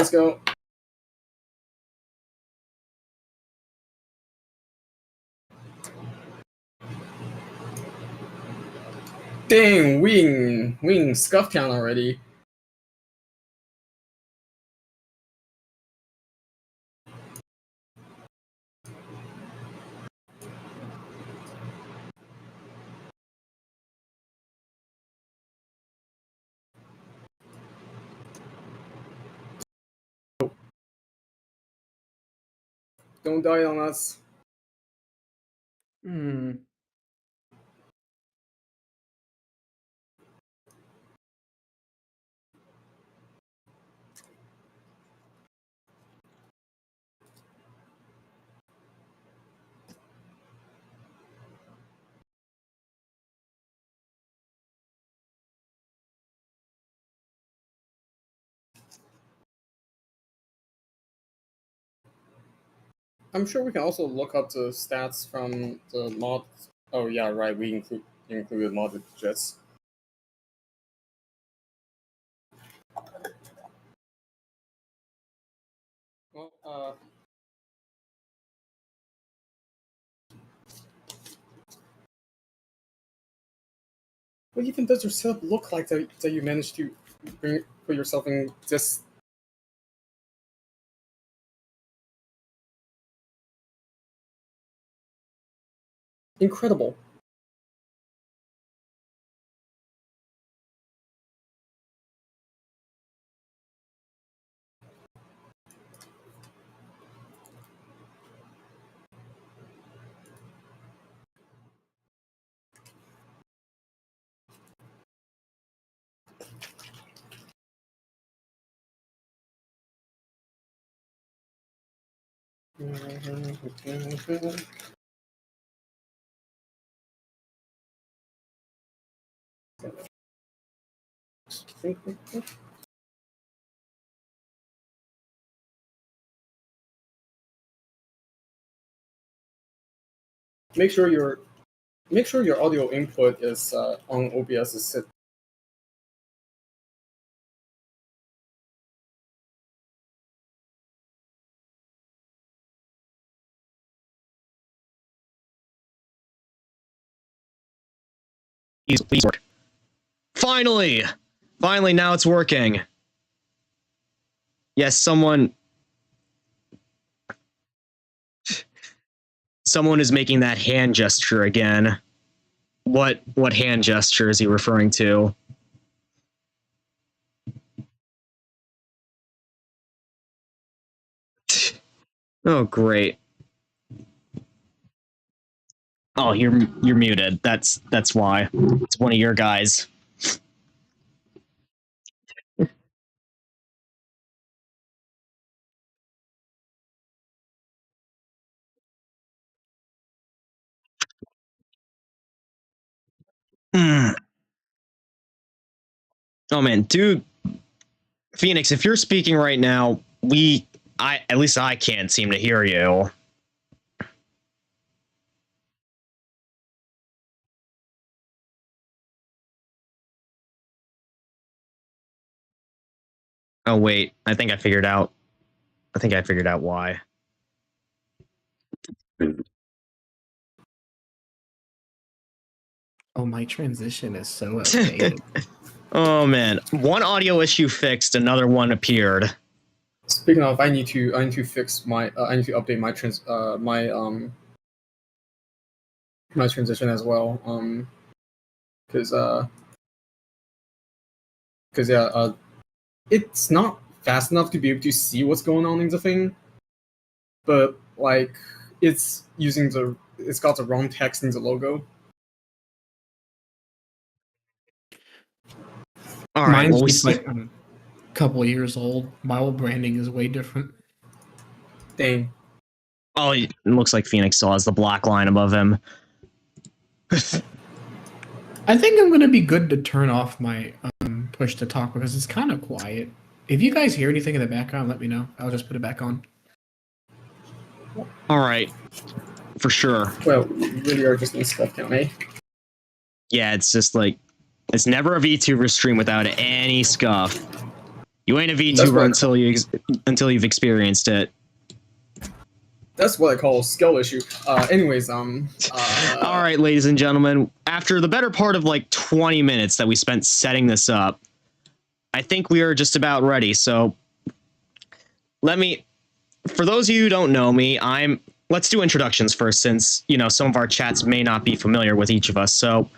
let's go. Dang, wing scuff count already. Don't die on us. I'm sure we can also look up the stats from the mod. Oh yeah, right. We included modded jets. Well, what even does your setup look like that you managed to put yourself in this? Incredible. Make sure your audio input is on OBS is set. Please work. Finally, now it's working. Yes, someone is making that hand gesture again. What hand gesture is he referring to? Oh, great. Oh, you're muted. That's why. It's one of your guys. Oh man, dude, Phoenix, if you're speaking right now, at least I can't seem to hear you. Oh wait, I think I figured out why. Oh, my transition is so outdated. Oh man, one audio issue fixed, another one appeared. Speaking of, I need to fix my I need to update my my transition as well. Because it's not fast enough to be able to see what's going on in the thing, but like it's got the wrong text in the logo. All right, Mine's well, just like a couple of years old. My old branding is way different. Dang. Oh, it looks like Phoenix still has the black line above him. I think I'm gonna be good to turn off my push to talk because it's kind of quiet. If you guys hear anything in the background, let me know. I'll just put it back on. All right, for sure. Well, we really are just in stuff count, eh? Yeah, it's just like it's never a VTuber stream without any scuff. You ain't a That's VTuber what- until you've experienced it. That's what I call a skill issue. Anyways, All right, ladies and gentlemen, after the better part of like 20 minutes that we spent setting this up, I think we are just about ready. So for those of you who don't know me, let's do introductions first, since, you know, some of our chats may not be familiar with each of us. So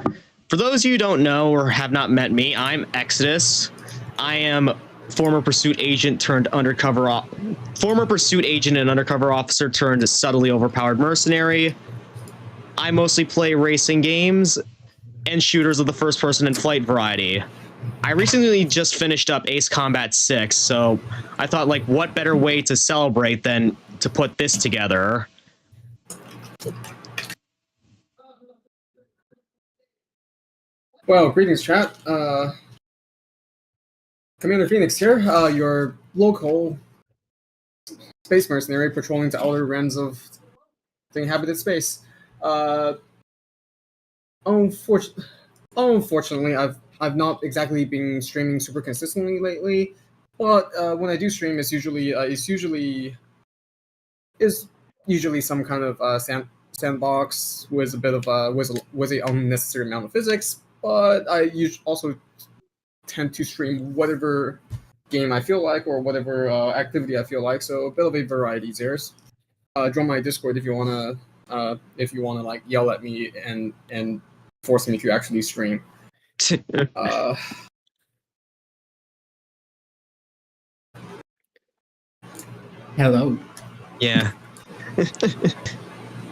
for those of you who don't know or have not met me, I'm Exodus. I am former pursuit agent and undercover officer turned subtly overpowered mercenary. I mostly play racing games and shooters of the first person and flight variety. I recently just finished up Ace Combat 6, so I thought, like, what better way to celebrate than to put this together? well, greetings, chat. Commander Phoenix here, your local space mercenary patrolling the outer rims of the inhabited space. Unfortunately, I've not exactly been streaming super consistently lately, but when I do stream, it's usually some kind of sandbox with a bit of with a unnecessary amount of physics. But I also tend to stream whatever game I feel like or whatever activity I feel like. So a bit of a variety there. Join my Discord if you wanna like yell at me and force me to actually stream. Hello. Yeah.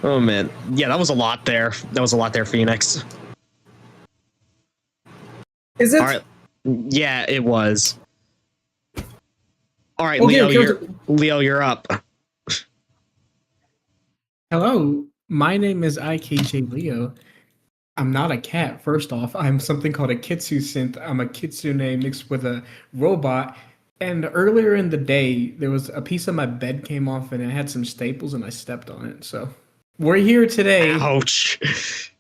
Oh man, yeah, that was a lot there. Phoenix. Is it? All right. Yeah, it was. All right, Okay, Leo, you're up. Hello. My name is IKJ Leo. I'm not a cat, first off. I'm something called a kitsu synth. I'm a kitsune mixed with a robot. And earlier in the day, there was a piece of my bed came off and it had some staples and I stepped on it. So we're here today. Ouch.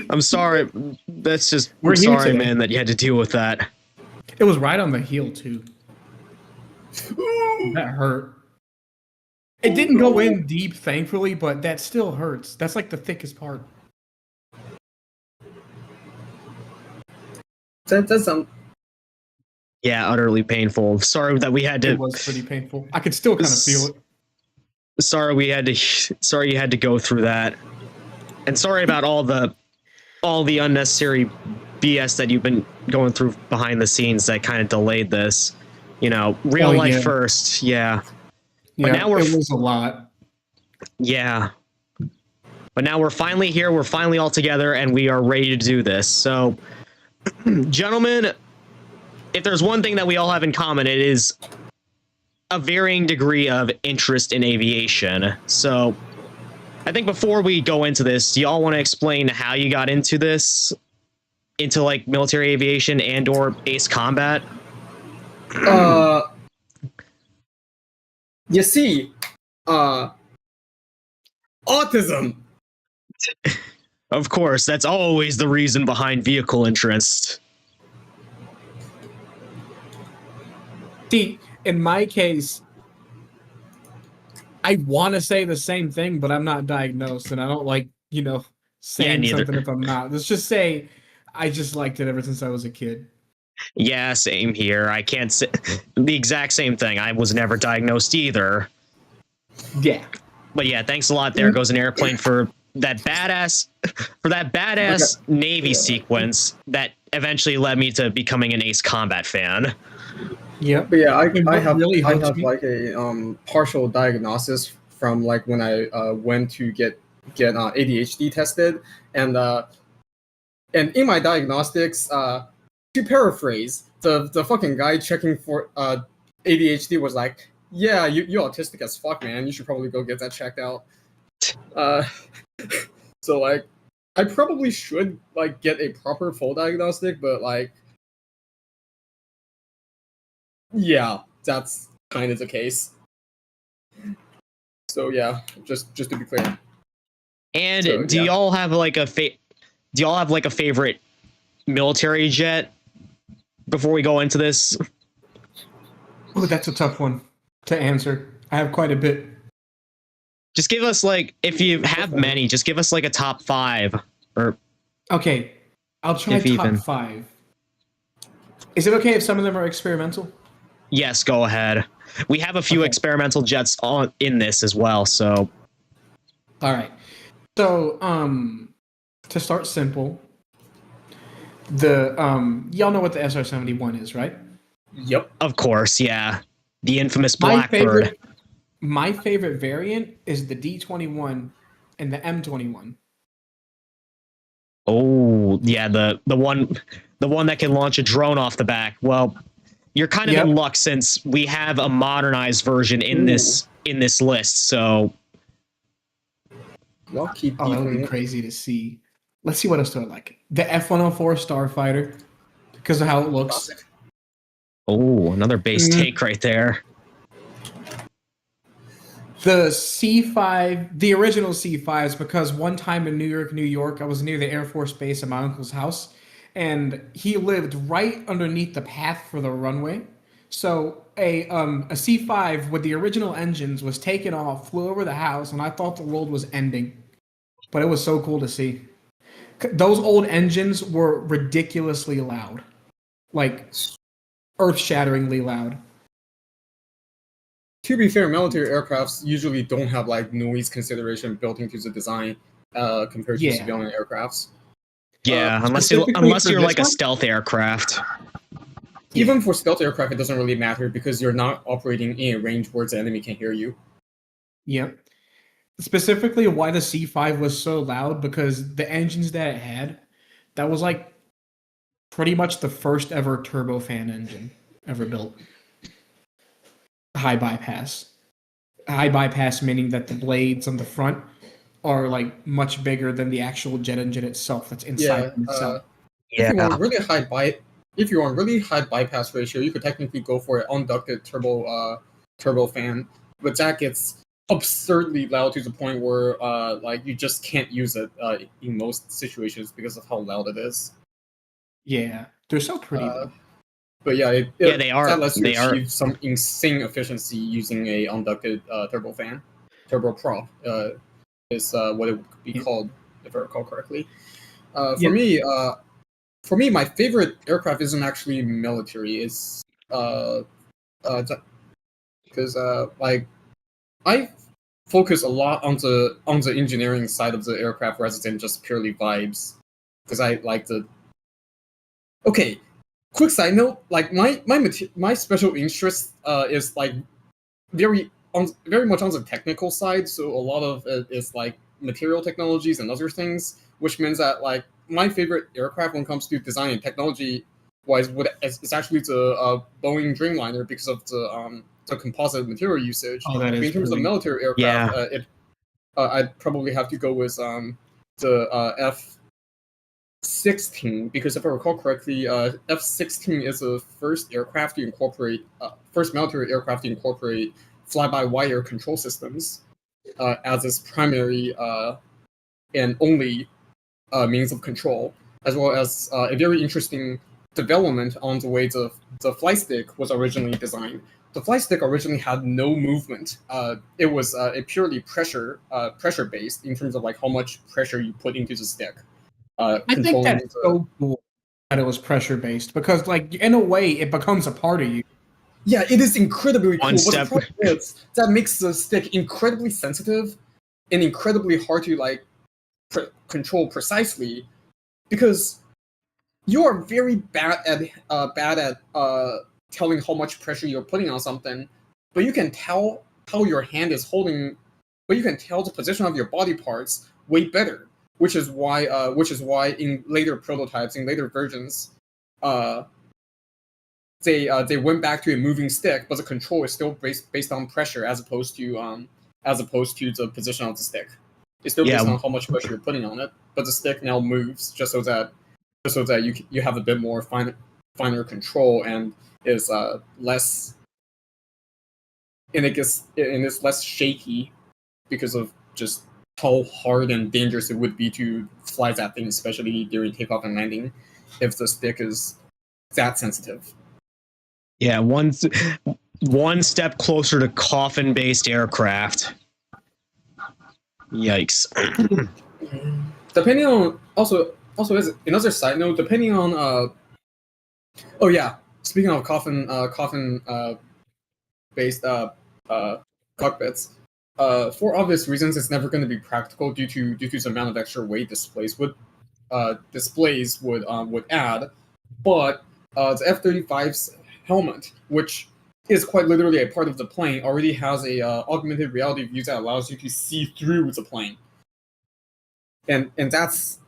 I'm sorry. That's just, We're I'm here sorry, today. man, that you had to deal with that. It was right on the heel, too. That hurt. It didn't go in deep, thankfully, but that still hurts. That's like the thickest part. That sounds. Yeah, utterly painful. Sorry that we had to. It was pretty painful. I could still kind of feel it. Sorry you had to go through that. And sorry about all the unnecessary BS that you've been going through behind the scenes that kind of delayed this. You know, real life first. Yeah. But now it was a lot. Yeah. But now we're finally here. We're finally all together and we are ready to do this. So, gentlemen, if there's one thing that we all have in common, it is a varying degree of interest in aviation. So, I think before we go into this, do y'all want to explain how you got into this? Into, like, military aviation and or Ace Combat? You see, autism. Of course, that's always the reason behind vehicle interest. See, in my case, I want to say the same thing, but I'm not diagnosed, and I don't like, saying something if I'm not. Let's just say I just liked it ever since I was a kid. Yeah, same here. I can't say the exact same thing. I was never diagnosed either. Yeah. But yeah, thanks a lot. There goes an airplane for that badass Navy sequence that eventually led me to becoming an Ace Combat fan. Yeah. But yeah, I have really like a partial diagnosis from like when I went to get ADHD tested, and in my diagnostics, to paraphrase, the fucking guy checking for ADHD was like, "Yeah, you're autistic as fuck, man. You should probably go get that checked out." So like, I probably should like get a proper full diagnostic, but like, yeah, that's kind of the case. So yeah, just to be clear. And so, do y'all have like a favorite military jet before we go into this? Oh, that's a tough one to answer. I have quite a bit. Just give us like, if you have many, just give us like a top 5, or Okay, I'll try if top even. 5. Is it okay if some of them are experimental? Yes, go ahead. We have a few Okay. experimental jets in this as well, so. All right. So, to start simple, the y'all know what the SR-71 is, right? Yep. Of course, yeah. The infamous My Blackbird. favorite variant is the D-21 and the M-21. Oh, yeah, the one that can launch a drone off the back. Well, you're kind of in luck since we have a modernized version in this list. So, Lucky Oh, that would be people. crazy to see. Let's see what else do I like. The F-104 Starfighter, because of how it looks. Classic. oh, another base take right there. The C5, the original C5s, because one time in New York, I was near the Air Force Base at my uncle's house, and he lived right underneath the path for the runway. So a C5 with the original engines was taken off, flew over the house, and I thought the world was ending. But it was so cool to see. Those old engines were ridiculously loud, like earth-shatteringly loud. To be fair, military aircrafts usually don't have like noise consideration built into the design compared to civilian aircrafts. Yeah, unless specifically you're for like a this one? stealth aircraft. Even for stealth aircraft, it doesn't really matter because you're not operating in a range where the enemy can hear you. Yep. Specifically, why the C5 was so loud, because the engines that it had, that was like pretty much the first ever turbofan engine ever built. High bypass. High bypass meaning that the blades on the front are like much bigger than the actual jet engine itself that's inside itself. If you want really high bypass ratio, you could technically go for an unducted turbofan, but that gets absurdly loud to the point where like you just can't use it in most situations because of how loud it is. Yeah, they're so pretty though. But yeah, they are. That lets you They are. achieve some insane efficiency using a unducted turbofan. Turboprop is what it would be called, if I recall correctly. For me, my favorite aircraft isn't actually military. It's because like I focus a lot on the engineering side of the aircraft rather than just purely vibes. Because I like the. Okay, quick side note. Like my special interest is like very much on the technical side. So a lot of it is like material technologies and other things, which means that like my favorite aircraft when it comes to design and technology wise is actually the Boeing Dreamliner because of the composite material usage. Oh, that But is in terms of really military aircraft, I'd probably have to go with the F-16 because if I recall correctly, F-16 is the first first military aircraft to incorporate fly-by-wire control systems as its primary and only means of control, as well as a very interesting development on the way the flight stick was originally designed. The flight stick originally had no movement. It was a purely pressure based in terms of like how much pressure you put into the stick. I think that's so cool that it was pressure based, because like in a way it becomes a part of you. Yeah, it is incredibly cool. One But step. the problem is that makes the stick incredibly sensitive and incredibly hard to like control precisely because you are very bad at telling how much pressure you're putting on something, but you can tell how your hand is holding, but you can tell the position of your body parts way better. Which is why in later prototypes, in later versions, they went back to a moving stick, but the control is still based on pressure as opposed to the position of the stick. It's still based on how much pressure you're putting on it, but the stick now moves just so that you have a bit more finer control and is less and it's less shaky because of just how hard and dangerous it would be to fly that thing, especially during takeoff and landing, if the stick is that sensitive. Yeah, one step closer to coffin-based aircraft. Yikes. Depending on also as another side note, depending on oh yeah, speaking of coffin based cockpits, for obvious reasons, it's never going to be practical due to the amount of extra weight displays would add. But the F-35's helmet, which is quite literally a part of the plane, already has a augmented reality view that allows you to see through the plane, and that's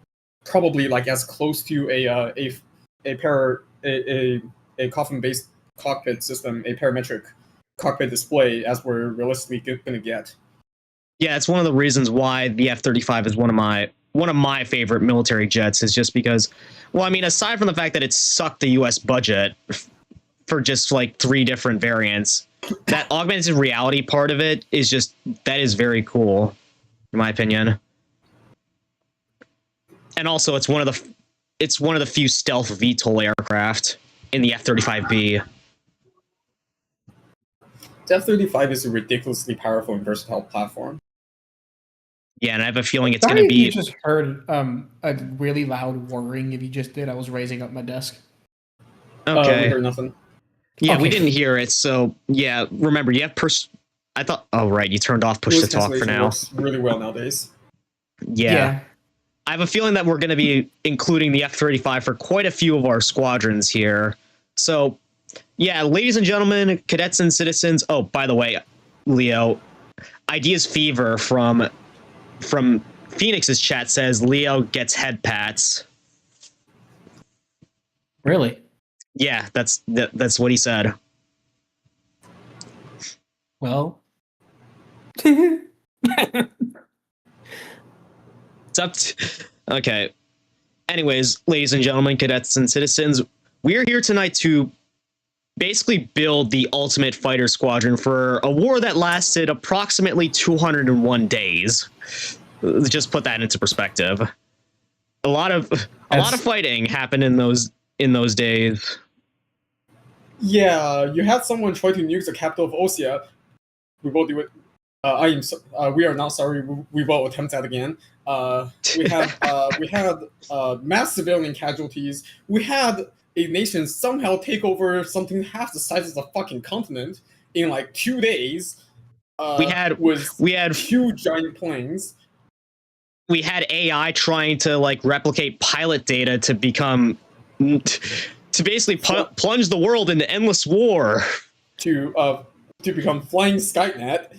probably like as close to a coffin based cockpit system, a parametric cockpit display as we're realistically going to get. Yeah, it's one of the reasons why the F-35 is one of my favorite military jets, is just because, well, I mean, aside from the fact that it sucked the US budget for just like 3 different variants, that augmented reality part of it is just, that is very cool, in my opinion. And also, it's one of the few stealth VTOL aircraft in the F-35B. The F-35 is a ridiculously powerful and versatile platform. Yeah, and I have a feeling it's Sorry going to be... if you just heard a really loud whirring. If you just did, I was raising up my desk. Okay. We heard nothing. Yeah, Okay. we didn't hear it, so yeah, remember, you have I thought, oh right, you turned off push to Noise talk for cancellation now. works really well nowadays. Yeah. I have a feeling that we're going to be including the F-35 for quite a few of our squadrons here. So, yeah, ladies and gentlemen, cadets and citizens. Oh, by the way, Leo, Ideas Fever from Phoenix's chat says Leo gets head pats. Really? Yeah, that's what he said. Well. It's up to... Okay. Anyways, ladies and gentlemen, cadets and citizens, we're here tonight to basically build the ultimate fighter squadron for a war that lasted approximately 201 days. Just put that into perspective. A lot of fighting happened in those days. Yeah, you had someone try to nuke the capital of Ossia. We will do it. We are not sorry. We will attempt that again. We had mass civilian casualties. We had a nation somehow take over something half the size of the fucking continent in like 2 days. We had huge giant planes. We had AI trying to like replicate pilot data to become to basically plunge the world into endless war. To become flying Skynet.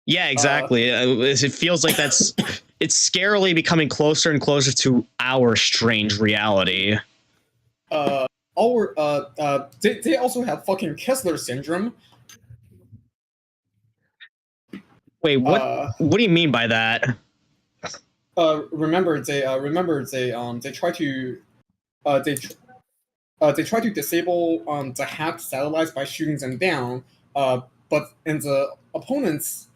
Yeah, exactly. It feels like it's scarily becoming closer and closer to our strange reality. They also have fucking Kessler syndrome. Wait, what do you mean by that? Remember they try to disable the hacked satellites by shooting them down. But in the opponents,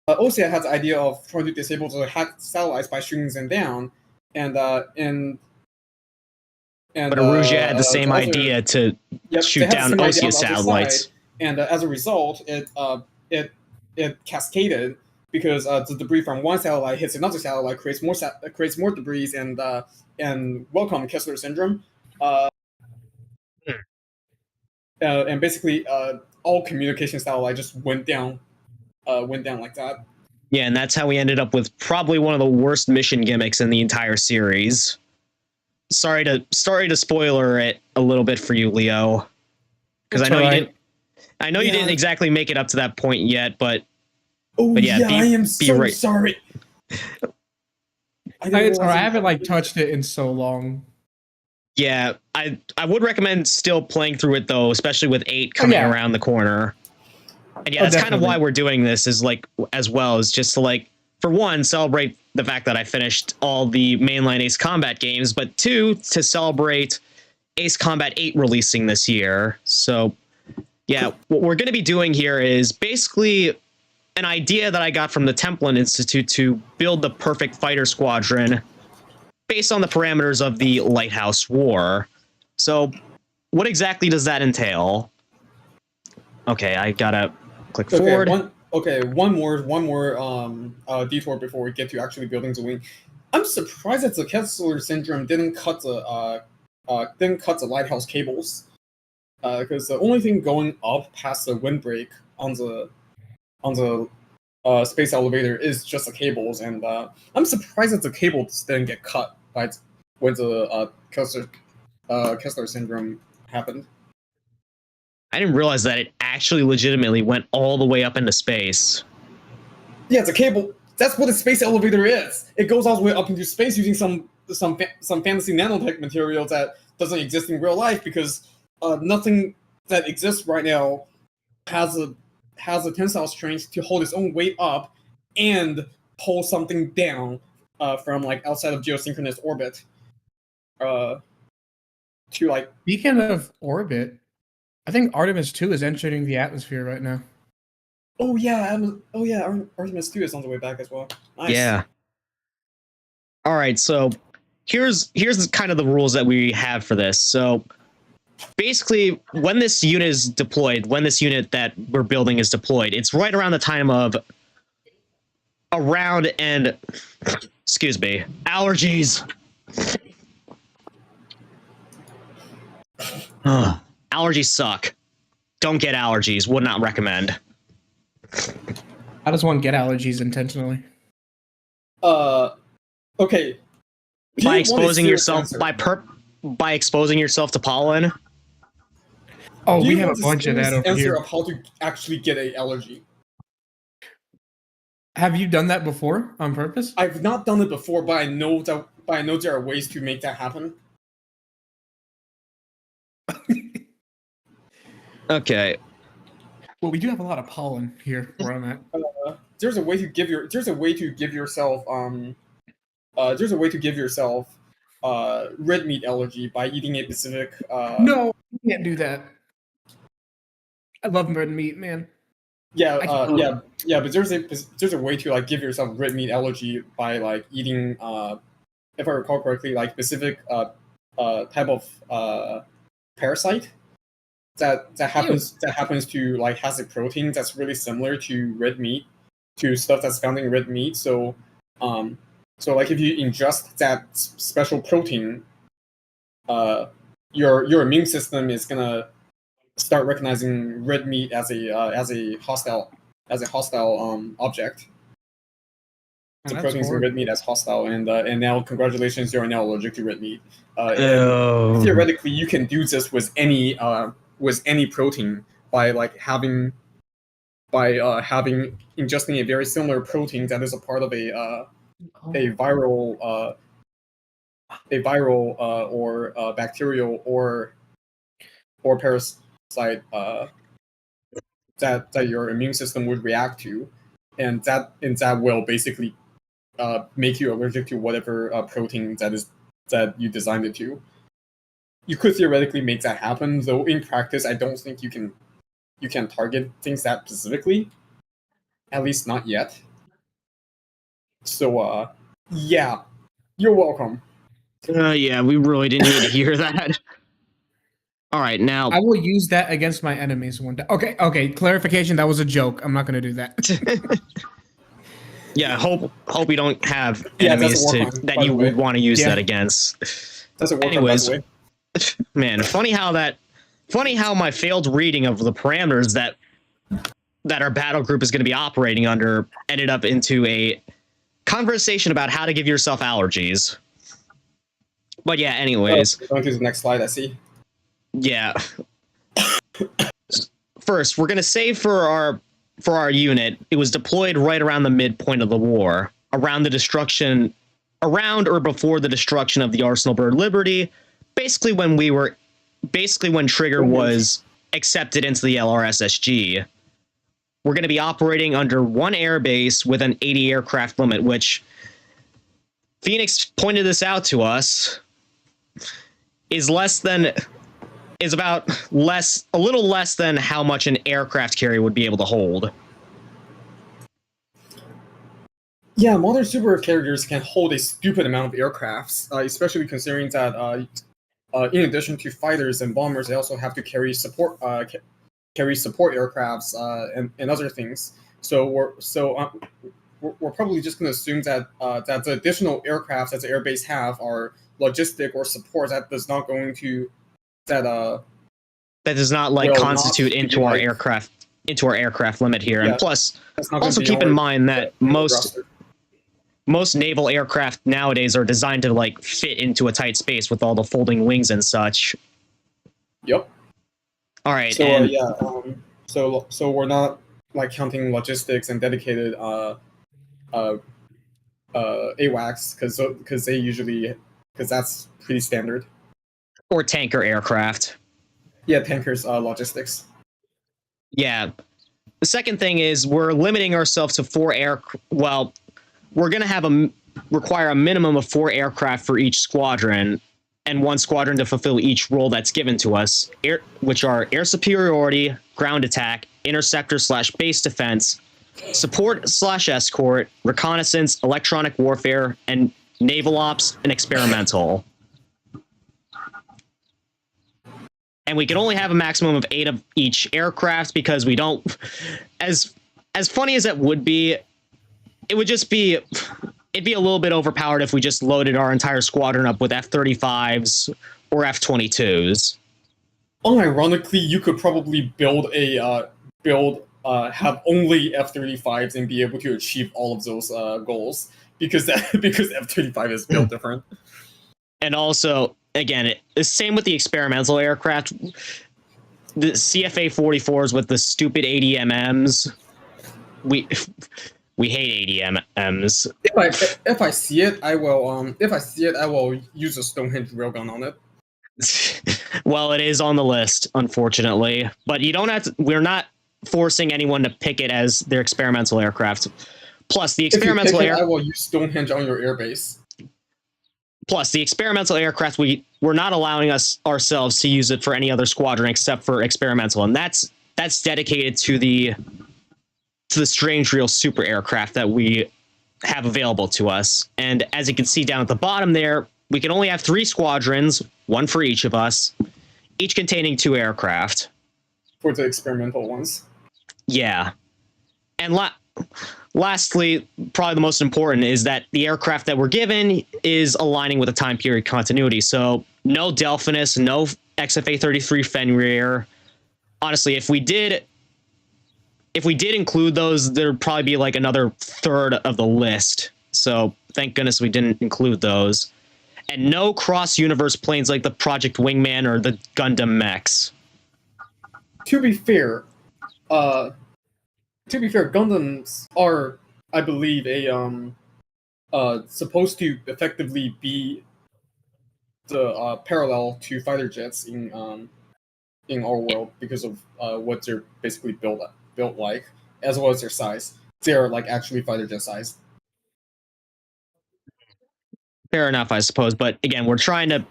Ossia had the idea of trying to disable the hacked satellites by shooting them down, and but Arusia had the same idea to shoot down Ossia satellites, and as a result, it cascaded because the debris from one satellite hits another satellite, creates more debris, and welcome Kessler syndrome. And basically, all communication satellite just went down like that. Yeah, and that's how we ended up with probably one of the worst mission gimmicks in the entire series. Sorry to spoiler it a little bit for you, Leo, because I know you didn't exactly make it up to that point yet, but yeah, I am so sorry. I haven't like touched it in so long. Yeah, I would recommend still playing through it though, especially with 8 coming around the corner. And yeah, that's kind of why we're doing this, is like, as well, is just to like, for one, celebrate the fact that I finished all the mainline Ace Combat games, but 2, to celebrate Ace Combat 8 releasing this year. So yeah, what we're going to be doing here is basically an idea that I got from the Templin Institute to build the perfect fighter squadron based on the parameters of the Lighthouse War. So what exactly does that entail? Okay, I gotta click Okay, forward. one more detour before we get to actually building the wing. I'm surprised that the Kessler syndrome didn't cut the lighthouse cables. Because the only thing going up past the windbreak on the space elevator is just the cables, and I'm surprised that the cables didn't get cut when the Kessler syndrome happened. I didn't realize that it actually legitimately went all the way up into space. Yeah, it's a cable. That's what a space elevator is. It goes all the way up into space using some fantasy nanotech material that doesn't exist in real life, because nothing that exists right now has a tensile strength to hold its own weight up and pull something down from like outside of geosynchronous orbit to like. Speaking of orbit, I think Artemis 2 is entering the atmosphere right now. Oh yeah, Artemis 2 is on the way back as well. Nice. Yeah. All right, so here's kind of the rules that we have for this. So basically, when this unit is deployed, when this unit that we're building is deployed, it's right around the time of excuse me, allergies. Allergies suck. Don't get allergies. Would not recommend. How does one get allergies intentionally? Okay. By exposing yourself by exposing yourself to pollen. Oh, we have a bunch of that over here. Of how to actually get an allergy. Have you done that before on purpose? I've not done it before, but I know there are ways to make that happen. Okay. Well, we do have a lot of pollen here where I'm at. There's a way to give yourself red meat allergy by eating a specific. No, you can't do that. I love red meat, man. Yeah, but there's a way to like give yourself red meat allergy by like eating, if I recall correctly, like specific type of parasite that happens to like has a protein that's really similar to red meat, to stuff that's found in red meat. So like if you ingest that special protein, your immune system is gonna start recognizing red meat as a hostile object. The proteins in red meat as hostile, and now congratulations, you are now allergic to red meat. Theoretically, you can do this with any protein by ingesting a very similar protein that is a part of a viral or bacterial or parasite that your immune system would react to, and that will basically make you allergic to whatever protein that you designed it to. You could theoretically make that happen, though in practice, I don't think you can target things that specifically. At least not yet. So, yeah, you're welcome. Yeah, we really didn't need to hear that. All right, now I will use that against my enemies one day. Okay. Clarification: that was a joke. I'm not going to do that. Yeah, hope you don't have enemies that you would want to use that against. That's a work. Anyways, man, funny how my failed reading of the parameters that our battle group is going to be operating under ended up into a conversation about how to give yourself allergies. But yeah, anyways. Going to the next slide, I see. Yeah. First, we're gonna say for our unit, it was deployed right around the midpoint of the war, around or before the destruction of the Arsenal Bird Liberty, basically when Trigger was accepted into the LRSSG. We're going to be operating under one airbase with an 80 aircraft limit, which Phoenix pointed this out to us, is a little less than how much an aircraft carrier would be able to hold. Yeah, modern super carriers can hold a stupid amount of aircrafts, especially considering that in addition to fighters and bombers, they also have to carry support carry support aircrafts and other things. So we're probably just going to assume that that the additional aircraft that the airbase have are logistic or support that does not going to that does not like will constitute not into be, our like, aircraft limit here. Yeah, And plus, that's not gonna also be keep in our- mind that most roster. naval aircraft nowadays are designed to like fit into a tight space with all the folding wings and such. Yep. All right, So and so we're not like counting logistics and dedicated AWACS because they usually because that's pretty standard. or tanker aircraft. Yeah, tankers logistics. Yeah. The second thing is we're limiting ourselves to 4 air. Well, we're going to require a minimum of 4 aircraft for each squadron, and 1 squadron to fulfill each role that's given to us, which are air superiority, ground attack, interceptor/base defense, support/escort, reconnaissance, electronic warfare, and naval ops and experimental. And we can only have a maximum of 8 of each aircraft because we don't. As funny as it would be, it would just be. It'd be a little bit overpowered if we just loaded our entire squadron up with F-35s or F-22s. Unironically, you could probably have only F-35s and be able to achieve all of those goals because F-35 is built different. And also, again, the same with the experimental aircraft. The CFA-44s with the stupid ADMMs. We hate ADMMs. If I see it, I will. If I see it, I will use a Stonehenge railgun on it. Well, it is on the list, unfortunately. But you don't have to. We're not forcing anyone to pick it as their experimental aircraft. Plus, the experimental I will use Stonehenge on your airbase. Plus, the experimental aircraft, we're not allowing ourselves to use it for any other squadron except for experimental, and that's dedicated to the strange real super aircraft that we have available to us. And as you can see down at the bottom there, we can only have 3 squadrons, 1 for each of us, each containing 2 aircraft. For the experimental ones. Yeah. And lastly, probably the most important, is that the aircraft that we're given is aligning with the time period continuity. So no Delphinus, no XFA-33 Fenrir. Honestly, if we did include those, there'd probably be like another third of the list. So thank goodness we didn't include those. And no cross-universe planes like the Project Wingman or the Gundam mechs. To be fair, Gundams are, I believe, supposed to effectively be the parallel to fighter jets in our world because of what they're basically built like, as well as their size. They're like actually fighter jet sized. Fair enough, I suppose. But again, we're trying to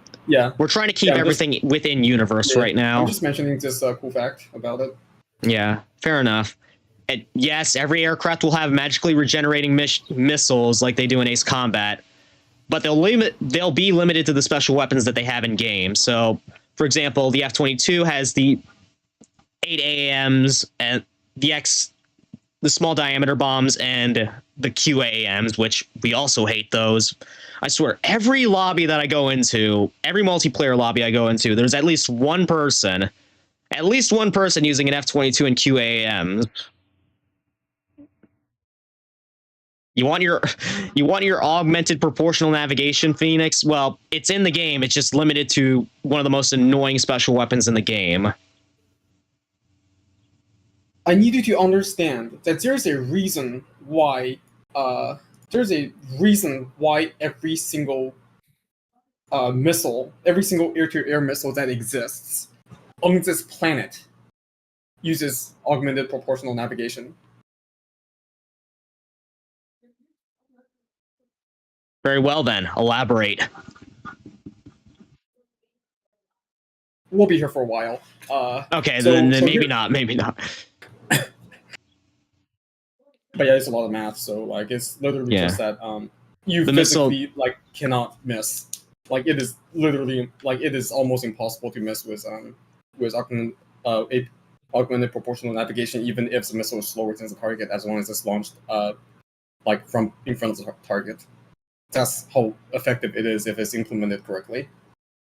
keep everything within universe right now. I'm just mentioning this cool fact about it. Yeah, fair enough. And yes, every aircraft will have magically regenerating missiles like they do in Ace Combat, but they'll be limited to the special weapons that they have in game. So, for example, the F-22 has the 8 AAMs and the small diameter bombs and the QAAMs, which we also hate those. I swear, every lobby that I go into, every multiplayer lobby I go into, there's at least one person using an F-22 and QAAMs. You want your augmented proportional navigation, Phoenix? Well, it's in the game. It's just limited to one of the most annoying special weapons in the game. I need you to understand that there's a reason why every single missile, every single air-to-air missile that exists on this planet uses augmented proportional navigation. Very well, then. Elaborate. We'll be here for a while. Okay, then maybe not. Maybe not. But yeah, it's a lot of math, so like it's literally just that you the physically like cannot miss. Like it is literally like it is almost impossible to miss with augmented proportional navigation, even if the missile is slower than the target, as long as it's launched like from in front of the target. That's how effective it is if it's implemented correctly.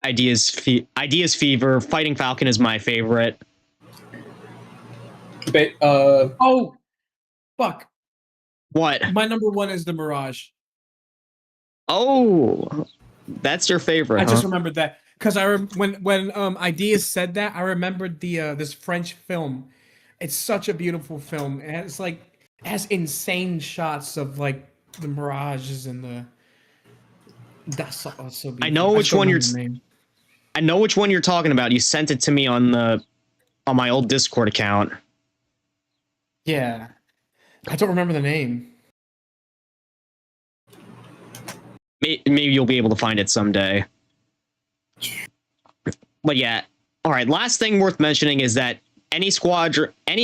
Ideas Fever. Fighting Falcon is my favorite. Oh, fuck. What? My number one is the Mirage. Oh, that's your favorite. I just remembered that because when Ideas said that, I remembered the this French film. It's such a beautiful film. It has insane shots of like the mirages and the. That's so beautiful. I know which one you're. Name. I know which one you're talking about. You sent it to me on my old Discord account. Yeah, I don't remember the name. Maybe you'll be able to find it someday. But yeah, all right. Last thing worth mentioning is that any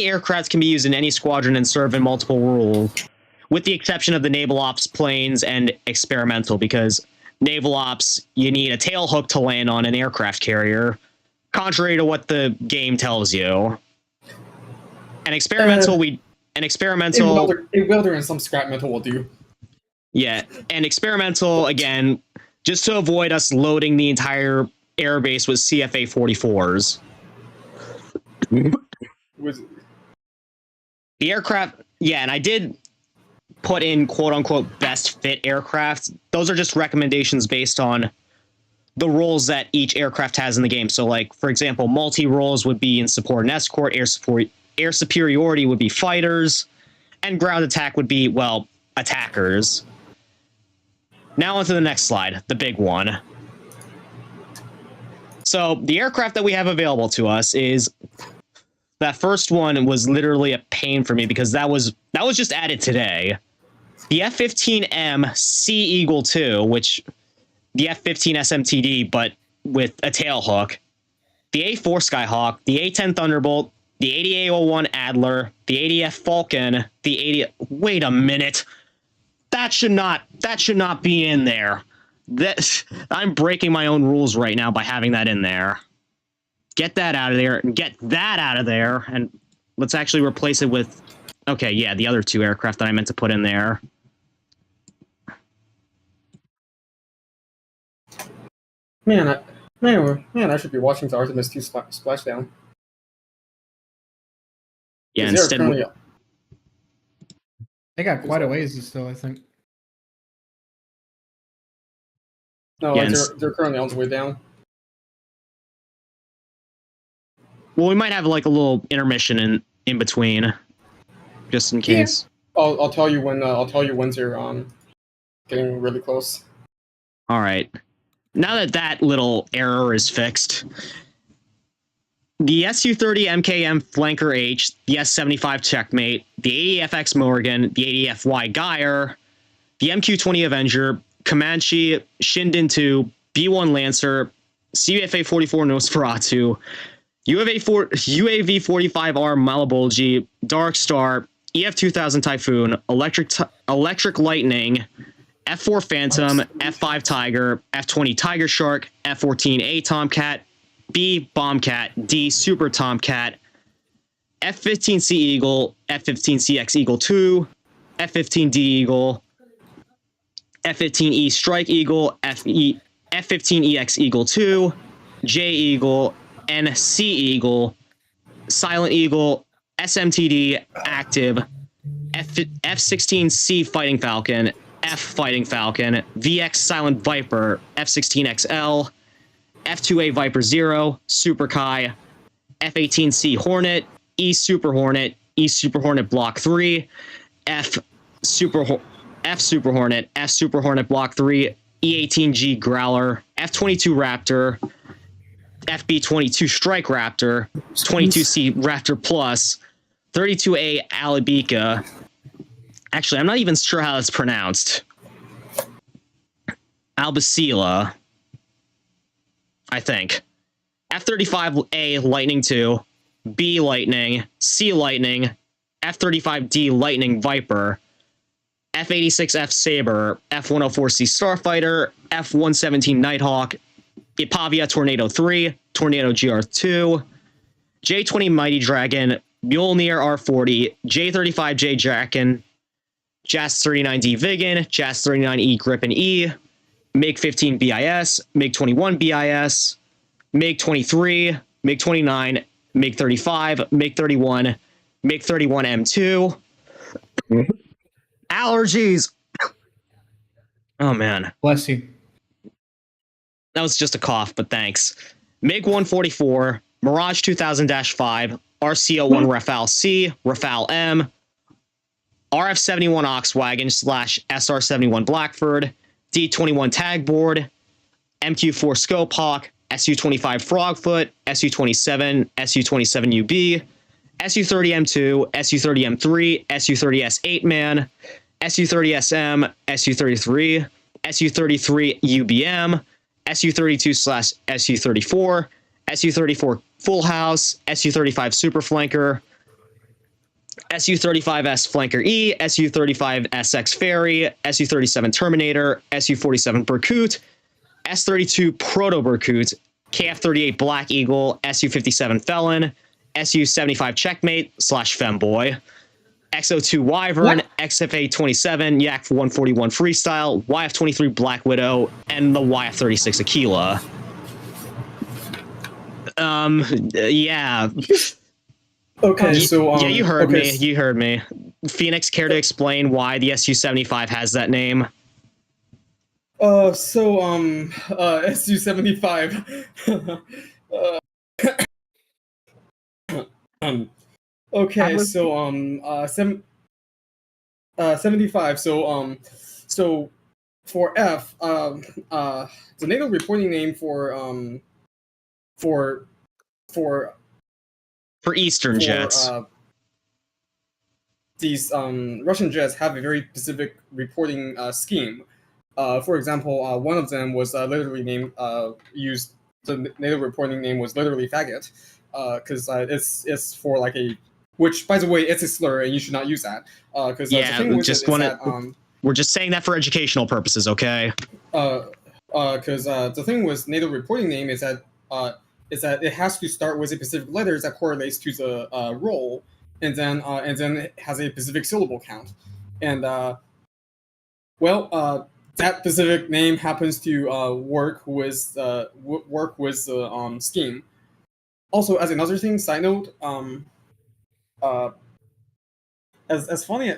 aircraft can be used in any squadron and serve in multiple roles, with the exception of the naval ops planes and experimental, because naval ops, you need a tail hook to land on an aircraft carrier, contrary to what the game tells you. And experimental, a welder and some scrap metal will do. Yeah, and experimental, again, just to avoid us loading the entire airbase with CFA 44s. The aircraft, yeah, and I did put in quote-unquote best fit aircraft. Those are just recommendations based on the roles that each aircraft has in the game. So, like, for example, multi-roles would be in support and escort, air superiority would be fighters, and ground attack would be, well, attackers. Now onto the next slide, the big one. So the aircraft that we have available to us is, that first one was literally a pain for me because that was just added today. The F-15M Sea Eagle 2, which the F-15 SMTD, but with a tail hook. The A-4 Skyhawk, the A-10 Thunderbolt, the 80A-01 Adler, the 80F Falcon, the 80. Wait a minute. That should not be in there. I'm breaking my own rules right now by having that in there. Get that out of there, and get that out of there, and let's actually replace it with, okay, yeah, the other two aircraft that I meant to put in there. Man, I should be watching the Artemis 2 splashdown. Yeah, instead they got quite a ways still, I think. No, yeah, they're currently on the way down. Well, we might have like a little intermission in between, just in case. Yeah. I'll tell you when they're getting really close. All right. Now that little error is fixed, the Su-30 MKM Flanker H, the S-75 Checkmate, the 80FX Morgan, the 80FY Geyer, the MQ-20 Avenger, Comanche, Shinden 2, B-1 Lancer, CFA-44 Nosferatu, UAV-45R Malabolgi, Dark Star, EF-2000 Typhoon, Electric Lightning, F-4 Phantom, F-5 Tiger, F-20 Tiger Shark, F-14A Tomcat, B Bombcat, D Super Tomcat, F-15C Eagle, F-15CX Eagle 2, F-15D Eagle, F-15E Strike Eagle, F-15EX Eagle 2, J Eagle, NC Eagle, Silent Eagle, SMTD Active, F-16C Fighting Falcon, F Fighting Falcon, VX Silent Viper, F-16XL, F-2A Viper 0, Super Kai, F-18C Hornet, E Super Hornet, E Super Hornet Block 3, F Super Hornet, F Super Hornet Block 3, E-18G Growler, F-22 Raptor, FB-22 Strike Raptor, 22C Raptor Plus, 32A Alibika. Actually, I'm not even sure how that's pronounced. Albacela, I think. F-35A Lightning 2, B Lightning, C Lightning, F-35D Lightning Viper, F-86F Sabre, F-104C Starfighter, F-117 Nighthawk, Ipavia Tornado 3, Tornado GR2, J20 Mighty Dragon, Mjolnir R40, J35J Draken, JAS39D Vigan, JAS39E Gripen E, MiG-15 BIS, MiG-21 BIS, MiG-23, MiG-29, MiG-35, MiG-31, MiG-31 M2. Allergies. Oh, man. Bless you. That was just a cough, but thanks. MiG-144, Mirage 2000-5, RCO-1 Rafale C, Rafale M, RF-71 Oxwagon / SR-71 Blackford, D-21 Tagboard, MQ-4 Scopehawk, Su-25 Frogfoot, Su-27, Su-27UB, Su-30M2, Su-30M3, Su-30S 8-man, Su-30SM, Su-33, Su-33 UBM, Su-32 / Su-34, Su-34 Full House, Su-35 Super Flanker, Su-35S Flanker E, Su-35SX Ferry, Su-37 Terminator, Su-47 Berkut, S-32 Proto Berkut, KF-38 Black Eagle, Su-57 Felon, Su-75 Checkmate / Femboy, XO2 Wyvern, XFA-27 Yak-141 Freestyle, YF-23 Black Widow, and the YF-36 Aquila. Yeah. Okay, so yeah, you heard okay, me. You heard me. Phoenix, care to explain why the Su-75 has that name? Su-75. Okay, so 75. So for F, the NATO reporting name for Eastern jets. These Russian jets have a very specific reporting scheme. For example, one of them was literally named used. The NATO reporting name was literally faggot, because it's for like a, which by the way it's a slur and you should not use that. Because yeah, the thing with just it is want that, to. We're just saying that for educational purposes, okay? Because the thing with NATO reporting name is that it has to start with a specific letters that correlates to the role, and then it has a specific syllable count, and that specific name happens to work with the scheme. Also, as another thing, side note, as funny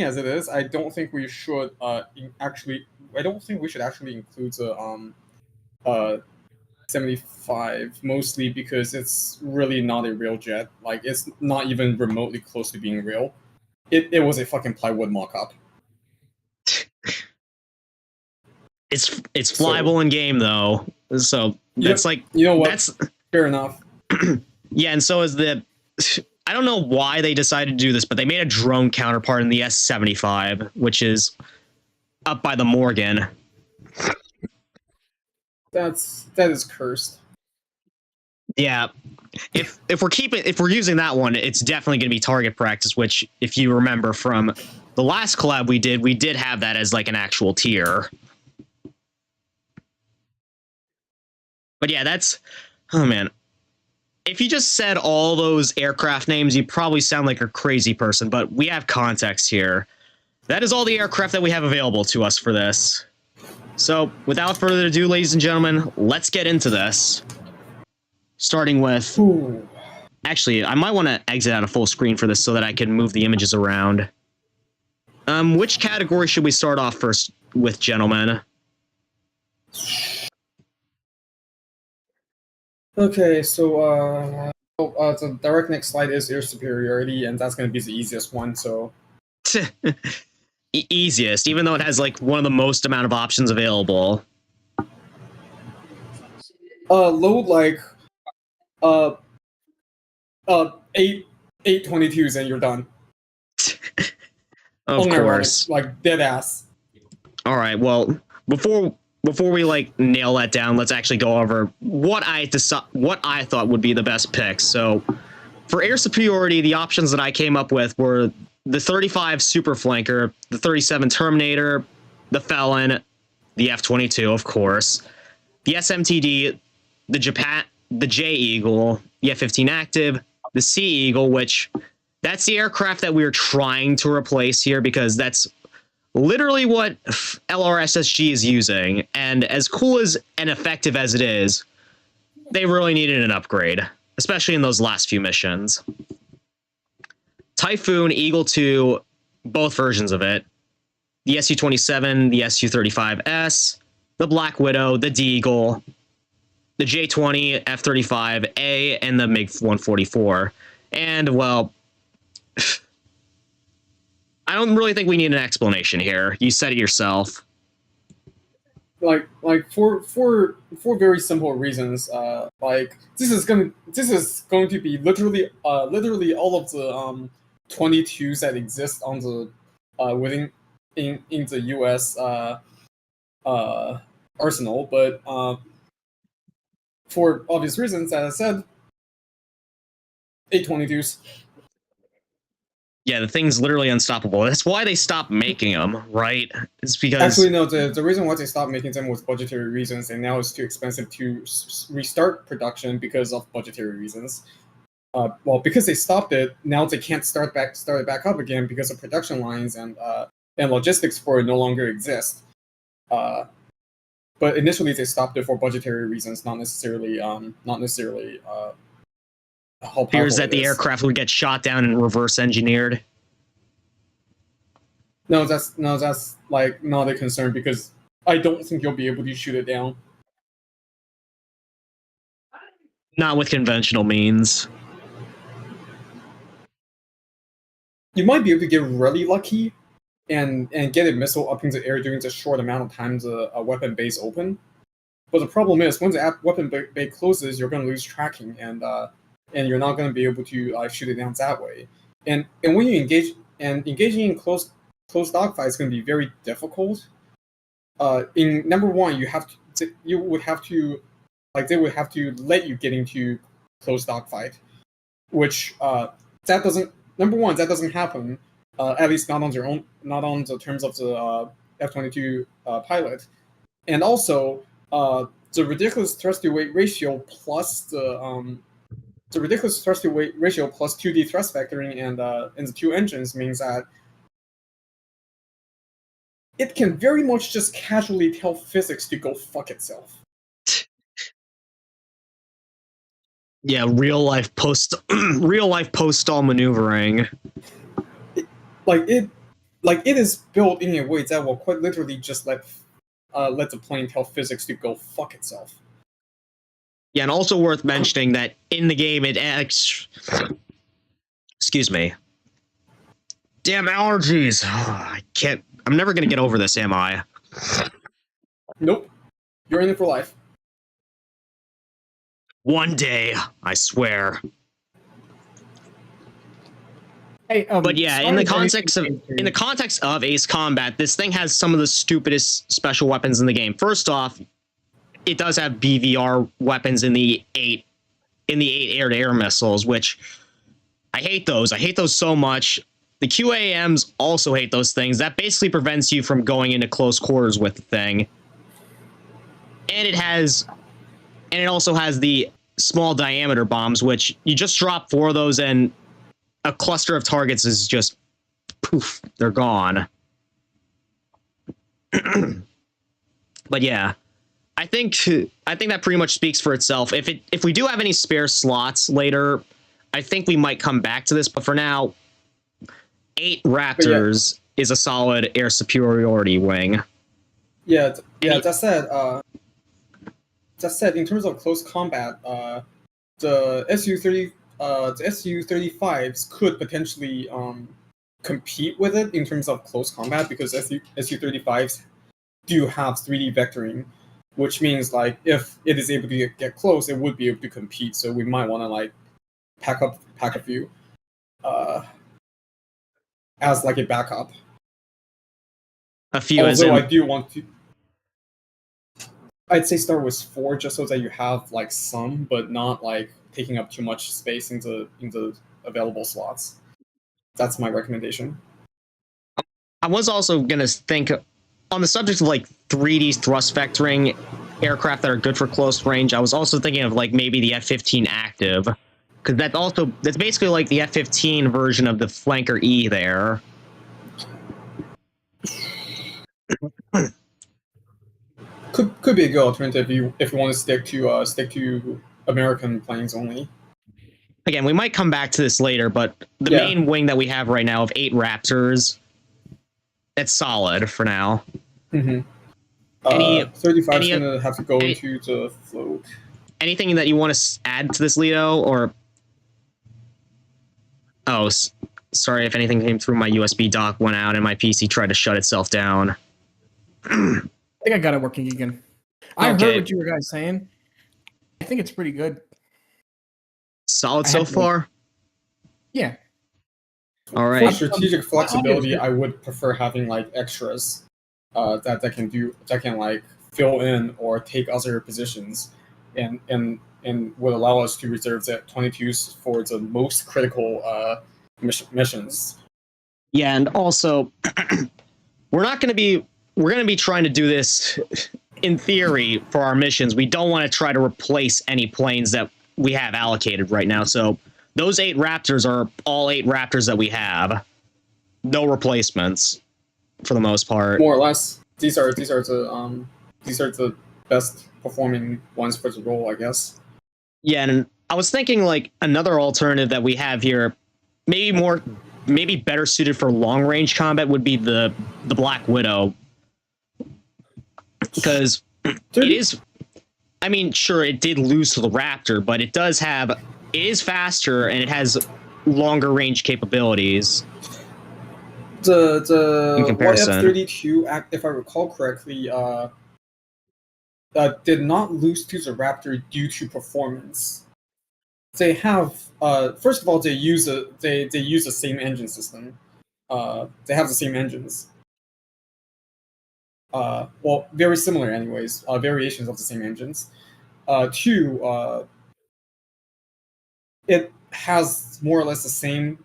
as it is, I don't think we should actually include the 75, mostly because it's really not a real jet. Like, it's not even remotely close to being real. It was a fucking plywood mock-up. It's flyable in game though, so that's like, you know what? That's fair enough. Yeah, and so is the. I don't know why they decided to do this, but they made a drone counterpart in the S-75, which is up by the Morgan. That is cursed. Yeah, if we're using that one, it's definitely going to be target practice. Which, if you remember from the last collab we did have that as like an actual tier. But yeah, that's, oh man. If you just said all those aircraft names, you probably sound like a crazy person, but we have context here. That is all the aircraft that we have available to us for this. So, without further ado, ladies and gentlemen, let's get into this. Starting with... Ooh. Actually, I might want to exit out of full screen for this so that I can move the images around. Which category should we start off first with, gentlemen? Okay, so the direct next slide is air superiority, and that's going to be the easiest one. So easiest, even though it has like one of the most amount of options available. Load like eight 22s and you're done. Of course, like dead ass. All right, well, before we like nail that down, let's actually go over what I thought would be the best picks. So, for air superiority, the options that I came up with were the 35 Super Flanker, the 37 Terminator, the Felon, the F-22, of course, the SMTD, the the J Eagle, the F-15 active, the Sea Eagle, which that's the aircraft that we're trying to replace here because that's literally what LRSSG is using. And as cool as and effective as it is, they really needed an upgrade, especially in those last few missions. Typhoon, Eagle 2, both versions of it. The Su-27, the Su-35S, the Black Widow, the D-Eagle, the J-20, F-35A, and the MiG-144. And, well, I don't really think we need an explanation here. You said it yourself. Like for very simple reasons. Like this is going to be literally all of the 22s that exist on the within in the U.S. Arsenal, but for obvious reasons, as I said, 822s. Yeah, the thing's literally unstoppable. That's why they stopped making them, right? It's because... Actually, no, the reason why they stopped making them was budgetary reasons, and now it's too expensive to restart production because of budgetary reasons. Well, because they stopped it, now they can't start it back up again because the production lines and logistics for it no longer exist. But initially they stopped it for budgetary reasons, not necessarily fears that the aircraft would get shot down and reverse engineered. No, that's like not a concern because I don't think you'll be able to shoot it down. Not with conventional means. You might be able to get really lucky and get a missile up into the air during just short amount of time the weapon base open. But the problem is, once the weapon bay closes, you're going to lose tracking and you're not going to be able to shoot it down that way. And when you engaging in close dogfight is going to be very difficult. In number one, they would have to let you get into close dogfight, which that doesn't happen. At least not on the terms of the F-22 pilot, and also the ridiculous thrust to weight ratio plus the ridiculous thrust to weight ratio plus 2D thrust vectoring and the two engines means that it can very much just casually tell physics to go fuck itself. Yeah, real life post stall maneuvering. It is built in a way that will quite literally just let the plane tell physics to go fuck itself. Yeah, and also worth mentioning that in the game excuse me. Damn allergies. I'm never gonna get over this, am I? Nope. You're in it for life. One day, I swear. Hey, but yeah, in the context of Ace Combat, this thing has some of the stupidest special weapons in the game. First off, it does have BVR weapons in the 8 air-to-air missiles, which I hate those. I hate those so much. The QAMs also hate those things. That basically prevents you from going into close quarters with the thing. And it also has the small diameter bombs, which you just drop 4 of those and a cluster of targets is just poof, they're gone. But yeah, I think that pretty much speaks for itself. If we do have any spare slots later, I think we might come back to this. But for now, 8 Raptors is a solid air superiority wing. Yeah. That said, in terms of close combat, the Su-35s could potentially compete with it in terms of close combat because Su-35s do have 3D vectoring, which means like if it is able to get close, it would be able to compete. So we might want to like pack a few as like a backup. A few. Although I do want to. I'd say start with 4 just so that you have like some, but not like taking up too much space into available slots. That's my recommendation. I was also gonna think on the subject of like 3D thrust vectoring aircraft that are good for close range. I was also thinking of like maybe the F-15 active, because that's basically like the F-15 version of the Flanker E there. Could be a good alternative if you want to stick to American planes only. Again, we might come back to this later, but the main wing that we have right now of 8 Raptors, it's solid for now. Mm-hmm. 35 is gonna have to go into the float. Anything that you want to add to this, Leo? Or sorry if anything came through. My USB dock went out and my PC tried to shut itself down. I think I got it working again. I heard what you were guys saying. I think it's pretty good. Solid so far? Yeah. All right. For strategic flexibility, I would prefer having like extras that can like fill in or take other positions, and would allow us to reserve the 22s for the most critical missions. Yeah, and also we're going to be trying to do this in theory for our missions. We don't want to try to replace any planes that we have allocated right now. So those 8 Raptors are all 8 Raptors that we have. No replacements for the most part. More or less. These are the best performing ones for the role, I guess. Yeah, and I was thinking like another alternative that we have here, maybe better suited for long range combat, would be the Black Widow. Because it is, I mean, sure, it did lose to the Raptor, but it is faster and it has longer range capabilities. The in comparison. YF-32, if I recall correctly, did not lose to the Raptor due to performance. They have first of all they use the same engine system. They have the same engines. Well, very similar anyways. Variations of the same engines. 2, it has more or less the same,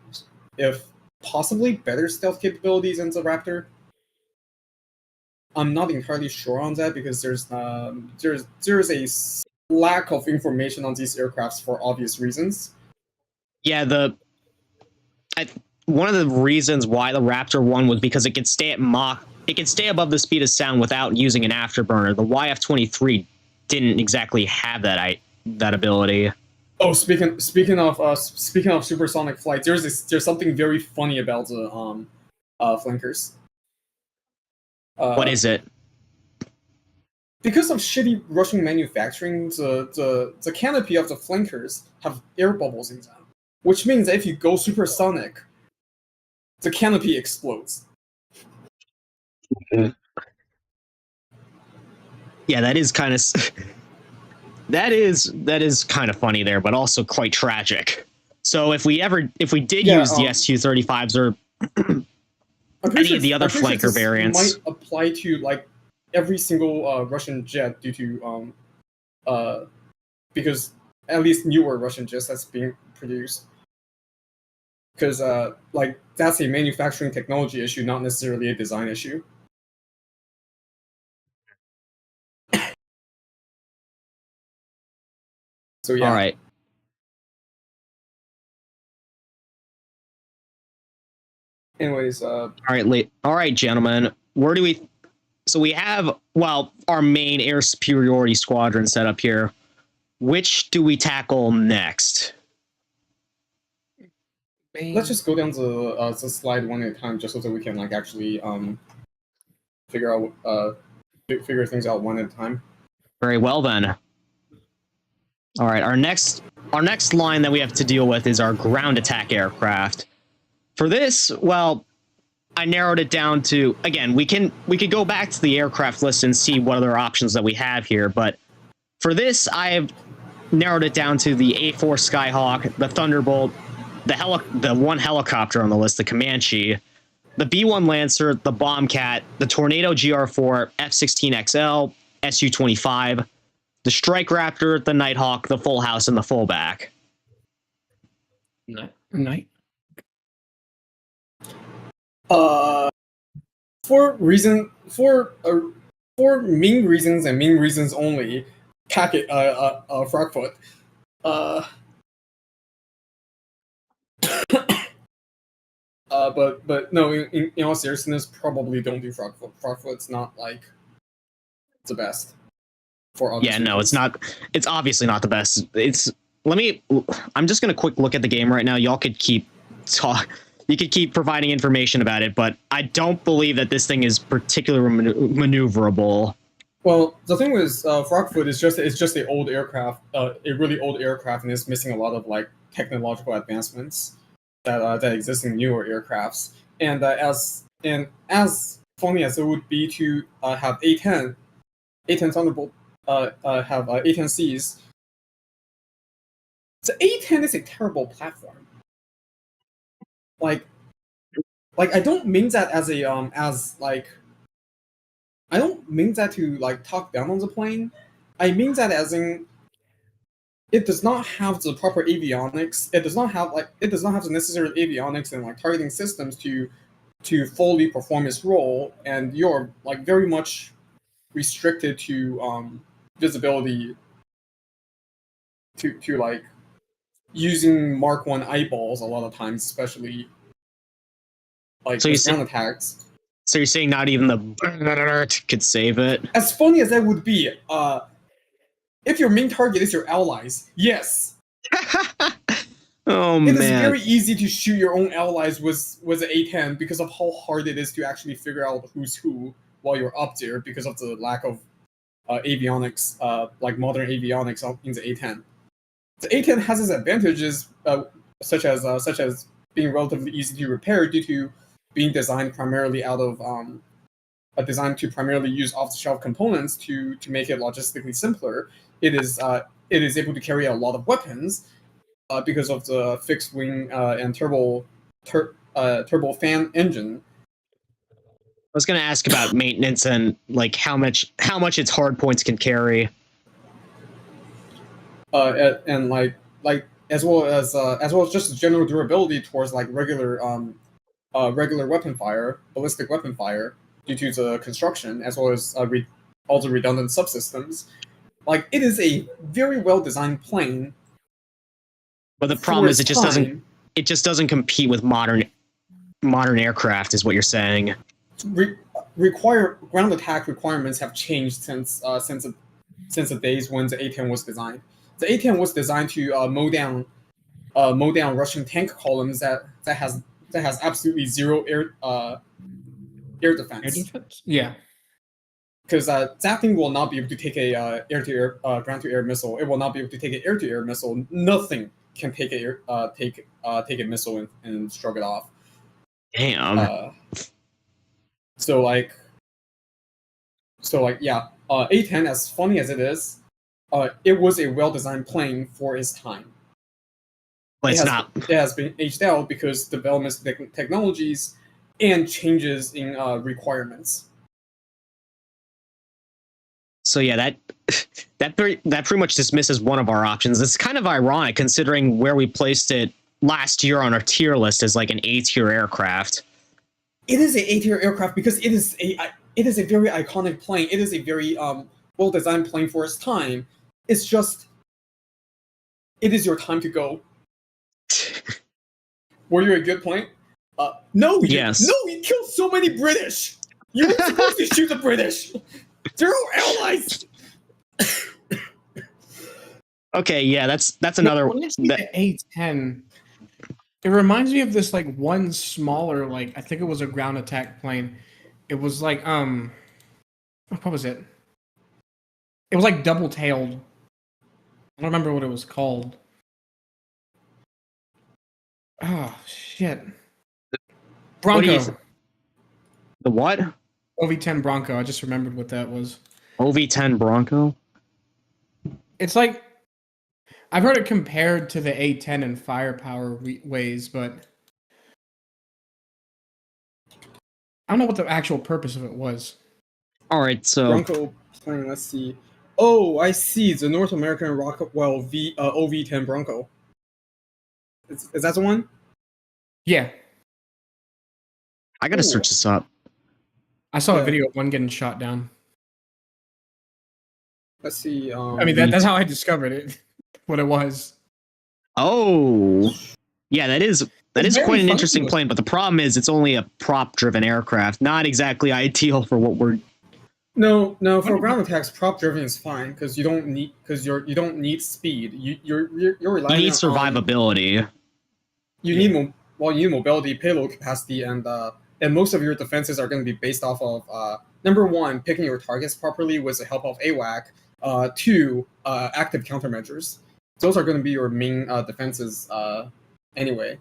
if possibly better stealth capabilities than the Raptor. I'm not entirely sure on that because there's a lack of information on these aircrafts for obvious reasons. Yeah, one of the reasons why the Raptor won was because it could stay at Mach. It could stay above the speed of sound without using an afterburner. The YF-23 didn't exactly have that ability. Oh, speaking of supersonic flight, there's something very funny about the flankers. What is it? Because of shitty Russian manufacturing, the canopy of the flankers have air bubbles in them, which means that if you go supersonic, the canopy explodes. Yeah, that is kind of that is kind of funny there, but also quite tragic. So if we did use the Su-35s or any of the other flanker variants, might apply to like every single Russian jet due to because at least newer Russian jets that's being produced. Because like that's a manufacturing technology issue, not necessarily a design issue. So yeah. All right. Anyways, all right, gentlemen. Where do we? So we have our main air superiority squadron set up here. Which do we tackle next? Let's just go down the slide one at a time, just so that we can like actually figure things out one at a time. Very well then. All right, our next line that we have to deal with is our ground attack aircraft. For this, I narrowed it down to, again, we could go back to the aircraft list and see what other options that we have here, but for this, I have narrowed it down to the A4 Skyhawk, the Thunderbolt, the one helicopter on the list, the Comanche, the B-1 Lancer, the Bombcat, the Tornado GR4, F-16XL, Su-25, the Strike Raptor, the Nighthawk, the Full House, and the Fullback. Night. For for mean reasons and mean reasons only, packet Frogfoot. But no, in all seriousness, probably don't do Frogfoot. Frogfoot's not like the best for obvious Yeah, no, reasons. it's not. It's obviously not the best. It's I'm just gonna quick look at the game right now. Y'all could keep talk. You could keep providing information about it, but I don't believe that this thing is particularly maneuverable. Well, the thing with Frogfoot is just an old aircraft, a really old aircraft, and it's missing a lot of like technological advancements that exist in newer aircrafts. And as funny as it would be to have A10 Thunderbolt, have A10Cs, the A10 is a terrible platform. Like I don't mean that as a I don't mean that to like talk down on the plane. I mean that as in it does not have the proper avionics. It does not have the necessary avionics and like targeting systems to fully perform its role, and you're like very much restricted to visibility to like using Mark 1 eyeballs a lot of times, especially like So with ground attacks. So you're saying not even the could save it? As funny as that would be, if your main target is your allies, yes. Oh It man. is very easy to shoot your own allies with an A10 because of how hard it is to actually figure out who's who while you're up there because of the lack of avionics, like modern avionics in the A10. The A10 has its advantages, such as being relatively easy to repair due to being designed primarily out of designed to primarily use off-the-shelf components to make it logistically simpler. It is able to carry a lot of weapons because of the fixed wing and turbo fan engine. I was gonna ask about maintenance and like how much its hard points can carry. And like as well as just general durability towards like regular weapon fire, ballistic weapon fire, due to the construction, as well as all the redundant subsystems. Like it is a very well designed plane. But the problem is it just doesn't compete with modern aircraft, is what you're saying. Ground attack requirements have changed since the days when the A10 was designed. The A10 was designed to mow down Russian tank columns that has absolutely zero air defense. Air defense? Yeah. Because that thing will not be able to take a air-to-air, ground-to-air missile. It will not be able to take an air-to-air missile. Nothing can take a missile and shrug it off. Damn. So yeah, A10, as funny as it is, it was a well-designed plane for its time. But It has been aged out because developments in technologies and changes in requirements. So yeah, that pretty much dismisses one of our options. It's kind of ironic considering where we placed it last year on our tier list as like an A-tier aircraft. It is an A-tier aircraft because it is a very iconic plane. It is a very well-designed plane for its time. It's just, it is your time to go. Were you a good plane? No. Yes. No, you killed so many British. You were supposed to shoot the British. They're our allies. Okay, yeah, that's another. When I see the A10, it reminds me of this like one smaller, like I think it was a ground attack plane. It was like what was it? It was like double tailed. I don't remember what it was called. Oh shit. Bronco. The what? OV10 Bronco. I just remembered what that was. OV10 Bronco? It's like I've heard it compared to the A10 in firepower ways, but I don't know what the actual purpose of it was. All right, so Bronco plane. Let's see. Oh, I see. The North American Rockwell OV10 Bronco. Is that the one? Yeah. I gotta search this up. I saw a video of one getting shot down. let's see. I mean, that's how I discovered it. What it was. Oh, yeah, that is It's very quite an funky interesting looking. plane. But the problem is, it's only a prop-driven aircraft, not exactly ideal for what we're. No, for ground attacks, prop driven is fine because you don't need speed. You're You relying need on survivability. you need you need mobility, payload capacity, and most of your defenses are going to be based off of number one, picking your targets properly with the help of AWAC. Two, active countermeasures. Those are going to be your main defenses anyway.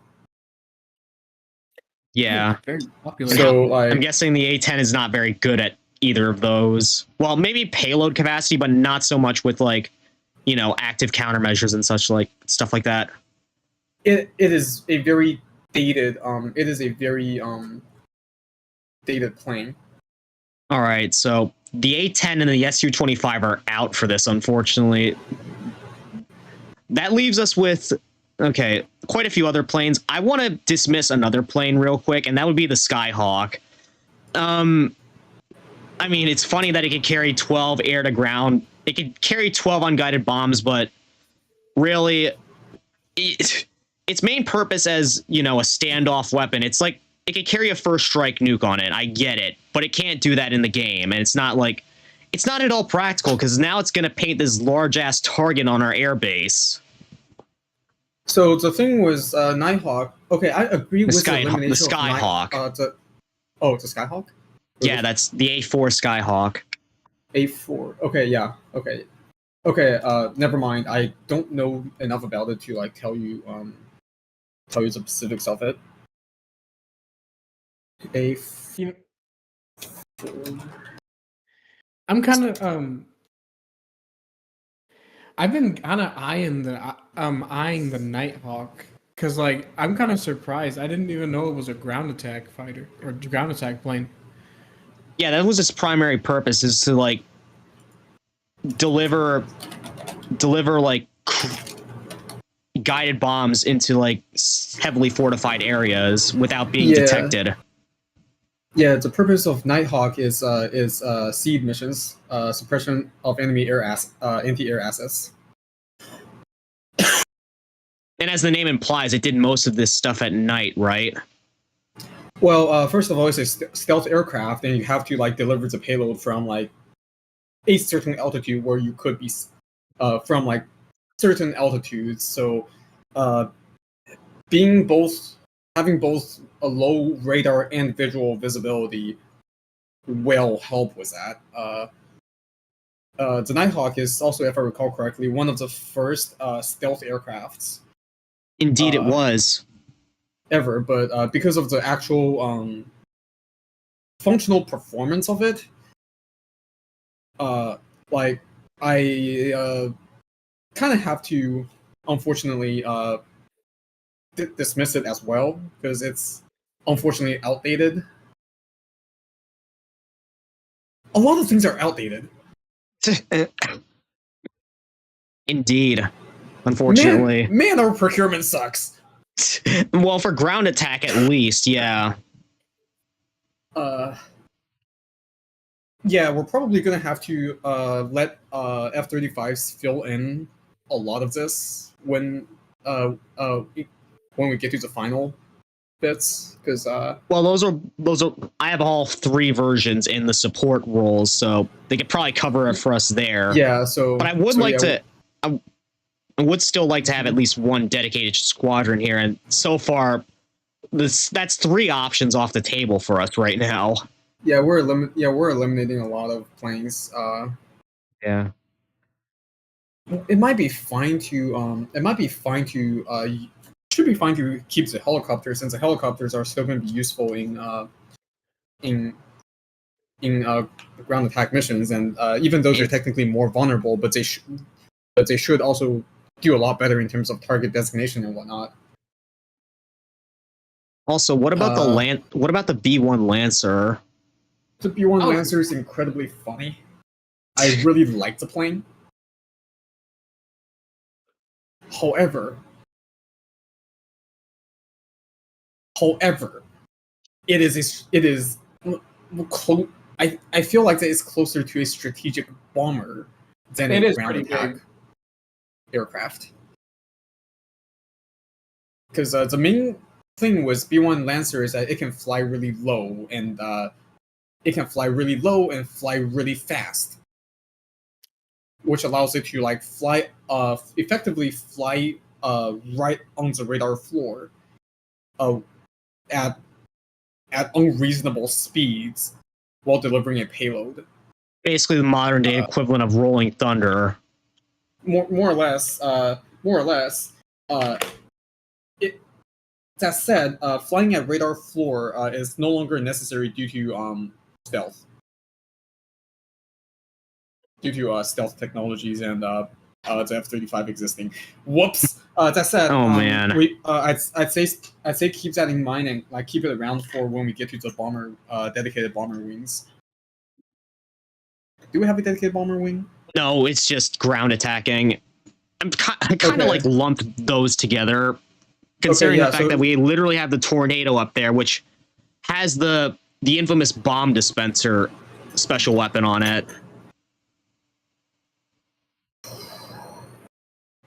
Yeah. Very popular. So I'm like, guessing the A10 is not very good at either of those. Well, maybe payload capacity, but not so much with like, active countermeasures and such like stuff like that. it is a very dated dated plane. All right, so the A10 and the Su-25 are out for this, unfortunately. That leaves us with, quite a few other planes. I want to dismiss another plane real quick, and that would be the Skyhawk. I mean, it's funny that it could carry 12 air to ground. It could carry 12 unguided bombs, but really, its main purpose as, a standoff weapon, it's like it could carry a first strike nuke on it. I get it, but it can't do that in the game, and it's not at all practical because now it's going to paint this large ass target on our airbase. So the thing was Nighthawk. Okay, I agree with the elimination the Skyhawk. The Skyhawk. Yeah, that's the A4 Skyhawk. A4. Okay, yeah. Okay. Never mind. I don't know enough about it to like tell you the specifics of it. A4. I'm kind of I've been kind of eyeing the Nighthawk because like I'm kind of surprised. I didn't even know it was a ground attack fighter or ground attack plane. Yeah, that was its primary purpose, is to like deliver like guided bombs into like heavily fortified areas without being detected. Yeah, the purpose of Nighthawk is seed missions, suppression of enemy anti-air assets. And as the name implies, it did most of this stuff at night, right? Well, first of all, it's a stealth aircraft, and you have to like deliver the payload from like a certain altitude where you could be from like certain altitudes. So, having both a low radar and visual visibility will help with that. The Nighthawk is also, if I recall correctly, one of the first stealth aircrafts. Indeed, it was. Ever, but because of the actual functional performance of it, like I kind of have to, unfortunately, dismiss it as well because it's unfortunately outdated. A lot of things are outdated. Indeed, unfortunately. Man, our procurement sucks. Well, for ground attack at least, yeah. Yeah, we're probably gonna have to let F-35s fill in a lot of this when we get to the final bits, because well, those are I have all three versions in the support roles, so they could probably cover it for us there. Yeah, so but I would I would still like to have at least one dedicated squadron here, and so far that's three options off the table for us right now. Yeah, we're eliminating a lot of planes. Yeah. It might be fine to should be fine to keep the helicopters, since the helicopters are still going to be useful in ground attack missions, and even though they're technically more vulnerable, but they should also do a lot better in terms of target designation and whatnot. Also, what about what about the B1 Lancer? The B1 Lancer is incredibly funny. I really like the plane. However, it is I feel like that it's closer to a strategic bomber than It a is ground pretty attack big. aircraft. Because the main thing with B1 Lancer is that it can fly really low, and fly really fast, which allows it to like fly effectively fly right on the radar floor uh, at unreasonable speeds while delivering a payload. Basically, the modern day equivalent of Rolling Thunder. More or less. Uh, that said, flying at radar floor is no longer necessary due to stealth. Due to stealth technologies and the F-35 existing. Whoops. That said, Oh man, I'd say keep that in mind and like keep it around for when we get to the bomber dedicated bomber wings. Do we have a dedicated bomber wing? no, it's just ground attacking. I kind of Okay. like lumped those together, considering the fact that we literally have the Tornado up there, which has the infamous bomb dispenser special weapon on it.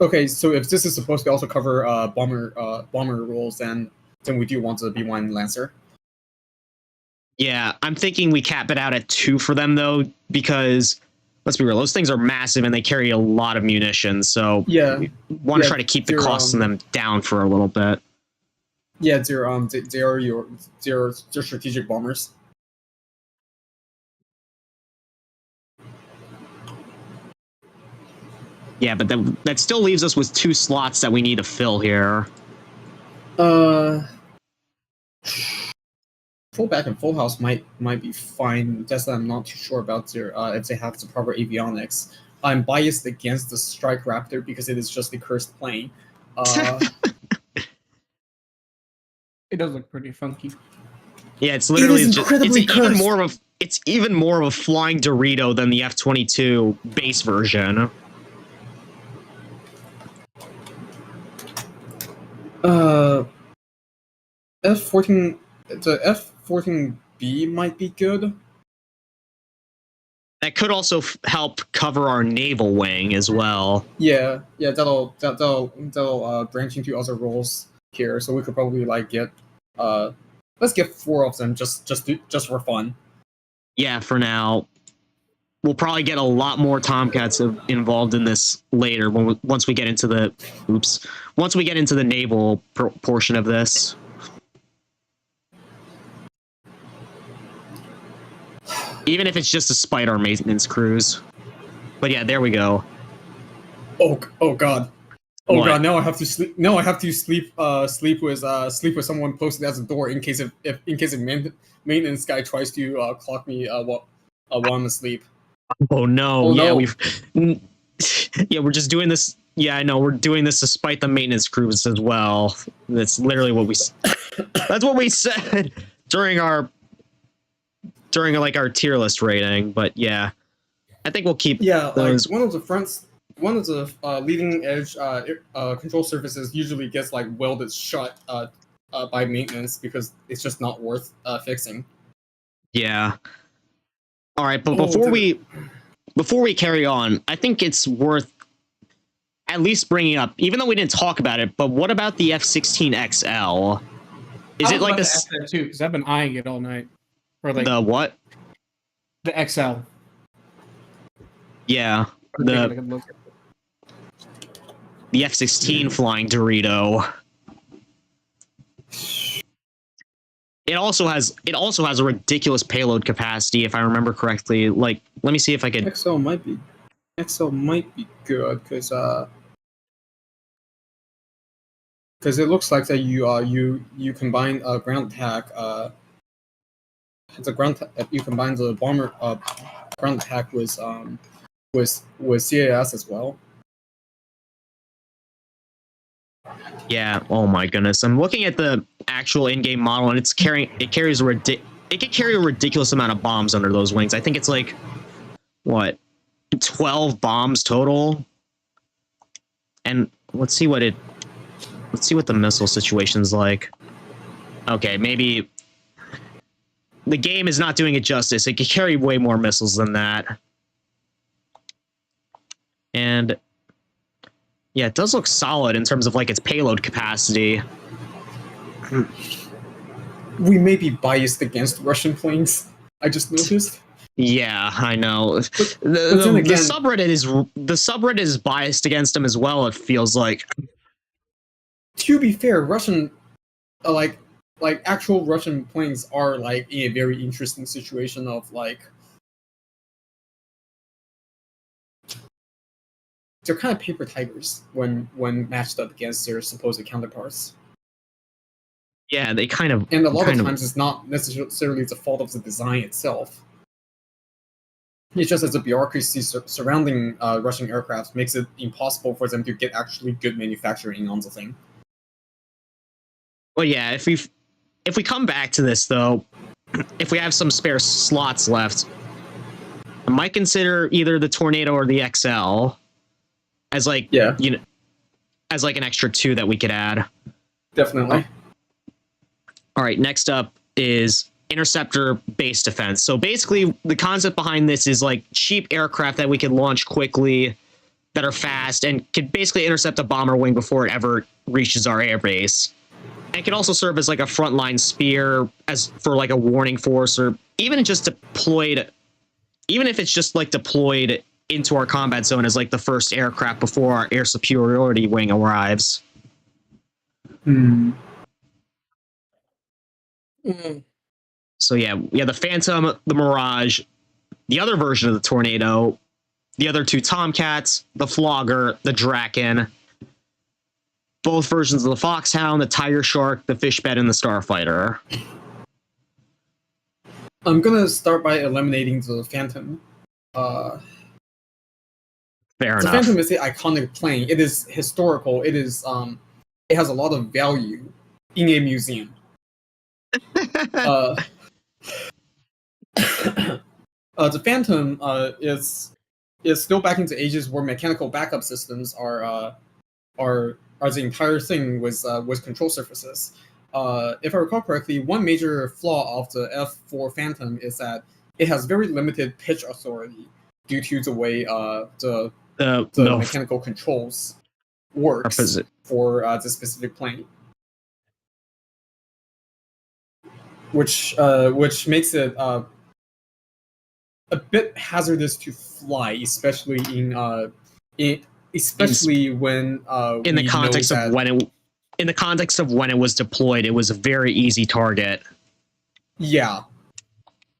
Okay, so if this is supposed to also cover bomber rules, then we do want the B1 Lancer. Yeah, I'm thinking we cap it out at 2 for them though, because let's be real, those things are massive and they carry a lot of munitions. So yeah, we want to try to keep the costs on them down for a little bit. Yeah, they're your strategic bombers. Yeah, but that still leaves us with 2 slots that we need to fill here. Full back and full house might be fine. Just that I'm not too sure about their if they have the proper avionics. I'm biased against the Strike Raptor because it is just a cursed plane. It does look pretty funky. Yeah, it's literally cursed. It's even more of a flying Dorito than the F-22 base version. F-14, the F-14B might be good. That could also help cover our naval wing as well. Yeah, that'll branch into other roles here. So we could probably like get let's get 4 of them just for fun. Yeah, for now. We'll probably get a lot more Tomcats involved in this later once we get into the naval portion of this. Even if it's just to spite our maintenance crews. But yeah, there we go. Oh god. Oh What? god, now I have to sleep. No, I have to sleep with someone posted at the door in case maintenance guy tries to clock me while I'm asleep. Oh no! Oh, yeah, no. We're just doing this. Yeah, I know we're doing this to spite the maintenance crews as well. That's literally what we. That's what we said during our like our tier list rating. But yeah, I think we'll keep. Yeah, those. like one of the leading edge control surfaces usually gets like welded shut by maintenance because it's just not worth fixing. Yeah. All right, but before we carry on, I think it's worth at least bringing up, even though we didn't talk about it. But what about the F-16XL? Is it like this? too? Because I've been eyeing it all night. Or like the what? The XL. Yeah, the F-16 flying Dorito. It also has a ridiculous payload capacity, if I remember correctly. Like, let me see if I can. XL might be good because it looks like that you combine ground attack you combine the bomber ground attack with CAS as well. Yeah. Oh my goodness. I'm looking at the actual in-game model, and it could carry a ridiculous amount of bombs under those wings. I think it's like what, 12 bombs total. And let's see what the missile situation's like. Okay, maybe the game is not doing it justice. It could carry way more missiles than that. And yeah, it does look solid in terms of like its payload capacity. We may be biased against Russian planes. I just noticed. Yeah, I know. But The then again, the subreddit is biased against them as well. It feels like. to be fair, Russian, like actual Russian planes are like in a very interesting situation of like they're kind of paper tigers when matched up against their supposed counterparts. Yeah, they kind of. And a lot of times it's not necessarily the fault of the design itself. It's just that the bureaucracy surrounding Russian aircraft makes it impossible for them to get actually good manufacturing on the thing. Well, yeah, if we come back to this though, if we have some spare slots left, I might consider either the Tornado or the XL as like as like an extra 2 that we could add. Definitely. All right, next up is interceptor base defense. So basically, the concept behind this is like cheap aircraft that we can launch quickly, that are fast, and could basically intercept a bomber wing before it ever reaches our air base. And it can also serve as like a frontline spear, as for like a warning force, or even just deployed, even if it's just like deployed into our combat zone as like the first aircraft before our air superiority wing arrives. So yeah, we have the Phantom, the Mirage, the other version of the Tornado, the other 2 Tomcats, the Flogger, the Draken, both versions of the Foxhound, the Tiger Shark, the Fishbed, and the Starfighter. I'm gonna start by eliminating the Phantom. Fair the enough. Phantom is the iconic plane. It is historical. It is it has a lot of value in a museum. The Phantom is still back into ages where mechanical backup systems are the entire thing with control surfaces. If I recall correctly, one major flaw of the F4 Phantom is that it has very limited pitch authority due to the way the mechanical controls works for the specific plane, which makes it a bit hazardous to fly, especially when in the context of when it was deployed. It was a very easy target. Yeah,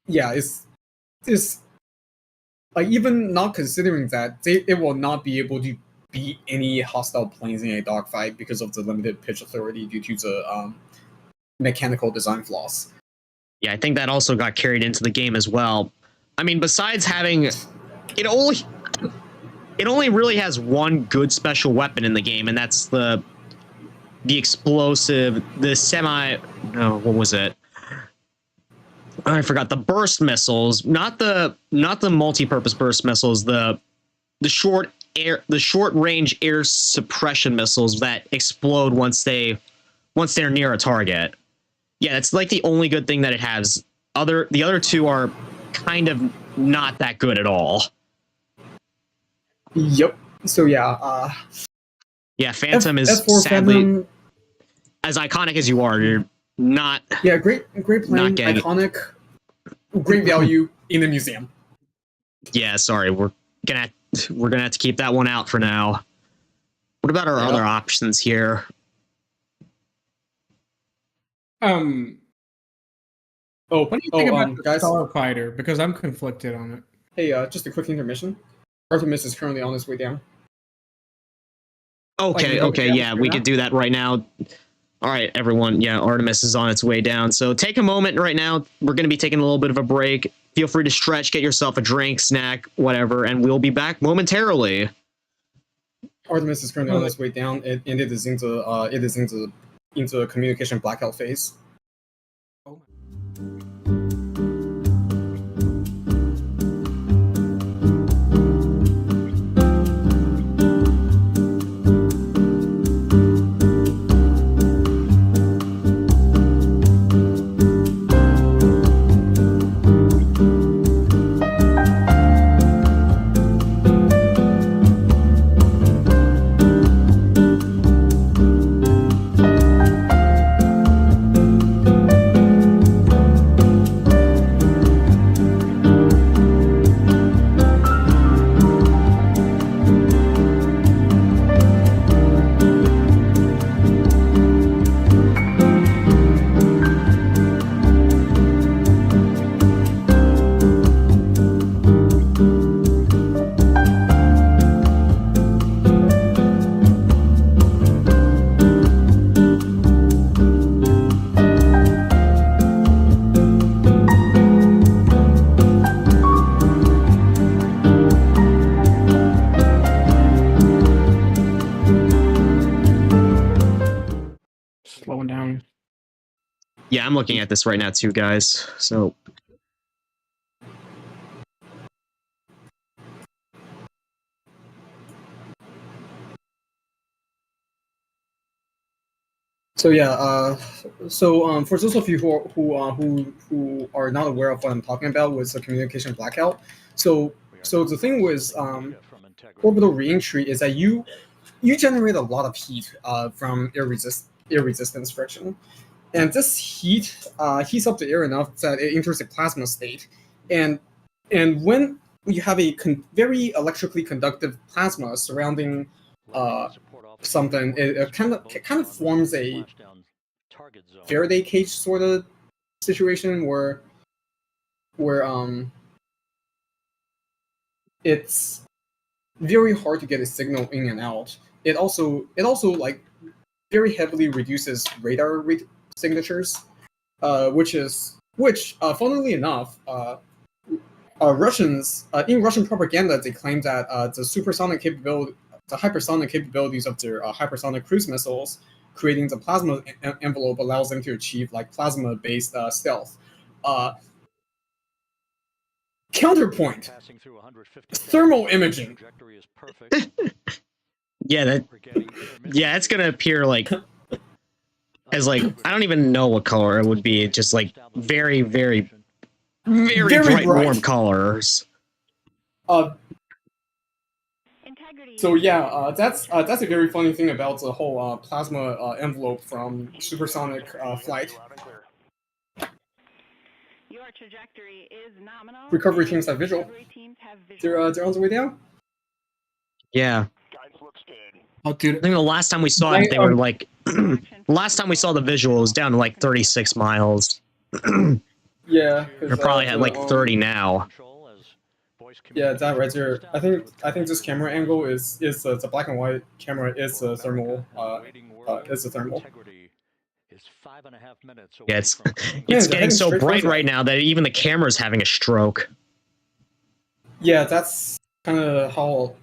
it's like, even not considering that, it will not be able to beat any hostile planes in a dogfight because of the limited pitch authority due to the mechanical design flaws. Yeah, I think that also got carried into the game as well. I mean, besides having it only really has one good special weapon in the game, and that's the explosive, what was it? I forgot. The burst missiles, not the multi-purpose burst missiles, the short range air suppression missiles that explode once they're near a target. Yeah, it's like the only good thing that it has. The other 2 are kind of not that good at all. Yep. So yeah. Phantom is F4 sadly Phantom, as iconic as you are. You're not. Yeah, great plane, iconic, great value in the museum. Yeah, sorry, we're gonna have to keep that one out for now. What about our other options here? What do you think about the guys? Starfighter? Because I'm conflicted on it. Hey, just a quick intermission. Artemis is currently on his way down. Okay, yeah, we could do that right now. All right, everyone. Yeah, Artemis is on its way down. So take a moment right now. We're going to be taking a little bit of a break. Feel free to stretch, get yourself a drink, snack, whatever, and we'll be back momentarily. Artemis is currently on its way down, and it is into a communication blackout phase. Yeah, I'm looking at this right now too, guys. So So yeah, for those of you who are not aware of what I'm talking about with the communication blackout, so the thing with orbital reentry is that you generate a lot of heat from air resistance friction, and this heat heats up the air enough that it enters a plasma state, and when you have a very electrically conductive plasma surrounding something, it kind of forms a Faraday cage sort of situation where it's very hard to get a signal in and out. It also like very heavily reduces radar signatures, which funnily enough, Russians in Russian propaganda they claim that the hypersonic capabilities of their hypersonic cruise missiles, creating the plasma envelope, allows them to achieve like plasma-based stealth. Counterpoint: thermal imaging. yeah, it's gonna appear like as like I don't even know what color it would be. Just like very bright, warm colors. So yeah, that's a very funny thing about the whole plasma envelope from supersonic flight. Your trajectory is nominal. Recovery teams have visual. They're on the way down. Yeah. Oh, dude. I think the last time we saw it, they were like, last time we saw the visual was down to like 36 miles. Yeah. They're probably at like 30 now. Yeah, that right there. I think this camera angle is the black and white camera is the thermal. Is the thermal. Yeah, it's getting so bright right now that even the camera's having a stroke. Yeah, that's kind of how.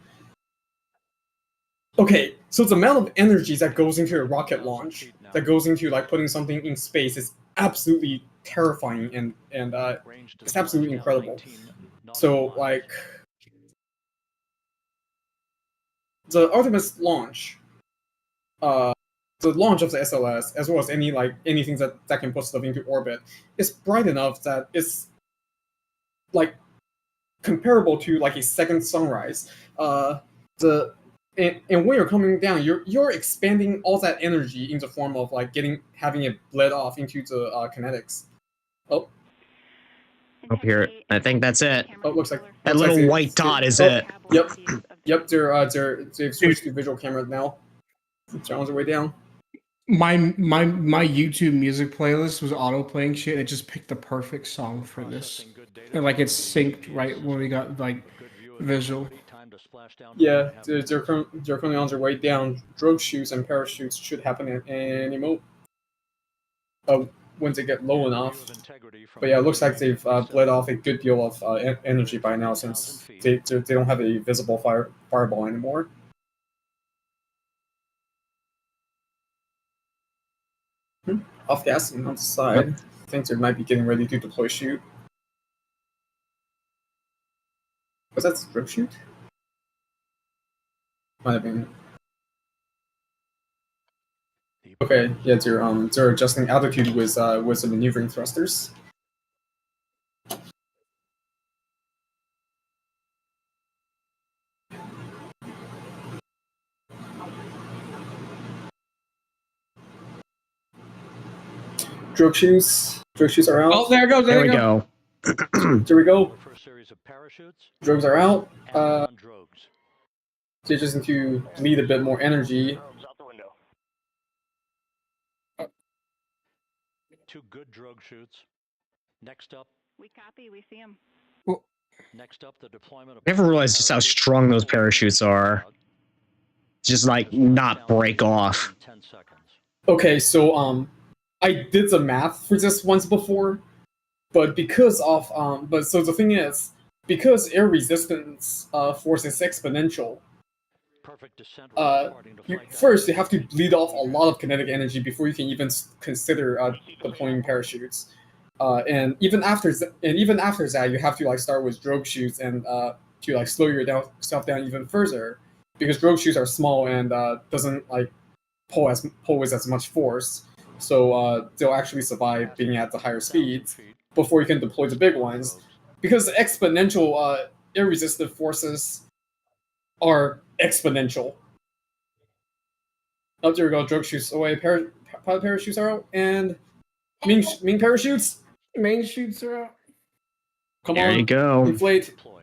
Okay, so the amount of energy that goes into a rocket launch, that goes into like putting something in space, is absolutely terrifying and it's absolutely incredible. So like the Artemis launch, the launch of the SLS, as well as anything that can put stuff into orbit, is bright enough that it's like comparable to like a second sunrise. And when you're coming down, you're expanding all that energy in the form of like having it bled off into the kinetics. Oh. Up here, I think that's it. Oh, looks like that little white dot is it. Yep. They've switched to visual camera now. They're on their way down. My YouTube music playlist was auto playing shit. And it just picked the perfect song for this, and like it's synced right when we got like visual. Yeah, they're currently on their way down. Drogue chutes and parachutes should happen at any moment. Once they get low enough. But yeah, it looks like they've bled off a good deal of energy by now, since they don't have a visible fireball anymore. Off gassing on the side. I think they might be getting ready to deploy chute. Was that the drogue chute? Might have been. Okay, yeah, they're adjusting altitude with the maneuvering thrusters. Drogue chutes are out. Oh, there it goes. There we go. There we go. Drogues are out. They just need to bleed a bit more energy. Two good drogue chutes. Next up, we copy. We see them. Well, next up, the deployment of. I never realized just how strong those parachutes are. Just like not break off. 10 seconds. Okay, so I did the math for this once before, but because of so the thing is, because air resistance force is exponential, Perfect descent uh, according to flight first you have to bleed off a lot of kinetic energy before you can even consider deploying parachutes. And even after that, you have to like start with drogue chutes and to like slow yourself down even further, because drogue chutes are small and doesn't like pull with as much force, so they'll actually survive being at the higher speeds before you can deploy the big ones, because the exponential irresistive forces are exponential. Oh, there we go. Drogue chutes away. Pilot parachutes are out, and Ming parachutes. Main shoots are out. Come There on, you go. inflate. Deploy.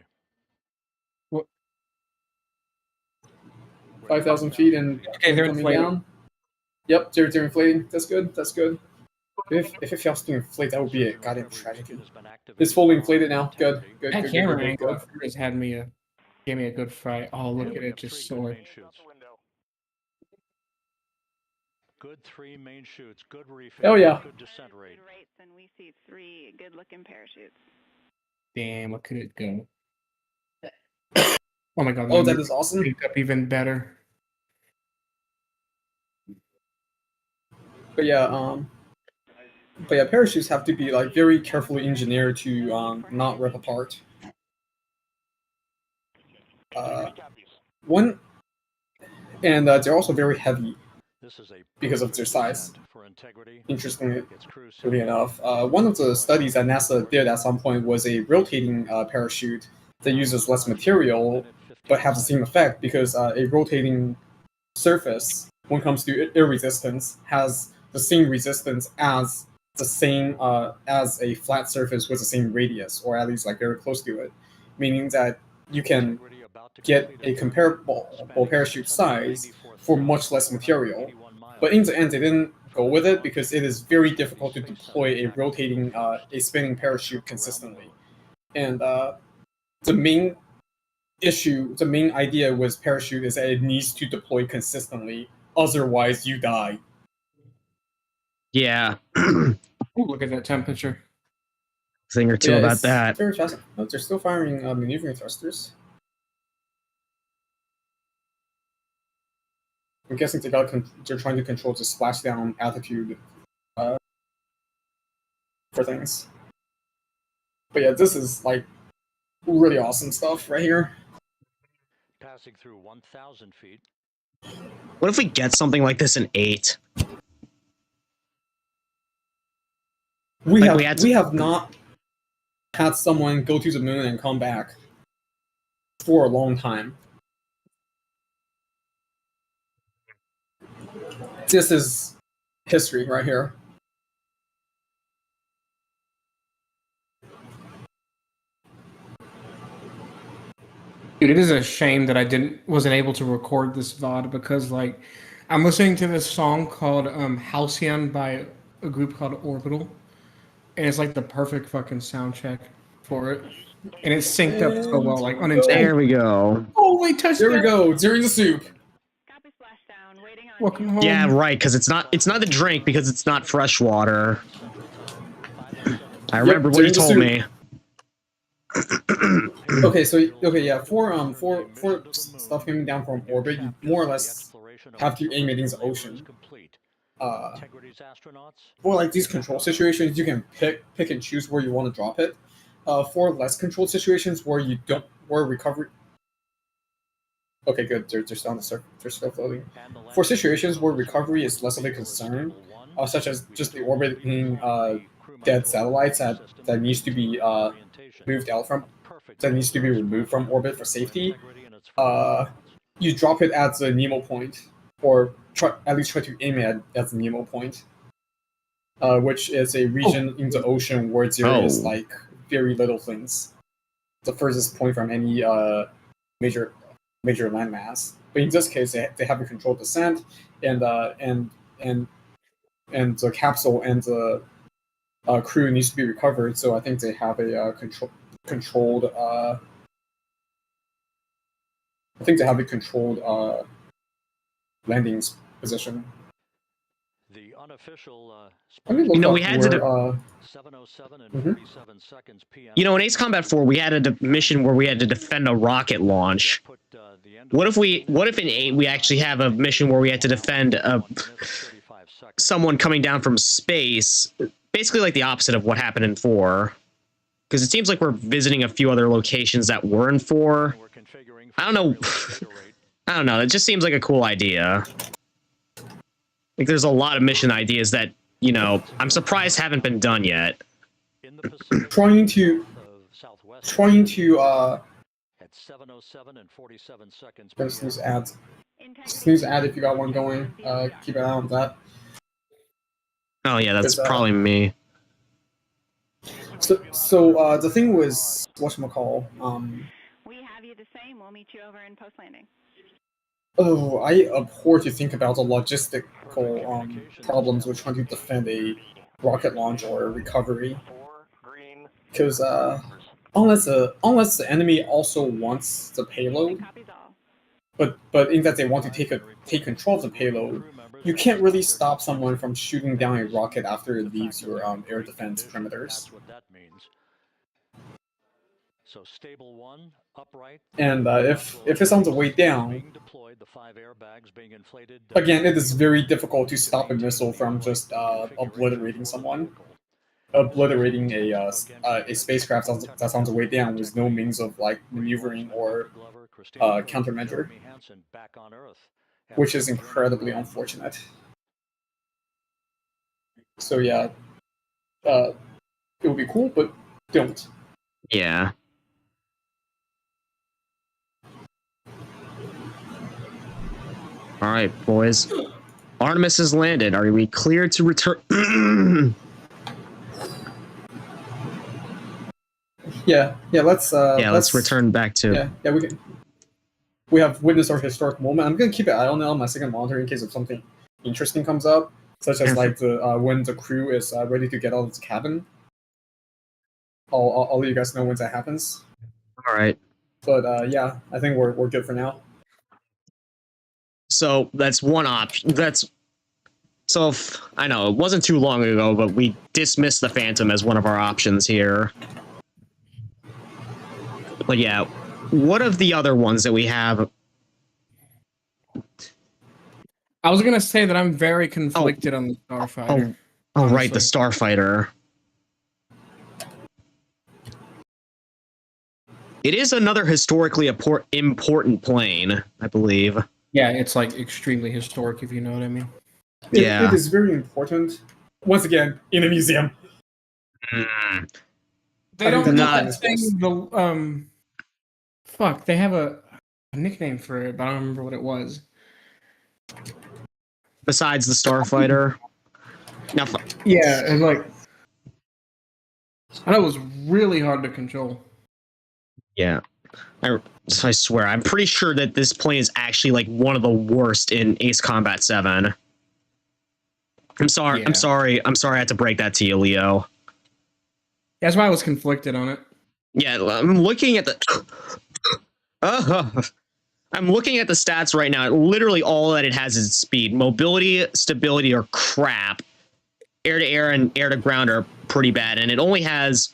5,000 feet and Okay, they're coming inflating. down. Yep, they're inflating. That's good. That's good. If it fails to inflate, that would be a goddamn tragedy. It's fully inflated now. Good. Good. That Good. camera Good. angle Good. just gave me a good fright. Oh, look at it just soar. Good 3 main chutes. Good refit. Oh, yeah. Good descent rate. Good rates, and we see 3 good-looking parachutes. Damn, what could it go? Oh my god. Oh, the that is awesome. picked up even better. But yeah, parachutes have to be like very carefully engineered to not rip apart. One, and they're also very heavy This is a because of their perfect size. descent for integrity. Interestingly It's cruise safe. enough, one of the studies that NASA did at some point was a rotating parachute that uses less material but has the same effect, because a rotating surface, when it comes to air resistance, has the same resistance as as a flat surface with the same radius, or at least like very close to it, meaning that you can get a comparable parachute size for much less material. But in the end, they didn't go with it because it is very difficult to deploy a spinning parachute consistently. And the main the main idea with parachute is that it needs to deploy consistently, otherwise you die. Yeah. Ooh, look at that temperature. Thing or two Yeah, about it's that. very fast. Oh, they're still firing maneuvering thrusters. I'm guessing they're trying to control the splashdown altitude for things. But yeah, this is like really awesome stuff right here. Passing through 1,000 feet. What if we get something like this in 8? We Like, have we had to- not had someone go to the moon and come back for a long time. This is history right here. Dude, it is a shame that I wasn't able to record this VOD, because like I'm listening to this song called Halcyon by a group called Orbital, and it's like the perfect fucking soundtrack for it. And it's synced up so well, like unintentionally. There we go. Holy touchdown! There we go. During the soup. Copy splashdown. Waiting on Welcome you. home. Yeah, right, because it's not the drink, because it's not fresh water. I remember what you during the told soup. me. Yeah, for stuff coming down from orbit, you more or less have to aim it in the ocean. For like these control situations, you can pick and choose where you want to drop it. For less controlled situations where you don't, where recovery. Okay, good. They're still on the surface. They're still floating. For situations where recovery is less of a concern, such as just the orbiting dead satellites that needs to be moved out from, that needs to be removed from orbit for safety, you drop it at the Nemo point, or at least try to aim it at the Nemo point, which is a region in the ocean where there is like very little things. The furthest point from any major landmass. But in this case, they have a controlled descent, and the capsule and the crew needs to be recovered. So I think they have a controlled. I think they have a controlled landing position. The unofficial Let me look You know, up we had to where, 7:07 and Mhm. 47 seconds p.m. You know, in Ace Combat 4, we had a mission where we had to defend a rocket launch. What if in 8 we actually have a mission where we had to defend someone coming down from space, basically like the opposite of what happened in 4? Because it seems like we're visiting a few other locations that were in 4. I don't know. I don't know. It just seems like a cool idea. Like, there's a lot of mission ideas that, you know, I'm surprised haven't been done yet. trying to at 7:07 and 47 seconds gonna p.m. snooze ads. Snooze ad if you got one going. Keep an eye on that. Oh yeah, that's 'Cause, probably me. So the thing was, whatchamacall, We have you the same. We'll meet you over in post landing. oh, I abhor to think about the logistical problems with trying to defend a rocket launch or a recovery. Because unless the enemy also wants the payload, Copies all. but in that they want to take control of the payload, you can't really stop someone from shooting down a rocket after it leaves your air defense perimeters. That's what that means. So stable 1, upright. And if it's on the way down, Being deployed, the 5 airbags being inflated. again, it is very difficult to stop a missile from just obliterating someone. Obliterating a spacecraft that's on the way down with no means of like maneuvering or countermeasure, which is incredibly unfortunate. So yeah, it would be cool, but don't. Yeah. All right, boys. Artemis has landed. Are we cleared to return? Yeah, let's return back to. Yeah, we can. We have witnessed our historic moment. I'm gonna keep an eye on it on my second monitor in case if something interesting comes up, such as like the when the crew is ready to get out of the cabin. I'll let you guys know when that happens. All right. But yeah, I think we're good for now. So that's one option. I know it wasn't too long ago, but we dismissed the Phantom as one of our options here. But yeah, what of the other ones that we have? I was gonna say that I'm very conflicted on the Starfighter. Oh, right, the Starfighter. It is another historically important plane, I believe. Yeah, it's like extremely historic, if you know what I mean. It is very important. Once again, in a museum. They don't do that thing. Fuck, they have a nickname for it, but I don't remember what it was. Besides the Starfighter. Now, yeah, it's like I know it was really hard to control. Yeah, I swear, I'm pretty sure that this plane is actually like one of the worst in Ace Combat 7. I'm sorry. Yeah. I'm sorry. I had to break that to you, Leo. That's why I was conflicted on it. Yeah, I'm looking at the. I'm looking at the stats right now. Literally, all that it has is speed. Mobility, stability are crap. Air to air and air to ground are pretty bad, and it only has.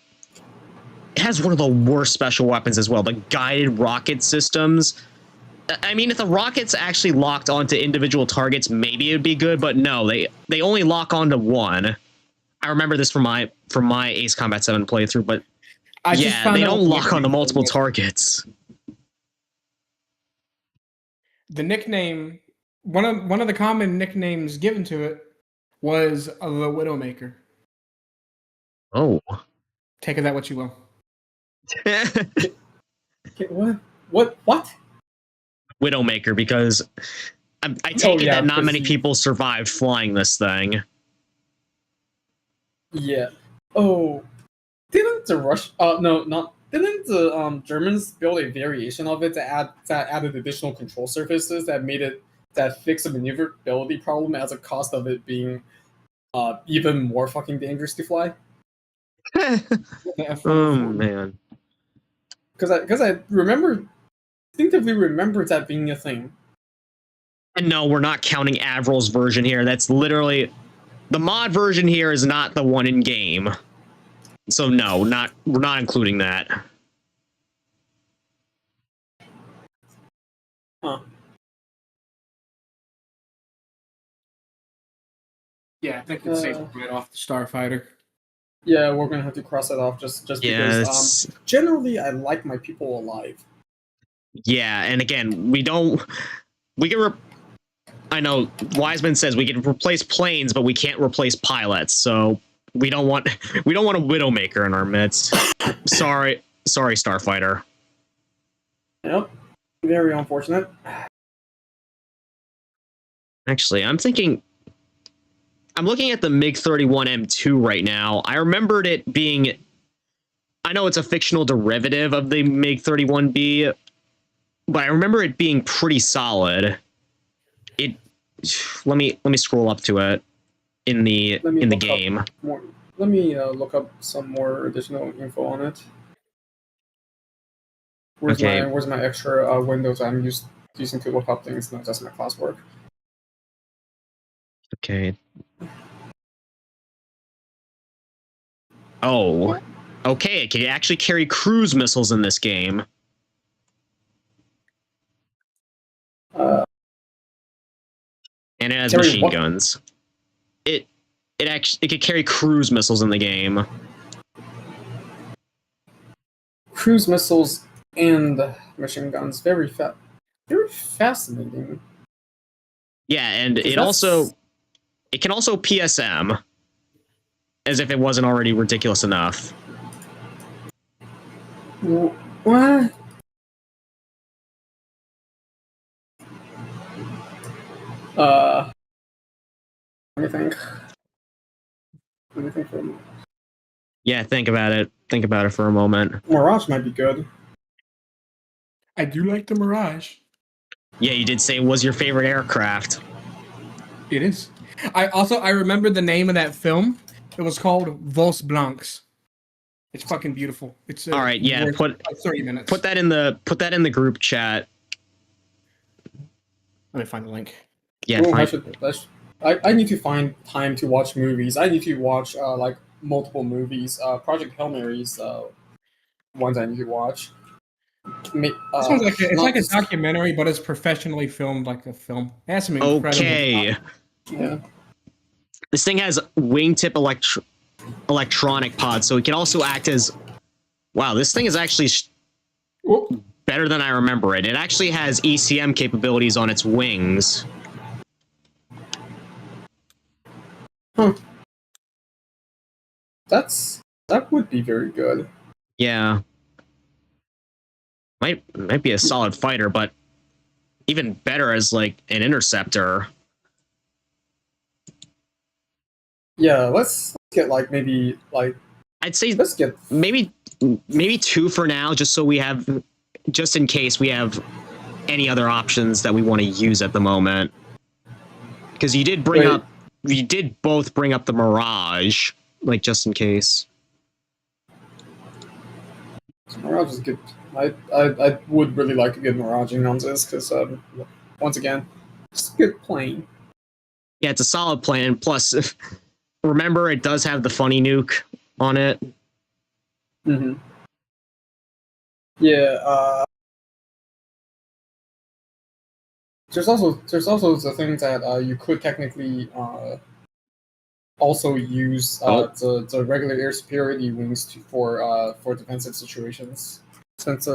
It has one of the worst special weapons as well, the guided rocket systems. I mean, if the rockets actually locked onto individual targets, maybe it would be good, but no, they only lock onto one. I remember this from my Ace Combat 7 playthrough, but yeah, they don't lock onto multiple targets. The nickname, one of the common nicknames given to it was the Widowmaker. Oh. Take of that what you will. What? Widowmaker, because I take it that not many people survived flying this thing. Yeah. Oh, didn't the Germans build a variation of it that added additional control surfaces that fixed the maneuverability problem as a cost of it being even more fucking dangerous to fly? Oh man. Because I distinctively remember that being a thing. And no, we're not counting Avril's version here. That's literally The mod version here is not the one in game. So no, we're not including that. Huh. Yeah, I think it's safe to write off the Starfighter. Yeah, we're gonna have to cross it off just Yeah, because generally I like my people alive. Yeah, and again, we can I know Wiseman says we can replace planes, but we can't replace pilots. So we don't want a Widowmaker in our midst. Sorry, Starfighter. Yep. Very unfortunate. Actually, I'm looking at the MiG-31M2 right now. I remembered it being, I know it's a fictional derivative of the MiG-31B, but I remember it being pretty solid. Let me scroll up to it in the game. Let me look up some more additional info on it. Where's my extra windows I'm using to look up things, not just my classwork? Okay. Oh. Okay, it can actually carry cruise missiles in this game. And it has machine guns. It could carry cruise missiles in the game. Cruise missiles and machine guns, very fascinating. Yeah, and it can also PSM, as if it wasn't already ridiculous enough. What? Let me think for a moment. Yeah, think about it. Think about it for a moment. Mirage might be good. I do like the Mirage. Yeah, you did say it was your favorite aircraft. It is. I remember the name of that film. It was called Vos Blancs. It's fucking beautiful. It's all right. Yeah, put 30 minutes. Put that in the group chat. Let me find the link. Yeah, I need to find time to watch movies. I need to watch like multiple movies. Project Hail Mary's ones I need to watch. This one's like a documentary, but it's professionally filmed like a film. It has some incredible. Okay. Yeah. This thing has wingtip electronic pods, so it can also act as. Wow, this thing is actually better than I remember it. It actually has ECM capabilities on its wings. Huh. That would be very good. Yeah. Might be a solid fighter, but even better as like an interceptor. Yeah, let's get like maybe like I'd say let's get maybe 2 for now, just in case we have any other options that we want to use at the moment. Because you did both bring up the Mirage, like just in case. Mirage is good. I would really like to get Mirage in on this because once again, it's a good plane. Yeah, it's a solid plane. Plus, remember it does have the funny nuke on it. Mm-hmm. Yeah. There's also the thing that you could technically also use the regular air superiority wings for defensive situations, since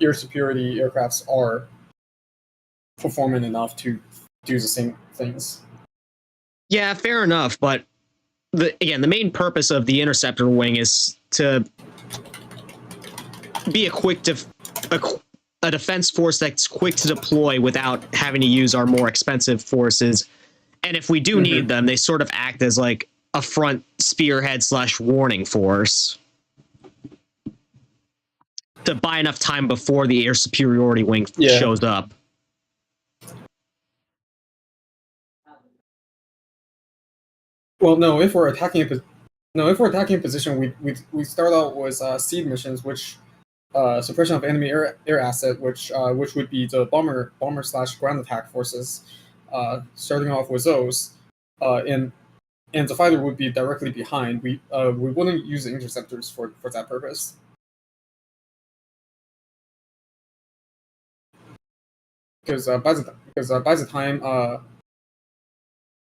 air superiority aircrafts are performant enough to do the same things. Yeah, fair enough, but the main purpose of the interceptor wing is to be a defense force that's quick to deploy without having to use our more expensive forces. And if we do need them, they sort of act as like a front spearhead / warning force to buy enough time before the air superiority wing shows up. Well, no. If we're attacking a position, we start out with seed missions, which suppression of enemy air asset, which would be the bomber / ground attack forces. Starting off with those, and and the fighter would be directly behind, we wouldn't use the interceptors for that purpose. Because by the time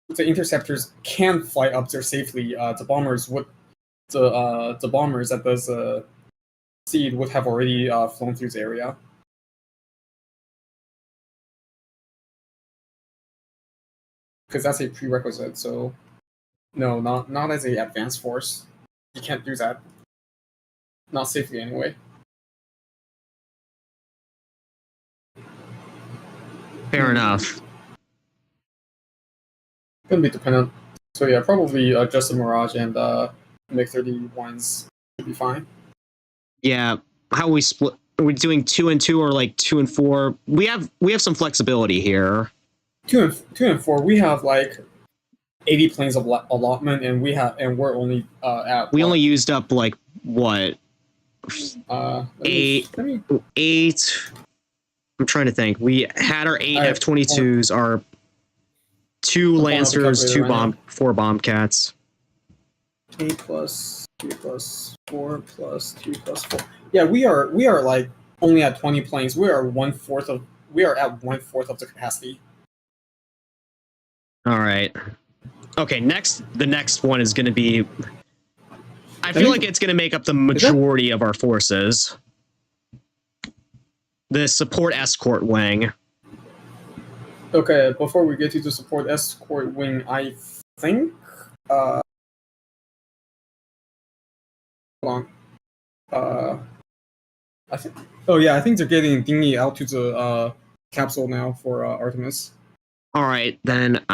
the interceptors can fly up there safely, the bombers at those seed would have already flown through the area. Because that's a prerequisite. So, no, not as a advanced force. You can't do that. Not safely anyway. Fair enough. Gonna be dependent. So yeah, probably just a Mirage and MiG-31s should be fine. Yeah. How we split? Are we doing 2 and 2 or like 2 and 4? We have some flexibility here. 2 and 4, we have like 80 planes of allotment, and we're only at. We only used up like what? 8. I'm trying to think. We had our 8 F-22s, our 2 Lancers, 4 Bombcats. 8 plus 2 plus 4 plus 2 plus 4. Yeah, we are like only at 20 planes. We are at 1/4 of the capacity. All right. Okay. The next one is going to be. I feel like it's going to make up the majority of our forces. The support escort wing. Okay, before we get to the support escort wing, I think. Hold on. I think. Oh yeah, I think they're getting Dingy out to the capsule now for Artemis. All right, then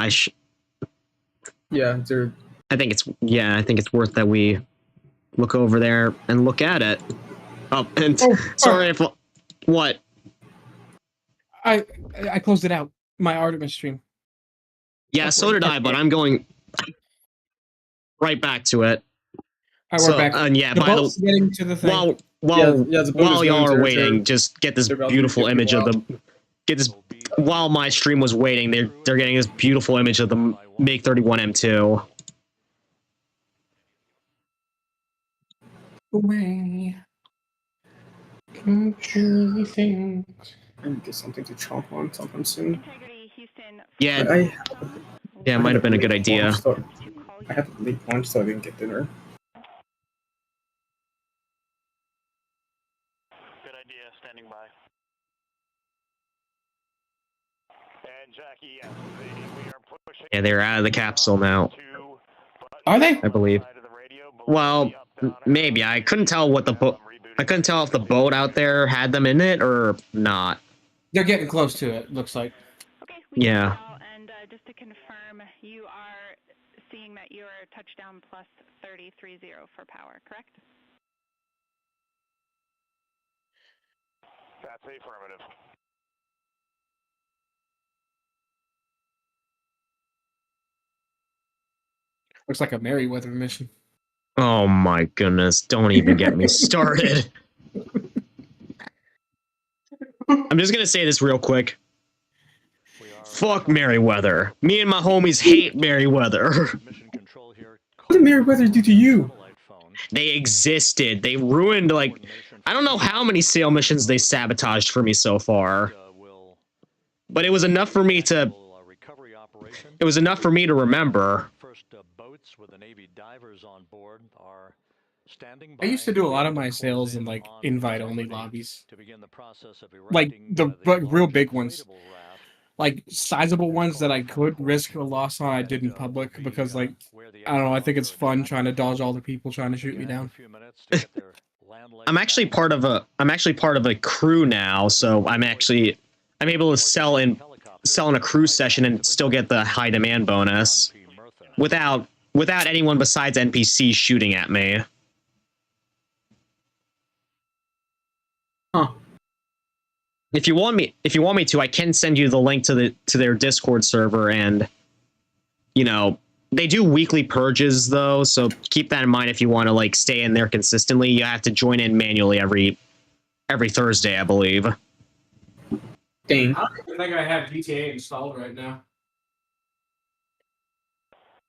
Yeah, they're. I think it's worth that we look over there and look at it. Oh, and sorry if what. I closed it out. My Artemis stream. Yeah, so did I, but I'm going right back to it. All right, we're back. And yeah, The by boat's getting to the thing. While y'all are waiting, just get this beautiful image of the. While my stream was waiting, they're getting this beautiful image of the MiG-31M2. Away. Things. I need to get something to chomp on sometime soon. Integrity, Houston. Yeah, it might have been a good idea. I had to leave lunch, so I didn't get dinner. Good idea, standing by. And Jackie, yes, we are pushing. Yeah, they're out of the capsule now. Are they? I believe. Well, maybe. I couldn't tell what the boat. I couldn't tell if the boat out there had them in it or not. They're getting close to it. Looks like. Okay. Yeah. And just to confirm, you are seeing that you're touchdown plus 3030 for power, correct? That's affirmative. Looks like a Merryweather mission. Oh my goodness! Don't even get me started. I'm just gonna say this real quick. Fuck Merryweather. Me and my homies hate Merryweather. What did Merryweather do to you? They existed. They ruined, like, I don't know how many sail missions they sabotaged for me so far. But it was enough for me to. It was enough for me to remember. Boats with the Navy divers on board are standing I used to do a lot of my sales in like invite-only lobbies, to begin the process of like erecting the real big ones, like sizable ones that I could risk a loss on. I did in public because, like, I don't know. I think it's fun trying to dodge all the people trying to shoot me down. I'm actually part of a crew now, so I'm able to sell in a crew session and still get the high demand bonus without anyone besides NPCs shooting at me. Huh. If you want me to, I can send you the link to their Discord server, and you know, they do weekly purges though, so keep that in mind if you want to like stay in there consistently. You have to join in manually every Thursday, I believe. Dang. I don't even think I have GTA installed right now.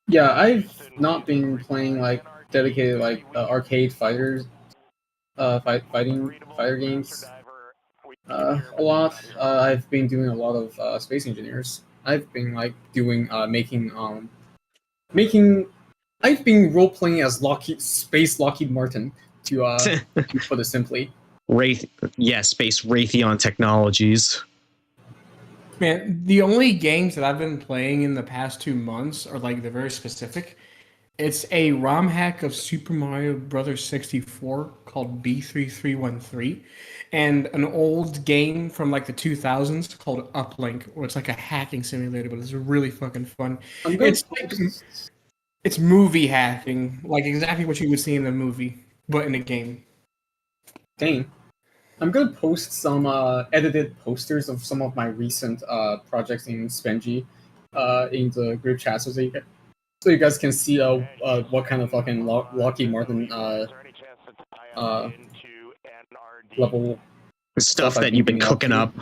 Yeah, I've not been playing like dedicated like arcade fighters, fighter games. A lot. I've been doing a lot of Space Engineers. I've been like doing making. I've been role playing as Lockheed Martin to put it simply. Space Raytheon Technologies. Man, the only games that I've been playing in the past 2 months are like they're very specific. It's a ROM hack of Super Mario Brothers 64 called B3313, and an old game from like the 2000s called Uplink, where it's like a hacking simulator, but it's really fucking fun. I'm gonna It's movie hacking, like exactly what you would see in a movie, but in a game. Dang. I'm gonna post some edited posters of some of my recent projects in Spengy in the group chat so you guys can see what kind of fucking Lockheed Martin level Stuff that you've been cooking up.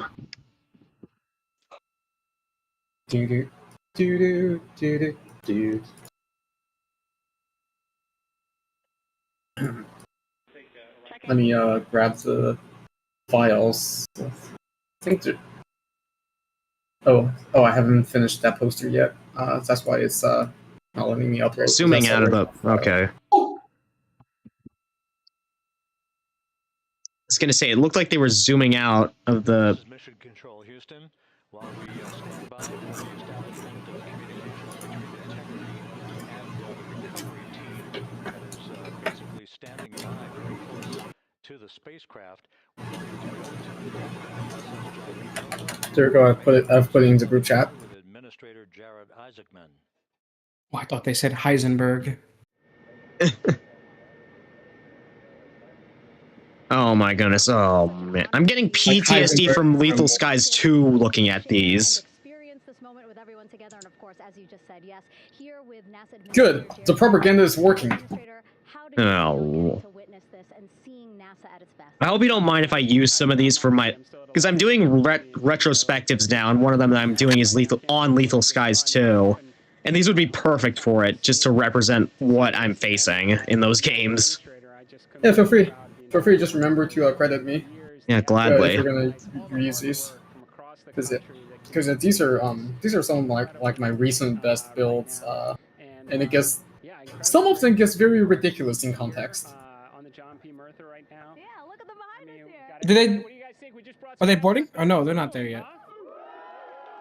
Do do do do do do. Let me grab the files. I think I haven't finished that poster yet. That's why it's not letting me upload. Zooming out of the okay. I was gonna say it looked like they were zooming out of the. Mission Control Houston, while we stand by for the establishment of communications between Integrity and the recovery team that is basically standing by very close to the spacecraft. There we go. I've put it into group chat. With Administrator Jared Isaacman. Oh, I thought they said Heisenberg. Oh my goodness! Oh man, I'm getting PTSD from Lethal Skies 2 looking at these. Good. The propaganda is working. Oh. I hope you don't mind if I use some of these for my, because I'm doing retrospectives now, and one of them that I'm doing is Lethal Skies 2, and these would be perfect for it, just to represent what I'm facing in those games. Yeah, feel free. Feel free. Just remember to credit me. Yeah, gladly. If you're gonna reuse these, because these are some of like my recent best builds, and it gets some of them gets very ridiculous in context. Did they? Are they boarding? Oh no, they're not there yet.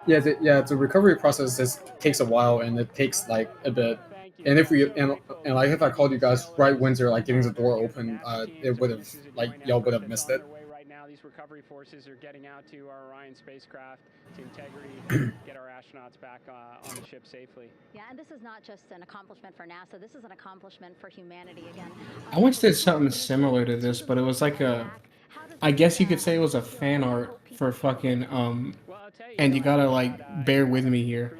Yeah, the recovery process takes a while, and it takes like a bit. And if like if I called you guys right when they're like getting the door open, it would have like y'all would have missed it. Right now, these recovery forces are getting out to our Orion spacecraft to Integrity, get our astronauts back on the ship safely. Yeah, and this is not just an accomplishment for NASA. This is an accomplishment for humanity again. I once did something similar to this, but it was like I guess you could say it was a fan art for fucking and you gotta like bear with me here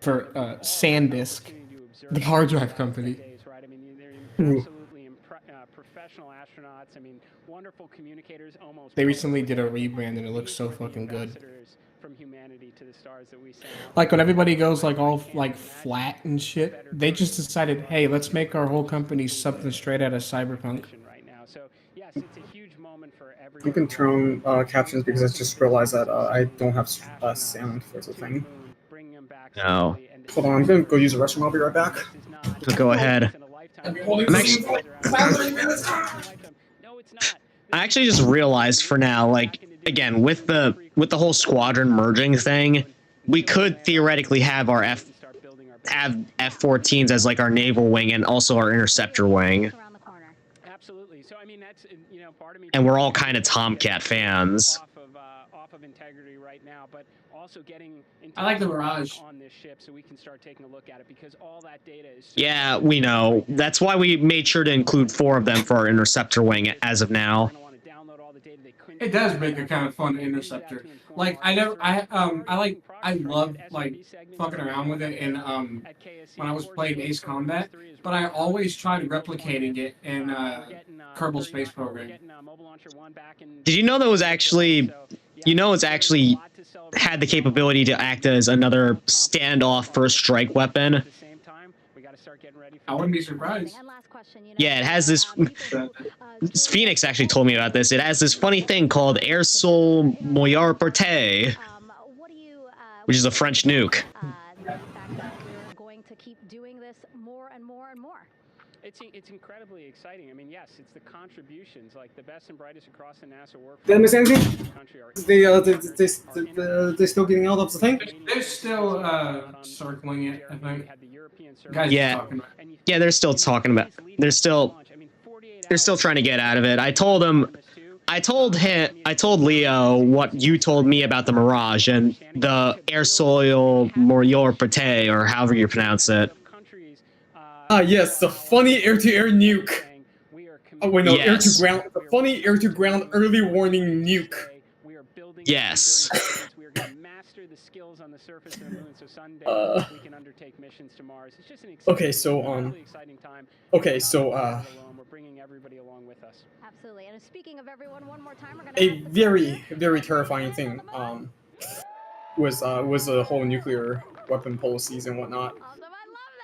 for SanDisk, the hard drive company. Absolutely professional astronauts. I mean, wonderful communicators. Almost. They recently did a rebrand and it looks so fucking good. From humanity to the stars that we send. Like when everybody goes like all like flat and shit, they just decided, hey, let's make our whole company something straight out of Cyberpunk. Right now, so yes, it's a huge moment for everyone. You can turn on captions because I just realized that I don't have sound for the thing. No. Hold on, I'm gonna go use the restroom. I'll be right back. Go ahead. I'm actually. I actually just realized for now, like again with the whole squadron merging thing, we could theoretically have our F-14s as like our naval wing and also our interceptor wing. Absolutely. So I mean that's part of me. And we're all kind of Tomcat fans. Off of Integrity right now, but also getting I like the Mirage on this ship so we can start taking a look at it because all that data is. Yeah, we know. That's why we made sure to include 4 of them for our interceptor wing as of now. It does make a kind of fun interceptor. Like I love like fucking around with it in when I was playing Ace Combat, but I always tried replicating it in Kerbal Space Program. Did you know that was actually, it's actually had the capability to act as another standoff first strike weapon? getting ready for I wouldn't be surprised. And last question, Yeah, it has this. people, Phoenix actually told me about this. It has this funny thing called Air Sol Moyar Porte, what do you, which is a French nuke. the fact that we're going to keep doing this more and more and more. It's incredibly exciting. I mean, yes, it's the contributions, like the best and brightest across the NASA workforce. Did I miss anything? in the country are They still getting out of the thing? They're still circling it, I think. Guys Yeah. talking about it. Yeah, they're still talking about. They're still trying to get out of it. I told Leo what you told me about the Mirage and the Air Soil Moyor Porte, or however you pronounce it. Ah, yes, the funny air-to-air nuke. Oh wait, no, Yes. air-to-ground. The funny air-to-ground early warning nuke. Yes. We are going to master the skills on the surface of the moon, so someday we can undertake missions to Mars. It's just an Okay, so incredibly exciting time. okay, We're so not alone. We're bringing everybody along with us. Absolutely. And speaking of everyone, one more time, we're going a very terrifying thing was the whole nuclear weapon policies and whatnot. Awesome. I love that.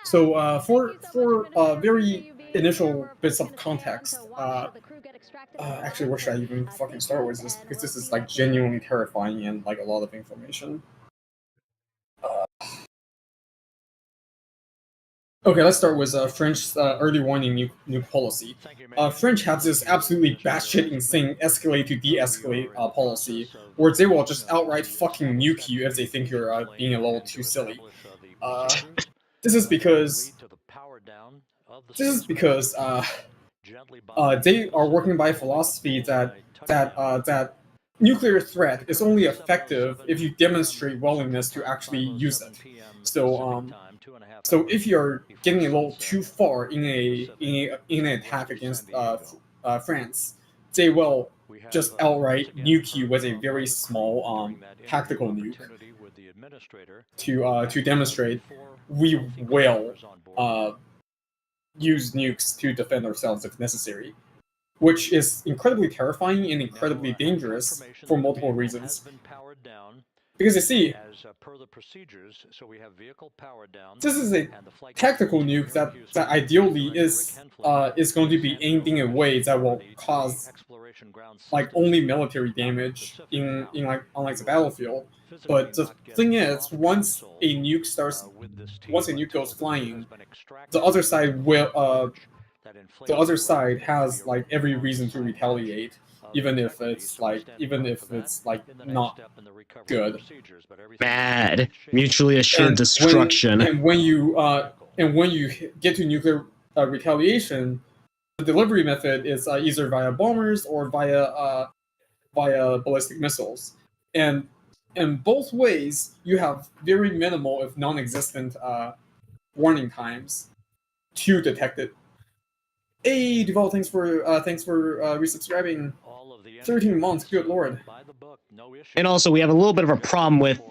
So for Thank you so much, Administrator, very for you being initial over bits in of the context, stand to watch the crew get extracted from the actually, where should I even rocket. fucking Thank start you, with this? and Because this we'll is see like you soon. genuinely terrifying and like a lot of information. Okay, let's start with French early warning nuke policy. French have this absolutely batshit insane escalate to de-escalate policy, where they will just outright fucking nuke you if they think you're being a little too silly. This is because they are working by a philosophy that nuclear threat is only effective if you demonstrate willingness to actually use it. So if you're getting a little too far in an attack against France, they will just outright nuke you with a very small tactical nuke to demonstrate we will use nukes to defend ourselves if necessary, which is incredibly terrifying and incredibly dangerous for multiple reasons. Because you see, this is a tactical nuke that ideally is going to be aimed in a way that will cause like only military damage in like unlike the battlefield. But the thing is, once a nuke goes flying, the other side has like every reason to retaliate, even if it's like not good. Bad. Mutually assured destruction. When you get to nuclear retaliation, the delivery method is either via bombers or via ballistic missiles, and in both ways you have very minimal, if non-existent, warning times to detect it. Hey, Duval, thanks for resubscribing. 13 months, good lord. And also, we have a little bit of a problem with.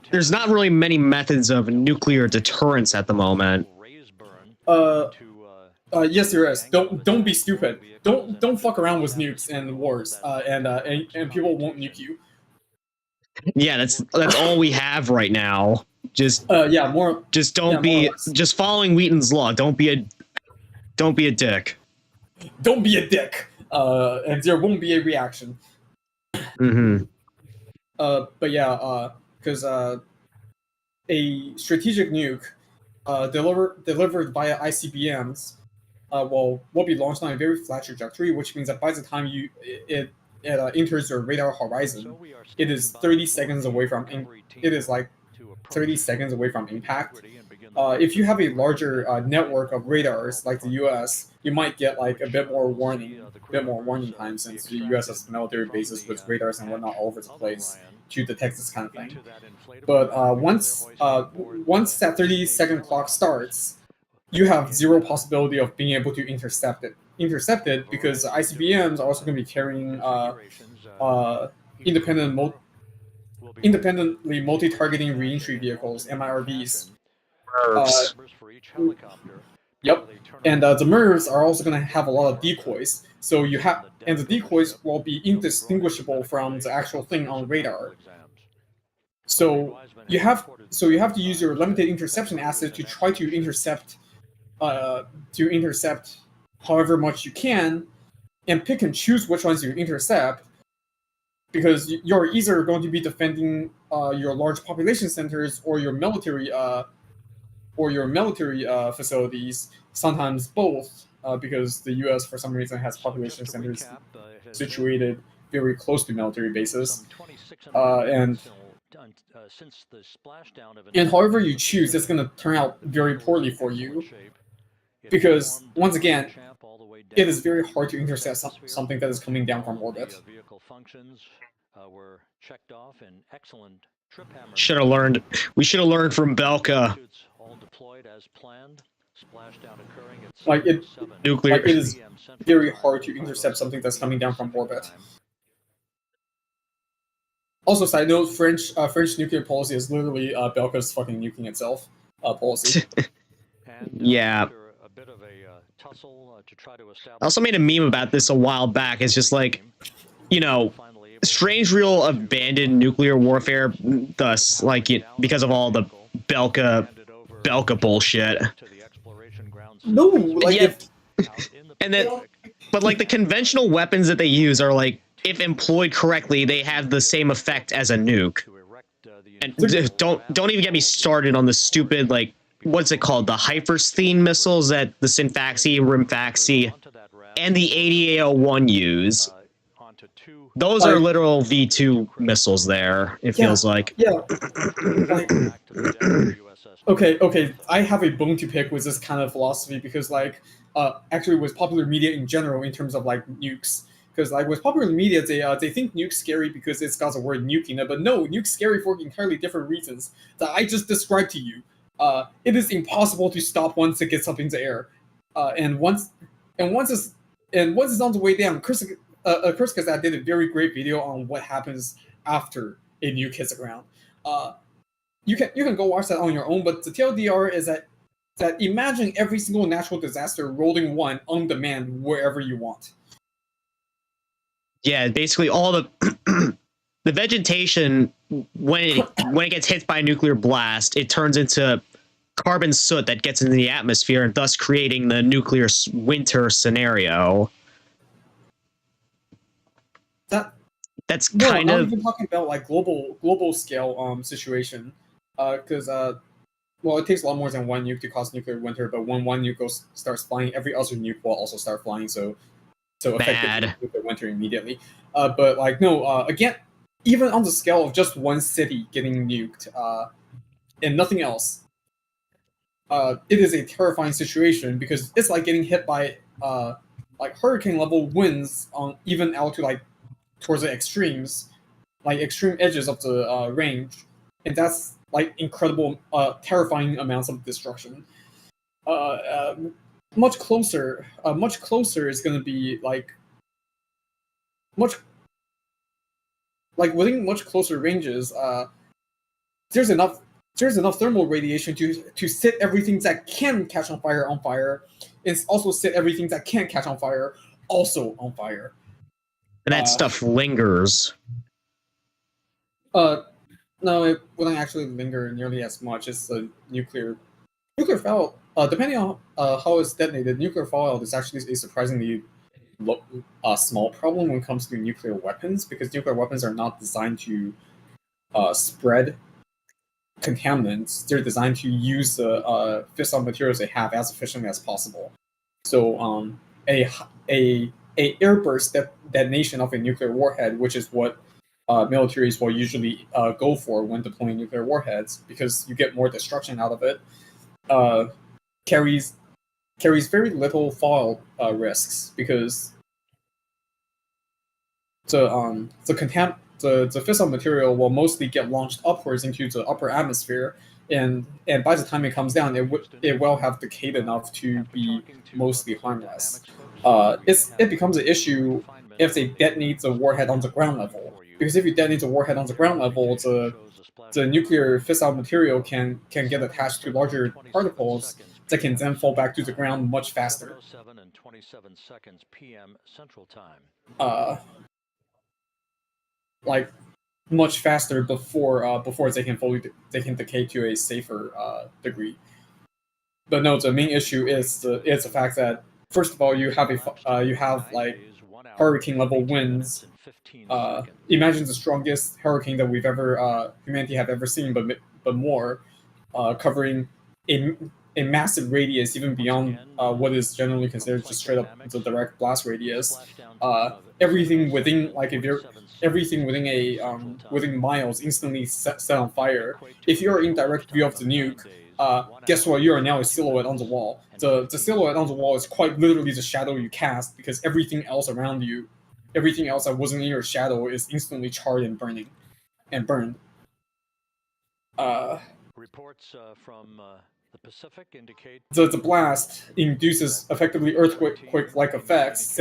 There's not really many methods of nuclear deterrence at the moment. Yes, there is. Don't be stupid. Don't fuck around with nukes and wars. And people won't nuke you. Yeah, that's all we have right now. Just more. Just don't be. Just following Wheaton's law. Don't be a dick. Don't be a dick. And there won't be a reaction. Mm-hmm. But yeah, because a strategic nuke delivered via ICBMs will be launched on a very flat trajectory, which means that by the time it enters your radar horizon, it is 30 seconds away from impact. If you have a larger network of radars like the U.S., you might get like a bit more warning time, since the U.S. has military bases with radars and whatnot all over the place to detect this kind of thing. But once that 30-second clock starts, you have zero possibility of being able to intercept it because ICBMs are also going to be carrying independently multi-targeting reentry vehicles, MIRVs. Yep, and the MIRVs are also going to have a lot of decoys. So the decoys will be indistinguishable from the actual thing on radar. So you have to use your limited interception asset to try to intercept to intercept however much you can, and pick and choose which ones you intercept, because you're either going to be defending your large population centers or your military facilities. Sometimes both, because the U.S. for some reason has population centers situated very close to military bases. And however you choose, it's going to turn out very poorly for you, because once again, it is very hard to intercept something that is coming down from orbit. Should have learned. We should have learned from Belka. Like it is Central very Time, hard to intercept something that's coming down from orbit. Also, side note: French nuclear policy is literally Belka's fucking nuking itself policy. Yeah. after a bit of a tussle to try to I also made a meme about this a while back. It's just like, you know, strange real abandoned nuclear warfare, thus, like, because of all the Belka bullshit. No, like And then, but like the conventional weapons that they use are like, if employed correctly, they have the same effect as a nuke. And don't even get me started on the stupid, like, what's it called? The Hypersthene missiles that the Synfaxi, Rimfaxi, and the 8801 use. Those are literal V2 missiles there, it feels like. Yeah. Okay, I have a bone to pick with this kind of philosophy, because actually with popular media in general, in terms of like nukes, because like with popular media, they think nuke's scary because it's got the word nuke in it, but no, nuke's scary for entirely different reasons that I just described to you. It is impossible to stop once it gets up into the air, and once it's on the way down. Chris Kazat did a very great video on what happens after a nuke hits the ground. You can go watch that on your own, but the TLDR is that imagine every single natural disaster rolling one on demand wherever you want. Yeah, basically all the the vegetation, when it gets hit by a nuclear blast, it turns into carbon soot that gets into the atmosphere, and thus creating the nuclear winter scenario. That's kind of. I'm even talking about like global scale situation, because well, it takes a lot more than one nuke to cause nuclear winter, but when one nuke starts flying, every other nuke will also start flying, so effectively nuclear winter immediately. But like no, again, even on the scale of just one city getting nuked, and nothing else, it is a terrifying situation, because it's like getting hit by like hurricane level winds on even out to like towards the extremes, like extreme edges of the range, and that's like incredible, terrifying amounts of destruction. Much closer is going to be like within much closer ranges. There's enough thermal radiation to set everything that can catch on fire, and also set everything that can't catch on fire also on fire. And that stuff lingers. No, it wouldn't actually linger nearly as much as the nuclear fallout. Depending on how it's detonated, nuclear fallout is actually a surprisingly small problem when it comes to nuclear weapons, because nuclear weapons are not designed to spread contaminants. They're designed to use the fissile materials they have as efficiently as possible. So a airburst detonation of a nuclear warhead, which is what militaries will usually go for when deploying nuclear warheads, because you get more destruction out of it, carries very little fallout risks, because the fissile material will mostly get launched upwards into the upper atmosphere, and by the time it comes down, it will have decayed enough to be mostly harmless. It becomes an issue if they detonate the warhead on the ground level, because if you detonate the warhead on the ground level, the nuclear fissile material can get attached to larger particles that can then fall back to the ground much faster. Like much faster before they can decay to a safer degree. but no, the main issue is the fact that first of all you have like hurricane level winds. Imagine the strongest hurricane that humanity have ever seen, but more, covering a massive radius, even beyond what is generally considered just straight up the direct blast radius. Everything within everything within within miles instantly set on fire. If you're in direct view of the nuke, guess what? You are now a silhouette on the wall. The silhouette on the wall is quite literally the shadow you cast, because everything else around you, everything else that wasn't in your shadow, is instantly charred and burned. Reports from the Pacific indicate The blast induces effectively earthquake-like effects,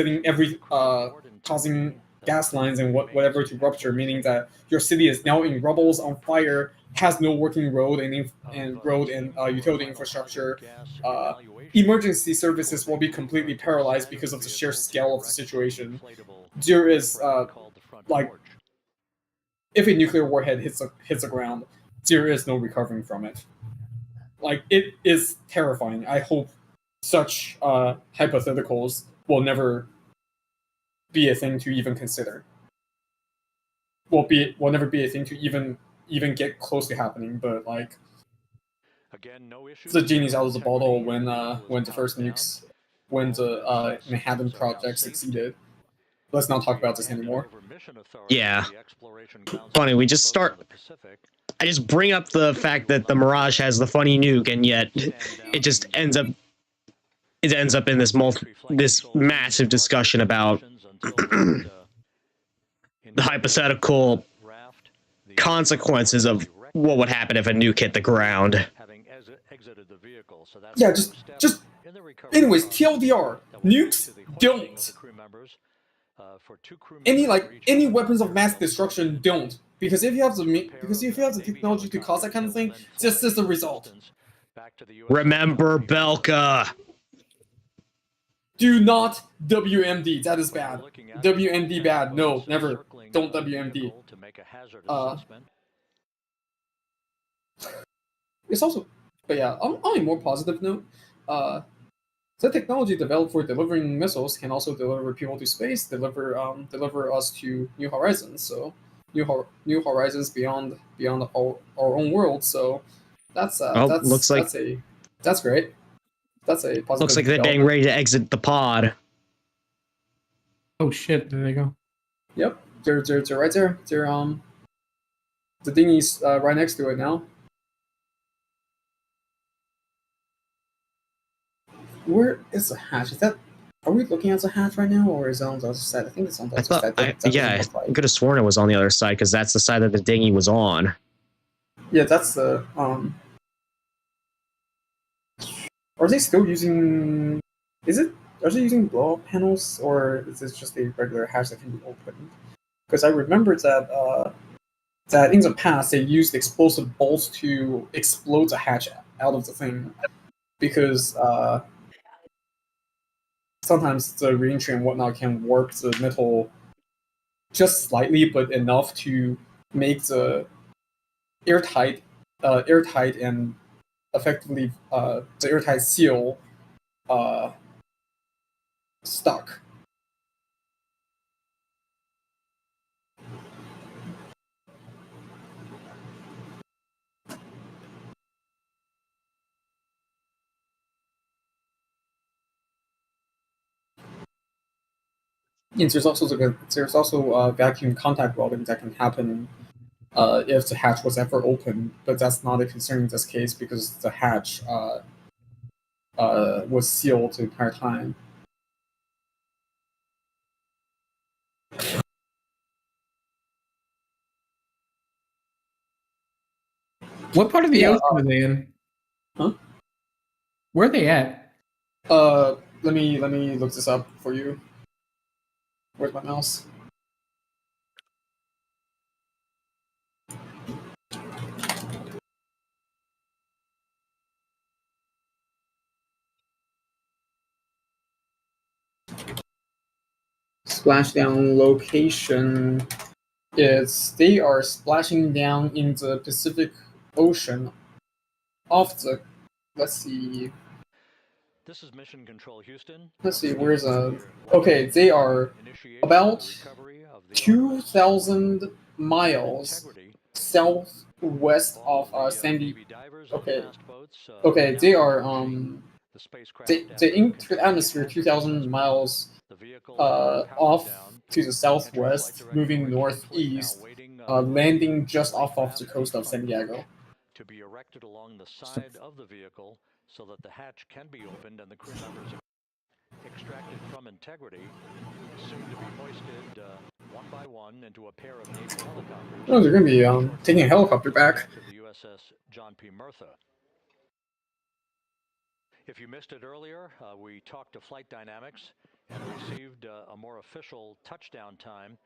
causing gas lines and whatever to rupture, meaning that your city is now in rubbles, on fire, has no working road and utility infrastructure. Emergency services will be completely paralyzed because of the sheer scale of the situation. There is like, if a nuclear warhead hits the ground, there is no recovering from it. Like, it is terrifying. I hope such hypotheticals will never be a thing to even consider. Will never be a thing to even get close to happening. But like, again, no issue. the genie's out of the bottle when the first nukes, when the Manhattan Project succeeded. Let's not talk about this anymore. Yeah. Funny, I just bring up the fact that the Mirage has the funny nuke, and yet it just ends up in this massive discussion about the hypothetical consequences of what would happen if a nuke hit the ground. Yeah, just anyways, TLDR, nukes don't. Any weapons of mass destruction don't. Because if you have the technology to cause that kind of thing, this is the result. Remember Belka. Do not WMD. That is bad. WMD bad. No, never. Don't WMD. It's also, but yeah, on a more positive note, the technology developed for delivering missiles can also deliver people to space, deliver us to new horizons. So new horizons beyond our own world. So that's that's great. That's a positive. Looks like they're getting ready to exit the pod. Oh shit! There they go. Yep, they're right there. They're the dinghy's right next to it now. Where is the hatch? Are we looking at the hatch right now, or is it on the other side? I think it's on the other side. I could have sworn it was on the other side, because that's the side that the dinghy was on. Yeah, that's the Are they still using? Are they using blow-up panels, or is this just a regular hatch that can be opened? Because I remember that in the past they used explosive bolts to explode the hatch out of the thing, because sometimes the reentry and whatnot can warp the metal just slightly, but enough to make the airtight and effectively the airtight seal stuck. And there's also vacuum contact welding that can happen if the hatch was ever open, but that's not a concern in this case because the hatch was sealed the entire time. What part of the ocean are they in? Huh? Where are they at? Let me look this up for you. Where's my mouse? Splashdown location they are splashing down in the Pacific Ocean off the, let's see, This is Mission Control Houston. Let's see, where's okay, they are about 2,000 miles southwest of Sandy. Okay, okay, they are they enter the atmosphere 2,000 miles off to the southwest, moving northeast, landing just off the coast of San Diego. To be erected along the side of the vehicle so that the hatch can be opened and the crew members extracted from integrity, soon to be hoisted one by one into a pair of Navy helicopters. Oh, they're going to be taking a helicopter back. To the USS John P. Murtha. If you missed it earlier, we talked to Flight Dynamics and received a more official touchdown time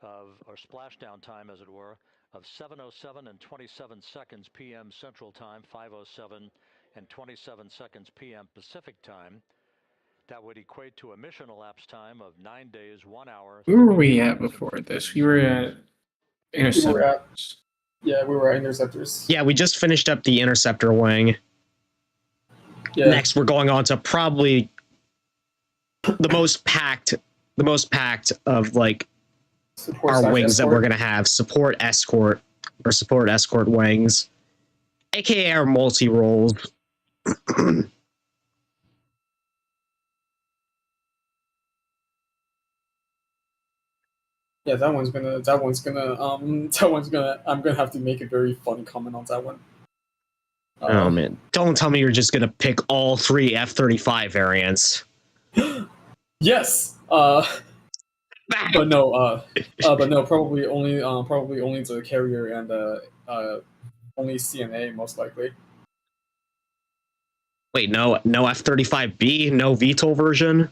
or splashdown time, as it were, of 7:07 and 27 seconds p.m. Central Time, 5:07 and 27 seconds p.m. Pacific Time. That would equate to a mission elapsed time of 9 days, 1 hour. Where were we at before this? We were at Interceptors. We were at Interceptors. Yeah, we just finished up the Interceptor wing. Yeah. Next, we're going on to probably the most packed of like Support our wings escort. that we're gonna have. Support escort wings, aka our multi roles. Yeah, I'm gonna have to make a very funny comment on that one. Oh man! Don't tell me you're just gonna pick all 3 F-35 variants. Yes. But no. Probably only the carrier and only CNA most likely. Wait, no F-35B, no VTOL version.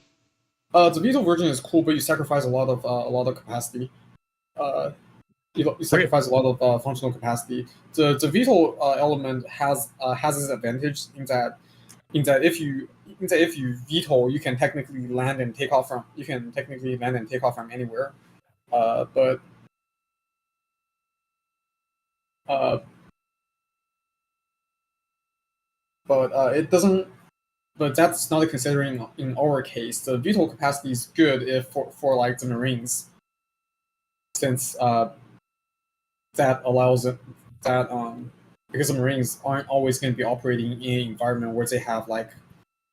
The VTOL version is cool, but you sacrifice a lot of capacity. You sacrifice a lot of functional capacity. The VTOL element has its advantage in that if you VTOL, you can technically land and take off from anywhere. But it doesn't. But that's not considering in our case. The VTOL capacity is good if for like the Marines, since that allows it that because the Marines aren't always going to be operating in an environment where they have like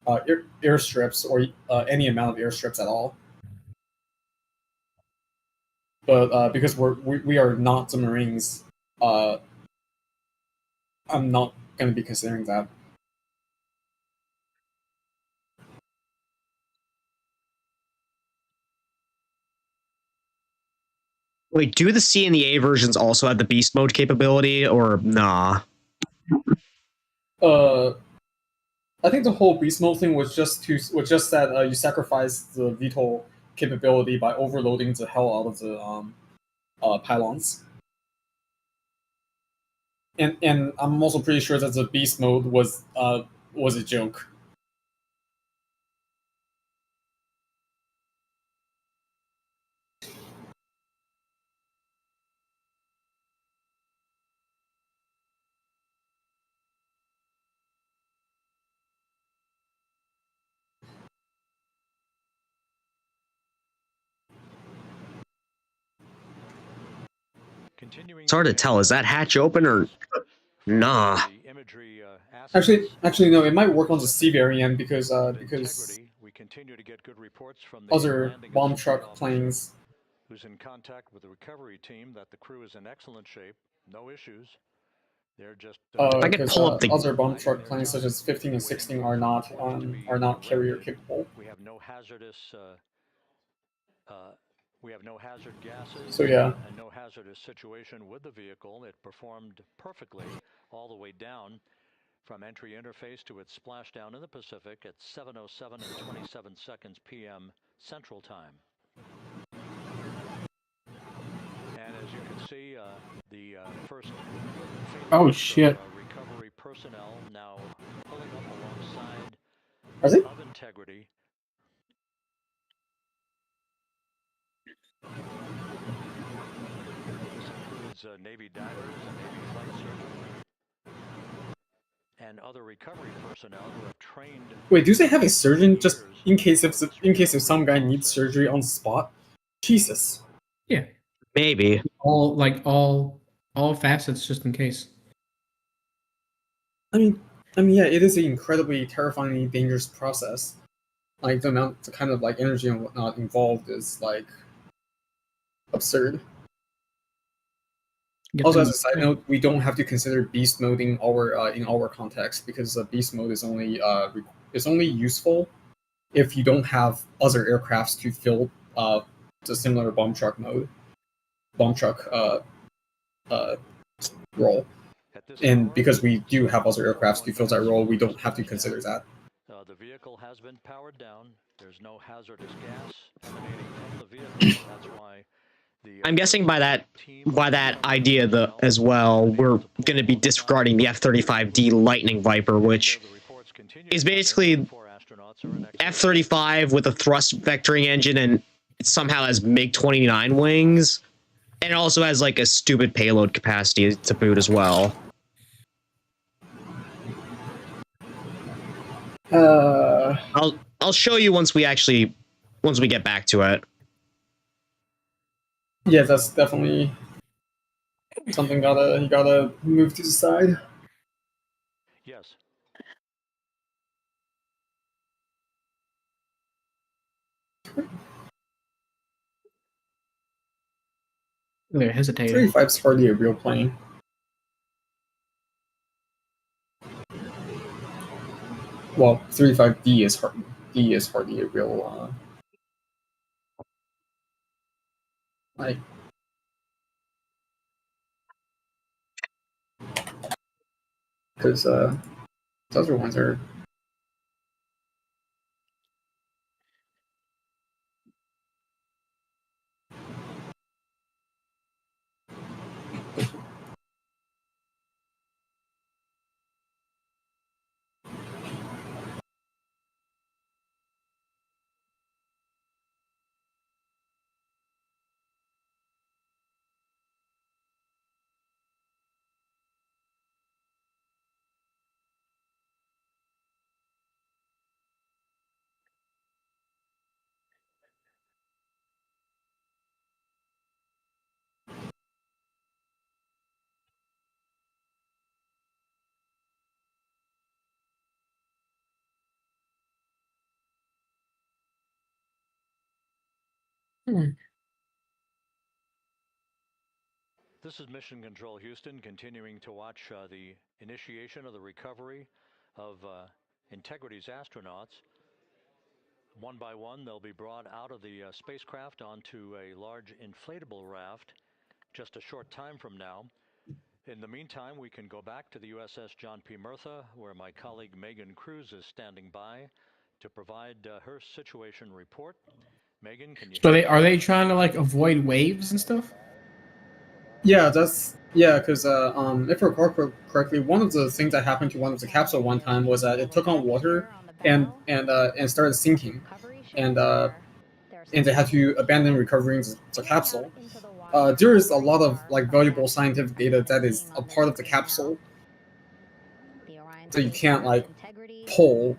airstrips or any amount of airstrips at all. But because we are not the Marines, I'm not going to be considering that. Wait, do the C and the A versions also have the beast mode capability, or nah? I think the whole beast mode thing was just that you sacrifice the VTOL capability by overloading the hell out of the pylons. And I'm also pretty sure that the beast mode was a joke. It's hard to tell. Is that hatch open or nah? Actually, no. It might work on the C variant because we continue to get good reports from the other bomb truck planes. Who's in contact with the recovery team that the crew is in excellent shape, no issues. They're just I could pull up the other bomb truck planes such as 15 and 16 are not carrier capable. We have no hazardous. We have no hazard gases. So yeah. And no hazardous situation with the vehicle. It performed perfectly all the way down from entry interface to its splashdown in the Pacific at 7:07 and 27 seconds p.m. Central Time. And as you can see, the first recovery personnel now pulling up alongside of integrity. This includes Navy divers and Navy flight surgeons. and other recovery personnel who have trained. Wait, do they have a surgeon just in case if some guy needs surgery on the spot? Jesus. Yeah, Maybe. all facets, just in case. I mean, yeah, it is an incredibly terrifyingly dangerous process. Like the kind of like energy and whatnot involved is like absurd. Get Also, them- as a side note, we don't have to consider beast mode in our context because beast mode is only useful if you don't have other aircrafts to fill the similar bomb truck role. At this And hour, because we do have other aircrafts to fill that role, we don't have to consider that. the vehicle has been powered down. There's no hazardous gas emanating from the vehicle. That's why the I'm guessing by that idea as well, we're going to be disregarding the F-35D Lightning Viper, which is basically F-35 with a thrust vectoring engine, and it somehow has MiG-29 wings, and it also has like a stupid payload capacity to boot as well. I'll show you once we get back to it. Yeah, that's definitely something you gotta move to the side. Yes. They're hesitating. 35's hardly a real plane. Well, 35D is hardly a real like because the other ones are This is Mission Control Houston, continuing to watch the initiation of the recovery of Integrity's astronauts. One by one, they'll be brought out of the spacecraft onto a large inflatable raft just a short time from now. In the meantime, we can go back to the USS John P. Murtha, where my colleague Megan Cruz is standing by to provide her situation report. Megan, can you? So are they trying to like avoid waves and stuff? Yeah, because if I recall correctly, one of the things that happened to one of the capsule one time was that it took on water and started sinking, and they had to abandon recovering the capsule. There is a lot of like valuable scientific data that is a part of the capsule that you can't like pull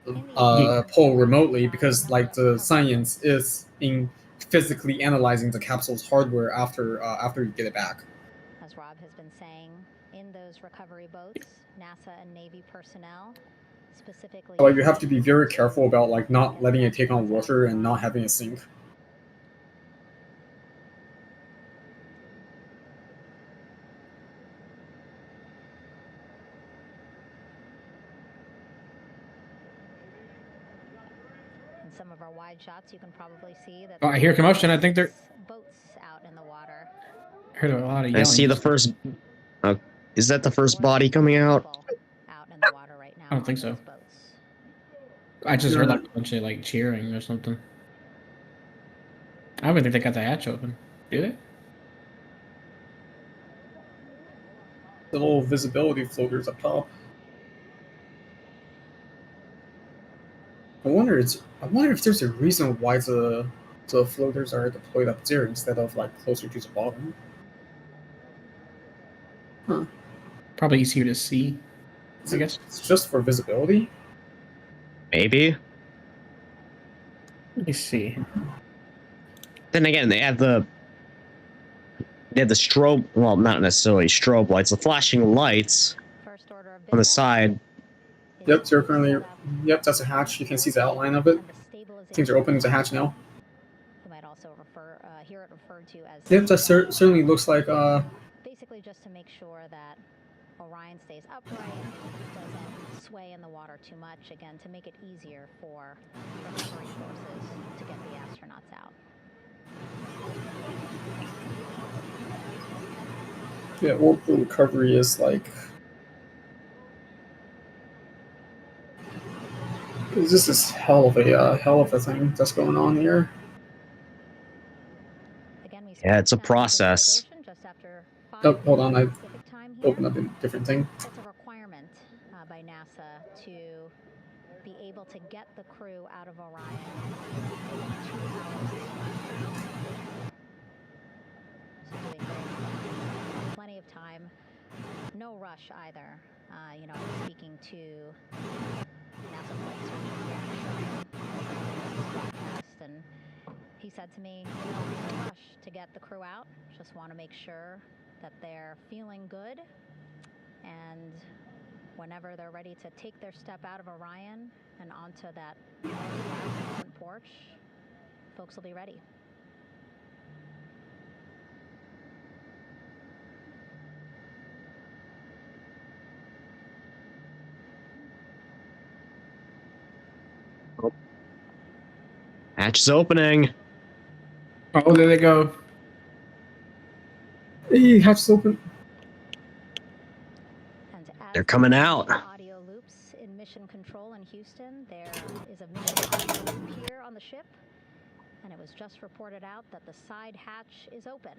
remotely because like the science is in physically analyzing the capsule's hardware after you get it back. As Rob has been saying, in those recovery boats, NASA and Navy personnel specifically. Like you have to be very careful about like not letting it take on water and not having it sink. In some of our wide shots, you can probably see that. Oh, I hear commotion. I think they're boats out in the water. I heard a lot of yelling. I see the first. Is that the first body coming out? Out in the water right now. I don't think so. I just heard like a bunch of like cheering or something. I don't think they got the hatch open. Do they? The little visibility floaters up top. I wonder if there's a reason why the floaters are deployed up there instead of like closer to the bottom. Huh. Probably easier to see. I guess. It's just for visibility. Maybe. Let me see. Then again, they have the strobe. Well, not necessarily strobe lights. The flashing lights First order of on the business side. is Yep, to so currently. set up Yep, that's a hatch. You can see the outline of it. and the Things are open as a hatch now. You might also hear it referred to as Yep, that certainly looks like basically just to make sure that Orion stays upright, doesn't sway in the water too much, again, to make it easier for recovery forces to get the astronauts out. yeah, orbital recovery is like. This is hell of a thing that's going on here. Again, we Yeah, it's a splash down into the Pacific process. Ocean just after 5 Oh, hold on, I Pacific time here. opened up a different thing. It's a requirement by NASA to be able to get the crew out of Orion within 2 hours of splash. So doing great. Plenty of time. No rush either. You know, I was speaking to NASA Flight Surgeon broadcast, and he said to me, no rush to get the crew out. Just want to make sure that they're feeling good, and whenever they're ready to take their step out of Orion and onto that front porch, folks will be ready. Hatch is opening. Oh, there they go. Hey, hatch open. And as They're coming the out. audio loops in mission control in Houston, there is a mission audio loop here on the ship, and it was just reported out that the side hatch is open.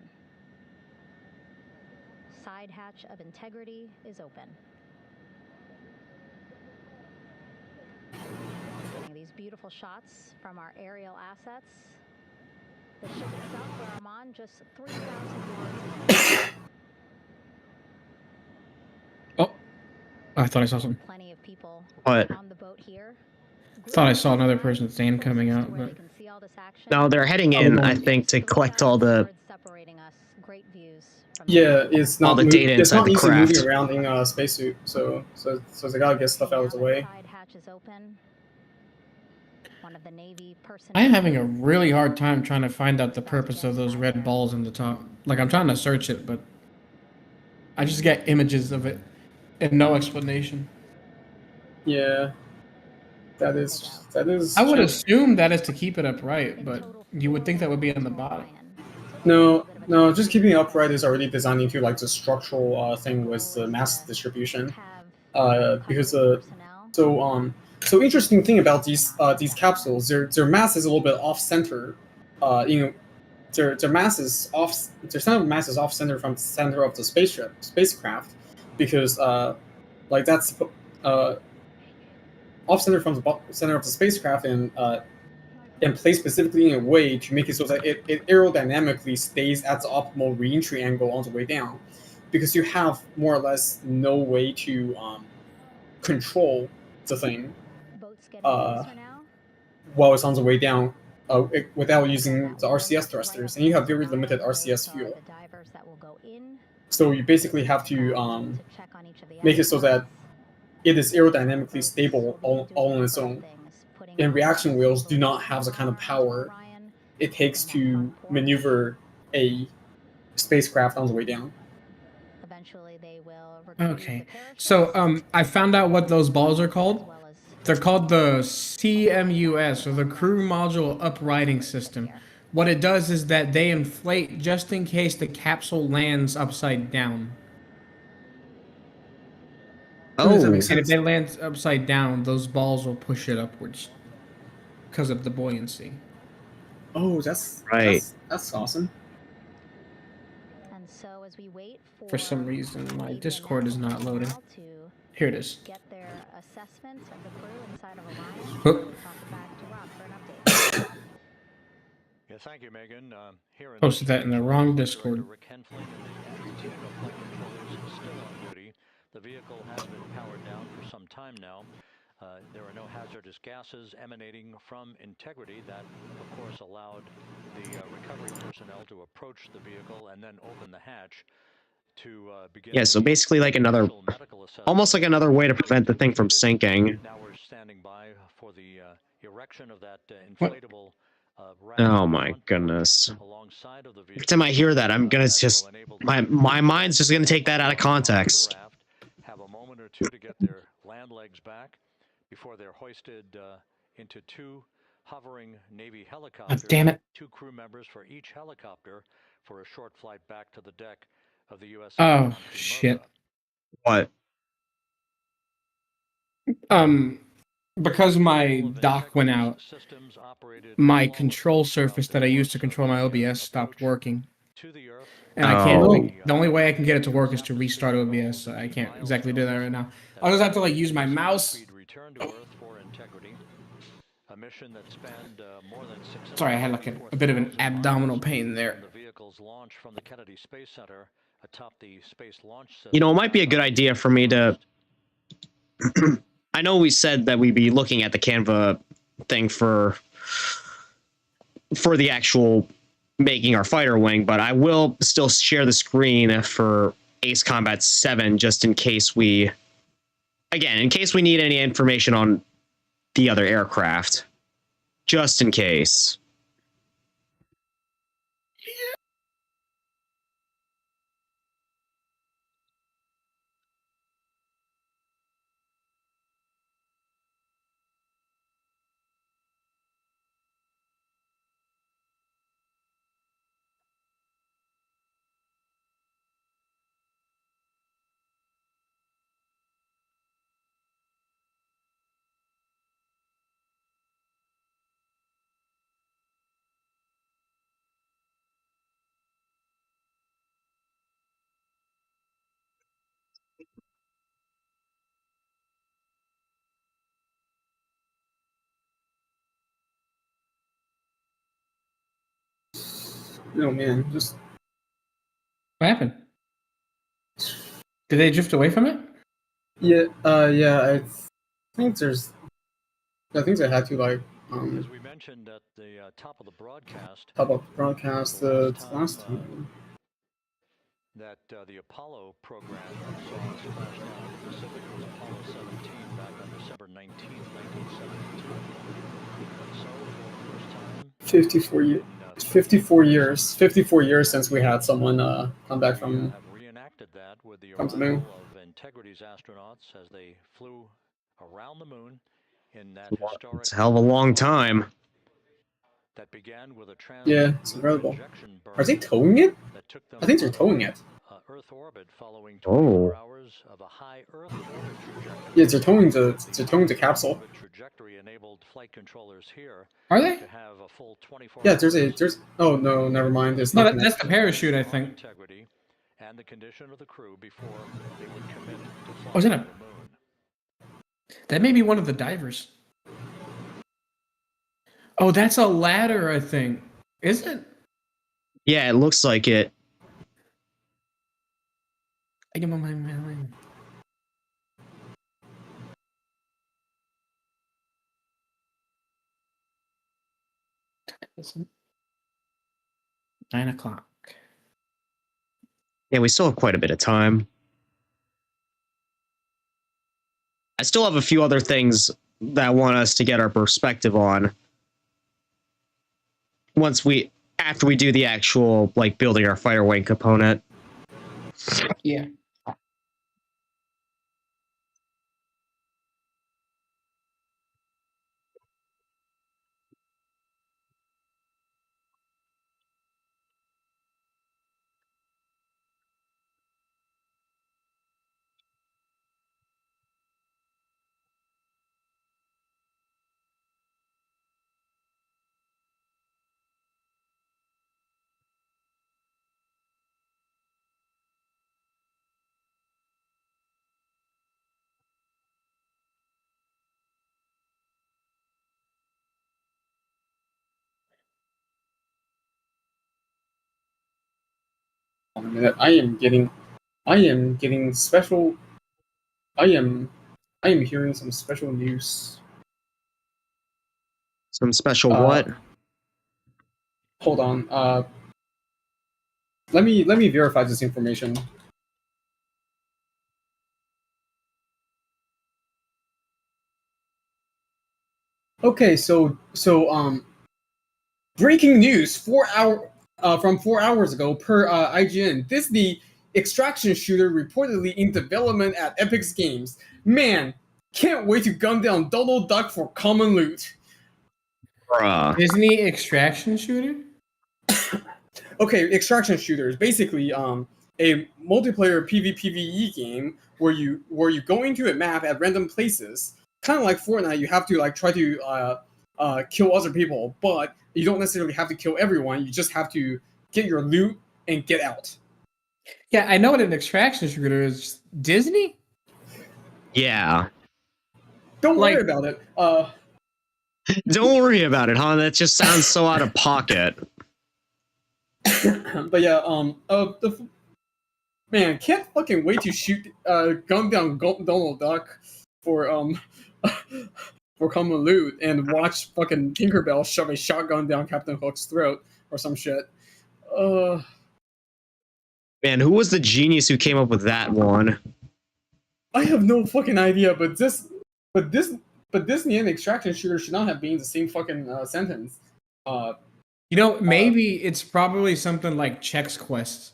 Side hatch of integrity is open. Getting these beautiful shots from our aerial assets. The ship itself, where I'm on, just 3,000 yards. Oh, I thought I saw something. Plenty of people What? on the boat here. Thought I saw another person's hand coming out, Where but they can see all this action. No, they're heading in, I think, to collect all the Separating us. Great views from Yeah, it's all not the data it's inside not the easy craft. moving around in a spacesuit, so they gotta get stuff out of the way. Side hatch is open. One of the Navy personnel. I am having a really hard time trying to find out the purpose of those red balls in the top. Like, I'm trying to search it, but I just get images of it and no explanation. Yeah, that is. I would assume that is to keep it upright, but you would think that would be on the bottom. No, just keeping it upright is already designed into like the structural thing with the mass distribution. Because so interesting thing about these capsules, their mass is a little bit off center. You know, their mass is off. Their center of mass is off center from the center of the spacecraft, because like that's off center from the center of the spacecraft and placed specifically in a way to make it so that it aerodynamically stays at the optimal reentry angle on the way down, because you have more or less no way to control the thing while it's on the way down without using the RCS thrusters, and you have very limited RCS fuel. So you basically have to make it so that it is aerodynamically stable all on its own. And reaction wheels do not have the kind of power it takes to maneuver a spacecraft on the way down. Okay, so I found out what those balls are called. They're called the CMUS, or the Crew Module Uprighting System. What it does is that they inflate just in case the capsule lands upside down. Oh, Does that make And if sense? it lands upside down, those balls will push it upwards because of the buoyancy. Oh, that's right. That's awesome. And so as we wait For some reason, my Discord is not loading. Here it is. Get their assessment of the crew inside of Orion. Oh. Toss it back to Rob for an update. Yeah, thank you, Megan. Here in Posted that in the wrong Discord. Rick Henfling and the Diego flight controllers still on duty. The vehicle has been powered down for some time now. There are no hazardous gases emanating from integrity. That, of course, allowed the recovery personnel to approach the vehicle and then open the hatch to begin. Yeah, so basically like another, almost like another way to prevent the thing from sinking. Now we're standing by for the erection of that inflatable. Oh my goodness. Every time I hear that, I'm gonna just, my mind's just gonna take that out of context. Have a moment or two to get their land legs back before they're hoisted into two hovering Navy helicopters. God damn it. 2 crew members for each helicopter for a short flight back to the deck of the U.S. Oh, shit. What? Because my dock went out, my control surface that I used to control my OBS stopped working. And I can't, the only way I can get it to work is to restart OBS, so I can't exactly do that right now. I'll just have to, like, use my mouse. Sorry, I had, like, a bit of an abdominal pain there. You know, it might be a good idea for me to... I know we said that we'd be looking at the Canva thing for the actual making our fighter wing, but I will still share the screen for Ace Combat 7 just in case we... Again, in case we need any information on the other aircraft. Just in case. No, man, just... What happened? Did they drift away from it? Yeah, I think there's... I think they had to, like, as we mentioned at the top of the broadcast, last time. That the Apollo program saw a splash down in the Pacific was Apollo 17 back on December 19, 1972. And so, for the first time... 54 years. 54 years. 54 years since we had someone come back from... have reenacted that with the Come to moon. arrival of Integrity's astronauts as they flew around the moon in that historic... It's a hell of a long time. That began with a Yeah, it's incredible. Are they towing it? I think they're towing it. Earth orbit following 24 hours of a high Earth orbit trajectory. Yeah, they're towing the capsule. Trajectory enabled flight controllers here. Are they? To have a full 24 Yeah, there's. Oh no, never mind. There's No, nothing. that's the parachute, I think. Integrity and the condition of the crew before they would commit to flying Oh, is it to a... the moon. That may be one of the divers. Oh, that's a ladder, I think. Is it? Yeah, it looks like it. I give him my mind. Listen. 9 o'clock. Yeah, we still have quite a bit of time. I still have a few other things that I want us to get our perspective on. After we do the actual, like, building our fighter wing component. Yeah. Hold on a minute. I am getting special I am hearing some special news. Some special Uh, what? Hold on. Let me verify this information. Okay, breaking news from 4 hours ago per IGN. Disney extraction shooter reportedly in development at Epic's Games. Man, can't wait to gun down Donald Duck for common loot. Bruh. Disney extraction shooter? Okay, extraction shooters basically a multiplayer PvPvE game where you go into a map at random places, kind of like Fortnite. You have to like try to kill other people, but you don't necessarily have to kill everyone. You just have to get your loot and get out. Yeah, I know what an extraction shooter is. Disney? Yeah. Don't Like- worry about it. Don't worry about it, huh? That just sounds so out of pocket. But yeah, man, can't fucking wait to shoot gun down Donald Duck for for common loot and watch fucking Tinkerbell shove a shotgun down Captain Hook's throat or some shit. Man, who was the genius who came up with that one? I have no fucking idea, but Disney and extraction shooter should not have been the same fucking sentence. Maybe it's probably something like Chex Quest.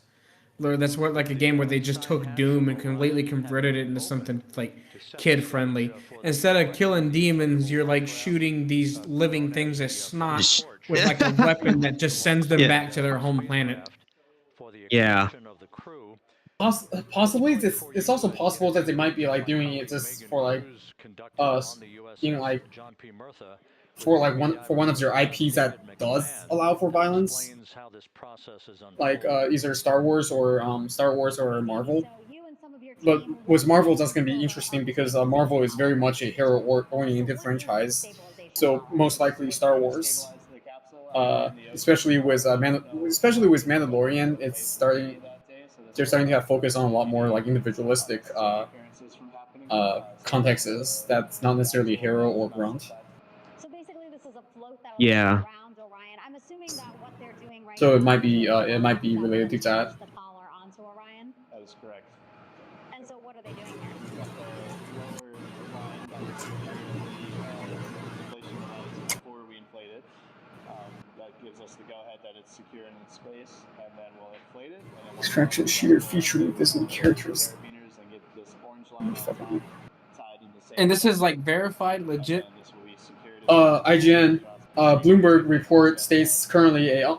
That's what like a game where they just took Doom and completely converted it into something like kid friendly. Instead of killing demons, you're like shooting these living things as snot with like a weapon that just sends them back to their home planet. Yeah. Possibly, it's also possible that they might be like doing it just for like for one of their IPs that does allow for violence, like either Star Wars or Marvel. But with Marvel, that's going to be interesting because Marvel is very much a hero-oriented franchise, so most likely Star Wars. Especially with Mandalorian, they're starting to have focus on a lot more like individualistic contexts that's not necessarily hero or grunt. So basically, this is a float that Yeah. around Orion. I'm assuming that what they're doing right So now it might be is related to that. the collar onto Orion. That is correct. And so what are they doing here? Before we inflate it, that gives us the go-ahead that it's secure in its space, and then we'll inflate it. And then Extraction shooter featuring Disney characters. and get this orange line Fucking- tied in the same. And this is like verified, legit. And this will be secured IGN, Bloomberg report states currently a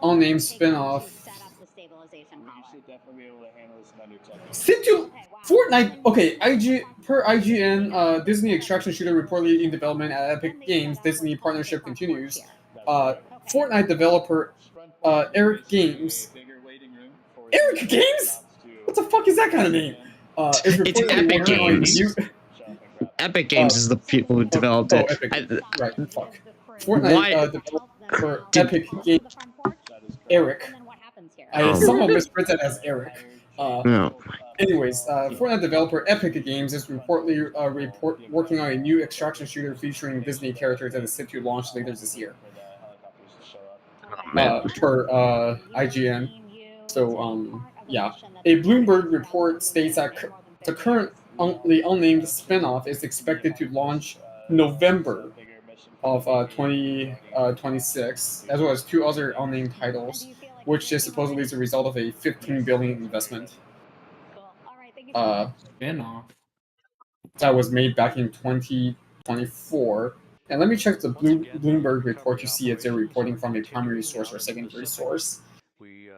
unnamed spin-off. Set up the stabilization We collar. should definitely be able to handle this in under 10 minutes. Situ Fortnite. Okay, per IGN, Disney extraction shooter reportedly in development at Epic Games. Disney partnership continues. Fortnite developer Eric Games. Eric Games? What the fuck is that kind of name? Is It's reportedly Epic working on a Games. new- Epic Games is the people who developed it. Epic. I- Right, fuck. Fortnite Why- developer Epic Games. Eric. And then what happens here? I somehow misread that as Eric. no. Anyways, Fortnite developer Epic Games is reportedly working on a new extraction shooter featuring Disney characters that is set to launch later this year. Oh, man. Per IGN. So, yeah. A Bloomberg report states that the currently unnamed spin-off is expected to launch November of 2026, as well as two other unnamed titles, which is supposedly the result of a $15 billion investment Spin-off. that was made back in 2024. And let me check the Bloomberg report to see if they're reporting from a primary source or secondary source. We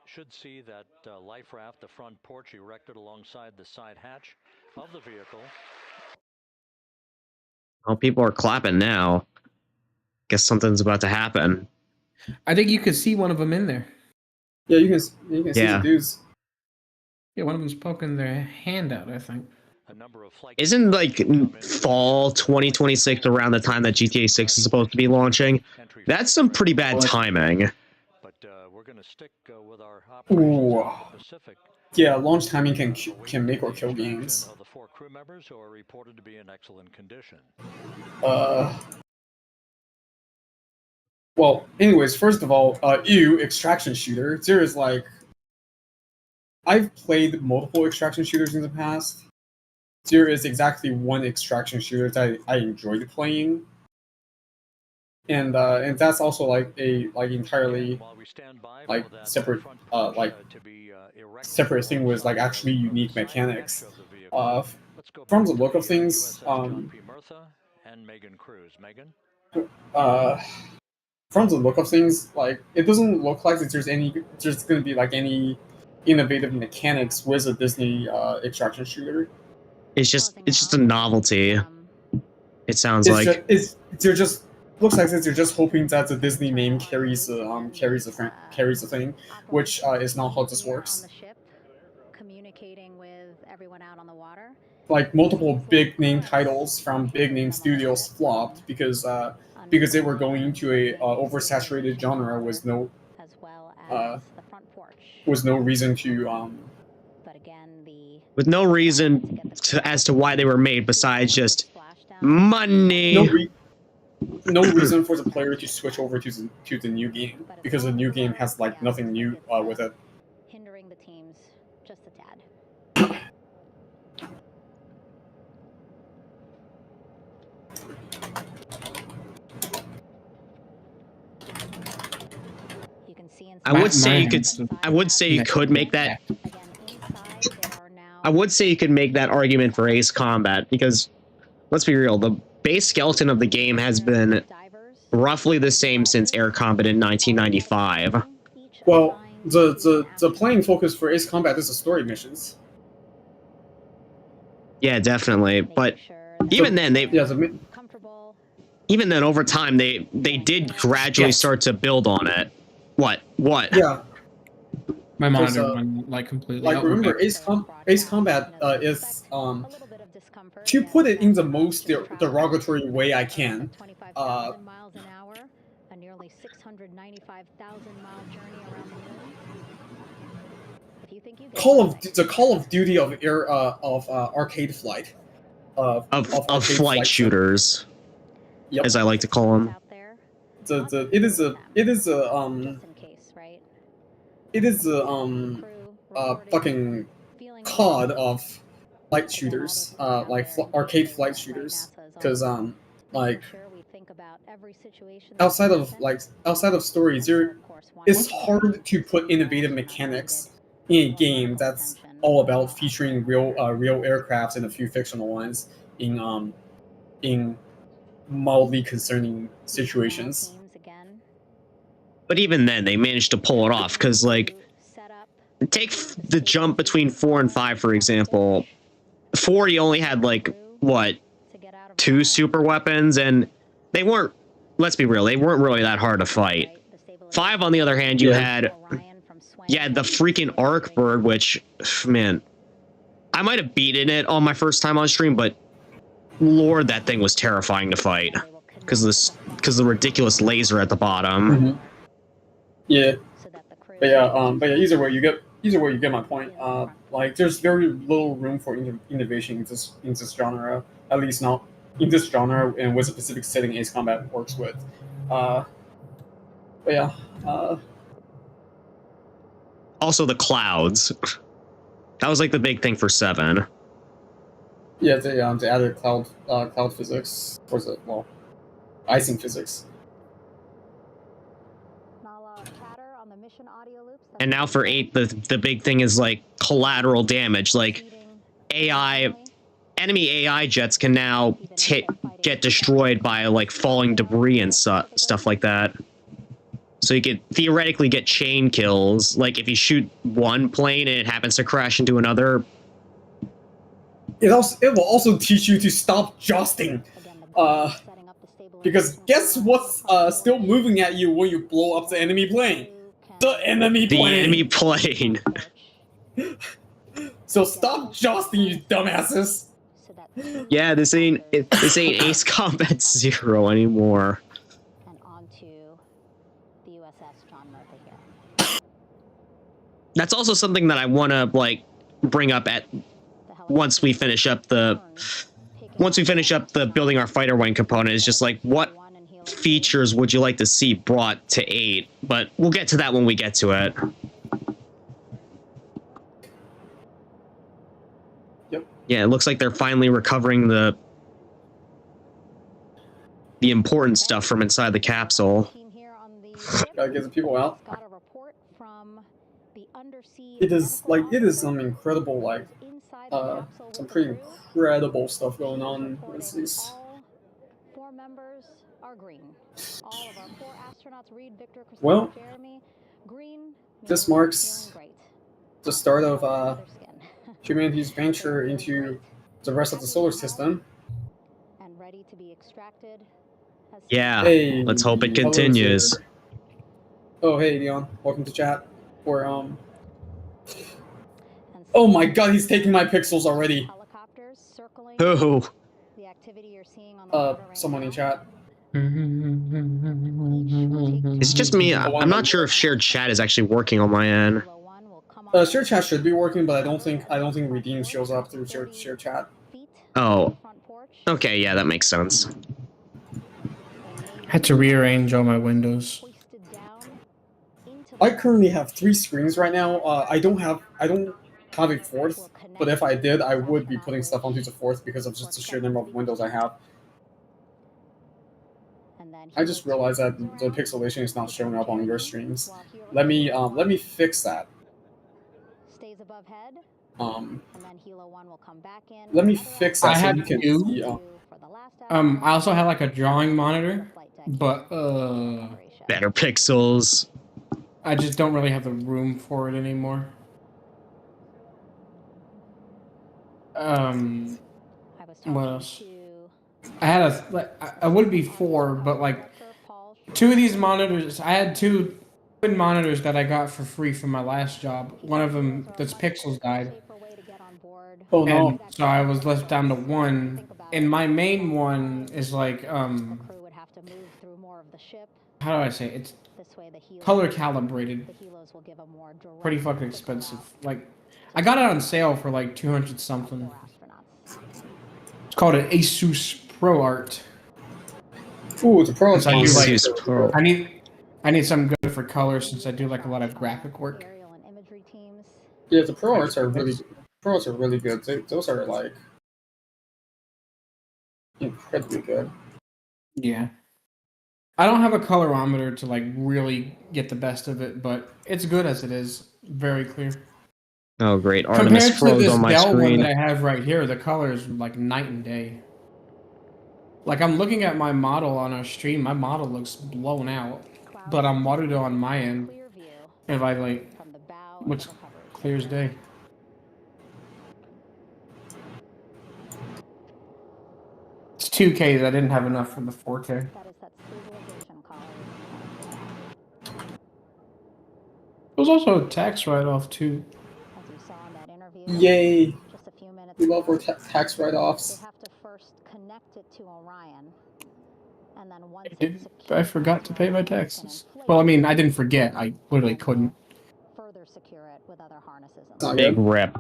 should see that life raft, the front porch erected alongside the side hatch of the vehicle. Well, people are clapping now. Guess something's about to happen. I think you could see one of them in there. Yeah, you can see the dudes. Yeah, one of them's poking their hand out, I think. A number of flight Isn't like fall 2026 around the time that GTA 6 is supposed to be launching? That's some pretty bad timing. But we're going to stick with our Ooh. operations in the Pacific Yeah, launch timing can make or kill games. Of the 4 crew members who are reported to be in excellent condition. Well, anyways, first of all, extraction shooter. There is like, I've played multiple extraction shooters in the past. There is exactly one extraction shooter that I enjoyed playing, and that's also like a entirely like separate separate thing with like actually unique mechanics. From the look of things, and Megan Cruz. Megan? From the look of things, like it doesn't look like that there's going to be like any innovative mechanics with a Disney extraction shooter. It's just a novelty. It sounds It's like they're just looks like that they're just hoping that the Disney name carries the thing, which is not how this works. Communicating with everyone out on the water. Like multiple big name titles from big name studios flopped because they were going into a oversaturated genre with no reason to with no reason as to why they were made besides just money. No reason for the player to switch over to the new game, because the new game has like nothing new with it. Hindering the teams just a tad. You can see I would say you could make that. I would say you could make that argument for Ace Combat, because let's be real, the base skeleton of the game has been roughly the same since Air Combat in 1995. Well, the playing focus for Ace Combat is the story missions. Yeah, definitely. But even then, even then, over time, they did gradually start to build on it. What? Yeah. My monitor went like completely. Like remember, Ace Combat is to put it in the most derogatory way I can. A nearly 695,000-mile journey around the moon. If you think you Call of Duty of arcade flight. Of flight shooters, yep, as I like to call them. It is a fucking COD of flight shooters, like arcade flight shooters, because like outside of stories, it's hard to put innovative mechanics in a game that's all about featuring real aircrafts and a few fictional ones in mildly concerning situations. But even then, they managed to pull it off, because like, take the jump between 4 and 5, for example. 4, you only had like what, 2 super weapons, and they weren't. Let's be real, they weren't really that hard to fight. 5, on the other hand, you had the freaking Arc Bird, which, man, I might have beaten it on my first time on stream, but Lord, that thing was terrifying to fight because the ridiculous laser at the bottom. Mm-hmm. Yeah, but either way you get my point. Like there's very little room for innovation in this genre, at least not in this genre and with a specific setting Ace Combat works with. Also, the clouds. That was like the big thing for 7. Yeah, they added cloud physics, or is it, well, icing physics. And now for 8, the big thing is like collateral damage. Like enemy AI jets can now get destroyed by like falling debris and stuff like that. So you could theoretically get chain kills. Like if you shoot one plane and it happens to crash into another. It will also teach you to stop jousting. Because guess what's still moving at you when you blow up the enemy plane? The enemy plane. So stop jousting, you dumbasses. Yeah, this ain't Ace Combat 0 anymore. And onto the USS John Murphy here. That's also something that I want to like bring up at once we finish up the building our fighter wing component. Is just like what features would you like to see brought to 8? But we'll get to that when we get to it. Yep. Yeah, it looks like they're finally recovering the important stuff from inside the capsule. Gotta get the people out. It is some incredible some pretty incredible stuff going on with these. Four members are green. All of our 4 astronauts, Reed, Victor, Christopher, Well, Jeremy, green. This marks the start of humanity's venture into the rest of the solar system. And ready to be extracted. Yeah, Hey, let's hope it hello, continues. sir. Oh, hey, Leon. Welcome to chat. Or, Oh my god, he's taking my pixels already. Helicopters circling Who? the activity you're seeing on the water right Someone now. in chat. It's just me. I'm not sure if shared chat is actually working on my end. Shared chat should be working, but I don't think Redeem shows up through shared chat. Oh. Okay, yeah, that makes sense. Had to rearrange all my windows. I currently have 3 screens right now. I don't have a 4th, but if I did, I would be putting stuff onto the 4th because of just the sheer number of windows I have. I just realized that the pixelation is not showing up on your streams. Let me fix that. Let me fix that I so have you can two. see. I also have like a drawing monitor, but Better pixels. I just don't really have the room for it anymore. What else? I had I would be 4, but like 2 of these monitors. I had 2 twin monitors that I got for free from my last job. One of them, that's pixels, died. Oh no! And so I was left down to 1. And my main one is like how do I say it? It's color calibrated. Pretty fucking expensive. Like I got it on sale for like 200 something. It's called an Asus ProArt. Ooh, the Pro. I do Asus Pro. I need something good for color since I do like a lot of graphic work. Yeah, the ProArts are really good. Those are like incredibly good. Yeah. I don't have a colorimeter to like really get the best of it, but it's good as it is. Very clear. Oh, great. Artemis Compared to froze this on my Dell one screen. that I have right here, the color is like night and day. Like I'm looking at my model on our stream, my model looks blown out, but I'm watered on my end. If I like, looks clear as day. It's 2K. I didn't have enough for the 4K. It was also a tax write-off too. Yay! We love our tax write-offs. I forgot to pay my taxes. Well, I mean, I didn't forget. I literally couldn't. Big rip.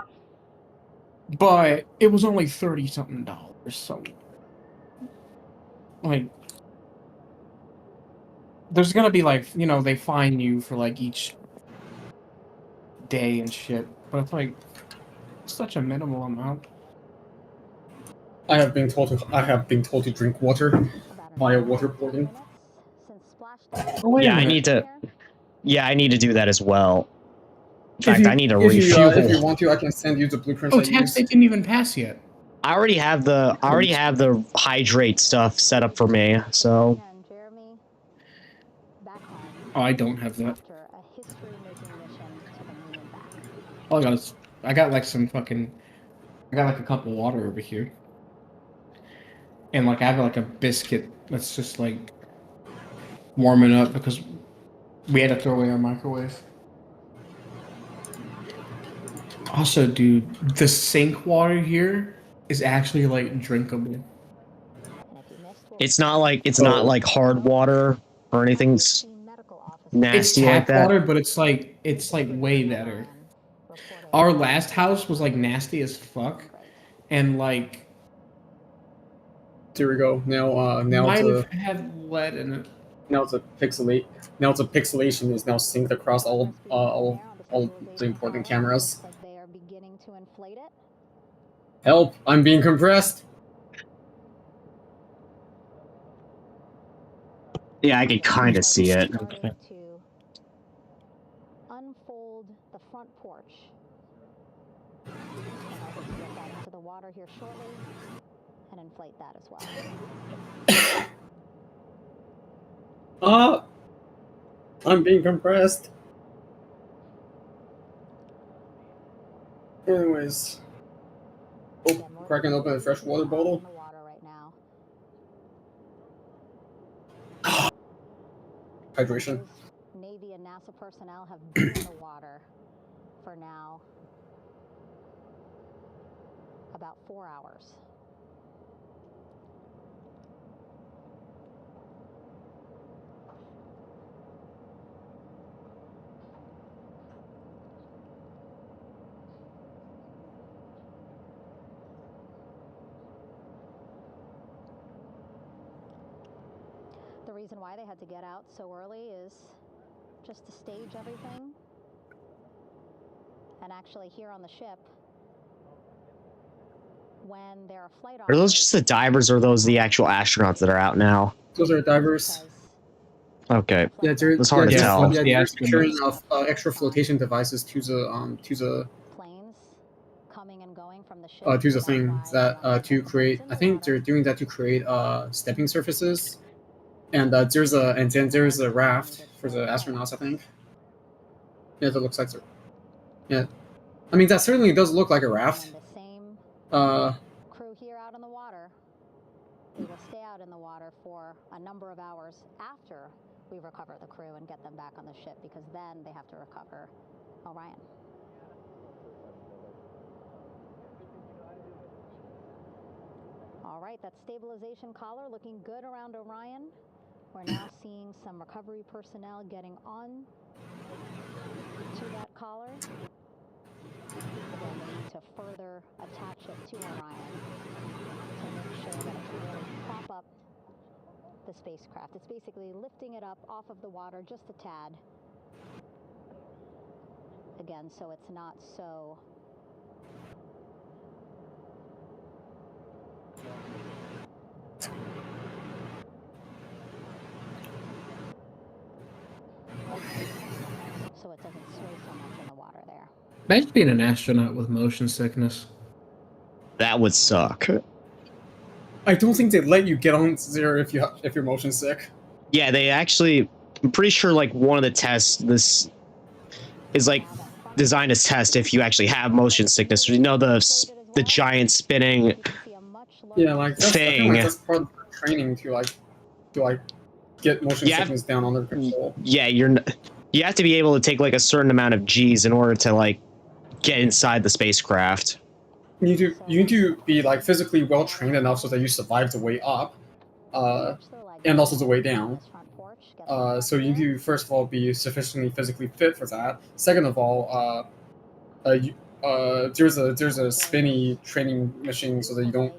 But it was only $30-something, so like, there's gonna be like, you know, they fine you for like each day and shit, but it's like such a minimal amount. I have been told to drink water via waterboarding. Oh, Yeah, I need to do that as well. In fact, I need to refuel. If you want to, I can send you the blueprints. Oh, tax they didn't even pass yet. I already have the hydrate stuff set up for me, so. Oh, I don't have that. All I got is I got like a cup of water over here, and like I have like a biscuit that's just like warming up because we had to throw away our microwave. Also, dude, the sink water here is actually like drinkable. It's not like hard water or anything nasty it's tap like that. water, but it's like way better. our last house was like nasty as fuck, and like Here we go. Now might the have had lead in it. now it's a pixelate. Now it's a pixelation is now synced across all the important cameras. Looks like they are beginning to inflate it. Help! I'm being compressed. Yeah, I can kind of see it. Starting to unfold the front porch. And I hope to get that into the water here shortly and inflate that as well. I'm being compressed. Anyways. Oh, cracking open a fresh water bottle. In the water right now. Hydration. Those Navy and NASA personnel have been in the water for now about 4 hours. The reason why they had to get out so early is just to stage everything. And actually here on the ship, when there are flight Are those just the divers, or are those the actual astronauts that are out now? Those are divers. Okay. Yeah, It's hard to tell. they're securing extra flotation devices to the planes coming and going from the ship. to the thing that to create. I think they're doing that to create stepping surfaces. And there's a raft for the astronauts, I think. Yeah, that looks like it. Yeah, I mean that certainly does look like a raft. And the same crew here out in the water. We will stay out in the water for a number of hours after we recover the crew and get them back on the ship, because then they have to recover Orion. All right, that stabilization collar looking good around Orion. We're now seeing some recovery personnel getting on to that collar. Again, we need to further attach it to Orion to make sure that it can really prop up the spacecraft. It's basically lifting it up off of the water just a tad. Again, so it's not so it doesn't sway so much in the water there. Imagine being an astronaut with motion sickness. That would suck. I don't think they let you get on there if you're motion sick. Yeah, they actually. I'm pretty sure like one of the tests this is like designed to test if you actually have motion sickness. You know the giant spinning Yeah, like thing. That's part of the training to get motion sickness down under control. Yeah, you have to be able to take like a certain amount of G's in order to like get inside the spacecraft. You need to be like physically well trained enough so that you survive the way up, and also the way down. So you need to first of all be sufficiently physically fit for that. Second of all, there's a spinny training machine so that you don't,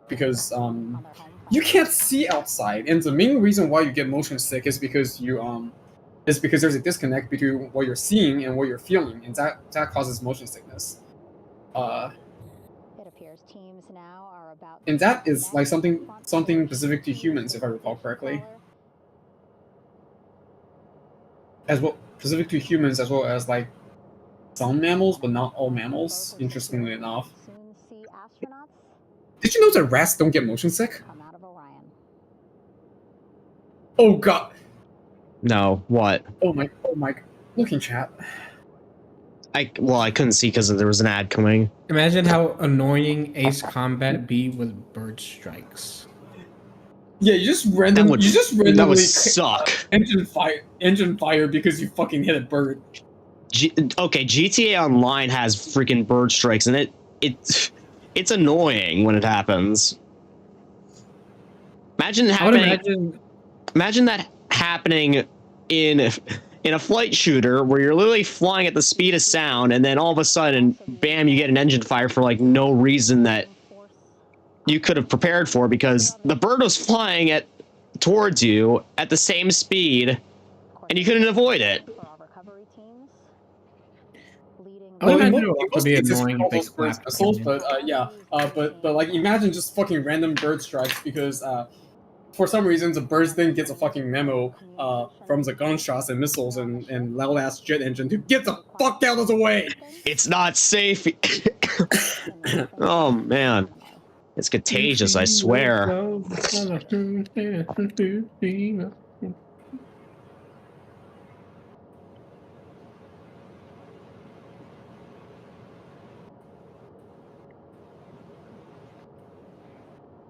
because you can't see outside, and the main reason why you get motion sick is because there's a disconnect between what you're seeing and what you're feeling, and that causes motion sickness. It appears teams now are about, and that is like something specific to humans, if I recall correctly. As well, specific to humans as well as like some mammals, but not all mammals. Interestingly enough. soon see astronauts Did you know that rats don't get motion sick? come out of Orion. Oh god. No, what? Oh my. Look in chat. I couldn't see because there was an ad coming. Imagine how annoying Ace Combat be with bird strikes. Yeah, you just randomly That would suck. engine fire because you fucking hit a bird. Okay, GTA Online has freaking bird strikes, and it's annoying when it happens. Imagine that happening in in a flight shooter where you're literally flying at the speed of sound, and then all of a sudden, bam, you get an engine fire for like no reason that you could have prepared for, because the bird was flying at towards you at the same speed, and you couldn't avoid it. I would Well, imagine it would also be cases, annoying all if they those birds clapped missiles, again. but yeah, but like imagine just fucking random bird strikes because for some reason the birds then gets a fucking memo from the gunshots and missiles and loud ass jet engine to get the fuck out of the way. It's not safe. Oh man, it's contagious, I swear.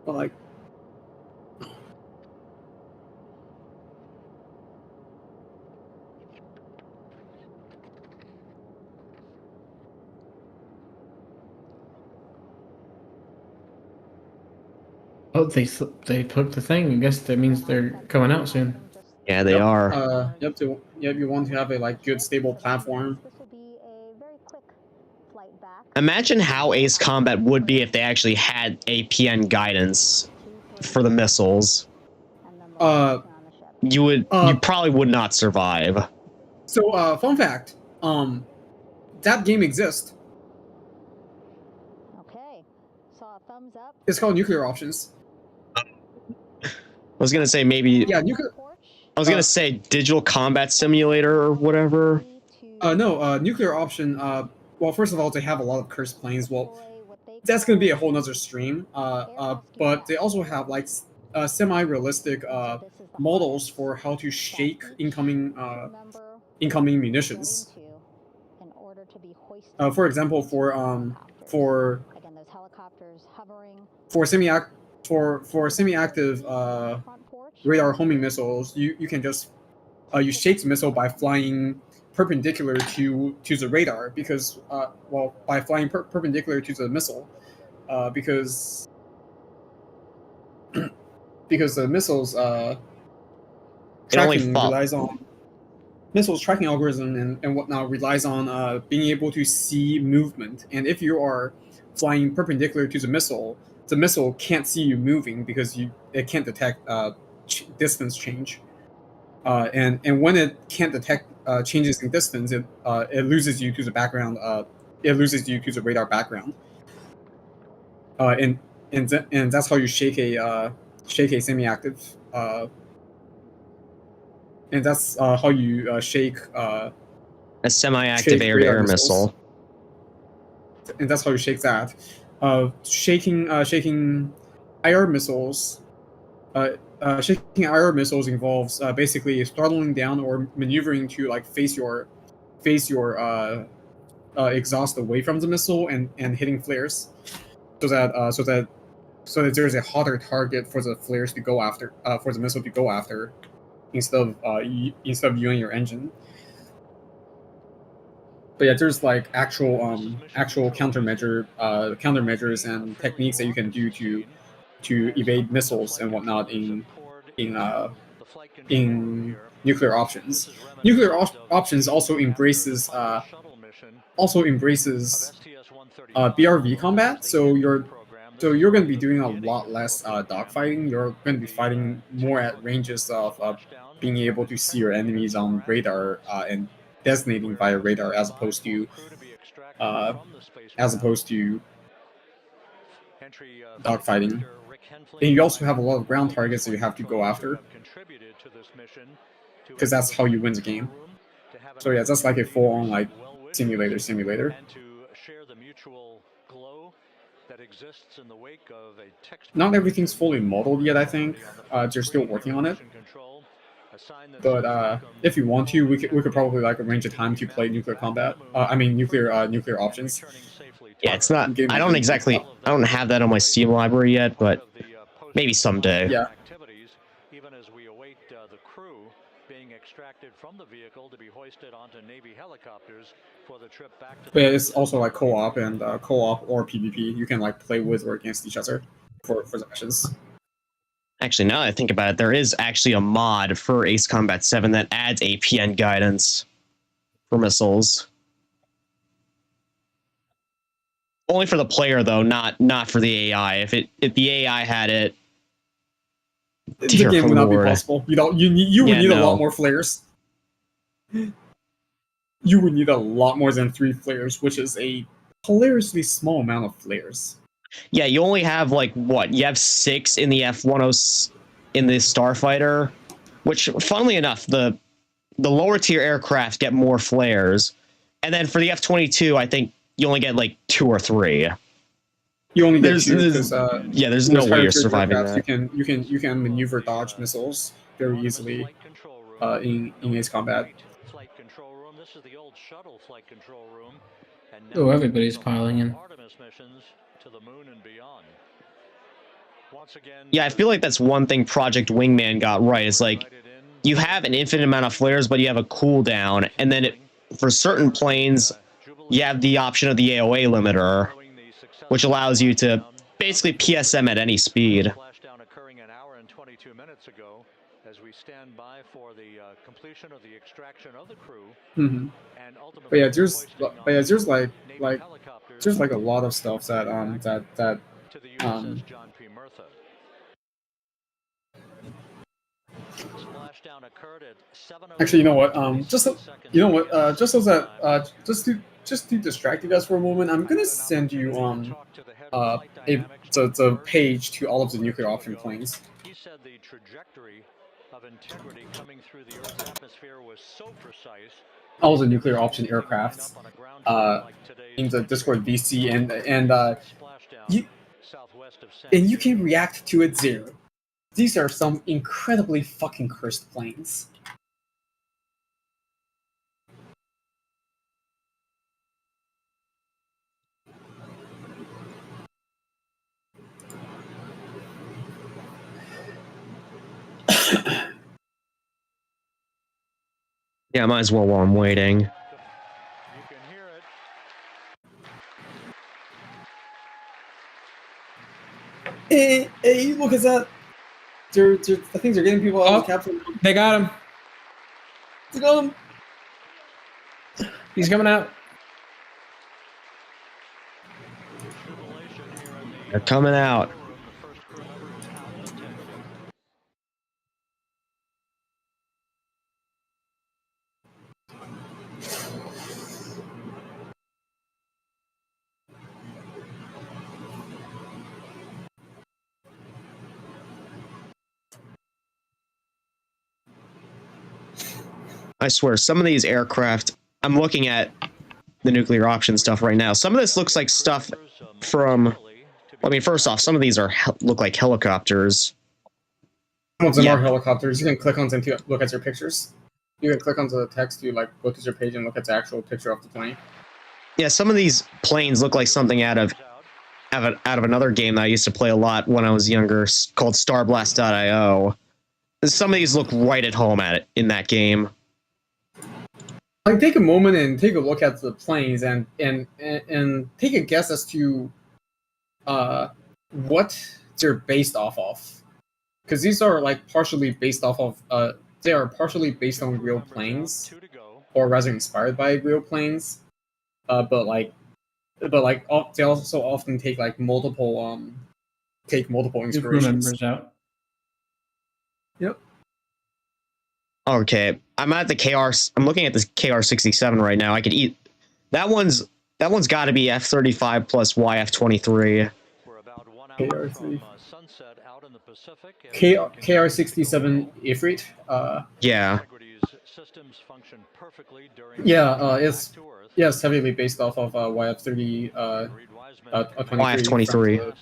But like, Oh, they took the thing. I guess that means they're coming out soon. Yeah, they are. You want to have a like good stable platform. Imagine how Ace Combat would be if they actually had APN guidance for the missiles. You probably would not survive. So, fun fact, that game exists. Okay, saw a thumbs up. It's called Nuclear Options. I was gonna say maybe. Yeah, nuclear. I was gonna say Digital Combat Simulator or whatever. No, Nuclear Option. Well, first of all, they have a lot of cursed planes. Well, that's gonna be a whole nother stream. But they also have like semi-realistic models for how to shake incoming munitions. For example, for semi-active radar homing missiles, you can just you shake the missile by flying perpendicular to the radar, because by flying perpendicular to the missile, because the missiles tracking relies on missiles tracking algorithm and whatnot relies on being able to see movement, and if you are flying perpendicular to the missile can't see you moving because it can't detect distance change, and when it can't detect changes in distance, it loses you to the background. It loses you to the radar background, and that's how you shake a semi-active. And that's how you shake a semi-active air-to-air missile. And that's how you shake that. Shaking IR missiles. Shaking IR missiles involves basically throttling down or maneuvering to like face your exhaust away from the missile and hitting flares, so that there's a hotter target for the flares to go after, for the missile to go after, instead of you and your engine. But yeah, there's like actual countermeasures and techniques that you can do to evade missiles and whatnot in Nuclear Options. Nuclear Options also embraces BRV combat. So you're going to be doing a lot less dogfighting. You're going to be fighting more at ranges of being able to see your enemies on radar and designating via radar, as opposed to dogfighting. And you also have a lot of ground targets that you have to go after, because that's how you win the game. So yeah, that's like a full-on like simulator. Not everything's fully modeled yet, I think. They're still working on it. But if you want to, we could probably like arrange a time to play Nuclear Combat. Nuclear Options. Yeah, it's not. I don't have that on my Steam library yet, but maybe someday. Yeah. Even as we await the crew being extracted from the vehicle to be hoisted onto Navy helicopters for the trip back to. But yeah, it's also like co-op and co-op or PvP. You can like play with or against each other for the missions. Actually, now that I think about it, there is actually a mod for Ace Combat 7 that adds APN guidance for missiles. Only for the player, though, not for the AI. If the AI had it, The game would not be Lord. possible. You would need a lot more flares. You would need a lot more than 3 flares, which is a hilariously small amount of flares. Yeah, you only have like what? You have 6 in the F-10 in the Starfighter, which, funnily enough, the lower tier aircraft get more flares, and then for the F-22, I think you only get like 2 or 3. You only get 2 because there's no way you're surviving that. You can maneuver dodge missiles very easily in Ace Combat. Flight control room. This is the old shuttle flight control room. And Oh, everybody's piling in. Artemis missions to the moon and beyond. Once again, Yeah, I feel like that's one thing Project Wingman got right. It's like you have an infinite amount of flares, but you have a cooldown, and then for certain planes, you have the option of the AOA limiter, which allows you to basically PSM at any speed. Splashdown occurring an hour and 22 minutes ago, as we stand by for the completion of the extraction of the crew. Mm-hmm. And ultimately, But yeah, there's like a lot of stuff that to the USS John P. Murtha. Splashdown occurred at 7:00. Actually, you know what? Just so that just to distract you guys for a moment, I'm gonna send you the page to all of the nuclear option planes. He said the trajectory of integrity coming through the Earth's atmosphere was so precise. All the nuclear option aircrafts in the Discord VC and you can react to it 0. These are some incredibly fucking cursed planes. Yeah, might as well while I'm waiting. You can hear it. Hey, look at that! I think they're getting people out of the capsule. They got him. They got him. He's coming out. They're coming out. I swear, some of these aircraft, I'm looking at the nuclear option stuff right now. Some of this looks like stuff from, I mean, first off, some of these look like helicopters. Some of them are helicopters. You can click on them to look at your pictures. You can click on the text to like go to your page and look at the actual picture of the plane. Yeah, some of these planes look like something out of another game that I used to play a lot when I was younger, called Starblast.io. Some of these look right at home in that game. Like, take a moment and take a look at the planes and take a guess as to what they're based off of, because these are like partially based off of they are partially based on real planes, or rather inspired by real planes, but they also often take like multiple inspirations. Out. Yep. Okay, I'm looking at this KR-67 right now. I could eat that one's got to be F-35 plus YF-23. KR-67 Ifrit. Yeah. It's heavily based off of YF-30 YF-23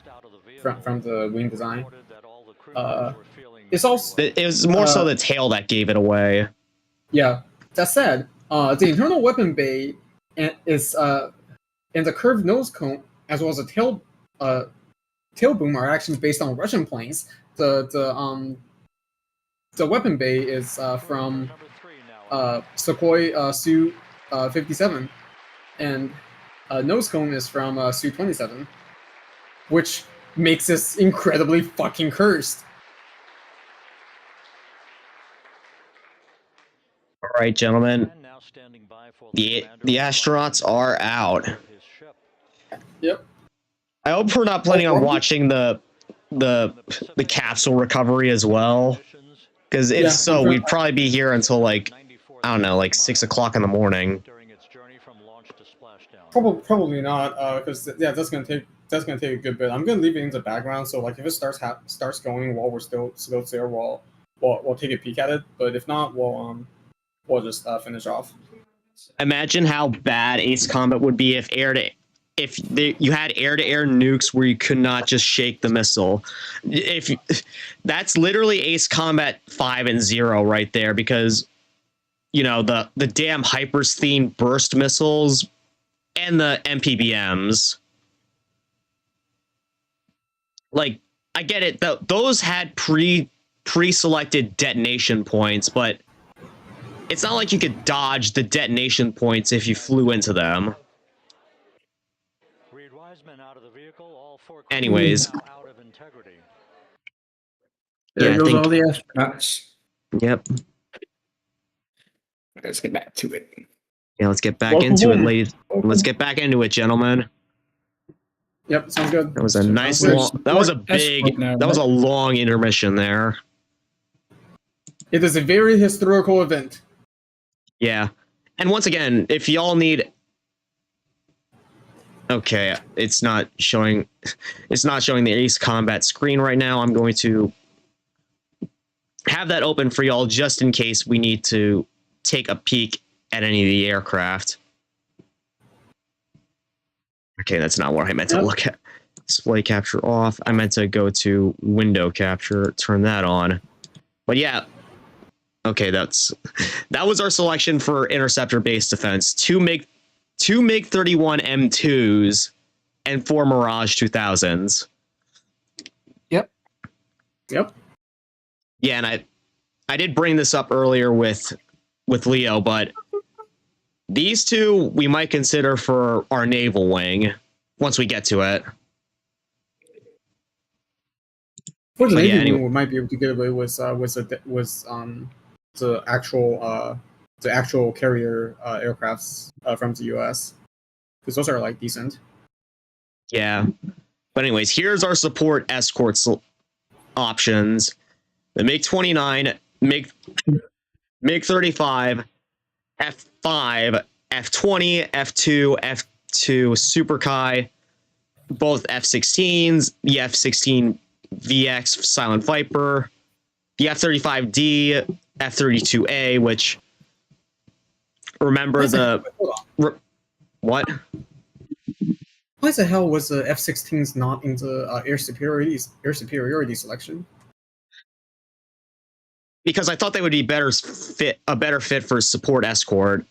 from the wing design. It was more so the tail that gave it away. Yeah. That said, the internal weapon bay is and the curved nose cone, as well as the tail boom, are actually based on Russian planes. The weapon bay is from Sukhoi Su-57, and nose cone is from Su-27, which makes this incredibly fucking cursed. right, gentlemen. And now standing by for The commander of astronauts Orion are out. of his ship. Yep. I hope we're not planning on probably. watching the capsule recovery as well, because if Yeah, so, we'd probably be here until like, I don't know, like 6 o'clock in the morning. During its journey from launch to splashdown. Probably not, because yeah, that's gonna take a good bit. I'm gonna leave it in the background, so like if it starts going while we're still there, we'll take a peek at it. But if not, we'll just finish off. Imagine how bad Ace Combat would be if you had air-to-air nukes where you could not just shake the missile. That's literally Ace Combat 5 and 0 right there, because you know the damn Hypersthene burst missiles and the MPBMs. Like, I get it. Those had pre-selected detonation points, but it's not like you could dodge the detonation points if you flew into them. Reed Wiseman out of the vehicle, all 4 Anyways. now out of integrity. There Yeah, I goes think- all the astronauts. Yep. Let's get back to it. Yeah, let's get back Welcome into it, home. ladies. Let's get back into it, gentlemen. Yep, sounds good. That was a nice We're- long, that was a we're big, escort now, that was a right? long intermission there. It is a very historical event. Yeah. And once again, if y'all need... Okay, it's not showing the Ace Combat screen right now. I'm going to have that open for y'all just in case we need to take a peek at any of the aircraft. Okay, that's not what I meant to look at. Display capture off. I meant to go to window capture, turn that on. But yeah. Okay, that was our selection for interceptor base defense. Two MiG-31 M2s and 4 Mirage 2000s. Yep. Yeah, and I did bring this up earlier with Leo, but these two we might consider for our naval wing once we get to it. For the But yeah, Navy, anyway. we might be able to get away with the actual carrier aircrafts from the U.S. because those are like decent. Yeah. But anyways, here's our support escort options. The MiG-29, MiG-35, F5, F-20, F-2, F-2 Super Kai, both F-16s, the F-16 VX Silent Viper, the F-35D, F-32A, which, remember what? Why the hell was the F-16s not in the air superiority selection? Because I thought they would be a better fit for support escort.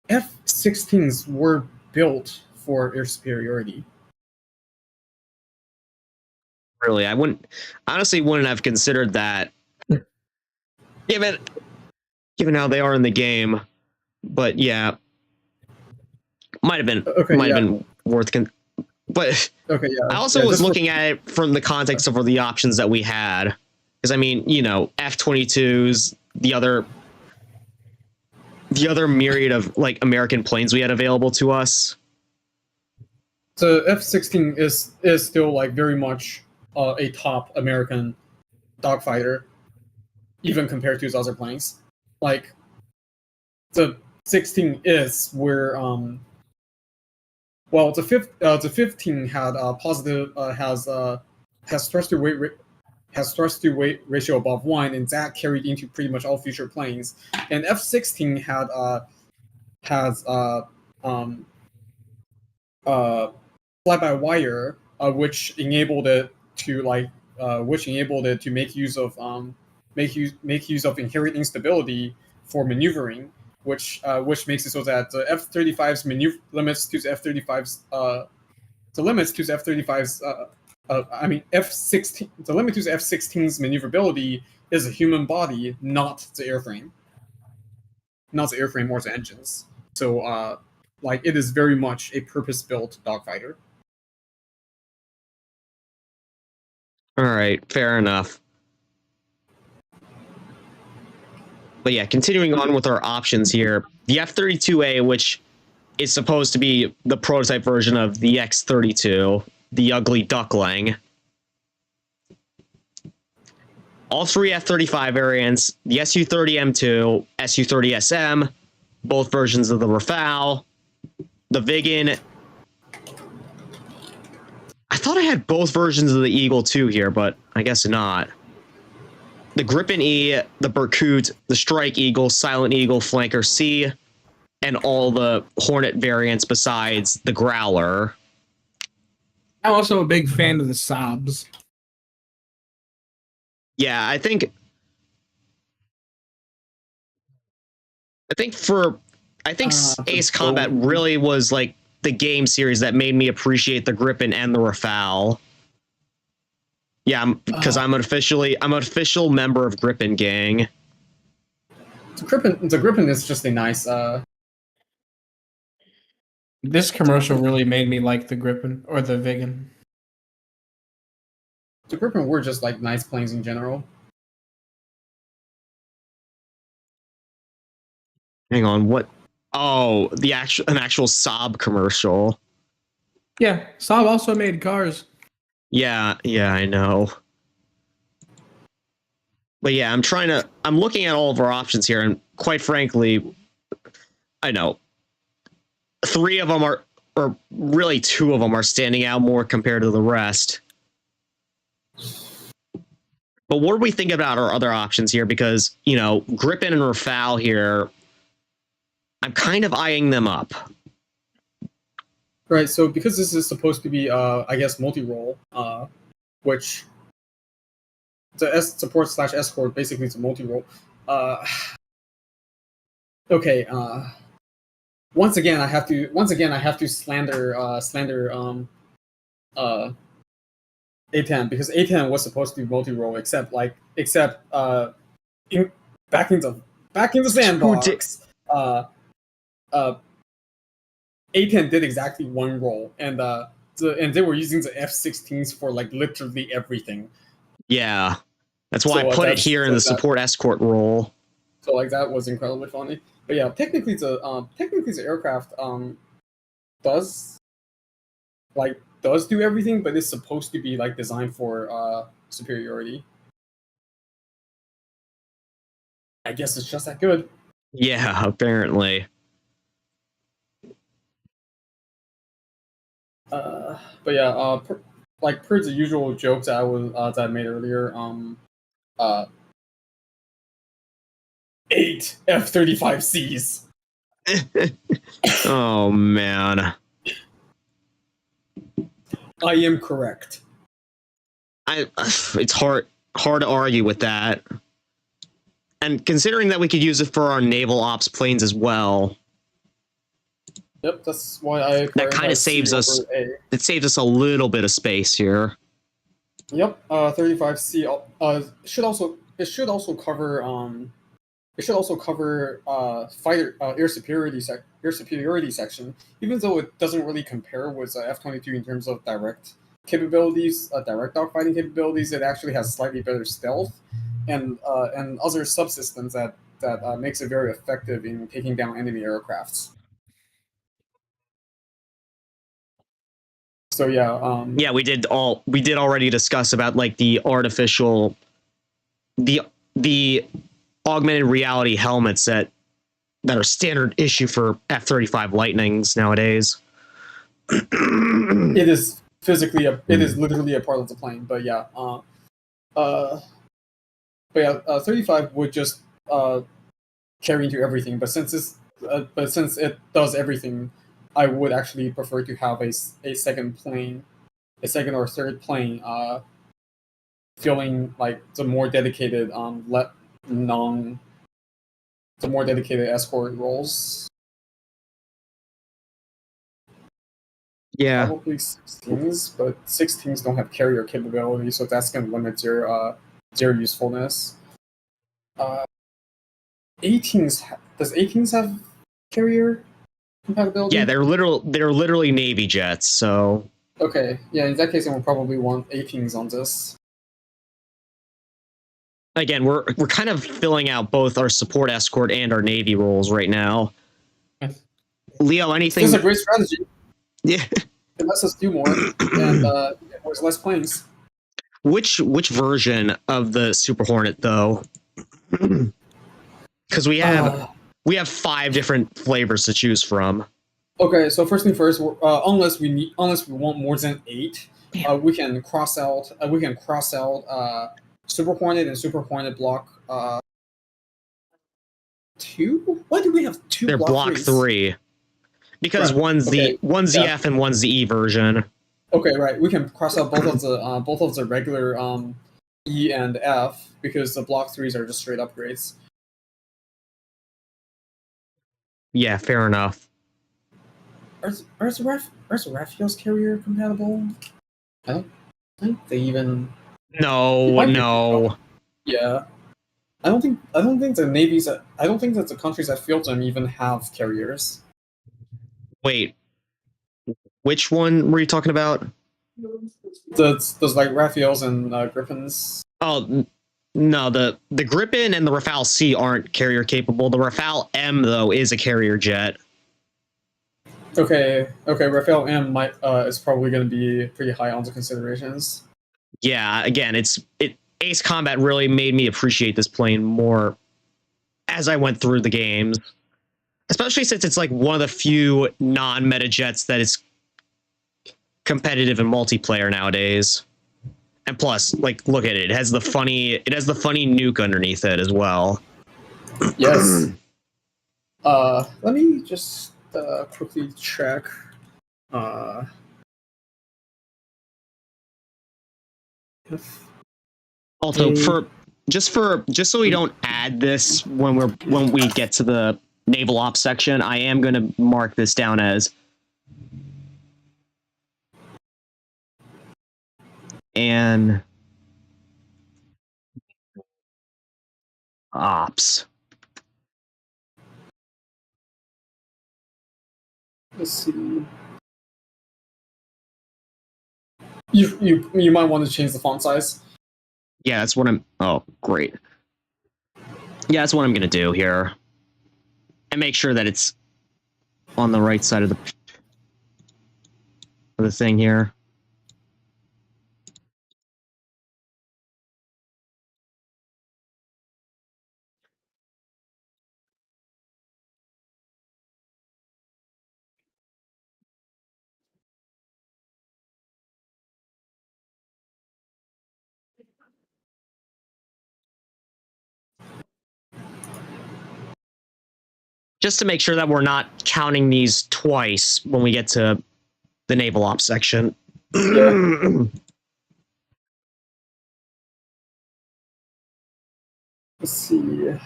F-16s were built for air superiority. Really, I honestly wouldn't have considered that, given how they are in the game. But yeah, might have been been worth. But okay, yeah. I also was looking at it from the context of the options that we had, because I mean, you know, F-22s, the other myriad of like American planes we had available to us. So F-16 is still like very much a top American dogfighter, even compared to his other planes. Like the 16 is where the 15 had positive has thrust to weight ratio above 1, and that carried into pretty much all future planes. And F-16 has fly by wire, which enabled it to make use of inherent instability for maneuvering, which makes it so that the F-35's limits to the F-35's F-16 the limit to the F-16's maneuverability is a human body, not the airframe or the engines. So like it is very much a purpose-built dogfighter. All right, fair enough. But yeah, continuing on with our options here, the F-32A, which is supposed to be the prototype version of the X-32, the ugly duckling. All three F-35 variants, the Su-30M2, Su-30SM, both versions of the Rafale, the Viggen. I thought I had both versions of the Eagle 2 here, but I guess not. The Gripen E, the Berkut, the Strike Eagle, Silent Eagle, Flanker C, and all the Hornet variants besides the Growler. I'm also a big fan of the Saabs. Yeah, I think Ace Combat really was like the game series that made me appreciate the Gripen and the Rafale. Yeah, because I'm an official member of Gripen Gang. The Gripen is just a nice. This commercial really made me like the Gripen or the Viggen. The Gripen were just like nice planes in general. Hang on, what? Oh, an actual Saab commercial. Yeah, Saab also made cars. Yeah, I know. But yeah, I'm looking at all of our options here, and quite frankly, I know 3 of them are, or really 2 of them are standing out more compared to the rest. But what do we think about our other options here? Because, Gripen and Rafale here, I'm kind of eyeing them up. Right, so because this is supposed to be, I guess, multi-role, which the support / escort basically it's a multi-role. Okay, once again I have to slander A10 because A10 was supposed to be multi-role except back into the sandbox. A10 did exactly 1 role, and they were using the F-16s for like literally everything. Yeah, that's why I put it here in the support escort role. So like that was incredibly funny. But yeah, technically the aircraft does do everything, but it's supposed to be like designed for superiority. I guess it's just that good. Yeah, apparently. But yeah, per the usual jokes that I made earlier, 8 F-35Cs. Oh man, I am correct. It's hard to argue with that, and considering that we could use it for our naval ops planes as well. Yep, that's why that kind of saves us. It saves us a little bit of space here. Yep, 35C should also cover fighter air superiority section, even though it doesn't really compare with F-22 in terms of direct capabilities, direct dogfighting capabilities. It actually has slightly better stealth and other subsystems that makes it very effective in taking down enemy aircrafts. So yeah, yeah, we did already discuss about like the augmented reality helmets that are standard issue for F-35 Lightnings nowadays. It is literally a part of the plane. But yeah, 35 would just carry into everything. But since it does everything, I would actually prefer to have a second or third plane, feeling like the more dedicated escort roles. Yeah, probably 16s, but 16s don't have carrier capability, so that's going to limit their usefulness. 18s does 18s have carrier compatibility? Yeah, they're literally Navy jets. So okay, yeah, in that case, I will probably want 18s on this. again, we're kind of filling out both our support escort and our Navy roles right now. Yes. Leo, anything? This is a great strategy. Yeah. It lets us do more, and there's less planes. Which version of the Super Hornet though? Because we have 5 different flavors to choose from. Okay, so first thing first, unless we want more than 8, we can cross out Super Hornet and Super Hornet Block 2. Why do we have 2? They're Block 3 because Right. one's Okay. one's the F and one's the E version. Okay, right. We can cross out both of the regular E and F because the Block 3s are just straight upgrades. Yeah, fair enough. Is Raphael's carrier compatible? I don't think they even. No. Yeah, I don't think the navies. I don't think that the countries that field them even have carriers. Wait, which one were you talking about? Those like Raphaels and Griffins. Oh no, the Gripen and the Rafale C aren't carrier capable. The Rafale M though is a carrier jet. Okay. Raphael M is probably going to be pretty high on the considerations. Yeah, again, Ace Combat really made me appreciate this plane more as I went through the games, especially since it's like one of the few non-meta jets that is competitive in multiplayer nowadays. And plus, like, look at it; it has the funny nuke underneath it as well. Yes. Let me just quickly check. Also, just so we don't add this when we get to the naval ops section, I am going to mark this down as an ops. Let's see. You might want to change the font size. Yeah, that's what I'm. Oh, great. Yeah, that's what I'm gonna do here, and make sure that it's on the right side of the thing here. Just to make sure that we're not counting these twice when we get to the naval ops section. Yeah. Let's see.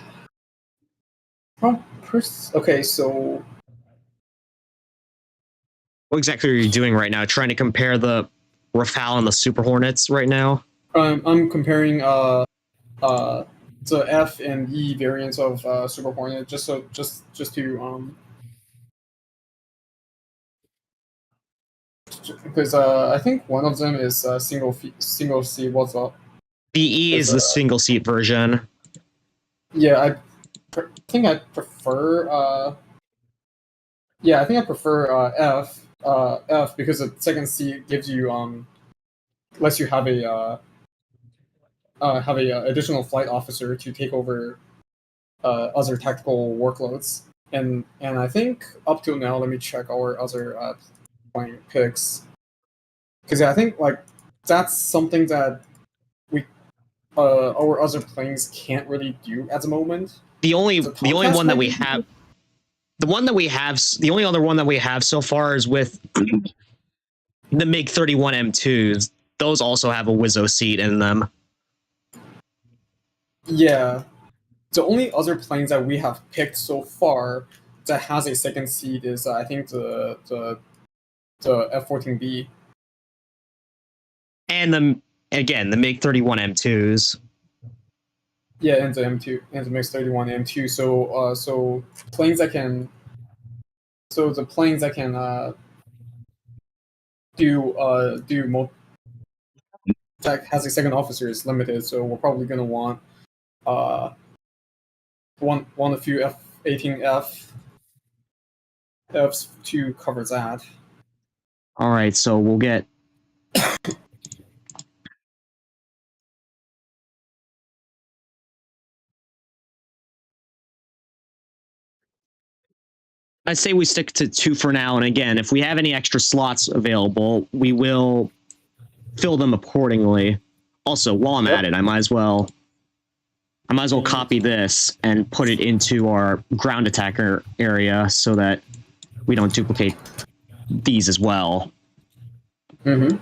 Okay, so What exactly are you doing right now? Trying to compare the Rafale and the Super Hornets right now? I'm comparing the F and E variants of Super Hornet just to because I think one of them is single seat. What's up? BE is the single seat version. Yeah, I think I prefer. Yeah, I think I prefer F because the second seat gives you lets you have a additional flight officer to take over other tactical workloads. And I think up till now, let me check our other plane picks, because I think like that's something that we our other planes can't really do at the moment. The only one that we have, the only other one that we have so far is with the MiG-31 M2s. Those also have a Wizzo seat in them. Yeah, the only other planes that we have picked so far that has a second seat is I think the F-14B. And the MiG-31 M2s. Yeah, and the M2 and the MiG-31 M2. So planes that can. So the planes that can that has a second officer is limited. So we're probably gonna want one of few F-18F Fs to cover that. All right, so we'll get. I say we stick to 2 for now, and again, if we have any extra slots available, we will fill them accordingly. Also, while I'm at it, I might as well copy this and put it into our ground attacker area so that we don't duplicate these as well. Mm-hmm.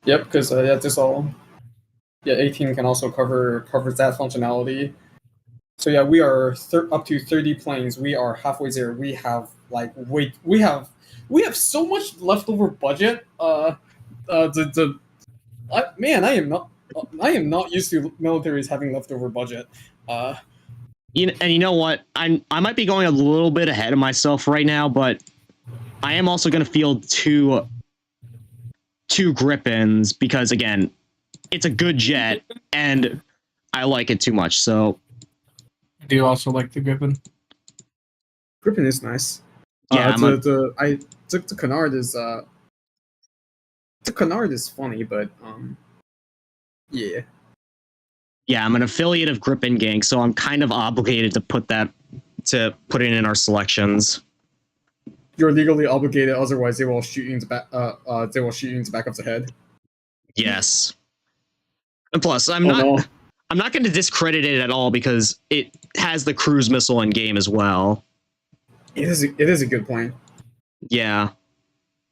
Yep, because this all. Yeah, 18 can also covers that functionality. So yeah, we are up to 30 planes. We are halfway there. We have we have so much leftover budget. Man, I am not used to militaries having leftover budget. And you know what? I might be going a little bit ahead of myself right now, but I am also going to field two Gripens because again, it's a good jet and I like it too much. So Do you also like the Gripen? Gripen is nice. Yeah, the Canard is the Canard is funny, but yeah. Yeah, I'm an affiliate of Gripen Gang, so I'm kind of obligated to put it in our selections. You're legally obligated, otherwise they will shoot you in the back. They will shoot you in the back of the head. Yes. And plus, I'm not going to discredit it at all because it has the cruise missile in game as well. It is a good plane. Yeah.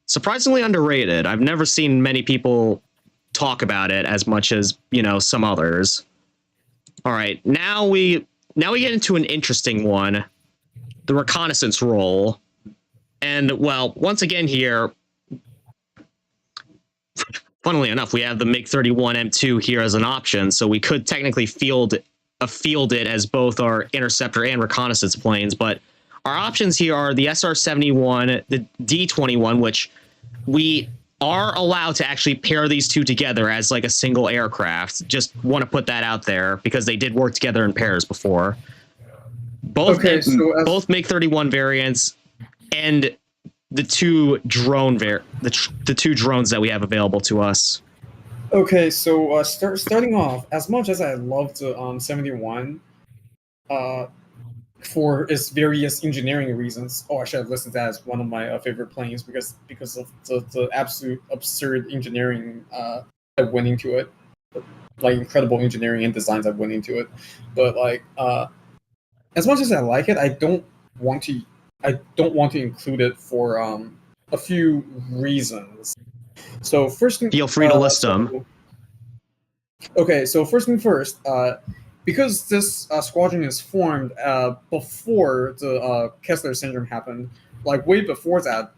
Surprisingly underrated. I've never seen many people talk about it as much as, some others. All right, now we get into an interesting one, the reconnaissance role. And well, once again here, funnily enough, we have the MiG-31 M2 here as an option, so we could technically field it as both our interceptor and reconnaissance planes, but our options here are the SR-71, the D-21, which we are allowed to actually pair these two together as like a single aircraft. Just want to put that out there because they did work together in pairs before. Both MiG-31 variants and the two drones that we have available to us. Okay, so starting off, as much as I love the 71, for its various engineering reasons. Oh, I should have listed that as one of my favorite planes because of the absolute absurd engineering that went into it, like incredible engineering and designs that went into it. But as much as I like it, I don't want to include it for a few reasons. So first thing, feel free to list them. Okay, so first thing first, because this squadron is formed before the Kessler syndrome happened, like way before that,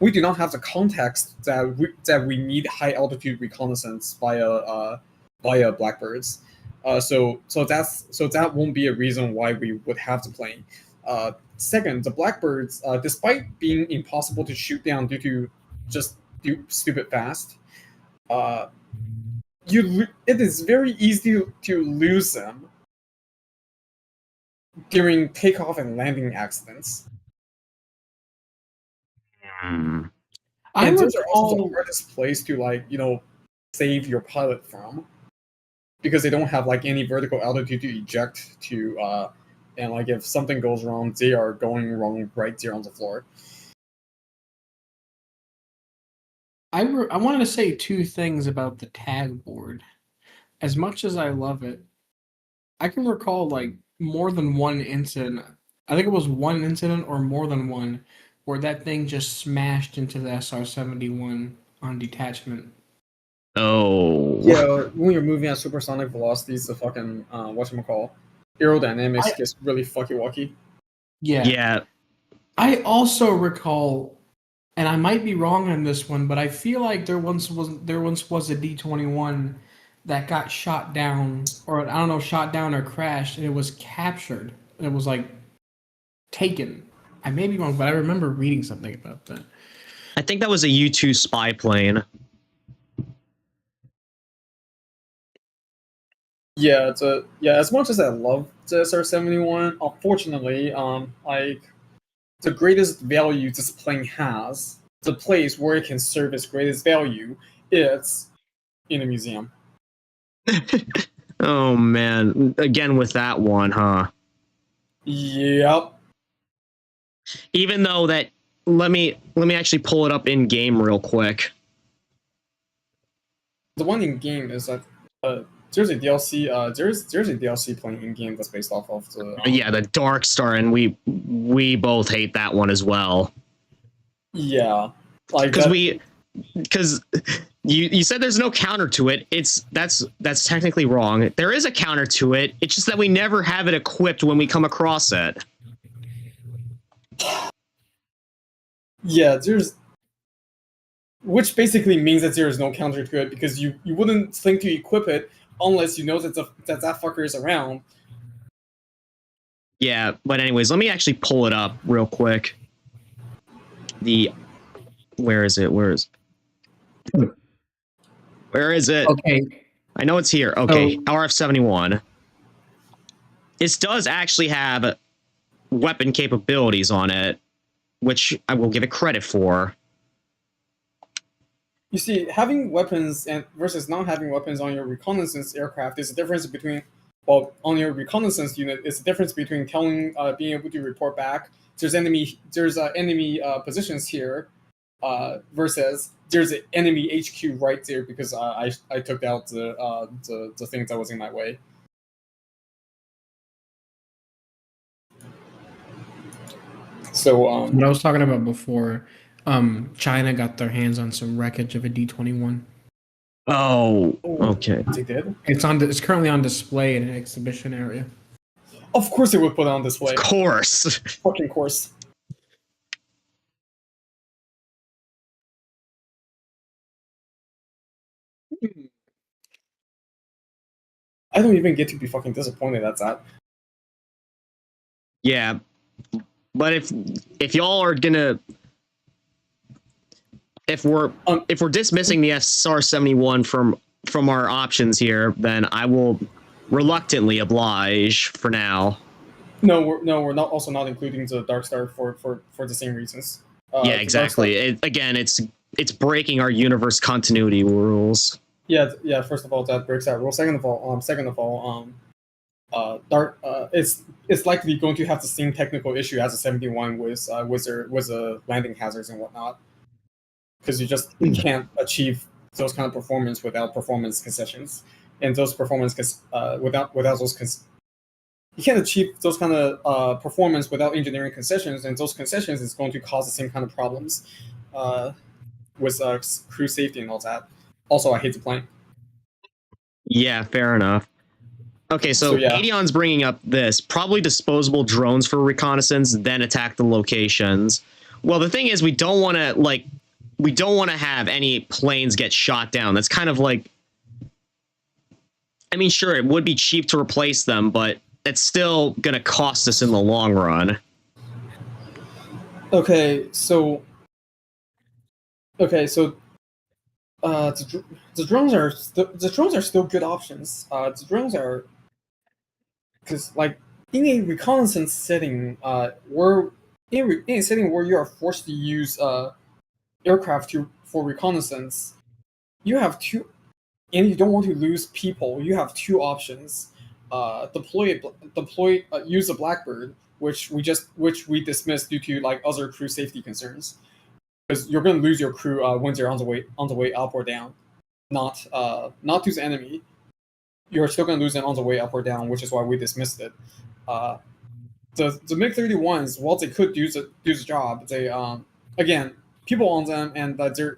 we do not have the context that we need high altitude reconnaissance via Blackbirds. So that won't be a reason why we would have the plane. Second, the Blackbirds, despite being impossible to shoot down due to just stupid fast, it is very easy to lose them during takeoff and landing accidents. And those are also the hardest place to save your pilot from, because they don't have any vertical altitude to eject to, and if something goes wrong, they are going wrong right there on the floor. I wanted to say two things about the tag board. As much as I love it, I can recall more than one incident. I think it was one incident or more than one where that thing just smashed into the SR-71 on detachment. Oh. Yeah, when you're moving at supersonic velocities, the fucking whatchamacall, aerodynamics gets really fucky-wucky. Yeah. I also recall, and I might be wrong on this one, but I feel like there once was a D-21 that got shot down, or I don't know, shot down or crashed, and it was captured. It was taken. I may be wrong, but I remember reading something about that. I think that was a U-2 spy plane. Yeah, as much as I love the SR-71, unfortunately, like the greatest value this plane has, the place where it can serve its greatest value, it's in a museum. Oh man, again with that one, huh? Yep. Even though that, let me actually pull it up in game real quick. The one in game is that there's a DLC. There's a DLC plane in game that's based off of the. Yeah, the Dark Star, and we both hate that one as well. Yeah, like because you said there's no counter to it. That's technically wrong. There is a counter to it. It's just that we never have it equipped when we come across it. Yeah, which basically means that there is no counter to it because you wouldn't think to equip it unless you know that that fucker is around. Yeah, but anyways, let me actually pull it up real quick. Where is it? Where is it? Okay. I know it's here. Okay, So- RF-71. This does actually have weapon capabilities on it, which I will give it credit for. You see, having weapons and versus not having weapons on your reconnaissance aircraft is the difference between, well, on your reconnaissance unit, it's the difference between being able to report back. There's enemy positions here, versus there's an enemy HQ right there because I took out the thing that was in my way. So What I was talking about before, China got their hands on some wreckage of a D-21. Oh, okay. They did. It's currently on display in an exhibition area. Of course, they would put it on display. Of course. Fucking course. I don't even get to be fucking disappointed at that. Yeah, but if y'all are gonna, if we're dismissing the SR-71 from our options here, then I will reluctantly oblige for now. No, we're not also not including the Dark Star for the same reasons. Yeah, exactly. It's breaking our universe continuity rules. Yeah. First of all, that breaks that rule. Second of all, it's likely going to have the same technical issue as a 71 with landing hazards and whatnot, because you just can't achieve those kind of performance without performance concessions, and those performance without those you can't achieve those kind of performance without engineering concessions, and those concessions is going to cause the same kind of problems with crew safety and all that. Also, I hate the plane. Yeah, fair enough. Okay, so yeah. Adion's bringing up this. Probably disposable drones for reconnaissance, then attack the locations. Well, the thing is, we don't want to have any planes get shot down. That's kind of like, I mean, sure, it would be cheap to replace them, but it's still going to cost us in the long run. Okay, so the drones are still good options. The drones are, because like in a reconnaissance setting, where in a setting where you are forced to use aircraft for reconnaissance, you have two, and you don't want to lose people. You have two options: use a Blackbird, which we dismissed due to like other crew safety concerns, because you're going to lose your crew when they're on the way up or down, not to the enemy. You're still going to lose them on the way up or down, which is why we dismissed it. The MiG-31s, while they could do the job, they again, people on them, and they're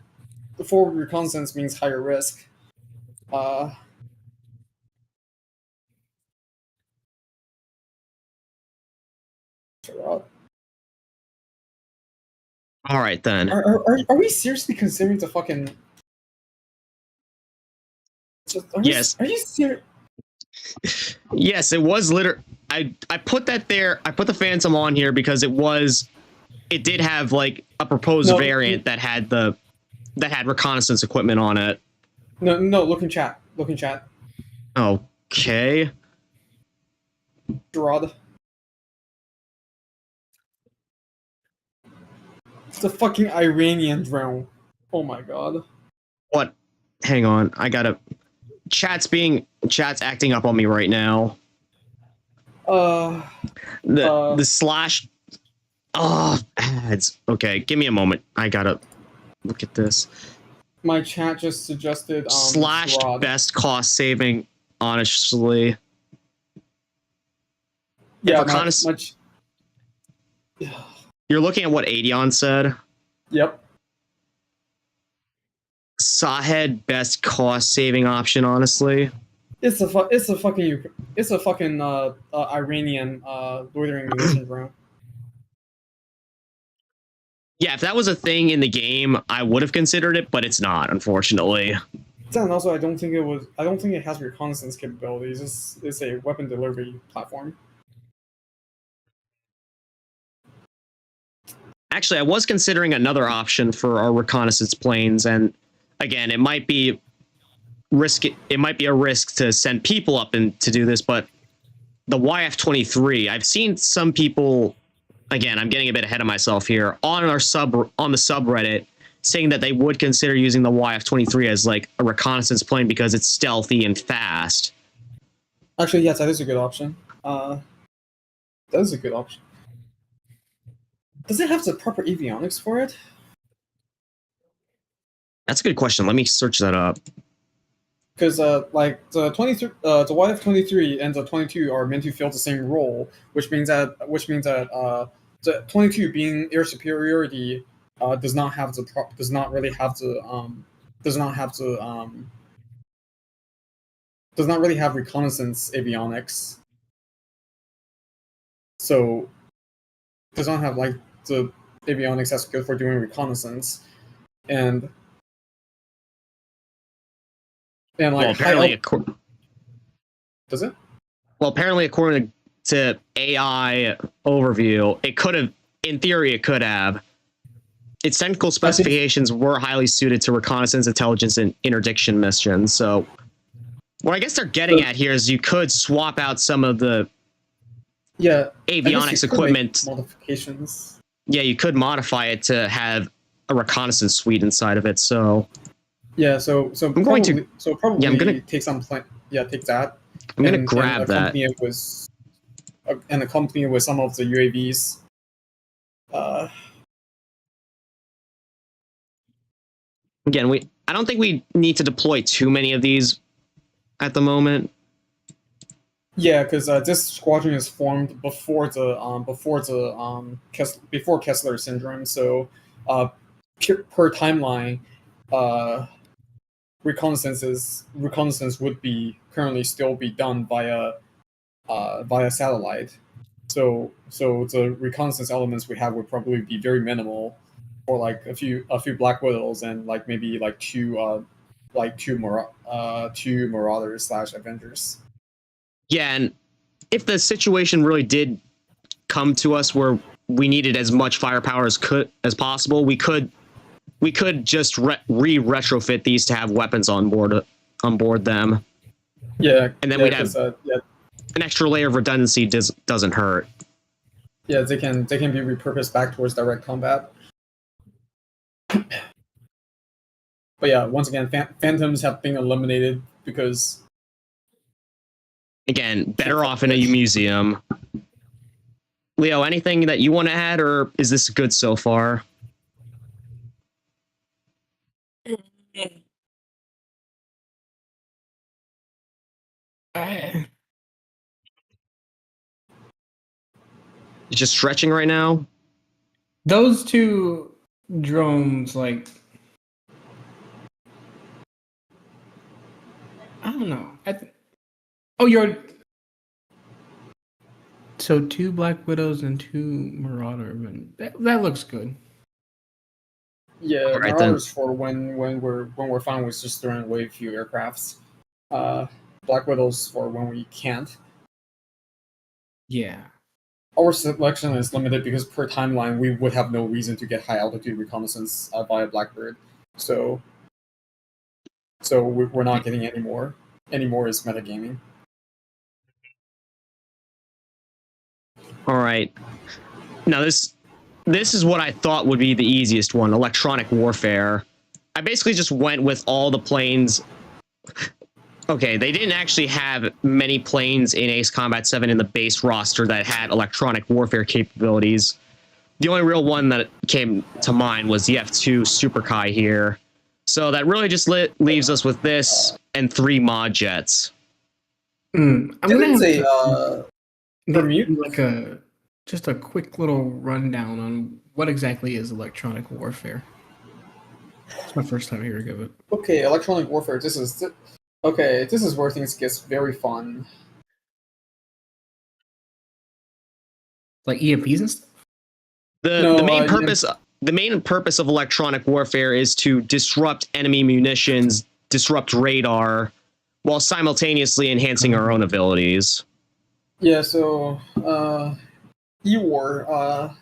the forward reconnaissance means higher risk. All right, then. Are we seriously considering the fucking? Yes. Are you serious? Yes, it was I put that there. I put the Phantom on here because it did have like a proposed variant that had reconnaissance equipment on it. No. Look in chat. Oh, Okay. Gerard. It's a fucking Iranian drone. Oh my god. What? Hang on. I gotta. Chat's acting up on me right now. Uh, The slash. Oh, ads. Okay, give me a moment. I gotta look at this. my chat just suggested Slashed Gerard. best cost saving. Honestly, Yeah, if yeah. you're looking at what Adion said. Yep. Sawhead best cost saving option. Honestly, It's a fucking Iranian loitering munition drone. yeah. If that was a thing in the game, I would have considered it, but it's not. Unfortunately. And also, I don't think it has reconnaissance capabilities. It's a weapon delivery platform. Actually, I was considering another option for our reconnaissance planes, and again, it might be a risk to send people up and to do this, but the YF-23, I've seen some people, again, I'm getting a bit ahead of myself here, on the subreddit saying that they would consider using the YF-23 as like a reconnaissance plane because it's stealthy and fast. Actually, yes, that is a good option. That is a good option. Does it have the proper avionics for it? That's a good question. Let me search that up. Because like the YF-23 and the 22 are meant to fill the same role, which means that the 22 being air superiority does not really have reconnaissance avionics. So does not have like the avionics that's good for doing reconnaissance, and like Well, apparently, does it? well, apparently, according to AI overview, it could have, in theory, it could have. Its technical specifications were highly suited to reconnaissance, intelligence, and interdiction missions. So, what I guess they're getting at here is you could swap out some of the avionics equipment modifications. Yeah, you could modify it to have a reconnaissance suite inside of it. So yeah, so I'm going to take some take that. I'm going to grab that and accompany it with some of the UAVs. Again, I don't think we need to deploy too many of these at the moment. Yeah, because this squadron is formed before Kessler syndrome. So, per timeline, reconnaissance would be currently still be done via satellite. So the reconnaissance elements we have would probably be very minimal, or like a few Black Widows and like maybe like two Marauders / Avengers. Yeah, and if the situation really did come to us where we needed as much firepower as possible, we could just retrofit these to have weapons on board them. Yeah, and then we'd have an extra layer of redundancy. Doesn't hurt. Yeah, they can be repurposed back towards direct combat. But yeah, once again, phantoms have been eliminated because. Again, better off in a museum. Leo, anything that you want to add, or is this good so far? Just stretching right now. Those two drones, like, I don't know. So 2 Black Widows and 2 Marauder. That looks good. Yeah, right, Marauders for when we're fine with just throwing away a few aircrafts. Black Widows for when we can't. Yeah. Our selection is limited because per timeline we would have no reason to get high altitude reconnaissance via Blackbird. So we're not getting any more. Any more is metagaming. All right. Now this is what I thought would be the easiest one, electronic warfare. I basically just went with all the planes. Okay, they didn't actually have many planes in Ace Combat 7 in the base roster that had electronic warfare capabilities. The only real one that came to mind was the F2 Super Kai here. So that really just leaves us with this and 3 mod jets. I'm gonna have say to permute? do like just a quick little rundown on what exactly is electronic warfare. It's my first time hearing of it. Okay, electronic warfare. This is where things gets very fun. Like EMPs and stuff? The main purpose of electronic warfare is to disrupt enemy munitions, disrupt radar, while simultaneously enhancing our own abilities. Yeah, so E-War,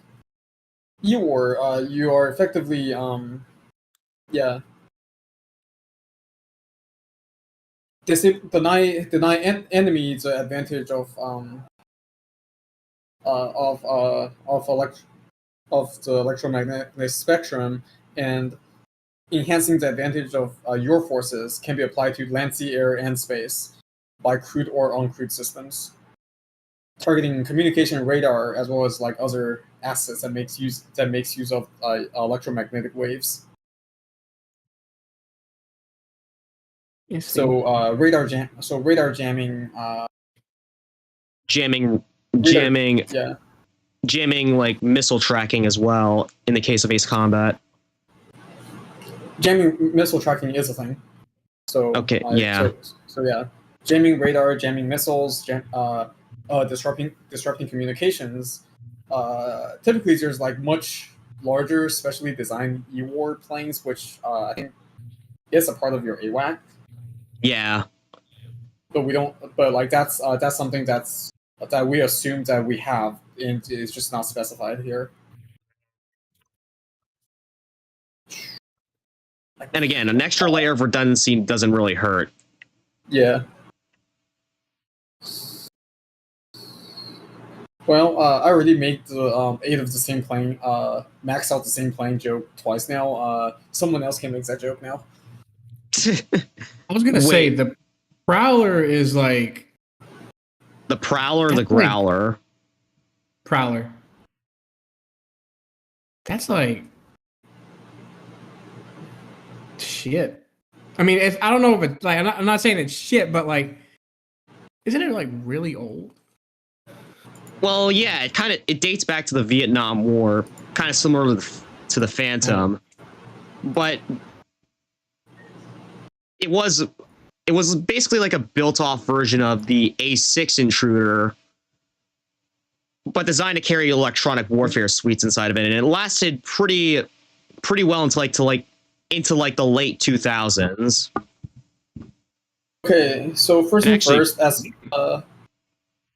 you are effectively deny enemies the advantage of the electromagnetic spectrum, and enhancing the advantage of your forces can be applied to land, sea, air, and space by crewed or uncrewed systems, targeting communication radar as well as like other assets that makes use of electromagnetic waves. Yes. So radar jamming. Jamming like missile tracking as well in the case of Ace Combat. Jamming missile tracking is a thing. So okay, So yeah, jamming radar, jamming missiles, disrupting communications. Typically, there's like much larger, specially designed E-War planes, which I think is a part of your AWAC. Yeah. But we don't. But like that's something that we assume that we have, and it's just not specified here. And again, an extra layer of redundancy doesn't really hurt. Yeah. Well, I already made the 8 of the same plane, max out the same plane joke twice now. Someone else can make that joke now. I was gonna say the Prowler is like the Prowler, the Growler. Like, Prowler. That's like shit. I mean, I don't know if it's like I'm not saying it's shit, but like, isn't it like really old? Well, yeah, it dates back to the Vietnam War, kind of similar to the Phantom, but it was basically like a built-off version of the A6 intruder, but designed to carry electronic warfare suites inside of it, and it lasted pretty well into the late 2000s. Okay, so first,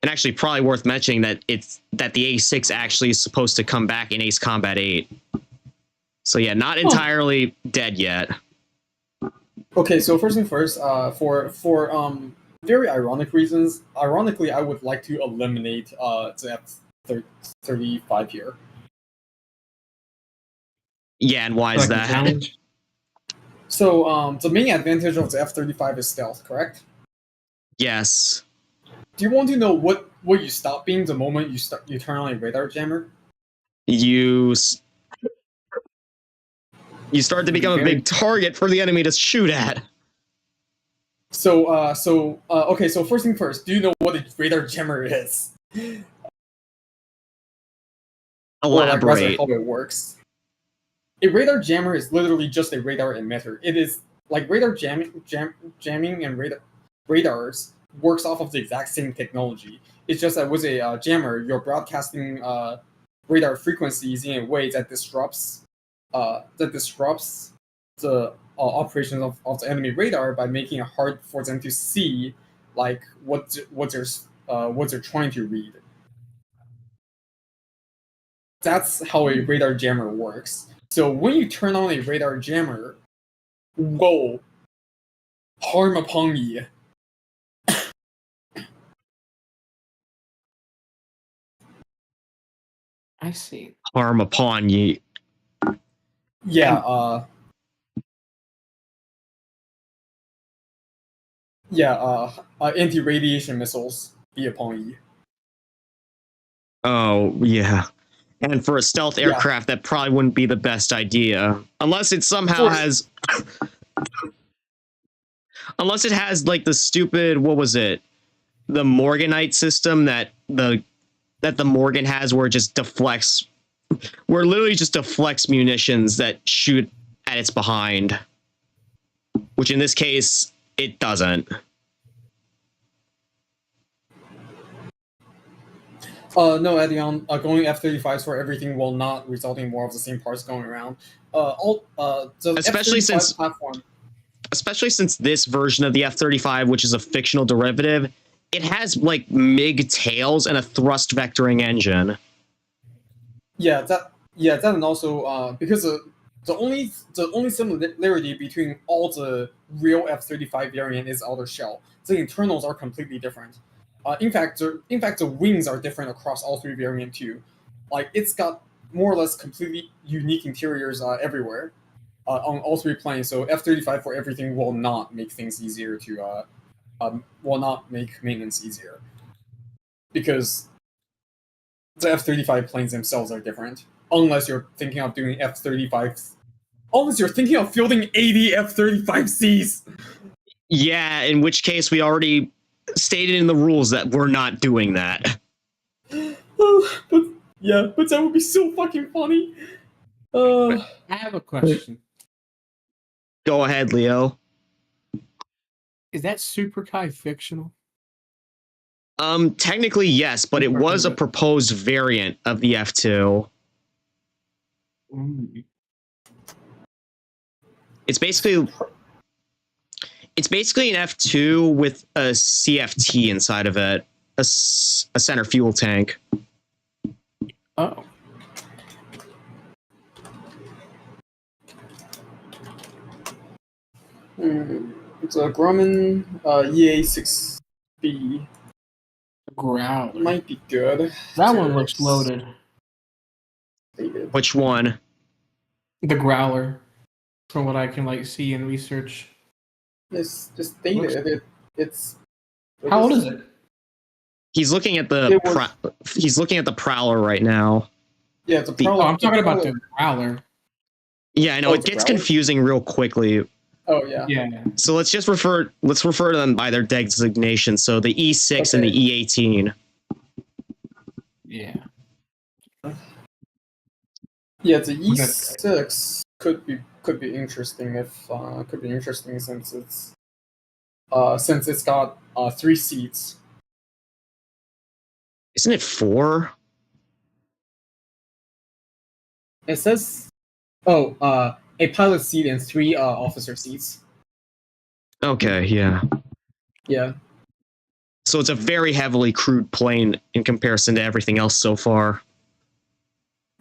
and actually, probably worth mentioning that the A6 actually is supposed to come back in Ace Combat 8. So yeah, not entirely dead yet. Okay, so first thing first, for very ironic reasons, ironically, I would like to eliminate the F-35 here. Yeah, and why is that? So the main advantage of the F-35 is stealth, correct? Yes. Do you want to know what you stop being the moment you turn on a radar jammer? You start to become a big target for the enemy to shoot at. So okay, so first thing first, do you know what a radar jammer is? Elaborate. How it works. A radar jammer is literally just a radar emitter. It is like radar jamming and radars works off of the exact same technology. It's just that with a jammer, you're broadcasting radar frequencies in a way that disrupts the operations of the enemy radar by making it hard for them to see like what they're trying to read. That's how a radar jammer works. So when you turn on a radar jammer, whoa, harm upon ye. I see. harm upon ye. Yeah, anti-radiation missiles be upon you. Oh, yeah. And for a stealth Yeah. aircraft, that probably wouldn't be the best idea. Unless it somehow For- has... Unless it has, like, the stupid... What was it? The Morganite system that the Morgan has, where it just deflects... Where it literally just deflects munitions that shoot at its behind. Which in this case, it doesn't. No, Edion, going F-35s for everything will not result in more of the same parts going around. The Especially F-35 since- platform. Especially since this version of the F-35, which is a fictional derivative, it has, like, MiG tails and a thrust vectoring engine. That and also because the only similarity between all the real F-35 variant is outer shell. The internals are completely different. In fact, the wings are different across all three variant too. Like it's got more or less completely unique interiors everywhere on all three planes. So F-35 for everything will not make things easier to will not make maintenance easier because the F-35 planes themselves are different. Unless you're thinking of doing F-35s. Unless you're thinking of fielding 80 F-35Cs. Yeah, in which case we already stated in the rules that we're not doing that. But that would be so fucking funny. I have a question. Go ahead, Leo. Is that Super Kai fictional? Technically, yes, but it was a proposed variant of the F2. Mm. It's basically an F2 with a CFT inside of it, a center fuel tank. Oh. It's a Grumman EA6B. Growler. Might be good. That one looks loaded. Which one? The Growler, from what I can see and research. It's just dated. It's How old is it? He's looking at the he's looking at the Prowler right now. Yeah, it's a Prowler. Oh, I'm talking about the Growler. Yeah, I know it gets confusing real quickly. Oh yeah. Yeah. So let's refer to them by their designation. So the E6 and the E18. Yeah. Yeah, the E6 could be interesting since it's got 3 seats. Isn't it 4? It says a pilot seat and 3 officer seats. Okay, yeah. Yeah. So it's a very heavily crewed plane in comparison to everything else so far.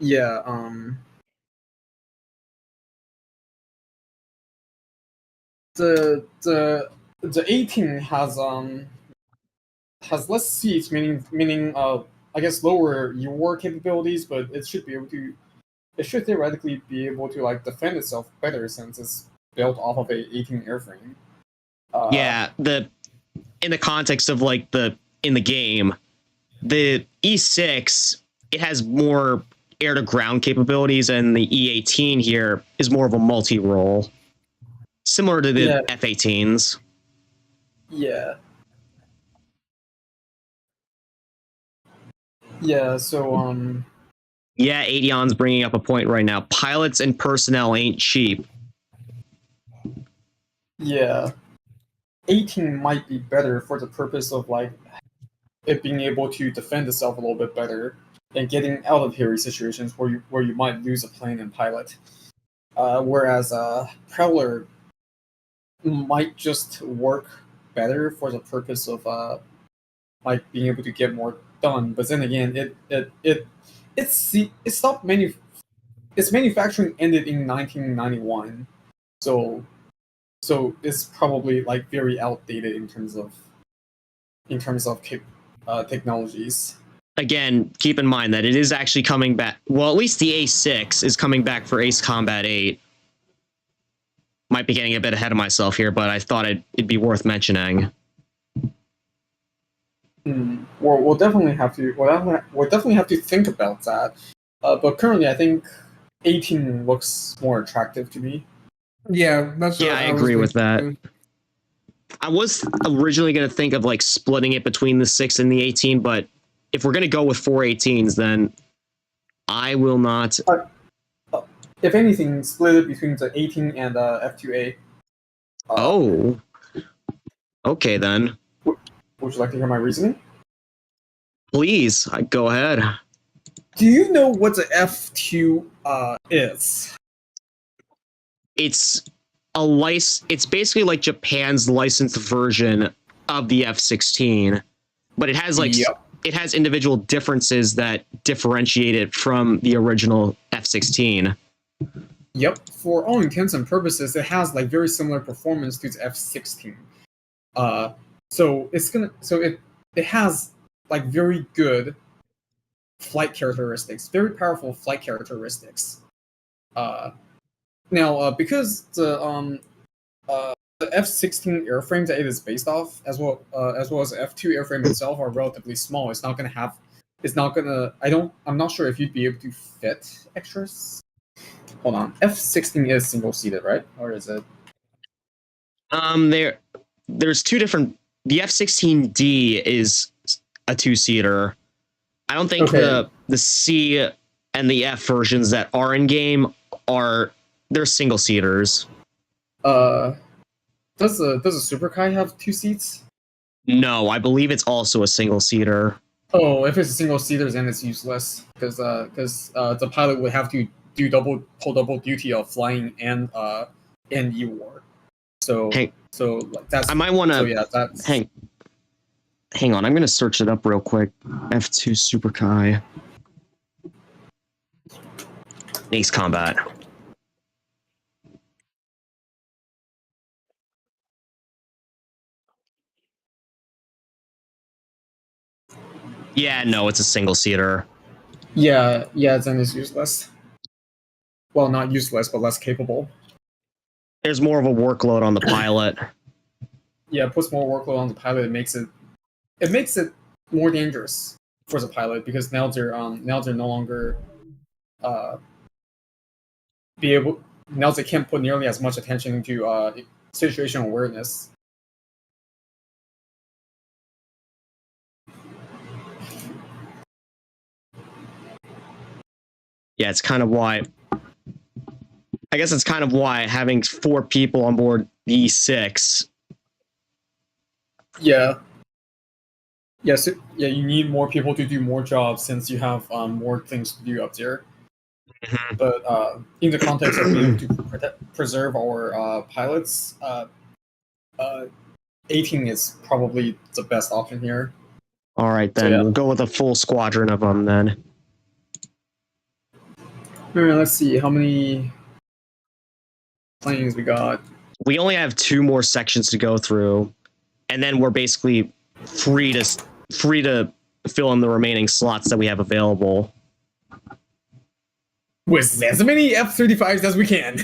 Yeah, the 18 has less seats, meaning I guess lower your capabilities, but it should theoretically be able to defend itself better since it's built off of a 18 airframe. Yeah, in the context of in the game, the E6, it has more air to ground capabilities, and the E18 here is more of a multi-role, similar to the F-18s. Yeah. Yeah. So Yeah, Adion's bringing up a point right now. Pilots and personnel ain't cheap. Yeah. 18 might be better for the purpose of it being able to defend itself a little bit better and getting out of hairy situations where you might lose a plane and pilot. Whereas Prowler might just work better for the purpose of being able to get more done. But then again, its manufacturing ended in 1991, so it's probably very outdated in terms of technologies. again, keep in mind that it is actually coming back. Well, at least the A6 is coming back for Ace Combat 8. Might be getting a bit ahead of myself here, but I thought it'd be worth mentioning. We'll definitely have to. We'll definitely have to think about that. But currently, I think 18 looks more attractive to me. Yeah, that's what Yeah, I was agree with thinking. that. I was originally going to think of like splitting it between the 6 and the 18, but if we're going to go with 4 18s, then I will not. If anything, split it between the 18 and F2A. Oh. Okay, then. Would you like to hear my reasoning? Please, go ahead. Do you know what the F2 is? It's it's basically like Japan's licensed version of the F-16, but it has like it has individual differences that differentiate it from the original F-16. Yep. For all intents and purposes, it has like very similar performance to the F-16. So it has like very good flight characteristics, very powerful flight characteristics. Now, because the F-16 airframe that it is based off, as well as the F-2 airframe itself, are relatively small. It's not gonna. I'm not sure if you'd be able to fit extras. Hold on. F-16 is single seated, right? Or is it? There's two different. The F-16D is a 2-seater. I don't think the C and the F versions that are in game they're single seaters. Does a Super Kai have 2 seats? No, I believe it's also a single seater. Oh, if it's a single seater, then it's useless because the pilot would have to pull double duty of flying and E-War. So like that's. I might want to. So yeah, that's. Hang on, I'm gonna search it up real quick. F2 Super Kai. Ace Combat. Yeah, no, it's a single seater. Yeah, then it's useless. Well, not useless, but less capable. There's more of a workload on the pilot. Yeah, it puts more workload on the pilot. It makes it more dangerous for the pilot because now they're no longer now they can't put nearly as much attention into situational awareness. Yeah, it's kind of why. I guess it's kind of why having 4 people on board the E6. Yeah. Yes. Yeah, you need more people to do more jobs since you have more things to do up there. Mm-hmm. But in the context of being able to preserve our pilots, 18 is probably the best option here. All right, then. We'll go with a full squadron of them, then. All right, let's see. How many planes we got? We only have 2 more sections to go through, and then we're basically free to fill in the remaining slots that we have available. With as many F-35s as we can.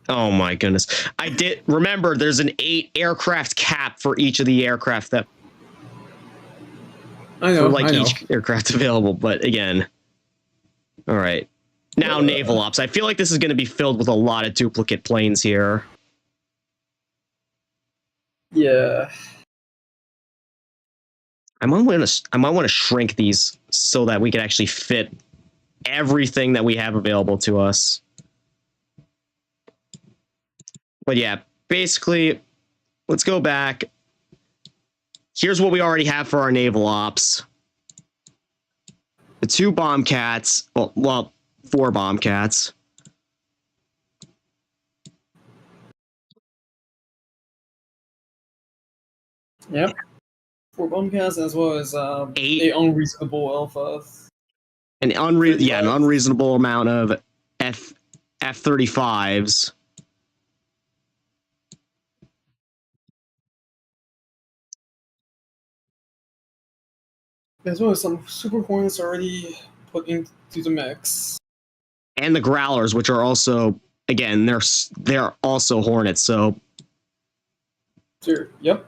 Oh my goodness. I did remember there's an 8 aircraft cap for each of the aircraft that I know, each aircraft available, but again. All right. Now naval ops. I feel like this is going to be filled with a lot of duplicate planes here. Yeah. I might want to shrink these so that we can actually fit everything that we have available to us. But yeah, basically, let's go back. Here's what we already have for our naval ops. The 2 bombcats, well, 4 bombcats. Yep. 4 bombcats as well as 8 unreasonable alpha. An unreasonable amount of F-35s. as well as some Super Hornets already put into the mix. And the Growlers, which are also, again, they're also Hornets. So Sure. Yep.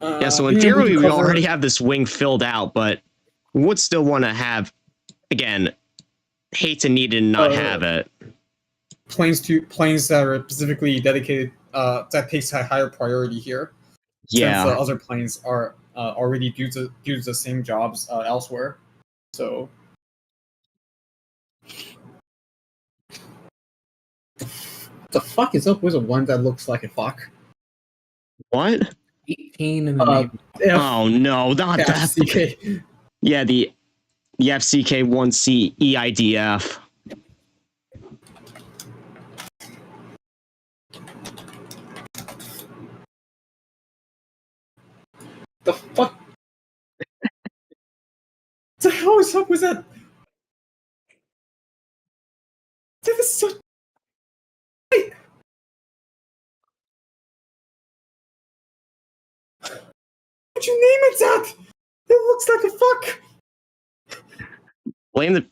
yeah, so in being able to theory, we cover already have this wing filled out, but we would still want to have, again, hate to need and not have it. planes that are specifically dedicated that takes a higher priority here. Yeah. Since the other planes are already do the same jobs elsewhere. So the fuck is up with a one that looks like a fuck? What? 18 in the Navy. Oh no, not that. FCK. Yeah, the FCK1C EIDF. The fuck? The hell is up with that? That is so. Wait. What'd you name it that? It looks like a fuck. Blame the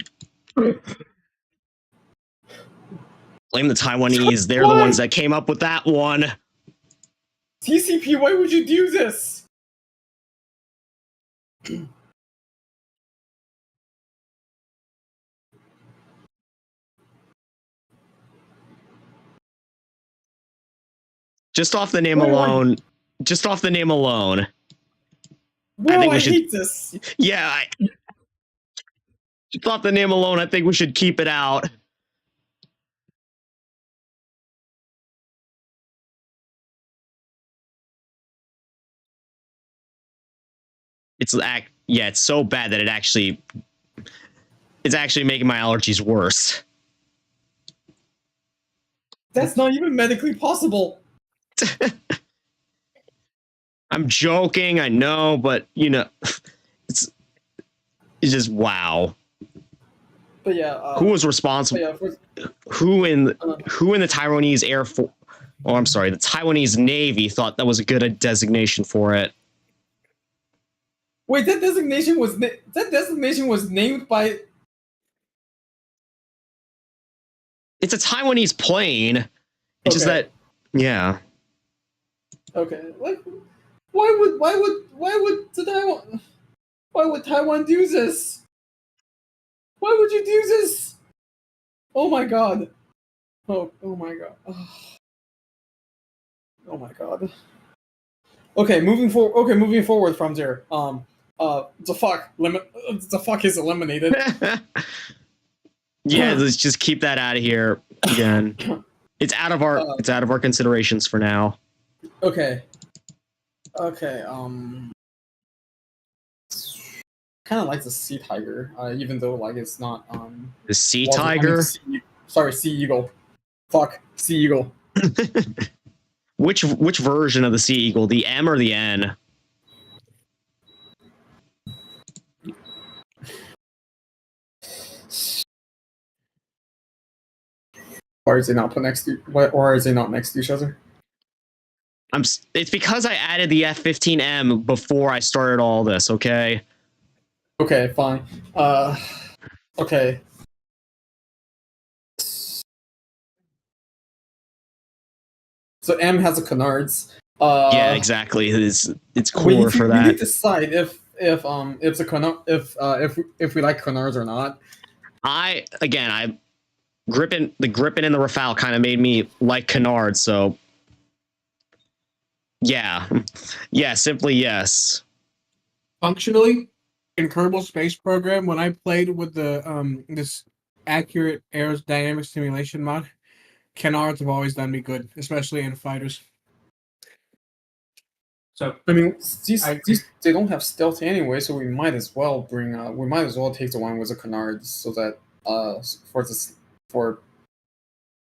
Taiwanese. They're the ones that came up with that one. TCP, why would you do this? Just off the name alone. Just off the name alone. Whoa, I hate this. Yeah. Just off the name alone, I think we should keep it out. It's so bad that it's actually making my allergies worse. That's not even medically possible. I'm joking, I know, but it's just wow. But yeah, who was responsible? Who in the Taiwanese Air Force? Oh, I'm sorry, the Taiwanese Navy thought that was a good designation for it. Wait, that designation was named by. It's a Taiwanese plane. It's just that, yeah. Okay, like, why would Taiwan do this? Why would you do this? Oh my god. Oh my god. Oh my god. Okay, moving forward from there. The fuck is eliminated. Yeah, let's just keep that out of here again. It's out of our considerations for now. Okay. Kind of like the sea tiger, even though like it's not the sea tiger. Sea eagle. Fuck, sea eagle. Which version of the sea eagle? The M or the N? Or is it not put next to? Or is it not next to each other? It's because I added the F-15M before I started all this. Okay. Okay, fine. Okay. So M has a canards. Yeah, exactly. It's cooler for that. We need to decide if we like canards or not. The Gripen and the Rafale kind of made me like canards, so yeah, simply yes. Functionally, in Kerbal Space Program, when I played with the this accurate aerodynamic simulation mod, canards have always done me good, especially in fighters. So I mean, these they don't have stealth anyway, so we might as well take the one with the canards, so that for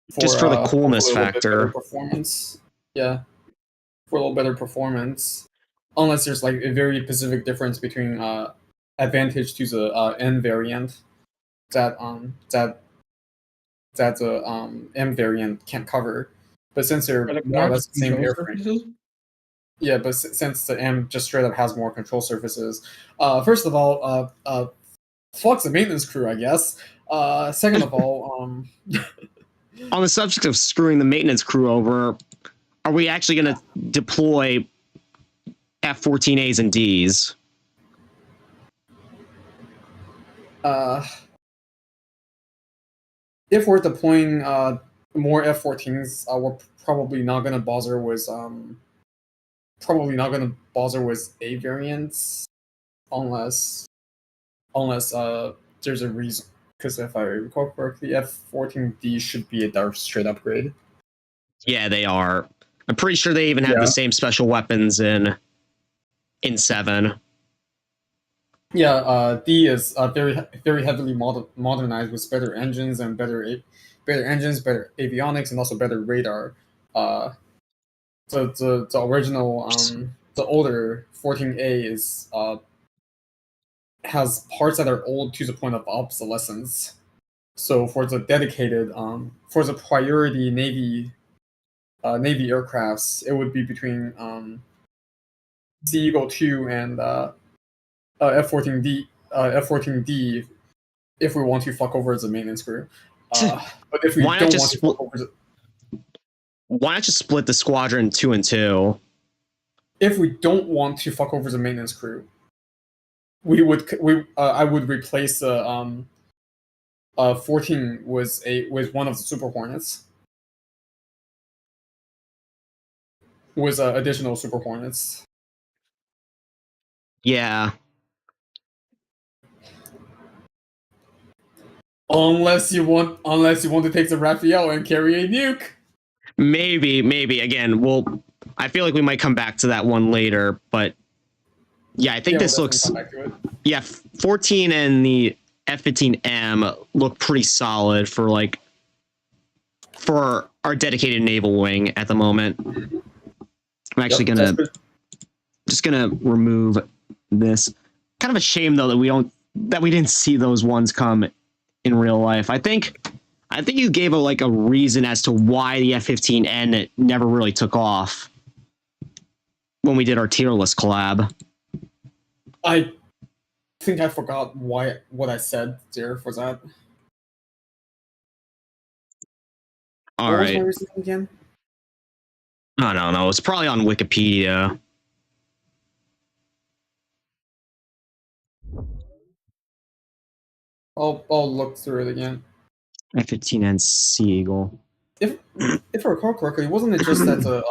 the coolness factor. Performance, yeah, for a little better performance. Unless there's like a very specific difference between advantage to the N variant that the M variant can't cover. But since they're more or less the same airframe. Yeah, but since the M just straight up has more control surfaces, first of all, fuck the maintenance crew, I guess. Second of all, On the subject of screwing the maintenance crew over, are we actually going to deploy F-14As and Ds? If we're deploying more F-14s, we're probably not gonna bother with A variants unless there's a reason. Because if I recall correctly, F-14D should be a straight upgrade. Yeah, they are. I'm pretty sure they even have the same special weapons in 7. Yeah, D is very heavily modernized with better engines and better avionics, and also better radar. The original the older 14A is has parts that are old to the point of obsolescence. So for the dedicated for the priority Navy aircrafts, it would be between Sea Eagle 2 and F-14D if we want to fuck over the maintenance crew. But if we don't want to fuck over the... Why not just split the squadron 2 and 2? If we don't want to fuck over the maintenance crew, I would replace the 14 with one of the Super Hornets. With additional Super Hornets. Yeah. Unless you want to take the Raphael and carry a nuke. Maybe. Again, I feel like we might come back to that one later, but yeah, I think this looks... Yeah, 14 and the F-15M look pretty solid for our dedicated naval wing at the moment. I'm actually just gonna remove this. Kind of a shame though that we didn't see those ones come in real life. I think you gave a reason as to why the F-15N never really took off when we did our tier list collab. I think I forgot what I said there for that. All right. What was my reason again? I don't know. It's probably on Wikipedia. I'll look through it again. F-15N Sea Eagle. If I recall correctly, wasn't it just that the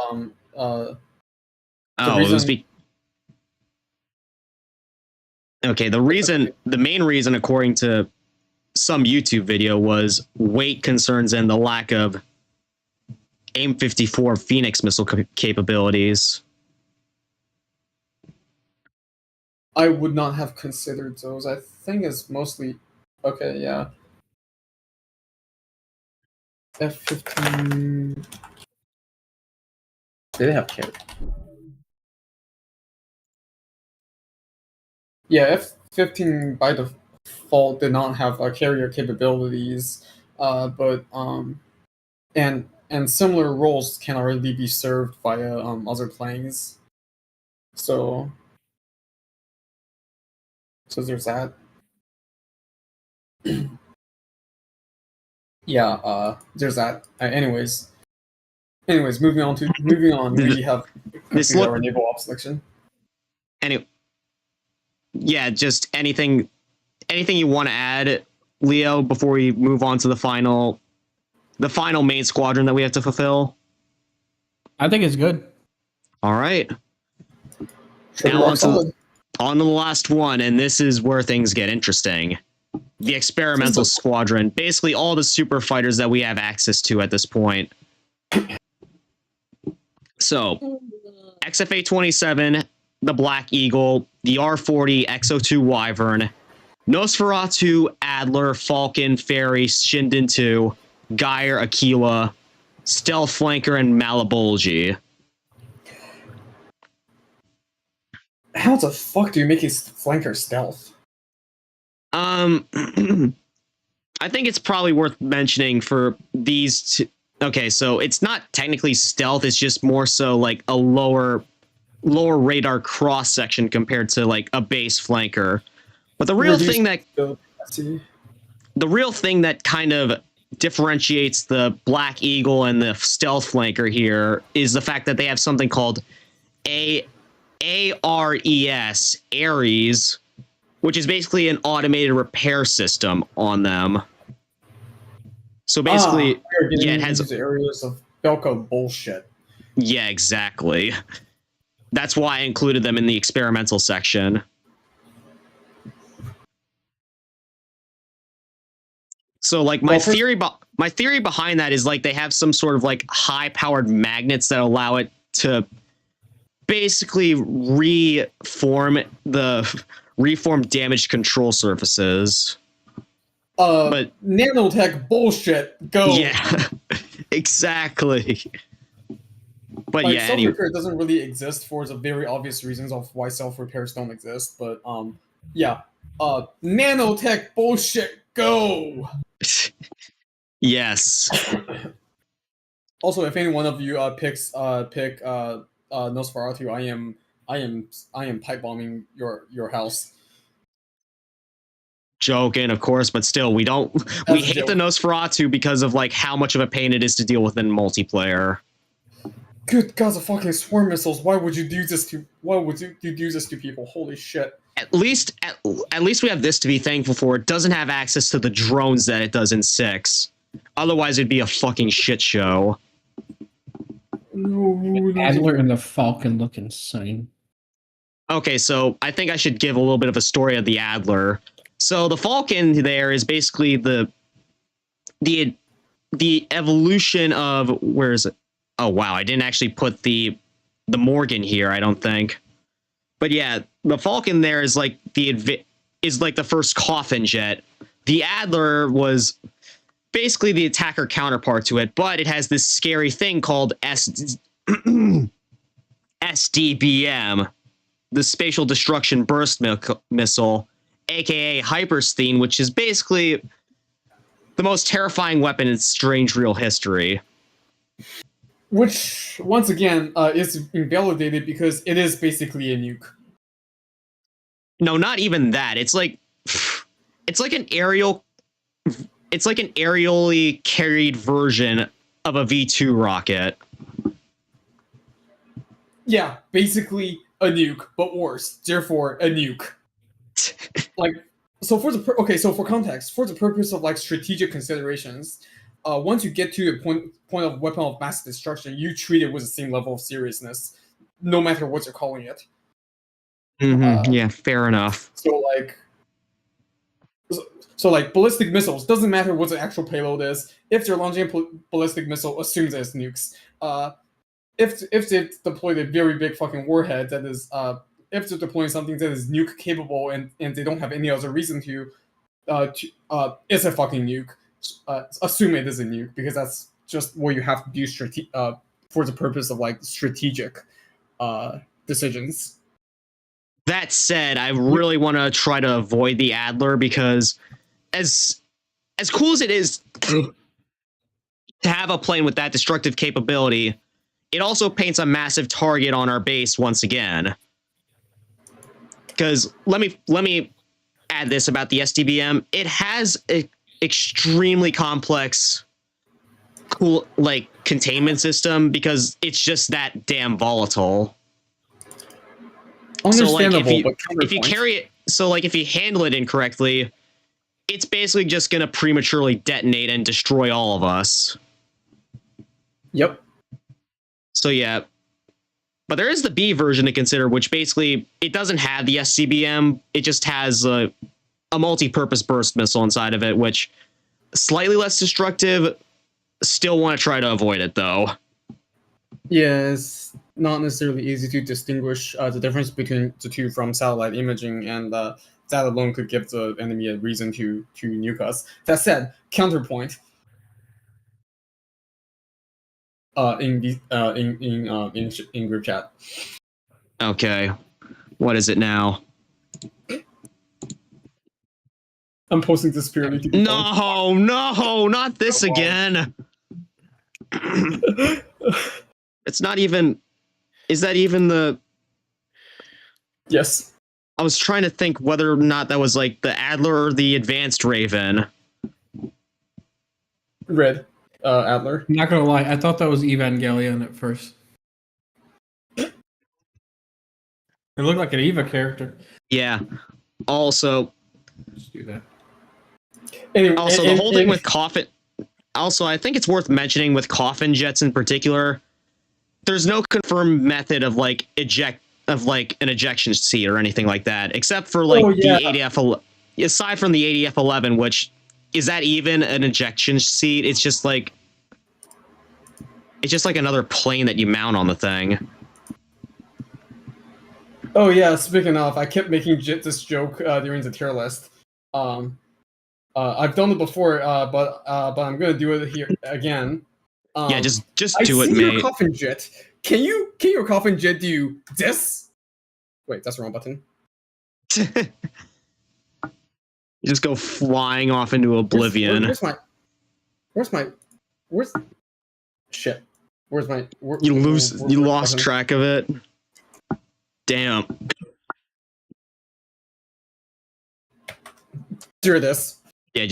the main reason, according to some YouTube video, was weight concerns and the lack of AIM-54 Phoenix missile capabilities. I would not have considered those. I think it's mostly... Okay, yeah. F-15... Did they have carry? Yeah, F-15 by default did not have carrier capabilities, but and similar roles can already be served via other planes. So there's that. Yeah, there's that. Anyways, moving on. We have our naval ops section. Anyway, yeah, just anything you want to add, Leo, before we move on to the final main squadron that we have to fulfill? I think it's good. All right. Now on to the last one, and this is where things get interesting. The experimental squadron. Basically all the super fighters that we have access to at this point. So, XFA-27, the Black Eagle, the R-40, X-02 Wyvern, Nosferatu, Adler, Falcon, Fairy, Shinden 2, Geyer, Aquila, Stealth Flanker, and Malabolgi. How the fuck do you make his flanker stealth? I think it's probably worth mentioning for these two. Okay, so it's not technically stealth, it's just more so like a lower lower radar cross section compared to like a base flanker. But the real Reduce thing that capacity. the real thing that kind of differentiates the Black Eagle and the stealth flanker here is the fact that they have something called ARES, Ares, which is basically an automated repair system on them. So basically, yeah, it has these areas of Belka bullshit. Yeah, exactly. That's why I included them in the experimental section. So like my theory behind that is like they have some sort of like high-powered magnets that allow it to basically reform damaged control surfaces. But nanotech bullshit. Go. Yeah, exactly. But like, yeah, self-repair doesn't really exist for the very obvious reasons of why self-repairs don't exist. But yeah, nanotech bullshit. Go. Yes. Also, if any one of you pick Nosferatu, I am pipe bombing your house. Joking, of course, but still, we hate the Nosferatu because of like how much of a pain it is to deal with in multiplayer. Good gods of fucking swarm missiles! Why would you do this to? Why would you do this to people? Holy shit! At least we have this to be thankful for. It doesn't have access to the drones that it does in 6. Otherwise, it'd be a fucking shit show. The Adler and the Falcon look insane. Okay, so I think I should give a little bit of a story of the Adler. So the Falcon there is basically the evolution of, where is it? Oh wow, I didn't actually put the Morgan here, I don't think. But yeah, the Falcon there is like the first coffin jet. The Adler was basically the attacker counterpart to it, but it has this scary thing called SDBM, the Spatial Destruction Burst Missile, aka Hypersteen, which is basically the most terrifying weapon in strange real history. Which, once again, is invalidated because it is basically a nuke. No, not even that. It's like an aerially carried version of a V2 rocket. Yeah, basically a nuke, but worse. Therefore, a nuke. Like, so for context, for the purpose of like strategic considerations, once you get to a point of weapon of mass destruction, you treat it with the same level of seriousness, no matter what you're calling it. Yeah, fair enough. So like ballistic missiles, doesn't matter what the actual payload is. If they're launching a ballistic missile, assumes it's nukes. If they deploy a very big fucking warhead that is, if they're deploying something that is nuke capable and they don't have any other reason to, it's a fucking nuke. Assume it is a nuke because that's just what you have to do for the purpose of like strategic decisions. That said, I really want to try to avoid the Adler because as cool as it is to have a plane with that destructive capability, it also paints a massive target on our base once again. Because let me add this about the SDBM. It has an extremely complex containment system because it's just that damn volatile. Understandable, so like but if you carry it, so like if you handle it incorrectly, it's basically just going to prematurely detonate and destroy all of us. Yep. So yeah, but there is the B version to consider, which basically it doesn't have the SCBM. It just has a multi-purpose burst missile inside of it, which slightly less destructive. Still want to try to avoid it though. Yeah, it's not necessarily easy to distinguish the difference between the two from satellite imaging, and that alone could give the enemy a reason to nuke us. That said, counterpoint. In group chat. Okay, what is it now? I'm posting this purely to be fun. No, not this again. It's not even. Is that even the Yes. I was trying to think whether or not that was like the Adler or the Advanced Raven. Red. Adler. Not gonna lie, I thought that was Evangelion at first. It looked like an Eva character. Yeah. Also, Just do that. Anyway, also the whole thing with coffin. Also, I think it's worth mentioning with coffin jets in particular. There's no confirmed method of like an ejection seat or anything like that, except for like the ADF. Aside from the ADF 11, which is that even an ejection seat? It's just like another plane that you mount on the thing. Oh yeah, speaking of, I kept making this joke during the tier list. I've done it before, but I'm gonna do it here again. Yeah, just I do it, see mate. your coffin jet. Can your coffin jet do this? Wait, that's the wrong button. You just go flying off into oblivion. Where's shit? Where's my? You lost track of it. Damn. Do this. Yeah, you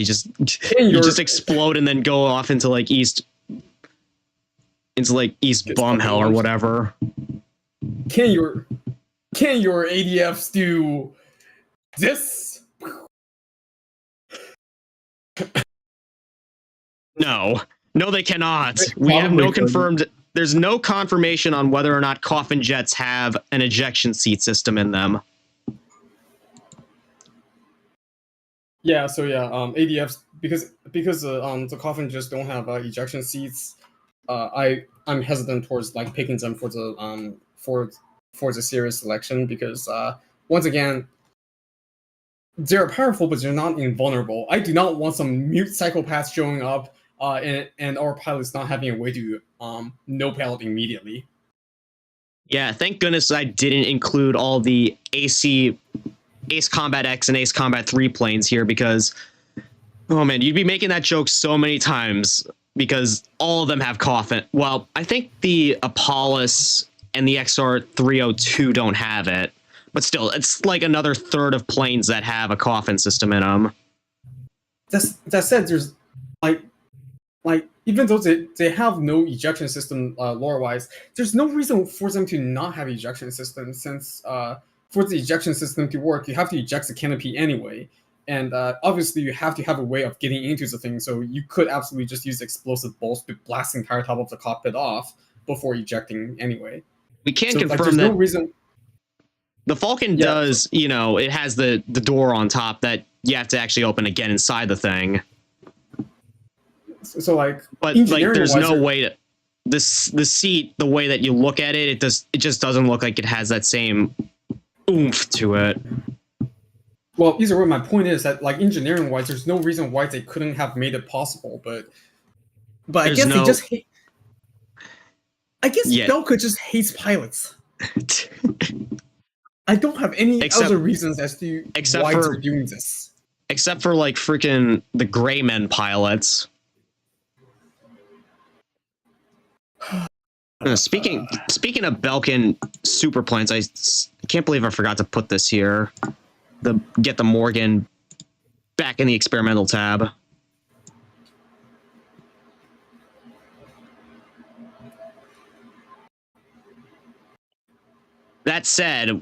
just explode and then go off into like East Bumhell or whatever. Can your ADFs do this? No, they cannot. We have no confirmed. There's no confirmation on whether or not coffin jets have an ejection seat system in them. Yeah, so yeah, ADFs because the coffin just don't have ejection seats. I'm hesitant towards like picking them for the series selection because once again they're powerful but they're not invulnerable. I do not want some mute psychopaths showing up and our pilots not having a way to no pilot immediately. Yeah, thank goodness I didn't include all the Ace Combat X and Ace Combat 3 planes here because, oh man, you'd be making that joke so many times because all of them have coffin. Well, I think the Apollos and the XR302 don't have it, but still, it's like another third of planes that have a coffin system in them. That said, there's like even though they have no ejection system lore-wise, there's no reason for them to not have ejection system since for the ejection system to work, you have to eject the canopy anyway. And obviously, you have to have a way of getting into the thing, so you could absolutely just use explosive bolts to blast the entire top of the cockpit off before ejecting anyway. We can't so, confirm that. No reason. The Falcon does, it has the door on top that you have to actually open again inside the thing. So but like, there's no way to the seat. The way that you look at it, it just doesn't look like it has that same oomph to it. Well, either way, my point is that like engineering wise, there's no reason why they couldn't have made it possible, but I guess they just hate. I guess Belka just hates pilots. I don't have any other reasons as to why they're doing this. Except for like freaking the Greymen pilots. Speaking of Belkin superplanes, I can't believe I forgot to put this here. Get the Morgan back in the experimental tab. That said,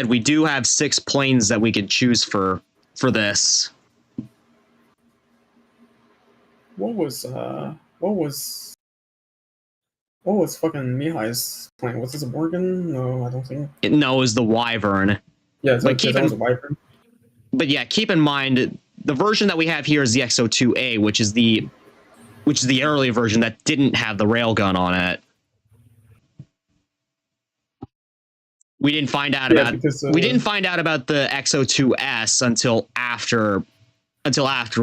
we do have 6 planes that we could choose for this. What was fucking Mihai's plane? Was this a Morgan? No, I don't think. No, it was the Wyvern. Yeah, that was a Wyvern. But yeah, keep in mind the version that we have here is the XO2A, which is the early version that didn't have the railgun on it. We didn't find out about the XO2S until after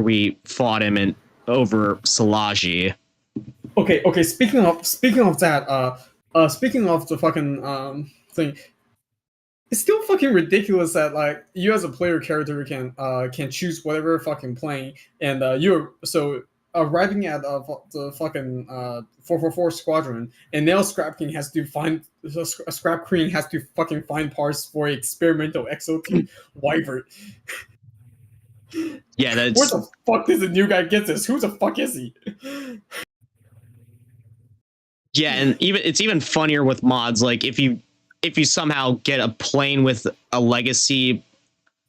we fought him over Salaji. Okay. Speaking of that, speaking of the fucking thing, it's still fucking ridiculous that like you as a player character can choose whatever fucking plane, and arriving at the fucking 444 squadron, and now Scrap King has to fucking find parts for experimental XO2 Wyvern. Yeah, Where that's the fuck does the new guy get this? Who the fuck is he? yeah, and it's even funnier with mods. Like if you somehow get a plane with a legacy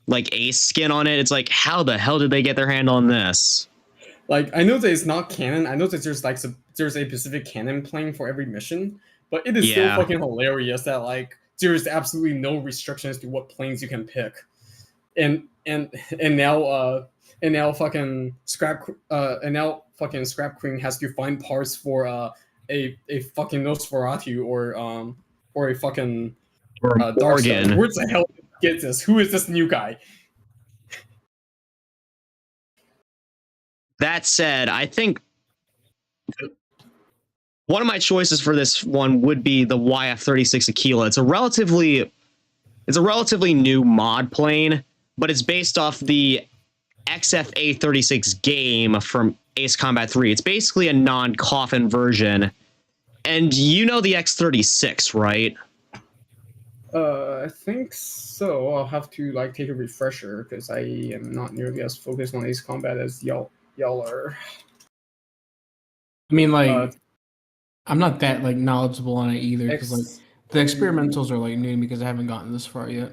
like ace skin on it, it's like, how the hell did they get their hand on this? Like, I know that it's not canon. I know that there's a specific canon plane for every mission, but it is still Yeah. fucking hilarious that like there is absolutely no restrictions to what planes you can pick, and now fucking Scrap Queen has to find parts for a fucking Nosferatu or a fucking Dark Star. Morgan. Where the hell did he get this? Who is this new guy? That said, I think one of my choices for this one would be the YF-36 Aquila. It's a relatively new mod plane, but it's based off the XFA-36 game from Ace Combat 3. It's basically a non-coffin version. And you know the X-36, right? I think so. I'll have to like take a refresher because I am not nearly as focused on Ace Combat as y'all are. I mean, like, Uh, I'm not that like knowledgeable on it either because like X, the experimentals are like new because I haven't gotten this far yet.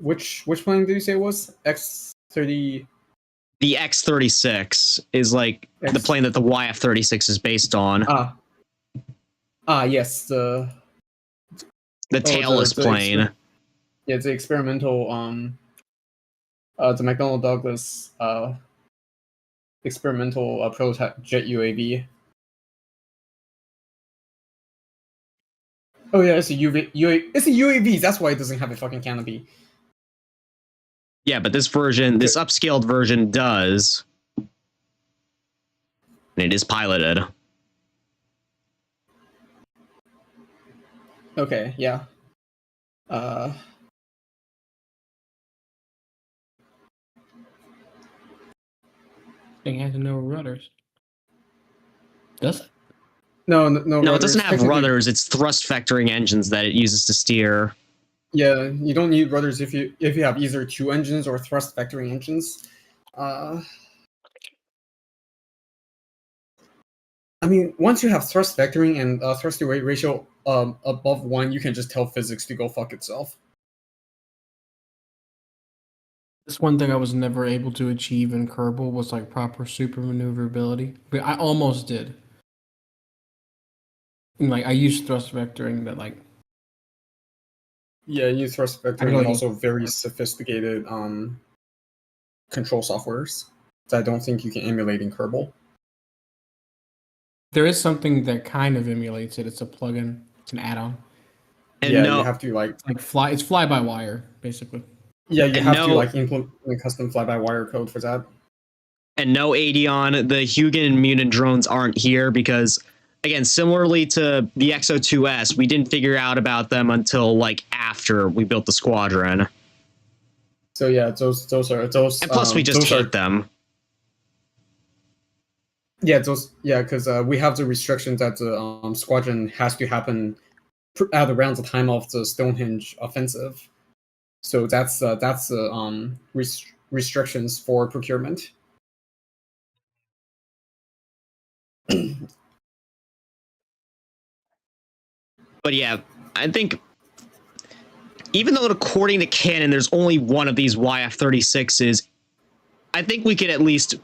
which plane did you say it was X30? The X-36 is like the plane that the YF-36 is based on. Yes, The tailless plane. Yeah, it's the experimental the McDonnell Douglas experimental prototype jet UAV. Oh yeah, it's a it's a UAV. That's why it doesn't have a fucking canopy. Yeah, but this upscaled version does. And it is piloted. Okay, yeah. Thing has no rudders. Does it? No, It doesn't have Technically, rudders. It's thrust vectoring engines that it uses to steer. Yeah, you don't need rudders if you have either two engines or thrust vectoring engines. I mean, once you have thrust vectoring and thrust to weight ratio above 1, you can just tell physics to go fuck itself. That's one thing I was never able to achieve in Kerbal was like proper super maneuverability, but I almost did. And, like I used thrust vectoring, but like Yeah, you use thrust vectoring really- and also very sophisticated control softwares that I don't think you can emulate in Kerbal. there is something that kind of emulates it. It's a plugin. It's an add-on. And yeah, no, you have to like It's fly by wire basically. yeah, you and have to no- like implement custom fly-by-wire code for that. and no Adeon, the Hugin and Munin drones aren't here because, again, similarly to the XO2S, we didn't figure out about them until like after we built the squadron. So yeah, those And plus, we just those are- hate them. Yeah, because we have the restriction that the squadron has to happen at around the time of the Stonehenge offensive. So that's the restrictions for procurement. But yeah, I think even though according to canon, there's only one of these YF-36s, I think we could at least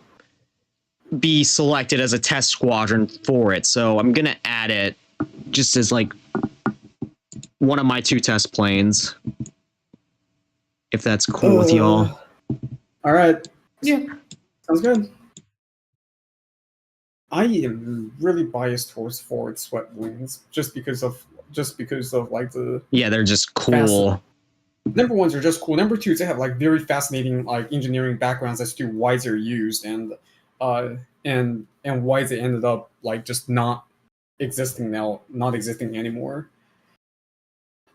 be selected as a test squadron for it. So I'm going to add it just as like one of my 2 test planes. If that's cool with y'all. All right. Yeah. Sounds good. I am really biased towards forward swept wings just because of like the Yeah, they're just cool. number ones are just cool. Number two, they have like very fascinating like engineering backgrounds as to why they're used and why they ended up like just not existing anymore,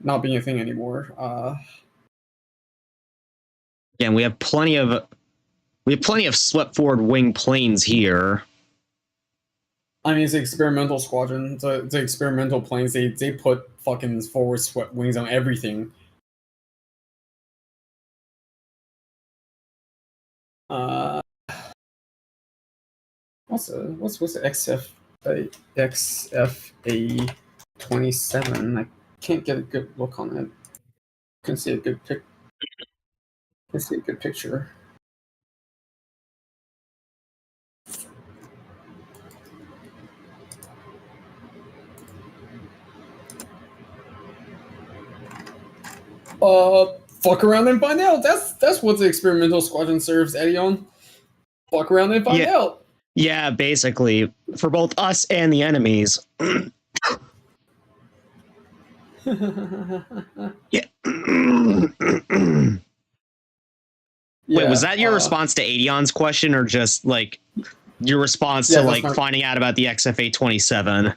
not being a thing anymore. Yeah, and we have plenty of swept forward wing planes here. I mean, it's an experimental squadron. It's an experimental planes. They put fucking forward swept wings on everything. What's the XFA 27? I can't get a good look on it. Can see a good picture. Fuck around and find out. That's what the experimental squadron serves, Edion. Fuck around and find out. Yeah, basically, for both us and the enemies. Yeah. Wait, was that your response to Adion's question, or just like your response to like finding out about the XFA 27?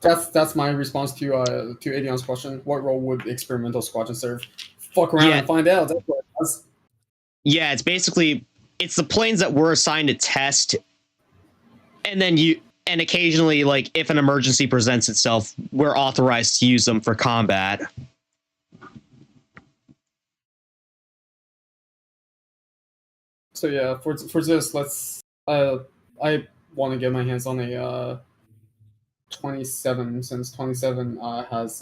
That's my response to Adion's question. What role would experimental squadron serve? Fuck around and find out. That's what it does. Yeah, it's basically it's the planes that we're assigned to test, and then and occasionally, like if an emergency presents itself, we're authorized to use them for combat. So yeah, for this, let's I want to get my hands on a 27, since 27 has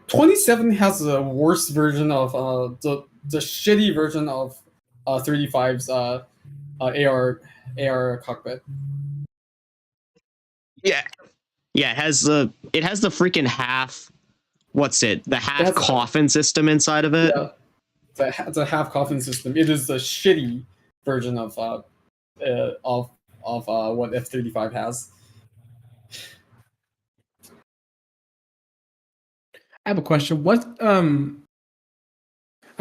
27 has the worst version of the shitty version of 35's AR cockpit. Yeah, it has the freaking half. What's it? The half coffin system inside of it. Yeah. The half coffin system. It is the shitty version of what F-35 has. I have a question. What I'm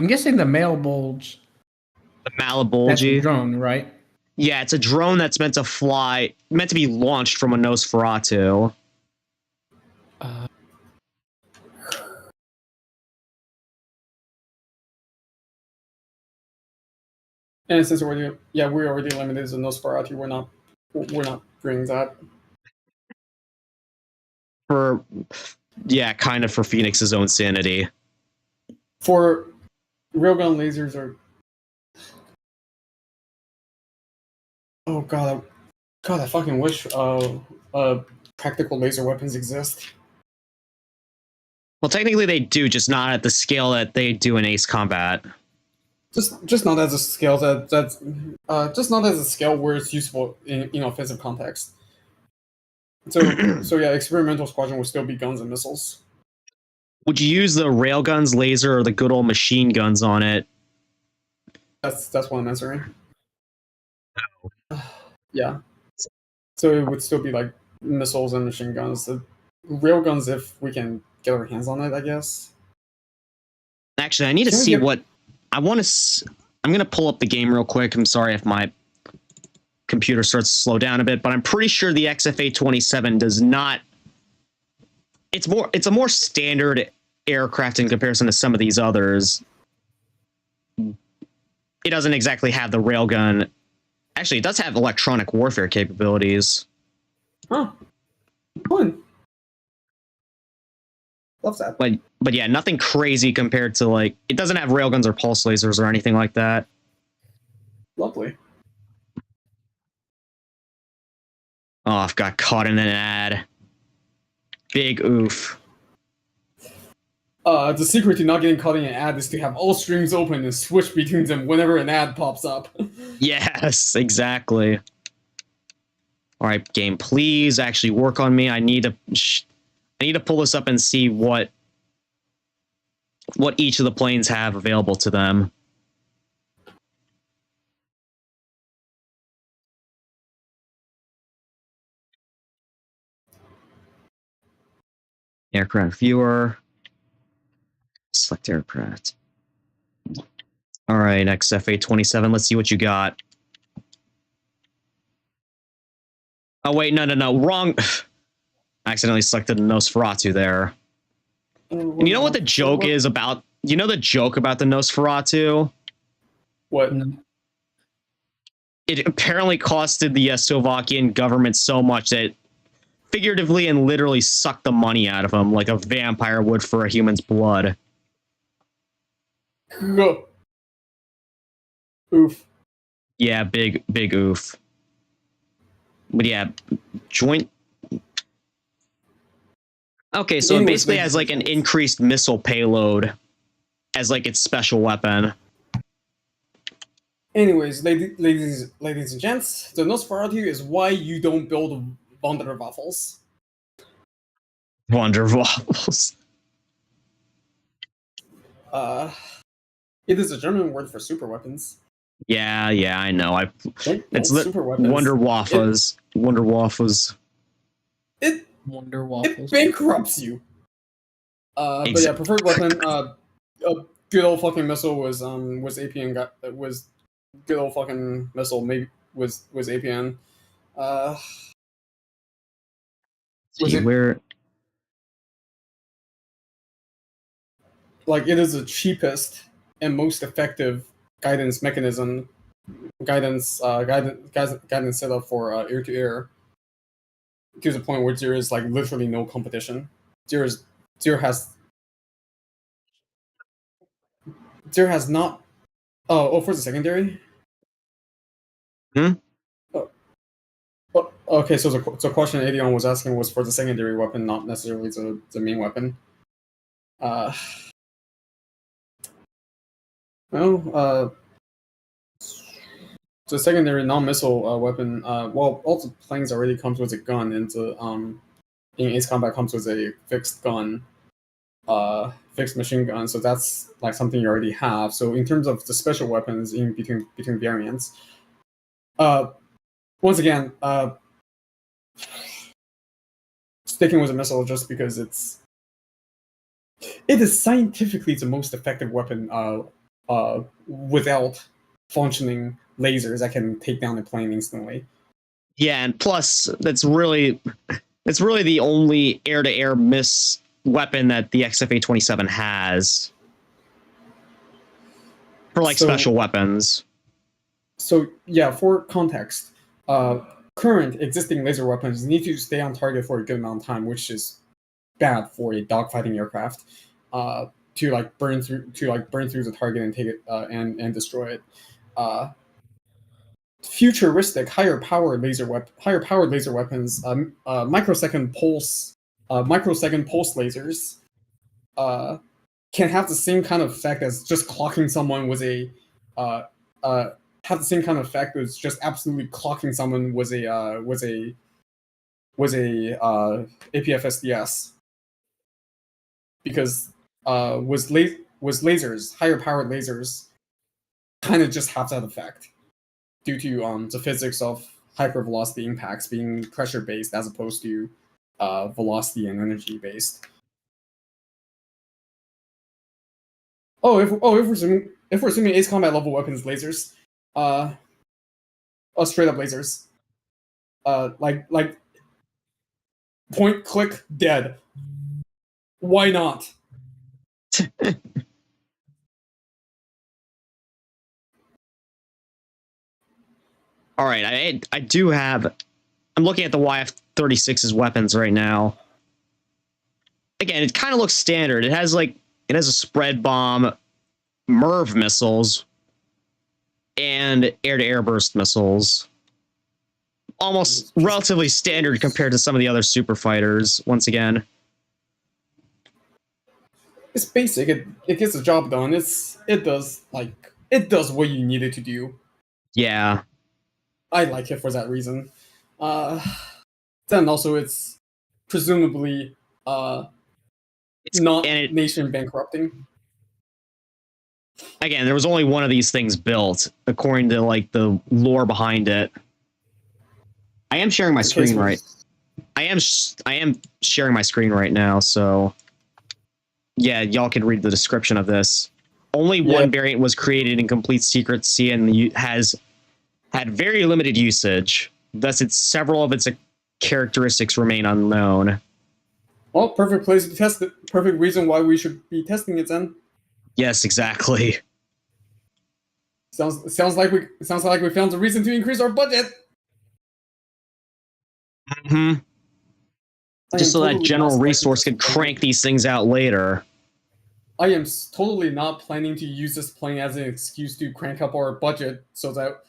guessing the Malibulge. The Malibulge. That's a drone, right? Yeah, it's a drone that's meant to be launched from a Nosferatu. And since we're already limited to Nosferatu, we're not bringing that. Kind of for Phoenix's own sanity. For railgun lasers are. Oh god, I fucking wish practical laser weapons exist. Well, technically they do, just not at the scale that they do in Ace Combat. Just not as a scale just not as a scale where it's useful in offensive context. So yeah, experimental squadron will still be guns and missiles. Would you use the railguns, laser, or the good old machine guns on it? That's what I'm answering. Yeah. So it would still be like missiles and machine guns. The railguns, if we can get our hands on it, I guess. Actually, I need to see what I want to. I'm gonna pull up the game real quick. I'm sorry if my computer starts to slow down a bit, but I'm pretty sure the XFA 27 does not. It's a more standard aircraft in comparison to some of these others. It doesn't exactly have the railgun. Actually, it does have electronic warfare capabilities. Huh. Fun. Love that. But yeah, nothing crazy compared to like it doesn't have railguns or pulse lasers or anything like that. Lovely. Oh, I've got caught in an ad. Big oof. The secret to not getting caught in an ad is to have all streams open and switch between them whenever an ad pops up. Yes, exactly. All right, game, please actually work on me. I need to pull this up and see what each of the planes have available to them. Aircraft viewer. Select aircraft. All right, XFA 27. Let's see what you got. Oh wait, no, wrong. I accidentally selected a Nosferatu there. And you know what the joke is about? You know the joke about the Nosferatu? What? it apparently costed the Slovakian government so much that figuratively and literally sucked the money out of them like a vampire would for a human's blood. Oof. Yeah, big oof. But yeah, joint. Okay, so it basically has like an increased missile payload as like its special weapon. Anyways, ladies and gents, the Nosferatu is why you don't build Wunderwaffles. Wonder Waffles. It is a German word for super weapons. Yeah, I know. It's super weapons. Wonder Waffles. Wonder Waffles. It Wonder Waffles. It bankrupts you. But yeah, preferred weapon. A good old fucking missile was APN. Was good old fucking missile. Maybe was APN. Where? Like, it is the cheapest and most effective guidance mechanism, guidance setup for air to air. To the point where there is like literally no competition. There has not. For the secondary. Okay, so the question Adion was asking was for the secondary weapon, not necessarily the main weapon. The secondary non-missile weapon. Well, all the planes already comes with a gun, and in Ace Combat comes with a fixed gun, fixed machine gun. So that's like something you already have. So in terms of the special weapons in between variants, once again, sticking with a missile just because it is scientifically the most effective weapon without functioning lasers that can take down a plane instantly. Yeah, and plus that's really the only air-to-air miss weapon that the XFA-27 has for like special weapons. So yeah, for context, current existing laser weapons need to stay on target for a good amount of time, which is bad for a dogfighting aircraft. To burn through the target and take it and destroy it. Futuristic, higher powered laser weapons, microsecond pulse lasers, can have the same kind of effect as just clocking someone with a have the same kind of effect as just absolutely clocking someone with a APF SDS. Because with lasers, higher powered lasers, kind of just have that effect due to the physics of hypervelocity impacts being pressure based as opposed to velocity and energy based. If we're assuming Ace Combat level weapons lasers, straight up lasers, like point click dead. Why not? All right, I do have. I'm looking at the YF-36's weapons right now. Again, it kind of looks standard. It has a spread bomb, MIRV missiles, and air-to-air burst missiles. Almost relatively standard compared to some of the other super fighters. Once again, it's basic. It gets the job done. It does what you need it to do. Yeah. I like it for that reason. Then also it's presumably not nation bankrupting. Again, there was only one of these things built, according to like the lore behind it. I am sharing my screen right. I am sharing my screen right now, so yeah, y'all can read the description of this. Only one variant was created in complete secrecy and has had very limited usage. Thus, several of its characteristics remain unknown. Well, perfect place to test it. Perfect reason why we should be testing it then. Yes, exactly. Sounds like we found a reason to increase our budget. Hmm. I Just am so that totally general not slicing resource this could plane. crank these things out later. I am totally not planning to use this plane as an excuse to crank up our budget so that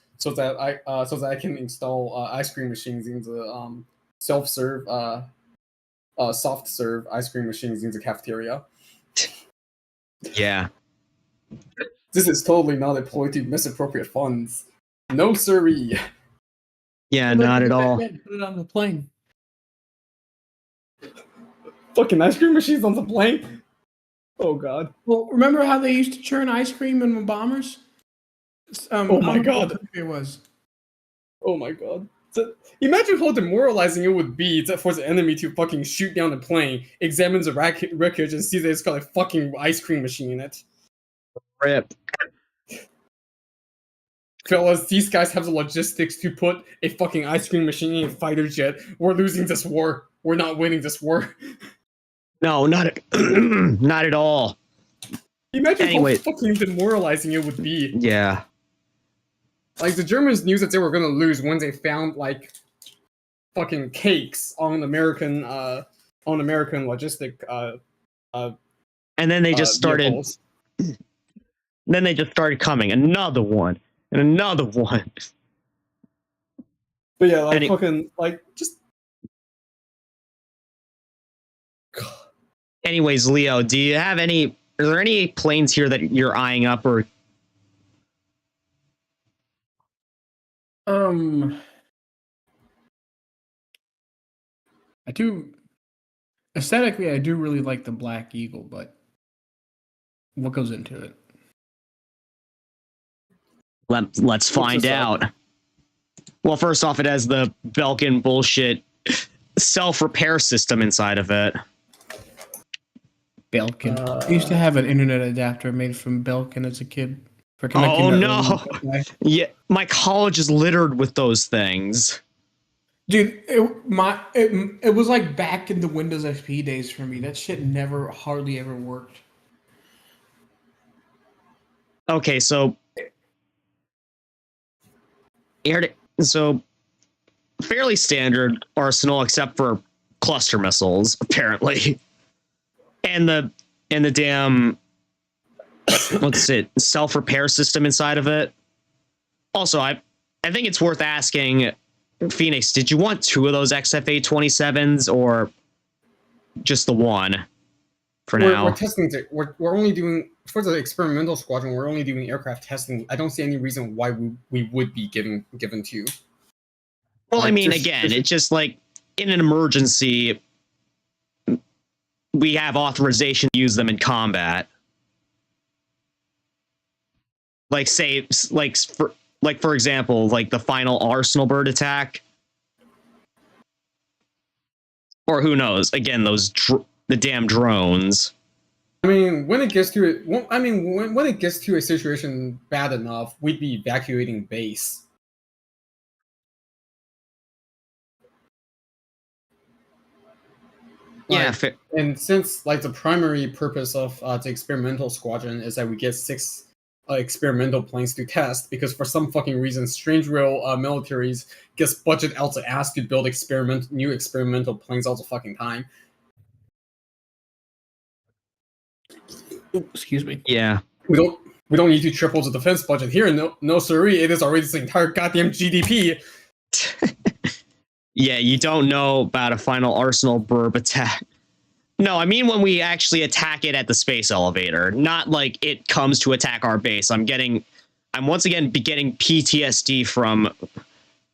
I can install ice cream machines into self-serve soft serve ice cream machines into cafeteria. Yeah. This is totally not a ploy to misappropriate funds. No siree. Yeah, not at all. Put it on the plane. Fucking ice cream machines on the plane. Oh god. Well, remember how they used to churn ice cream in bombers? Oh my I don't know god. what country it was. Oh my god. So, imagine how demoralizing it would be for the enemy to fucking shoot down the plane, examines the wreckage, and sees that it's got a fucking ice cream machine in it. Rip. Fellas, these guys have the logistics to put a fucking ice cream machine in a fighter jet. We're losing this war. We're not winning this war. No, not not at all. Imagine Anyway. how fucking demoralizing it would be. Yeah. Like, the Germans knew that they were gonna lose when they found, like, fucking cakes on American logistic, And then they just started. vehicles. Then they just started coming. Another one. And another one. But yeah, like, Any- fucking, like, just... Anyways, Leo, do you have any... Are there any planes here that you're eyeing up or... I do aesthetically, I do really like the Black Eagle, but what goes into it? Let's find this out. Well, first off, it has the Belkin bullshit self-repair system inside of it. Belkin. I used to have an internet adapter made from Belkin as a kid for connecting. Oh to no! early Wi-Fi. Yeah, my college is littered with those things. Dude, it was like back in the Windows XP days for me. That shit never hardly ever worked. Okay, so fairly standard arsenal except for cluster missiles, apparently. And the damn what's it, self-repair system inside of it. Also, I think it's worth asking, Phoenix, did you want 2 of those XFA-27s or just the one for now? We're testing it. We're only doing, for the experimental squadron, we're only doing aircraft testing. I don't see any reason why we would be given 2. Well, like, I mean, just- again, it's just like in an emergency, we have authorization to use them in combat. Like, say, for example, like the final Arsenal bird attack, or who knows? Again, the damn drones. I mean, when it gets to it, when it gets to a situation bad enough, we'd be evacuating base. Yeah, Like, and since like the primary purpose of the experimental squadron is that we get 6 experimental planes to test, because for some fucking reason, Strange Rail militaries gets budget out the ass to build new experimental planes all the fucking time. Ooh, excuse me. yeah. We don't need to triple the defense budget here. No siree, it is already the entire goddamn GDP. Yeah, you don't know about a final Arsenal burb attack. No, I mean when we actually attack it at the space elevator, not like it comes to attack our base. I'm once again getting PTSD from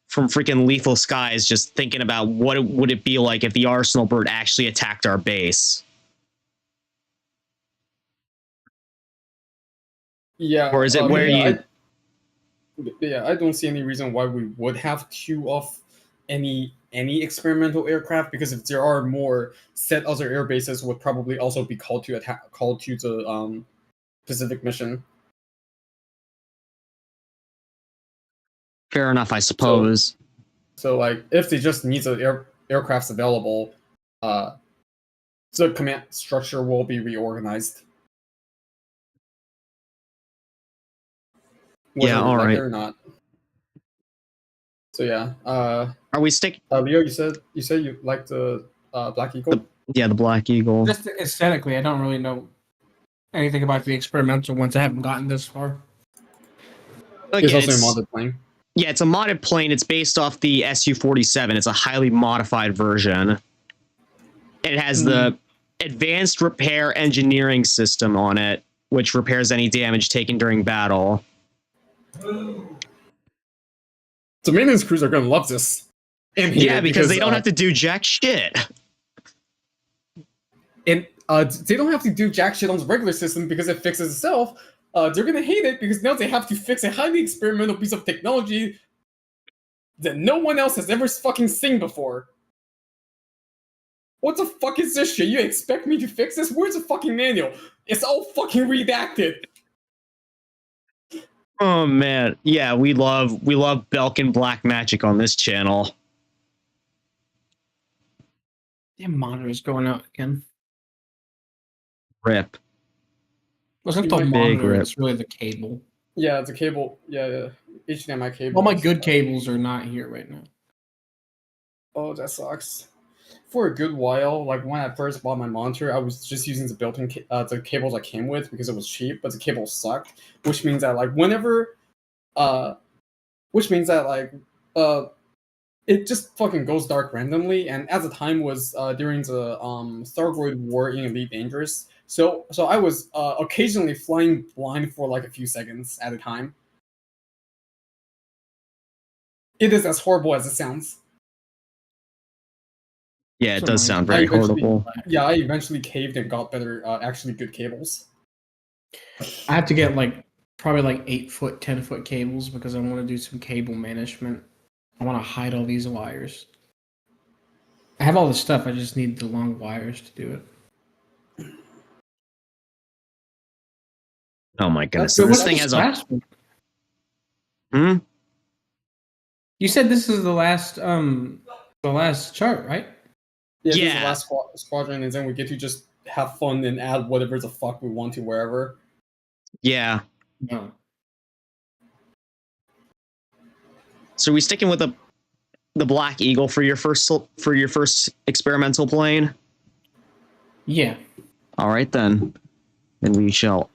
freaking Lethal Skies, just thinking about what would it be like if the Arsenal bird actually attacked our base. Yeah. Or is it where I don't see any reason why we would have 2 of any experimental aircraft, because if there are more, said other air bases would probably also be called to the Pacific mission. Fair enough, I suppose. So like, if they just need the aircrafts available, the command structure will be reorganized. whether Yeah, we all like right. it or not. So yeah, Are we stick? Leo, you said you liked the Black Eagle. The Black Eagle. Just aesthetically, I don't really know anything about the experimental ones. I haven't gotten this far. It's Again, also a modded plane. Yeah, it's a modded plane. It's based off the Su-47. It's a highly modified version. It has the advanced repair engineering system on it, which repairs any damage taken during battle. So maintenance crews are gonna love this. Yeah, because they don't have to do jack shit. And they don't have to do jack shit on the regular system because it fixes itself. They're gonna hate it because now they have to fix a highly experimental piece of technology that no one else has ever fucking seen before. What the fuck is this shit? You expect me to fix this? Where's the fucking manual? It's all fucking redacted. Oh man, yeah, we love Belkin Black Magic on this channel. Damn, monitor's going out again. Rip. Wasn't the Big monitor? rip. It's really the cable. Yeah, the cable. Yeah, HDMI cable. All my good cables are not here right now. Oh, that sucks. For a good while, like when I first bought my monitor, I was just using the built-in the cables I came with because it was cheap, but the cables sucked. Which means that it just fucking goes dark randomly. And at the time was during the Thargoid War in Elite Dangerous, so I was occasionally flying blind for like a few seconds at a time. It is as horrible as it sounds. Yeah, it does sound very horrible. Yeah, I eventually caved and got better, actually good cables. I have to get probably 8-foot, 10-foot cables because I want to do some cable management. I want to hide all these wires. I have all the stuff. I just need the long wires to do it. Oh my goodness! So this thing has a. You said this is the last chart, right? Yeah, this is the last squadron, and then we get to just have fun and add whatever the fuck we want to wherever. Yeah. No. So we sticking with the Black Eagle for your first experimental plane? Yeah. All right then. Then we shall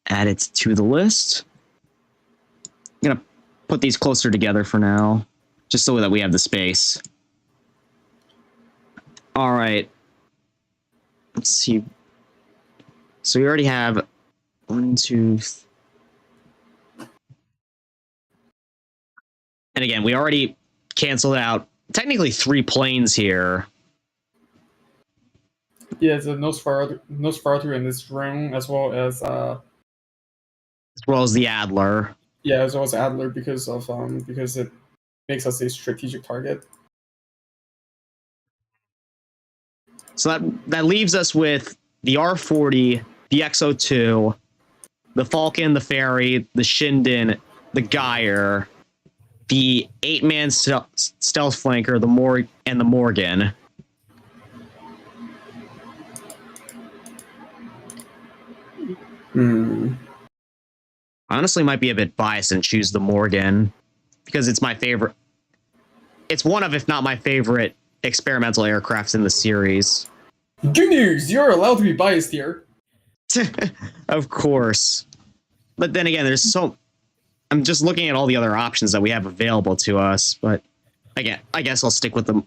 add it to the list. I'm gonna put these closer together for now, just so that we have the space. All right. Let's see. So we already have 1, 2. And again, we already canceled out technically 3 planes here. Yeah, it's a Nosferatu in this room, as well as the Adler. Yeah, as well as Adler because it makes us a strategic target. So that leaves us with the R-40, the X-02, the Falcon, the Fairy, the Shinden, the Geyer, the 8-man stealth flanker, and the Morgan. Honestly, might be a bit biased and choose the Morgan because it's my favorite. It's one of, if not my favorite, experimental aircrafts in the series. Good news! You're allowed to be biased here. Of course. But then again, I'm just looking at all the other options that we have available to us, but again, I guess I'll stick with them.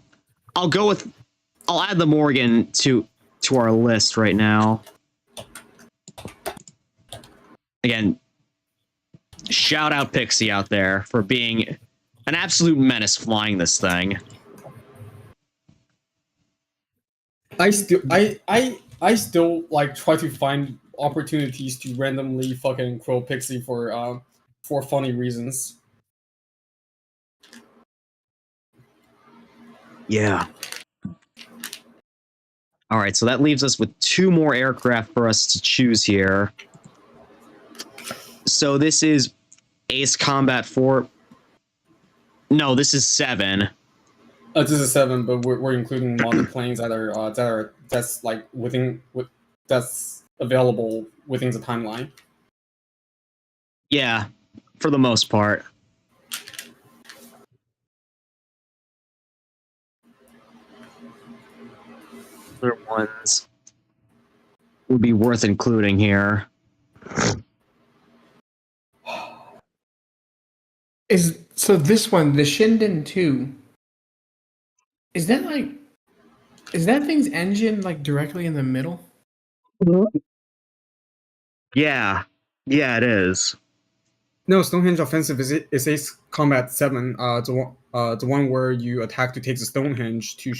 I'll add the Morgan to our list right now. Again, shout out Pixie out there for being an absolute menace flying this thing. I still like try to find opportunities to randomly fucking crow Pixie for funny reasons. Yeah. All right, so that leaves us with 2 more aircraft for us to choose here. So this is Ace Combat 4. No, this is 7. This is 7, but we're including modded planes that's available within the timeline. Yeah, for the most part. Other ones would be worth including here. So this one, the Shinden 2, is that thing's engine like directly in the middle? Yeah, it is. No, Stonehenge Offensive is Ace Combat 7, the one where you attack to take the Stonehenge to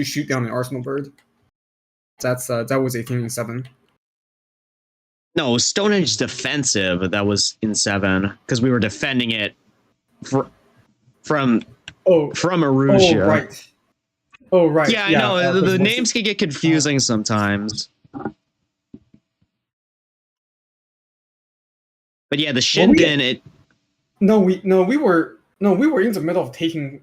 shoot down an Arsenal bird. That was a thing in 7. No, Stonehenge Defensive that was in 7 because we were defending it from Erussia. Oh, right. Oh, right. Yeah, I know. The names can get confusing sometimes. But yeah, the Shinden, we were in the middle of taking.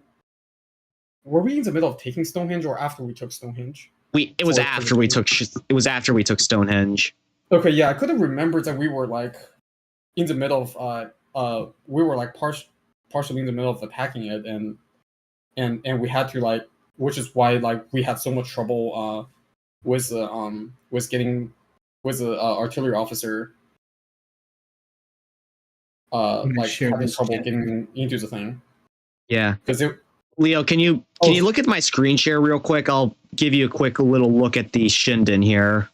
Were we in the middle of taking Stonehenge or after we took Stonehenge? It was after we took Stonehenge. Okay, yeah, I could have remembered that we were like in the middle of we were like partially in the middle of attacking it, and we had to like, which is why like we had so much trouble with the artillery officer like having trouble getting into the thing. Yeah, because Leo, can you look at my screen share real quick? I'll give you a quick little look at the Shinden here.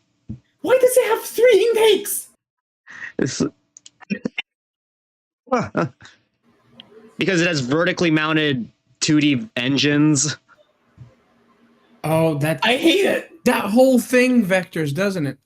Why does it have 3 intakes? Because it has vertically mounted 2D engines. Oh, I hate it. That whole thing vectors, doesn't it?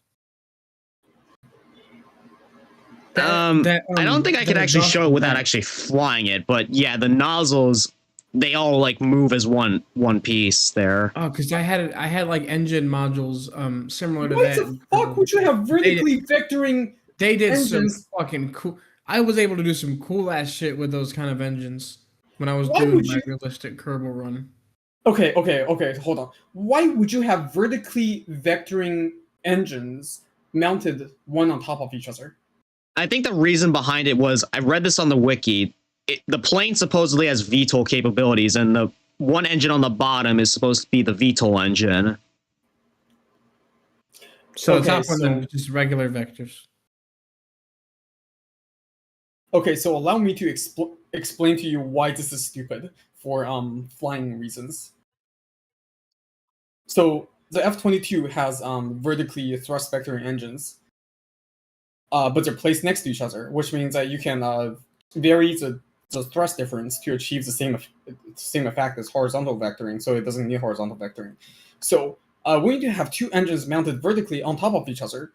I don't think I could actually show it without actually flying it, but yeah, the nozzles, they all like move as one piece there. Oh, because I had like engine modules similar to Why that. the fuck would you have vertically vectoring? They did engines? some fucking cool. I was able to do some cool ass shit with those kind of engines when I was doing my realistic Kerbal run. Okay, hold on. Why would you have vertically vectoring engines mounted one on top of each other? I think the reason behind it was, I read this on the wiki, the plane supposedly has VTOL capabilities, and the one engine on the bottom is supposed to be the VTOL engine. So the top one then just regular vectors. Okay, so allow me to explain to you why this is stupid for flying reasons. So the F-22 has vertically thrust vectoring engines, but they're placed next to each other, which means that you can vary the thrust difference to achieve the same effect as horizontal vectoring, so it doesn't need horizontal vectoring. So when you have 2 engines mounted vertically on top of each other,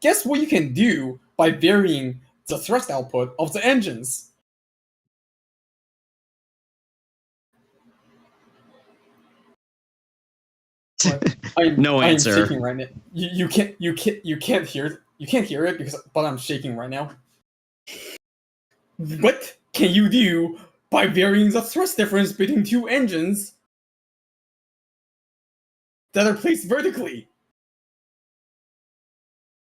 guess what you can do by varying the thrust output of the engines? No answer. I'm shaking right now. You can't hear it but I'm shaking right now. What can you do by varying the thrust difference between 2 engines that are placed vertically?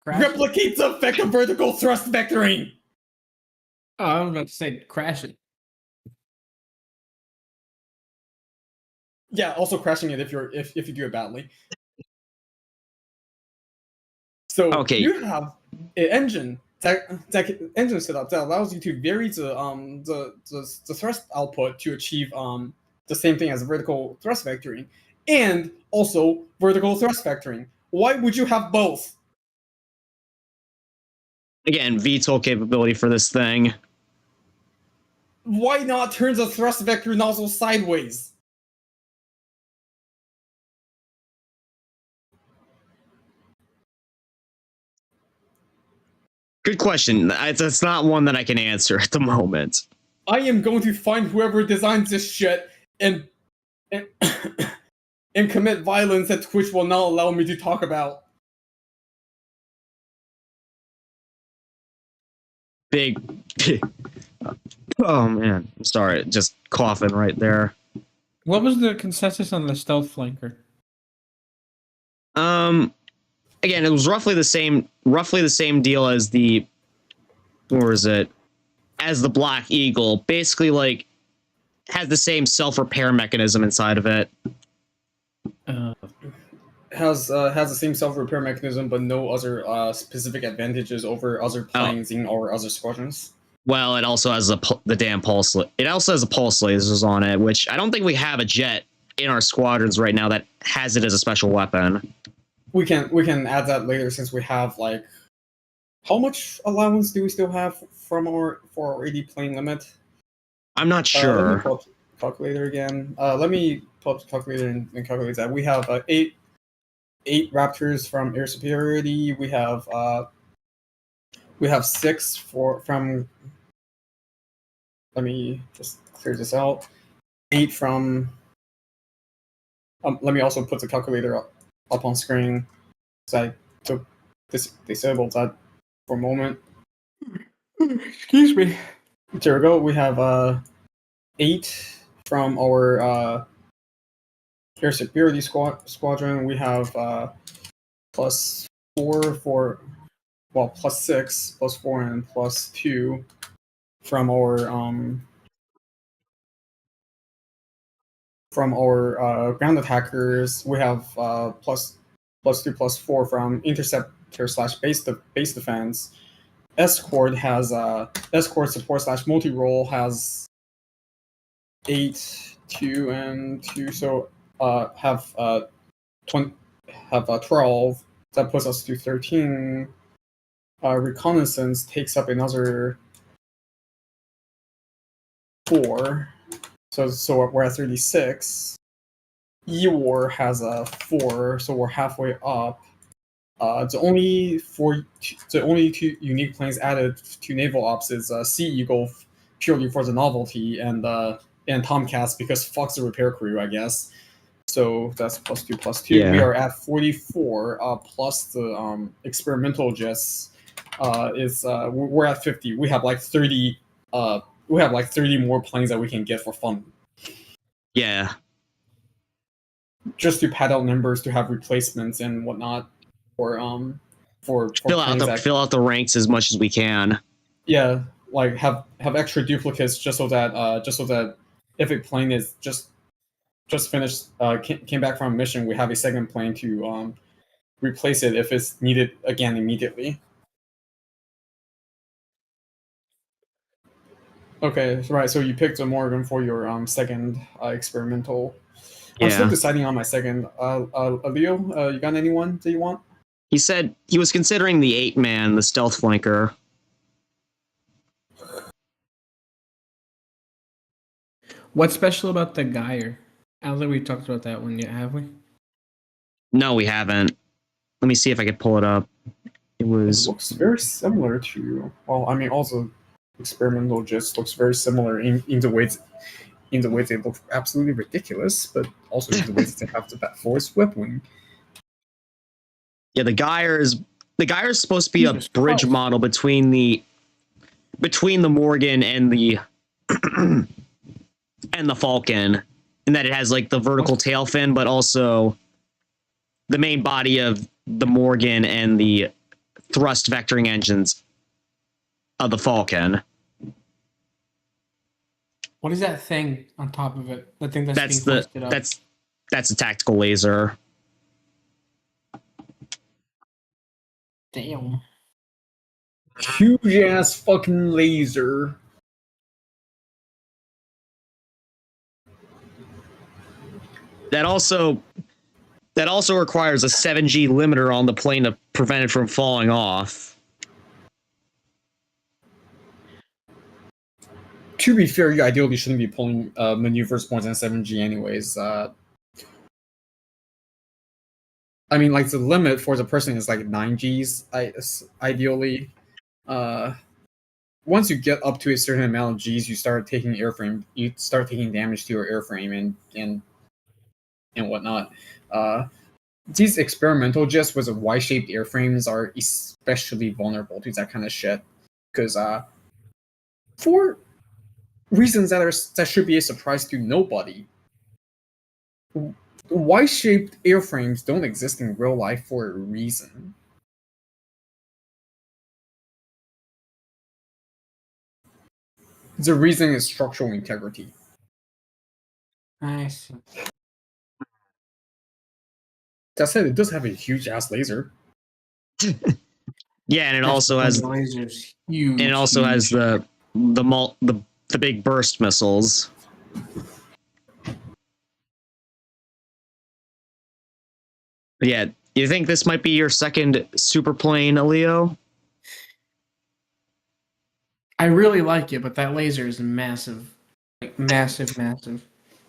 Replicate the effect of vertical thrust vectoring. Oh, I was about to say crash it. Yeah, also crashing it if you do it badly. So okay, you have an engine engine setup that allows you to vary the thrust output to achieve the same thing as vertical thrust vectoring, and also vertical thrust vectoring. Why would you have both? Again, VTOL capability for this thing. Why not turn the thrust vector nozzle sideways? Good question. That's not one that I can answer at the moment. I am going to find whoever designs this shit and commit violence that Twitch will not allow me to talk about. Big. Oh man, I'm sorry, just coughing right there. What was the consensus on the stealth flanker? Again, it was roughly the same deal as the, or is it? as the Black Eagle. Basically, like, has the same self-repair mechanism inside of it. Has the same self-repair mechanism, but no other specific advantages over other planes in our other squadrons. Well, it also has the damn pulse. It also has a pulse lasers on it, which I don't think we have a jet in our squadrons right now that has it as a special weapon. We can add that later since we have like, how much allowance do we still have for our 80 plane limit? I'm not sure. Let me pull up the calculator again. Let me pull up the calculator and calculate that. We have eight Raptors from air superiority. We have 6 from. Let me just clear this out. 8 from. Let me also put the calculator up on screen. So I took disabled that for a moment. Excuse me. There we go. We have 8 from our air superiority squadron. We have plus 4 for, well, plus 6, plus 4, and plus 2 from our ground attackers. We have plus 2, plus 4 from interceptor / base defense. Escort has escort support / multi-role has 8, 2, and 2. So have 12. That puts us to 13. Reconnaissance takes up another 4. So we're at 36. E-War has a 4, so we're halfway up. The only 2 unique planes added to naval ops is Sea Eagle, purely for the novelty, and Tomcats because fuck the repair crew, I guess. So that's plus 2, plus 2. Yeah. We are at 44. Plus the experimental jets we're at 50. We have like 30. We have like 30 more planes that we can get for fun. Yeah. Just to pad out numbers to have replacements and whatnot for fill out the ranks as much as we can. Yeah, like have extra duplicates just so that if a plane is just finished came back from a mission, we have a second plane to replace it if it's needed again immediately. Okay, right. So you picked a Morgan for your second experimental. Yeah. I'm still deciding on my second. Leo, you got anyone that you want? He said he was considering the 8-man, the stealth flanker. What's special about the Geyer? I don't think we talked about that one yet, have we? No, we haven't. Let me see if I can pull it up. It looks very similar to. Well, I mean, also experimental just looks very similar in the ways they look absolutely ridiculous, but also in the ways they have the bat force whip wing. Yeah, the Geyer is supposed to be a bridge model between the Morgan and the and the Falcon, in that it has like the vertical tail fin, but also the main body of the Morgan and the thrust vectoring engines of the Falcon. What is that thing on top of it? The thing that's being posted up. That's a tactical laser. Damn. Huge ass fucking laser. That also requires a 7G limiter on the plane to prevent it from falling off. To be fair, you ideally shouldn't be pulling maneuvers more than 7G anyways. I mean, like, the limit for the person is like 9Gs, ideally. Once you get up to a certain amount of Gs, you start taking damage to your airframe and whatnot. These experimental jets with Y-shaped airframes are especially vulnerable to that kind of shit. Because for reasons that should be a surprise to nobody, Y-shaped airframes don't exist in real life for a reason. The reason is structural integrity. I see. That said, it does have a huge ass laser. Yeah, and it also has lasers. Huge. and it also has the big burst missiles. Yeah, you think this might be your second super plane, Leo? I really like it, but that laser is massive. Like massive, massive.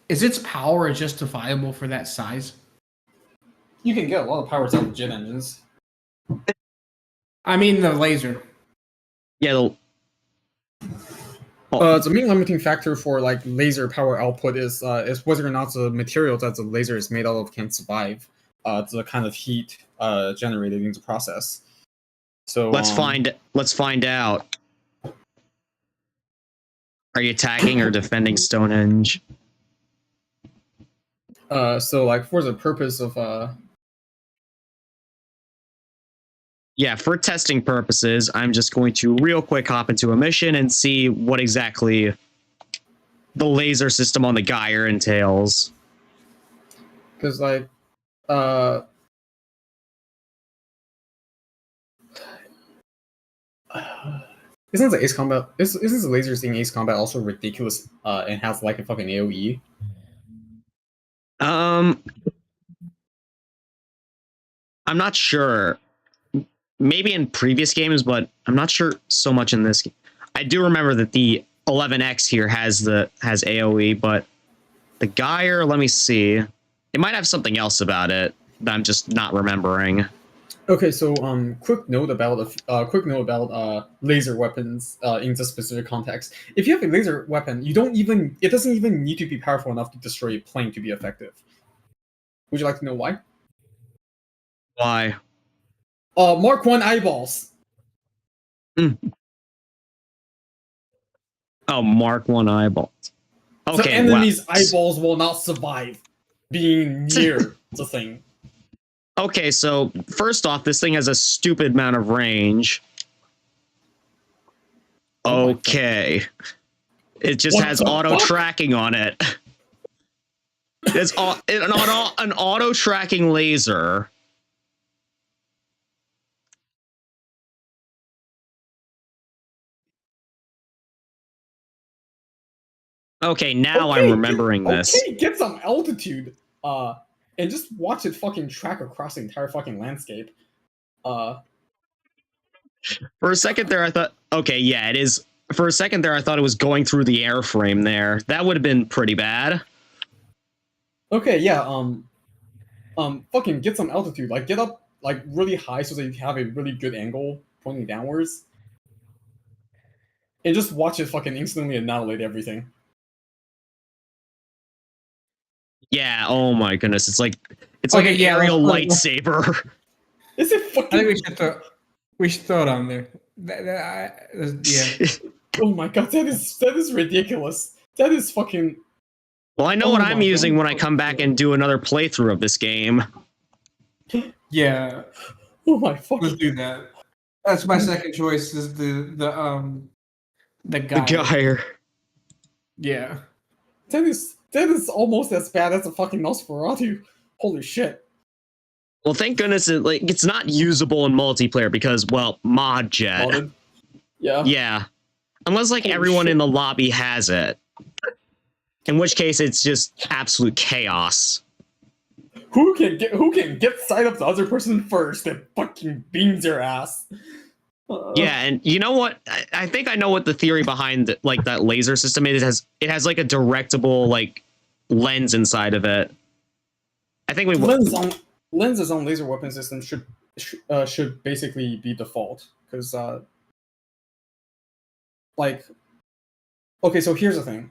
Is its power justifiable for that size? You can get a lot of powers out of jet engines. I mean the laser. Yeah, The main limiting factor for like laser power output is whether or not the material that the laser is made out of can survive the kind of heat generated in the process. So let's find out. Are you attacking or defending Stonehenge? So like for the purpose of Yeah, for testing purposes, I'm just going to real quick hop into a mission and see what exactly the laser system on the Geyer entails. because like isn't the Ace Combat isn't the laser thing Ace Combat also ridiculous and has like a fucking AoE? I'm not sure. Maybe in previous games, but I'm not sure so much in this game. I do remember that the 11X here has AoE, but the Geyer, let me see. It might have something else about it that I'm just not remembering. Okay, so quick note about laser weapons in this specific context. If you have a laser weapon, it doesn't even need to be powerful enough to destroy a plane to be effective. Would you like to know why? Why? Mark 1 eyeballs. Oh, Mark 1 eyeballs. Okay, the enemy's eyeballs will not survive being near the thing. Okay, so first off, this thing has a stupid amount of range. Okay. It just has auto tracking on it. It's an auto tracking laser. Okay, now I'm remembering this. Okay, get some altitude. And just watch it fucking track across the entire fucking landscape. For a second there, I thought, okay, yeah, it is. For a second there, I thought it was going through the airframe there. That would have been pretty bad. Okay, yeah, fucking get some altitude. Like, get up, like, really high so that you have a really good angle pointing downwards. And just watch it fucking instantly annihilate everything. Yeah, oh my goodness. It's like an aerial lightsaber. Is it fucking... I think we should throw it on there. Yeah. Oh my god, that is ridiculous. That is fucking... Well, I know what I'm using when I come back and do another playthrough of this game. Yeah. Oh my fucking... Let's do that. That's my second choice, is the Geyer. Yeah. That is almost as bad as a fucking Nosferatu. Holy shit. Well, thank goodness it's not usable in multiplayer because, well, mod jet. Modded? Yeah. Yeah. Unless everyone in the lobby has it. In which case it's just absolute chaos. Who can get sight of the other person first and fucking beams their ass? Yeah, and you know what? I think I know what the theory behind that laser system is. It has like a directable lens inside of it. I think lenses on laser weapon systems should basically be default because okay, so here's the thing.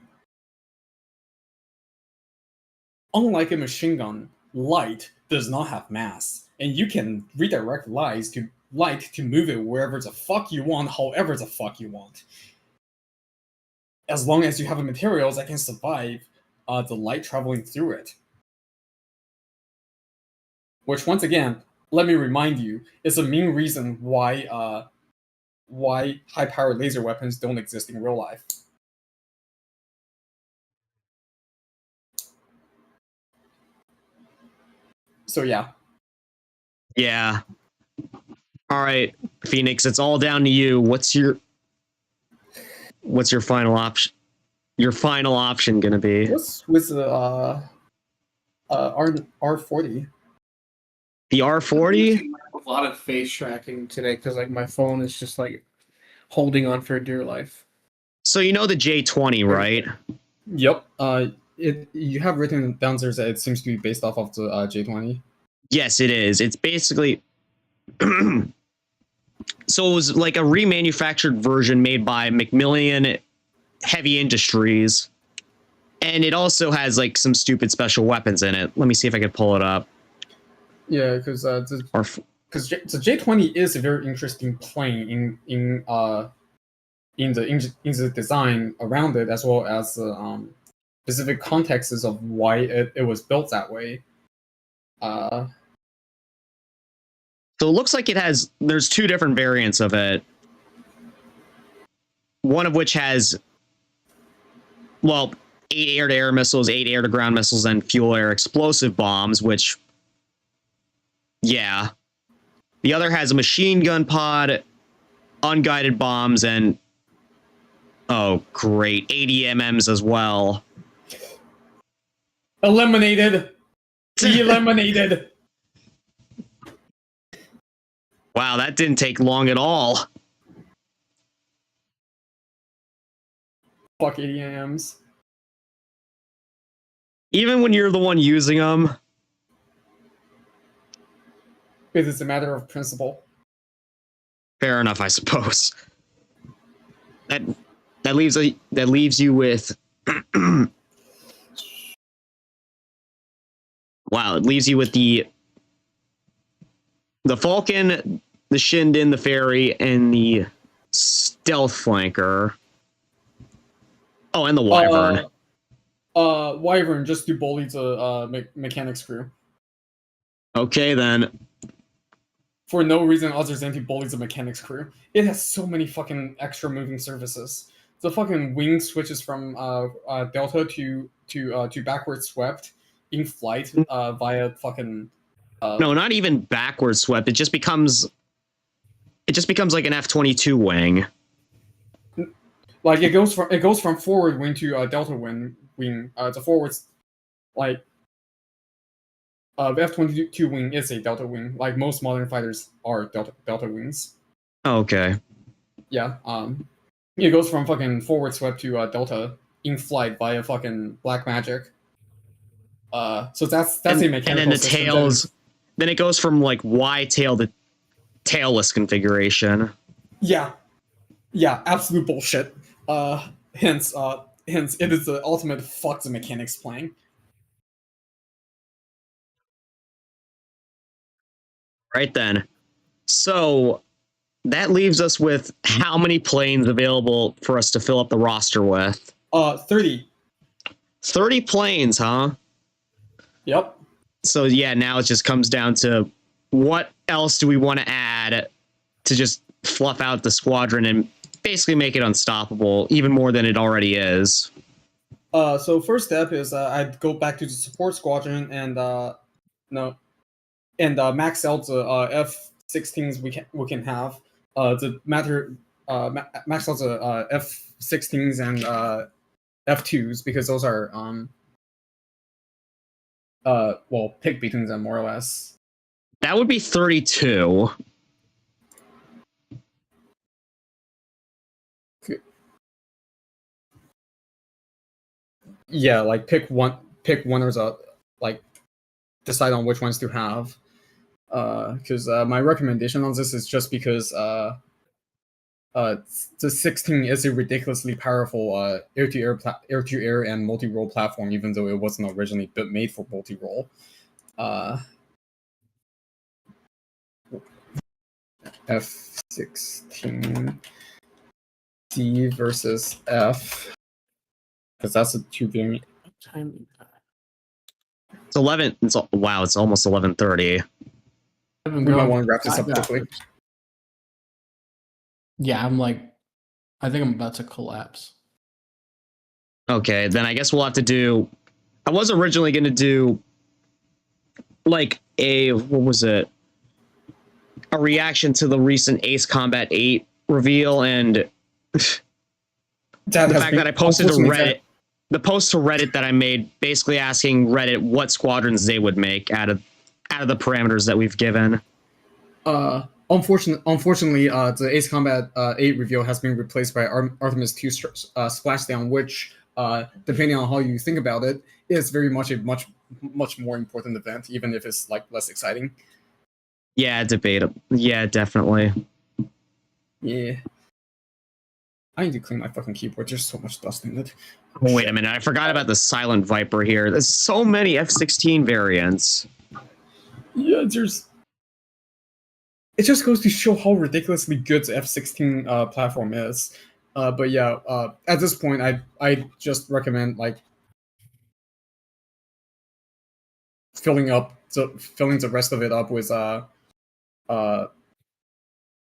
Unlike a machine gun, light does not have mass, and you can redirect light to move it wherever the fuck you want, however the fuck you want. As long as you have a material that can survive the light traveling through it. Which, once again, let me remind you, is the main reason why high-powered laser weapons don't exist in real life. So yeah. Yeah. All right, Phoenix, it's all down to you. What's your final option? Your final option gonna be? What's with the R40? The R40? A lot of face tracking today because like my phone is just like holding on for dear life. So you know the J20, right? Yep. You have written downstairs that it seems to be based off of the J20. Yes, it is. It's basically so it was like a remanufactured version made by Macmillan Heavy Industries, and it also has like some stupid special weapons in it. Let me see if I can pull it up. Yeah, because the J20 is a very interesting plane in the design around it, as well as the specific contexts of why it was built that way. So it looks like there's two different variants of it. One of which has, well, 8 air-to-air missiles, 8 air-to-ground missiles, and fuel-air explosive bombs, which, yeah. The other has a machine gun pod, unguided bombs, and, oh, great, ADMMs as well. Eliminated! Eliminated! Wow, that didn't take long at all. Fuck ADMs. Even when you're the one using them. Because it's a matter of principle. Fair enough, I suppose. That leaves you with wow, it leaves you with the Falcon, the Shinden, the Fairy, and the Stealth Flanker. Oh, and the Wyvern. Wyvern just to bully the mechanics crew. Okay, then. For no reason other than to bully the mechanics crew. It has so many fucking extra moving surfaces. The fucking wing switches from Delta to backward swept in flight via fucking. No, not even backward swept. It just becomes like an F-22 wing. Like it goes from forward wing to Delta wing. The forwards, like the F-22 wing is a Delta wing. Like most modern fighters are Delta wings. Oh, okay. Yeah. It goes from fucking forward swept to Delta in flight via fucking black magic. So that's a mechanical and then the system tails. Then it goes from like Y tail to tailless configuration. Yeah, absolute bullshit. Hence, it is the ultimate fuck the mechanics playing. Right then. So that leaves us with how many planes available for us to fill up the roster with? 30. 30 planes, huh? Yep. So yeah, now it just comes down to what else do we want to add to just fluff out the squadron and basically make it unstoppable, even more than it already is. So first step is I'd go back to the support squadron and max out the F-16s we can have. Max out the F-16s and F-2s because those are pick between them more or less. That would be 32. Yeah, like pick one or the like decide on which ones to have. Because my recommendation on this is just because the 16 is a ridiculously powerful air-to-air and multi-role platform, even though it wasn't originally made for multi-role. F-16 D versus F, because that's a 2 game. It's 11. Wow, it's almost 11:30. We might want to wrap this up quickly. Yeah, I think I'm about to collapse. Okay, then I guess we'll have to do. I was originally going to do like a what was it? A reaction to the recent Ace Combat 8 reveal, and the fact that I posted to Reddit, the post to Reddit that I made, basically asking Reddit what squadrons they would make out of the parameters that we've given. Unfortunately, the Ace Combat 8 reveal has been replaced by Artemis 2 Splashdown, which, depending on how you think about it, is very much a much more important event, even if it's like less exciting. Yeah, debatable. Yeah, definitely. Yeah. I need to clean my fucking keyboard. There's so much dust in it. Oh, wait a minute. I forgot about the Silent Viper here. There's so many F-16 variants. Yeah, there's... It just goes to show how ridiculously good the F-16 platform is. But yeah, at this point, I just recommend like filling the rest of it up with 16s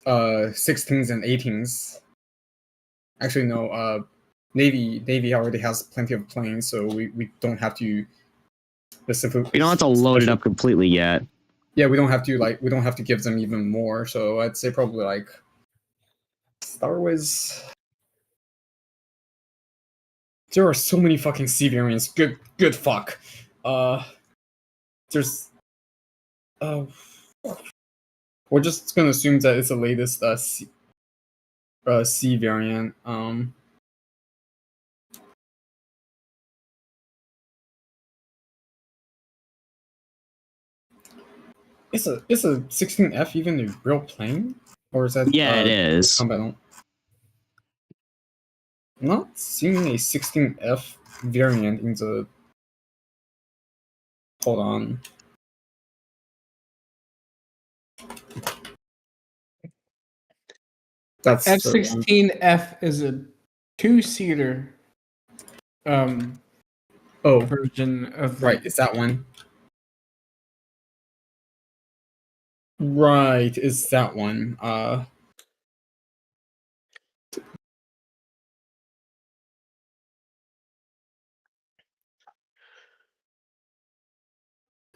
and 18s. Actually, no. Navy already has plenty of planes, so we don't have to specifically. We don't have to load it up completely yet. Yeah, we don't have to give them even more. So I'd say probably like Star Wars. There are so many fucking C variants. Good fuck. There's. We're just gonna assume that it's the latest C variant. Is a 16F even a real plane, or is that? Yeah, it is. Combat? I'm not seeing a 16F variant in the. Hold on. That's F-16F is a two-seater version of right. Is that one? Right, is that one.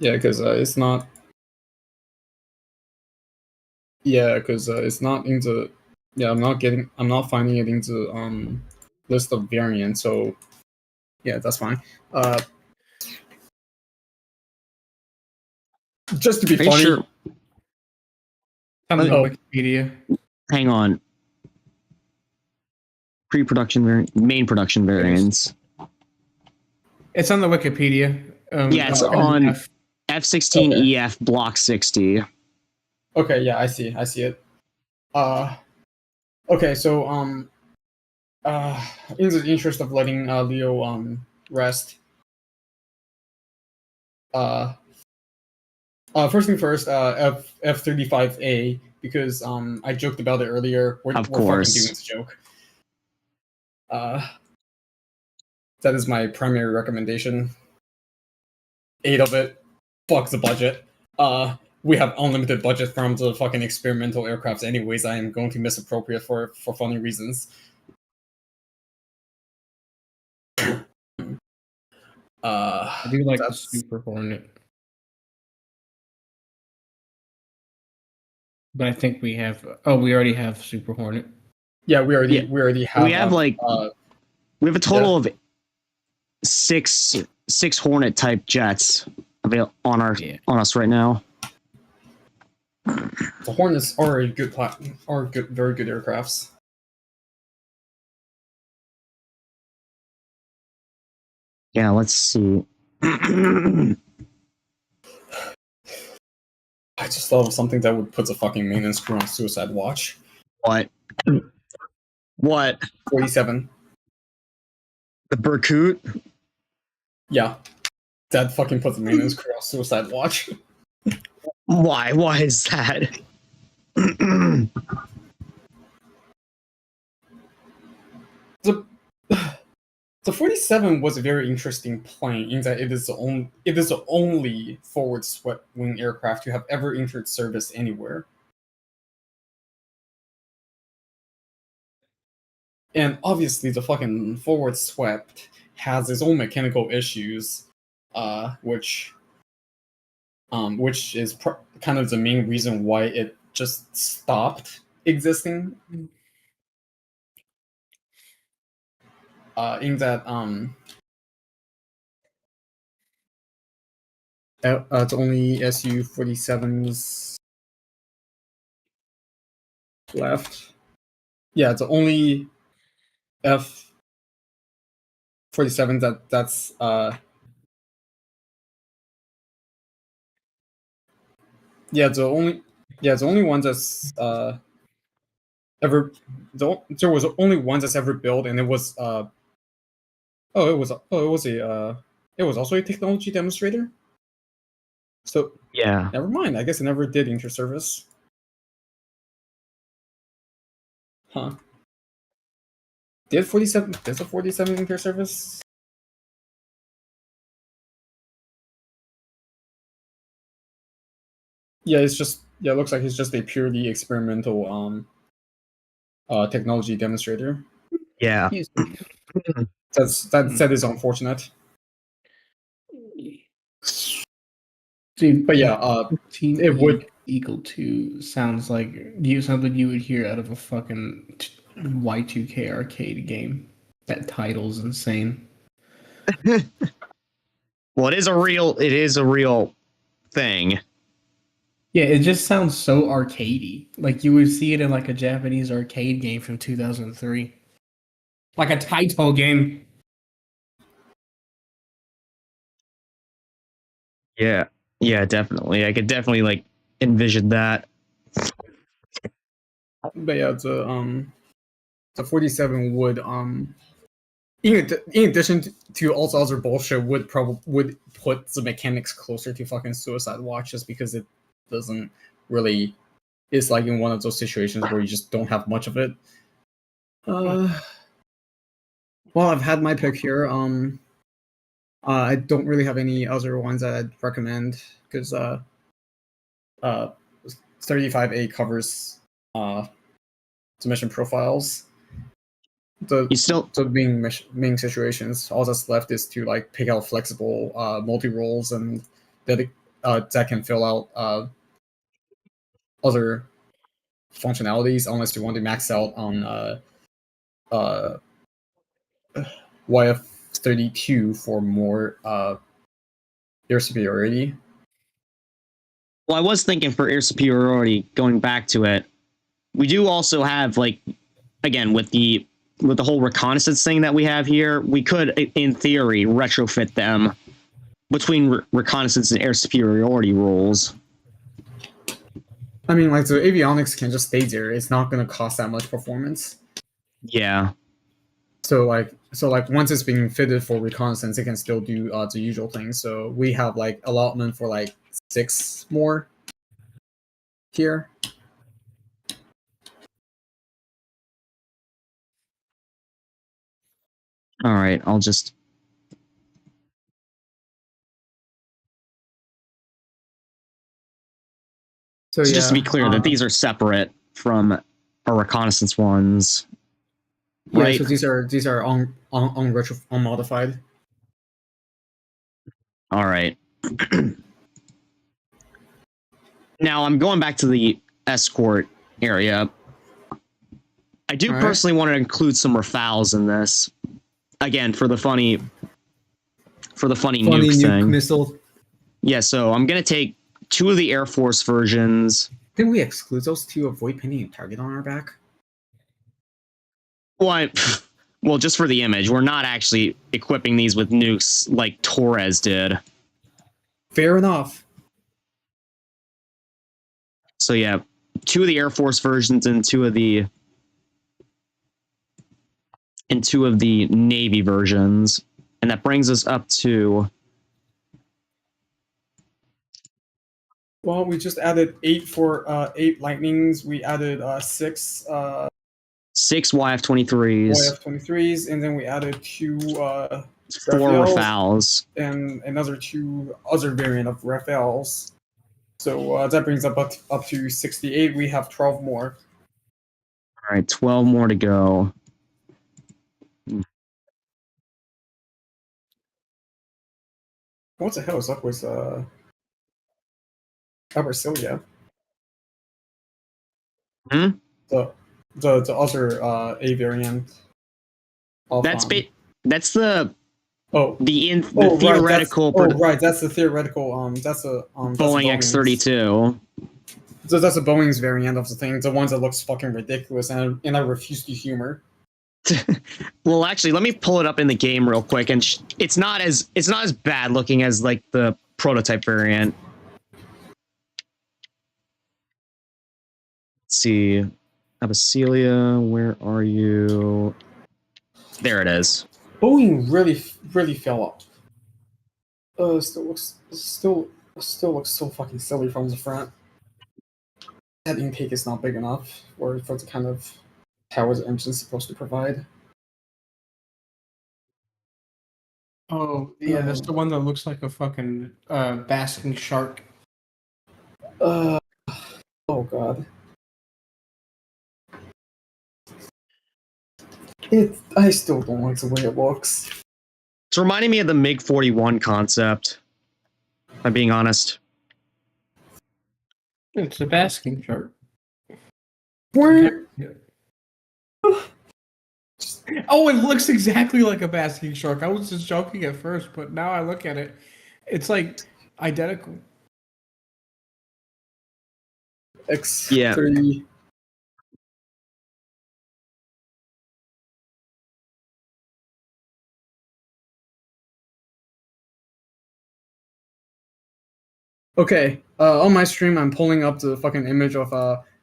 Yeah, because it's not. Yeah, because it's not in the. Yeah, I'm not finding it in the list of variants. So, yeah, that's fine. Just to be funny. Sure. On Wikipedia. Hang on. Pre-production variant, main production variants. It's on the Wikipedia. Yeah, it's on F-16EF Block 60. Okay, yeah, I see it. Okay, so in the interest of letting Leo rest, first thing first, F-35A, because I joked about it earlier. We're fucking doing this joke. That is my primary recommendation. 8 of it. Fuck the budget. We have unlimited budget from the fucking experimental aircrafts anyways. I am going to misappropriate for funny reasons. I do like the Super Hornet. But I think we have. Oh, we already have Super Hornet. Yeah, we already have. We have we have a total of six Hornet type jets on us right now. The Hornets are very good aircrafts. Yeah, let's see. I just thought of something that would put the fucking maintenance crew on suicide watch. What? What? 47. The Berkut? Yeah. That fucking puts the maintenance crew on suicide watch. Why? Why is that? The 47 was a very interesting plane in that it is the only forward swept wing aircraft to have ever entered service anywhere. And obviously the fucking forward swept has its own mechanical issues, which which is kind of the main reason why it just stopped existing. In that it's only Su-47s left. Yeah, it's only F-47 that's the only one that's ever there was only one that's ever built, and it was it was also a technology demonstrator. So Yeah. never mind. I guess it never did inter-service. Huh. Did the 47 inter-service? Yeah, it looks like it's just a purely experimental technology demonstrator. Yeah. That is unfortunate. Dude, But yeah, it would equal to sounds like something you would hear out of a fucking Y2K arcade game. That title's insane. Well, it is a real thing. Yeah, it just sounds so arcadey. Like you would see it in like a Japanese arcade game from 2003. Like a Taito game. Yeah. Yeah, definitely. I could definitely like envision that. But yeah, the 47 would in addition to all the other bullshit would put the mechanics closer to fucking Suicide Watch, just because it doesn't really, it's like in one of those situations where you just don't have much of it. Well, I've had my pick here. I don't really have any other ones that I'd recommend, because 35A covers the mission profiles. The main situations. All that's left is to like pick out flexible multi-roles and that can fill out other functionalities, unless you want to max out on YF32 for more air superiority. Well, I was thinking for air superiority, going back to it, we do also have, like, again, with the whole reconnaissance thing that we have here, we could, in theory, retrofit them between reconnaissance and air superiority rules. I mean, like, the avionics can just stay there. It's not going to cost that much performance. Yeah. So once it's being fitted for reconnaissance, it can still do the usual things. So we have like allotment for like 6 more here. All right, I'll just. So yeah, just to be clear, that these are separate from our reconnaissance ones. Yeah, right? so these are unmodified. All right. Now I'm going back to the escort area. I do personally want to include some Rafales in this. Again, for the funny nuke thing. Missile. Yeah, so I'm gonna take 2 of the Air Force versions. Can we exclude those to avoid pinning a target on our back? Well, just for the image, we're not actually equipping these with nukes like Torres did. Fair enough. So yeah, 2 of the Air Force versions and 2 of the Navy versions, and that brings us up to. Well, we just added 8 for 8 lightnings. We added 6 YF-23s. YF-23s, and then we added 2 4 Rafales. And another 2 other variant of Rafales. So that brings up to 68. We have 12 more. All right, 12 more to go. What the hell is up with Abercilia. Hmm? The other A variant of That's the oh theoretical right, that's the theoretical that's a Boeing X-32. So that's a Boeing's variant of the thing, the ones that looks fucking ridiculous, and I refuse to humor. Well, actually, let me pull it up in the game real quick, and it's not as bad looking as like the prototype variant. Let's see, Abyssilia, where are you? There it is. Boeing really fell off. Still looks so fucking silly from the front. That intake is not big enough for the kind of power the engine's supposed to provide. Oh, yeah, that's the one that looks like a fucking basking shark. Oh god. I still don't like the way it looks. It's reminding me of the MiG-41 concept, if I'm being honest. It's a basking shark. Where? Oh, it looks exactly like a basking shark. I was just joking at first, but now I look at it, it's like identical. X3. Yeah. Okay, on my stream, I'm pulling up the fucking image of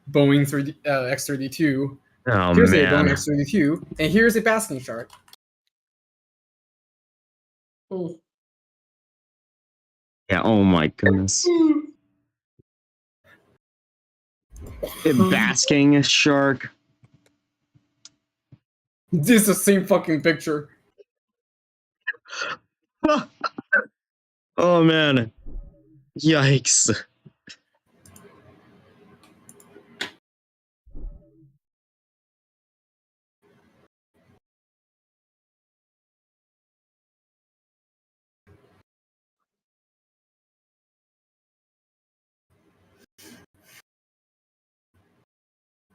Boeing X-32. Oh, Here's man. a Boeing X-32, and here's a basking shark. Oh. Yeah, oh my goodness. A basking shark. This is the same fucking picture. Oh man. Yikes.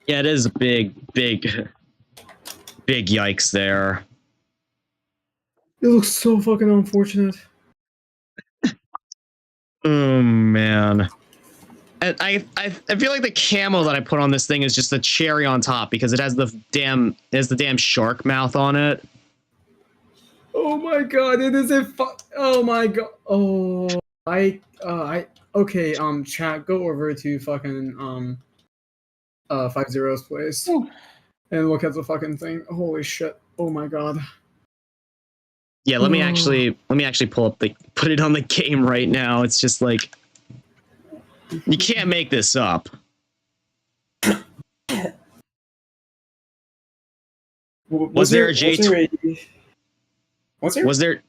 Yeah, it is a big yikes there. It looks so fucking unfortunate. Oh man. And I feel like the camo that I put on this thing is just the cherry on top because it has the damn shark mouth on it. Oh my god, it is a oh my god. Oh, okay, chat, go over to fucking 50's place and look at the fucking thing. Holy shit. Oh my god. Yeah, let me actually put it on the game right now. It's just like you can't make this up. Was there a J? Was there?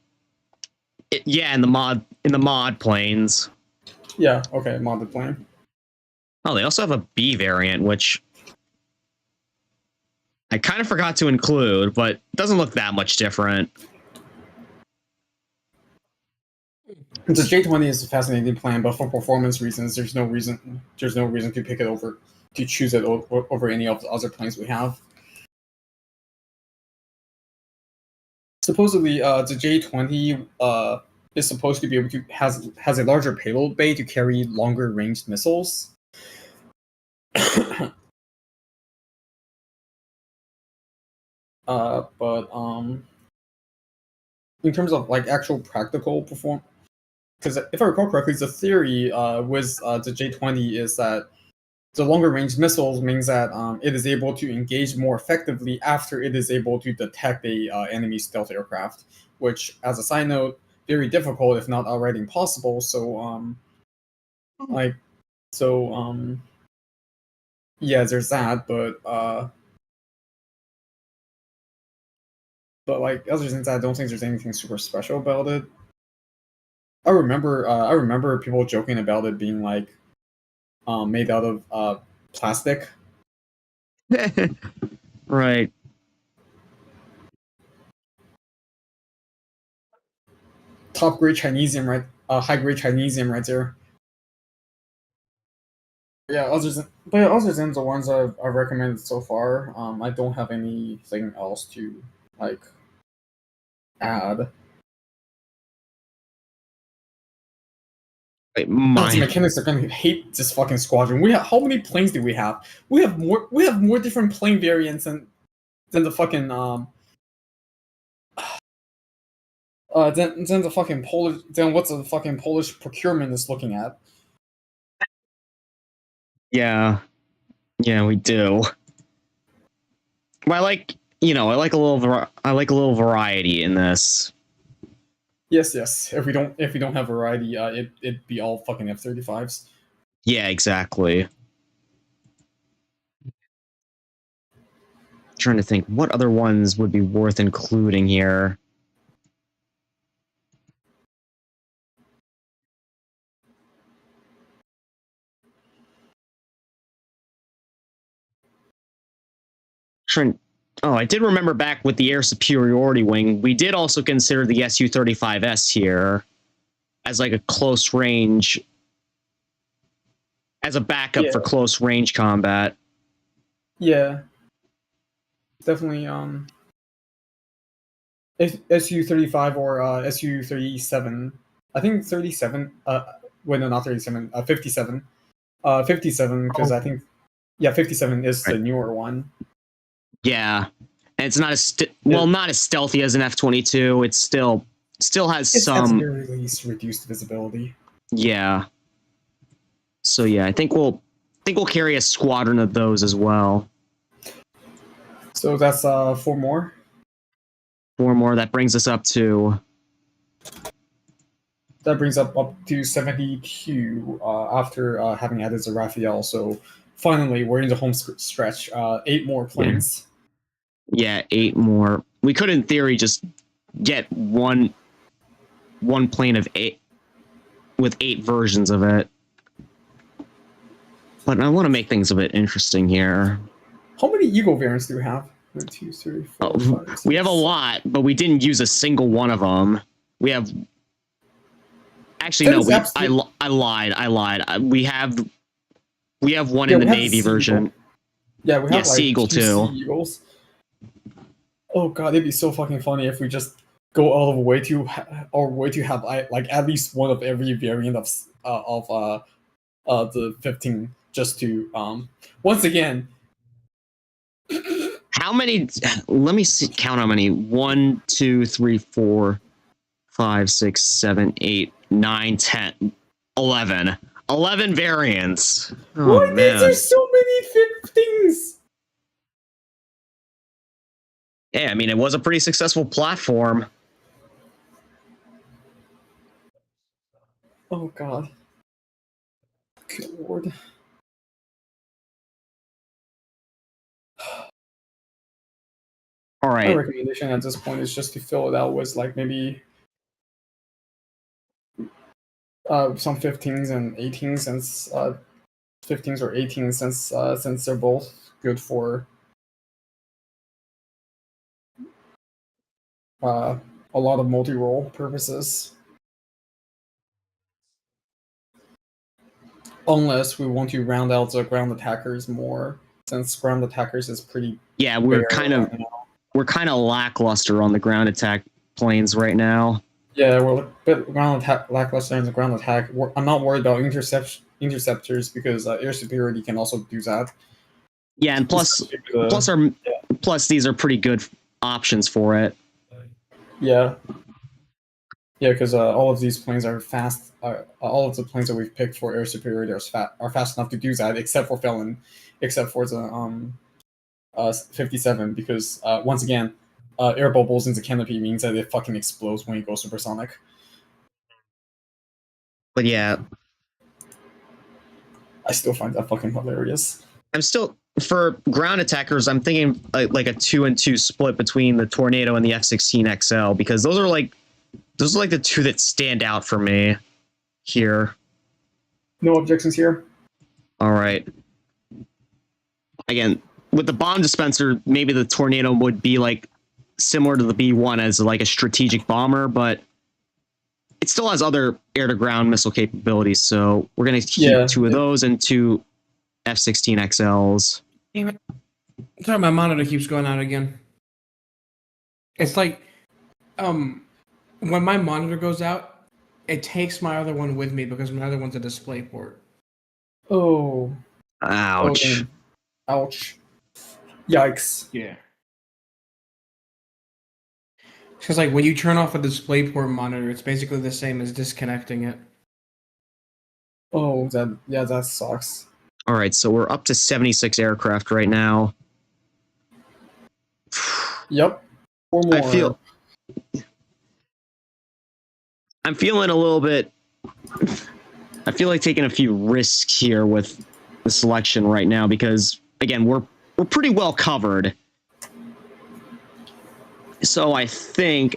Yeah, in the mod planes. Yeah. Okay, modded plane. Oh, they also have a B variant, which I kind of forgot to include, but it doesn't look that much different. The J20 is a fascinating plan, but for performance reasons, there's no reason to pick it over, to choose it over any of the other planes we have. Supposedly, the J20 is supposed to be able to has a larger payload bay to carry longer ranged missiles. But in terms of like actual practical performance, because if I recall correctly, the theory with the J20 is that the longer range missiles means that it is able to engage more effectively after it is able to detect a enemy stealth aircraft, which, as a side note, very difficult if not outright impossible. So yeah, there's that, but like other than that, I don't think there's anything super special about it. I remember people joking about it being like made out of plastic. Right. Top grade Chinesium, right? High grade Chinesium, right there. Yeah, other than the ones I've recommended so far, I don't have anything else to like add. Wait, God, the my mechanics are gonna hate this fucking squadron. We have how many planes do we have? We have more. We have more different plane variants than the fucking than the fucking Polish than what the fucking Polish procurement is looking at. yeah, yeah, we do. Well, I like I like a little variety in this. Yes. If we don't have variety, it'd be all fucking F-35s. Yeah, exactly. Trying to think what other ones would be worth including here. Trying. Oh, I did remember back with the air superiority wing, we did also consider the Su-35S here as like a close range, as a backup for close range combat. Yeah, definitely. Su-35 or Su-37. I think 37. Wait, no, not 37. 57. 57 because I think 57 is the Right. newer one. Yeah, and it's not as not as stealthy as an F-22. It still has It some has very least reduced visibility. Yeah. So yeah, I think we'll carry a squadron of those as well. So that's 4 more. 4 more. That brings us up to. That brings up to 72 after having added the Raphael. So finally, we're in the home stretch. 8 more planes. Yeah, 8 more. We could, in theory, just get one plane of 8 with 8 versions of it. But I want to make things a bit interesting here. How many Eagle variants do we have? 1, 2, 3, 4, 5, 6. We have a lot, but we didn't use a single one of them. We have. Actually, no. I lied. We have one in the Navy version. Yeah, we have like Sea Eagle too. Sea Eagles. Oh god, it'd be so fucking funny if we just go all the way to have like at least one of every variant of the 15 just to once again. How many? Let me see, count how many. 1, 2, 3, 4, 5, 6, 7, 8, 9, 10, 11. 11 variants. Oh, Why man. is there so many 15s? Yeah, I mean, it was a pretty successful platform. Oh god. Good lord. All right. My recommendation at this point is just to fill it out with like maybe some 15s and 18s since 15s or 18s since they're both good for a lot of multi-role purposes. Unless we want to round out the ground attackers more, since ground attackers is pretty. Yeah, we're kind of lackluster on the ground attack planes right now. Yeah, we're a bit lackluster in the ground attack. I'm not worried about interceptors because air superiority can also do that. Yeah, and plus these are pretty good options for it. Yeah, because all of these planes are fast. All of the planes that we've picked for air superiority are fast enough to do that, except for the 57, because once again, air bubbles in the canopy means that it fucking explodes when you go supersonic. But yeah, I still find that fucking hilarious. I'm still, for ground attackers, I'm thinking like a 2-and-2 split between the Tornado and the F-16 XL, because those are like the two that stand out for me here. No objections here. All right. Again, with the bomb dispenser, maybe the Tornado would be like similar to the B-1 as like a strategic bomber, but it still has other air-to-ground missile capabilities. So we're going to keep 2 of those and 2 F-16XLs. Damn it. Sorry, my monitor keeps going out again. It's like, when my monitor goes out, it takes my other one with me because my other one's a display port. Oh. Ouch. Oh, damn. Ouch. Yikes. Yeah. Because like when you turn off a DisplayPort monitor, it's basically the same as disconnecting it. Oh, that sucks. All right, so we're up to 76 aircraft right now. Yep. 4 more. I'm feeling a little bit. I feel like taking a few risks here with the selection right now because again we're pretty well covered. So I think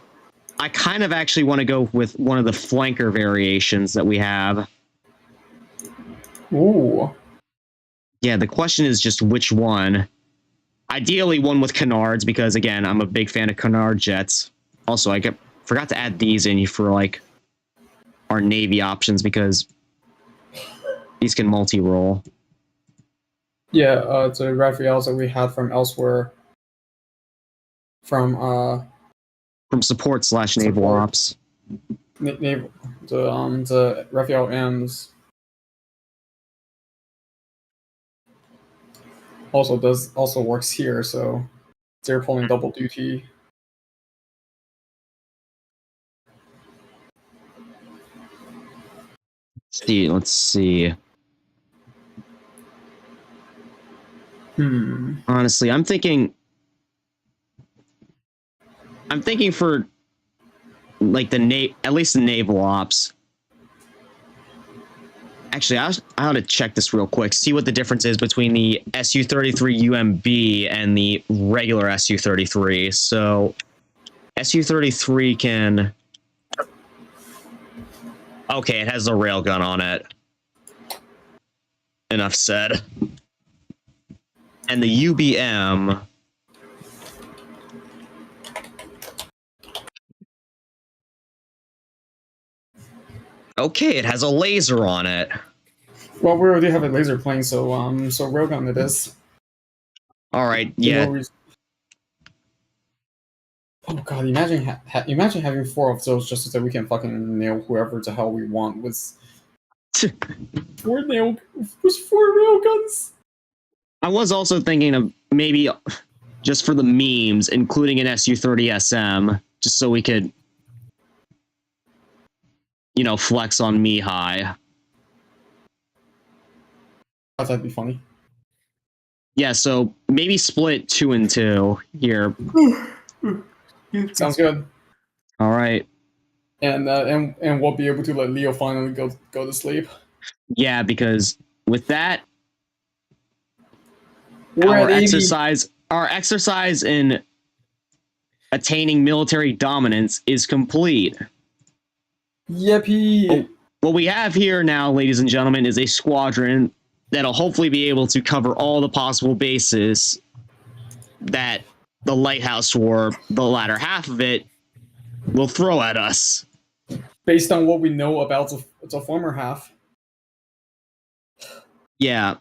I kind of actually want to go with one of the flanker variations that we have. Ooh. Yeah, the question is just which one. Ideally one with canards because again I'm a big fan of canard jets. Also I forgot to add these in for like our Navy options because these can multi-roll. Yeah, the Raphaels that we had from elsewhere. From support / naval ops. naval, the Raphael M's also works here, so they're pulling double duty. Let's see. Honestly, I'm thinking for like at least the naval ops. Actually, I ought to check this real quick, see what the difference is between the Su-33 UMB and the regular Su-33. So Su-33 can... Okay, it has the railgun on it. Enough said. And the UBM... Okay, it has a laser on it. Well, we already have a laser plane, so railgun it is. All right, yeah. Oh god, imagine imagine having 4 of those just so that we can fucking nail whoever the hell we want with 4 railguns. I was also thinking of maybe just for the memes, including an Su-30SM, just so we could, you know, flex on Mihai. That'd be funny. Yeah, so maybe split 2 and 2 here. Sounds good. All right. And we'll be able to let Leo finally go to sleep. Yeah, because with that, our exercise in attaining military dominance is complete. Yippee! What we have here now, ladies and gentlemen, is a squadron that'll hopefully be able to cover all the possible bases that the Lighthouse War, the latter half of it, will throw at us. Based on what we know about the former half. Yeah.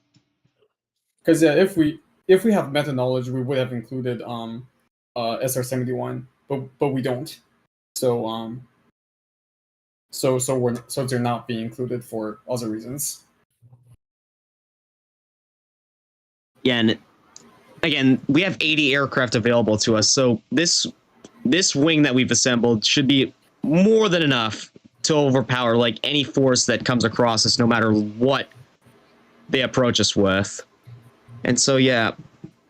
Because if we have meta knowledge, we would have included SR-71, but we don't. So they're not being included for other reasons. Yeah, and again, we have 80 aircraft available to us, so this wing that we've assembled should be more than enough to overpower like any force that comes across us, no matter what they approach us with. And so, yeah,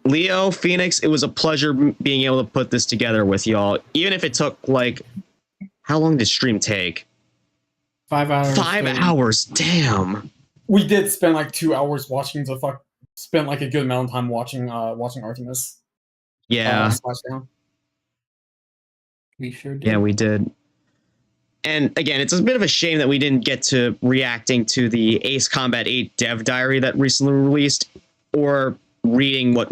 Leo, Phoenix, it was a pleasure being able to put this together with y'all, even if it took like, how long did stream take? 5 hours. 5 hours, damn. We did spend like 2 hours watching spent like a good amount of time watching Artemis. Yeah. Splashdown. We sure did. Yeah, we did. And again, it's a bit of a shame that we didn't get to reacting to the Ace Combat 8 dev diary that recently released, or reading what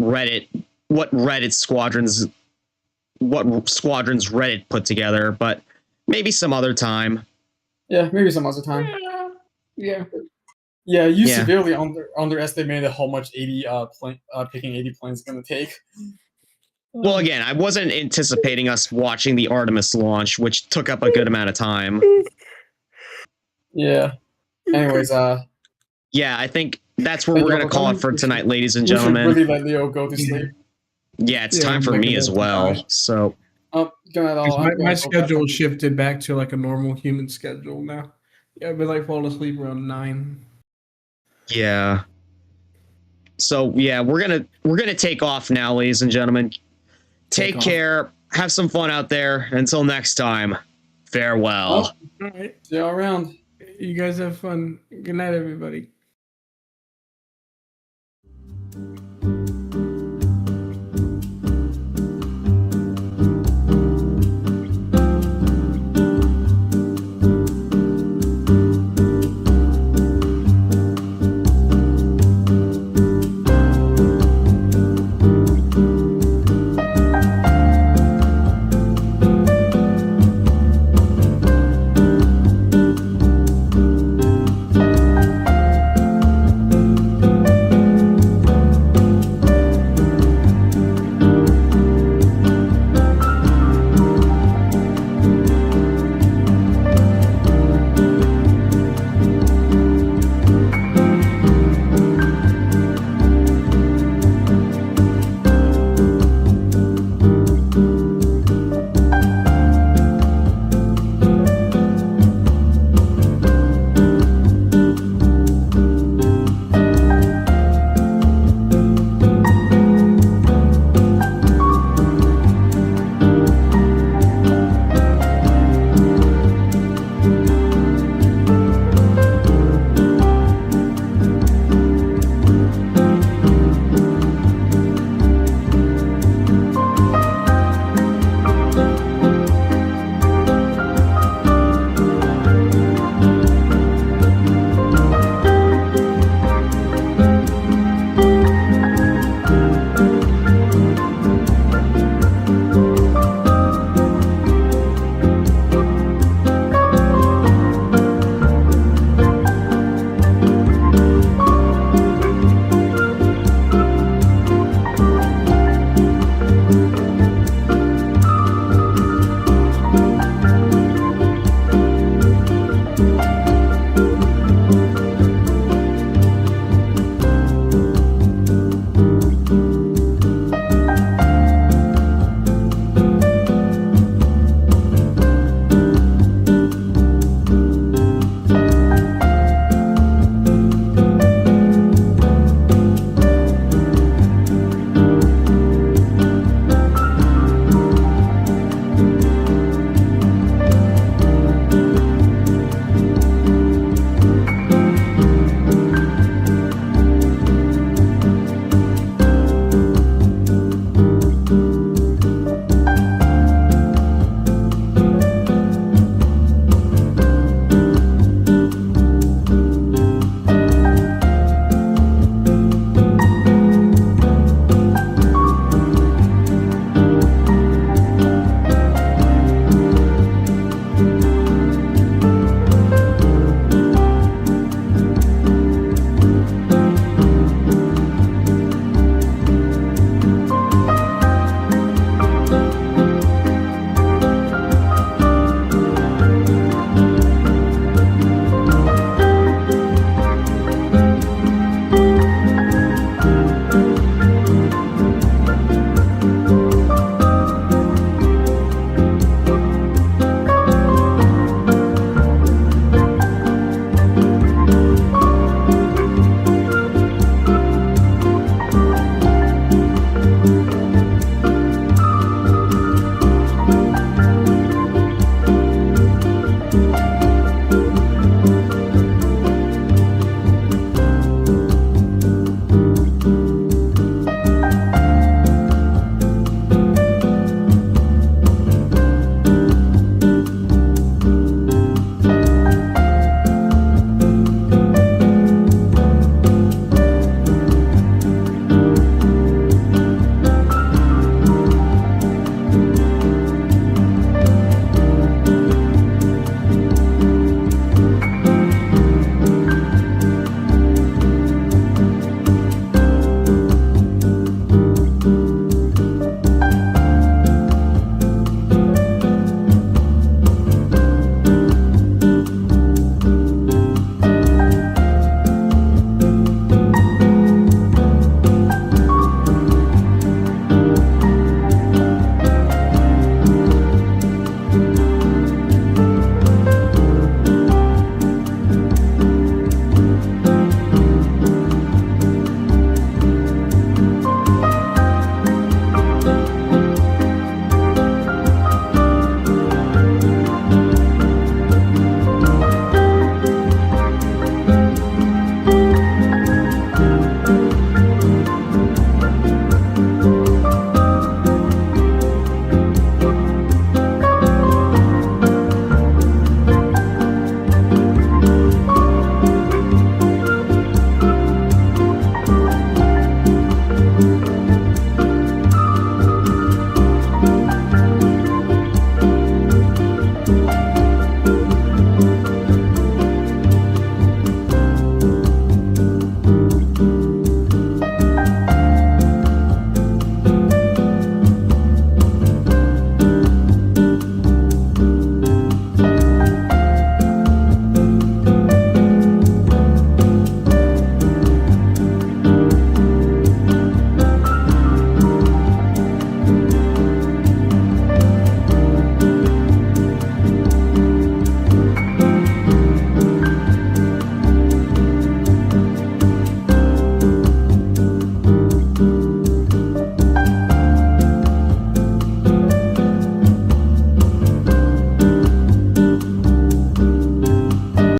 squadrons Reddit put together, but maybe some other time. Yeah, maybe some other time. Yeah. Yeah, you Yeah. severely underestimated how much picking 80 planes is going to take. Well, again, I wasn't anticipating us watching the Artemis launch, which took up a good amount of time. Yeah. Anyways, Yeah, I think that's where thank we're you all going to for call it coming. for tonight, ladies and We should gentlemen. really let Leo go to sleep. Yeah, it's Yeah, time I'm for not me gonna as well. die. So, Good night, all. I'm My gonna go back schedule on- shifted back to like a normal human schedule now. Yeah, I've been like falling asleep around 9. yeah. So, yeah, we're going to take off now, ladies and gentlemen. Take off. care. Have some fun out there. Until next time. Farewell. Well, All right. see you all around. You guys have fun. Good night, everybody.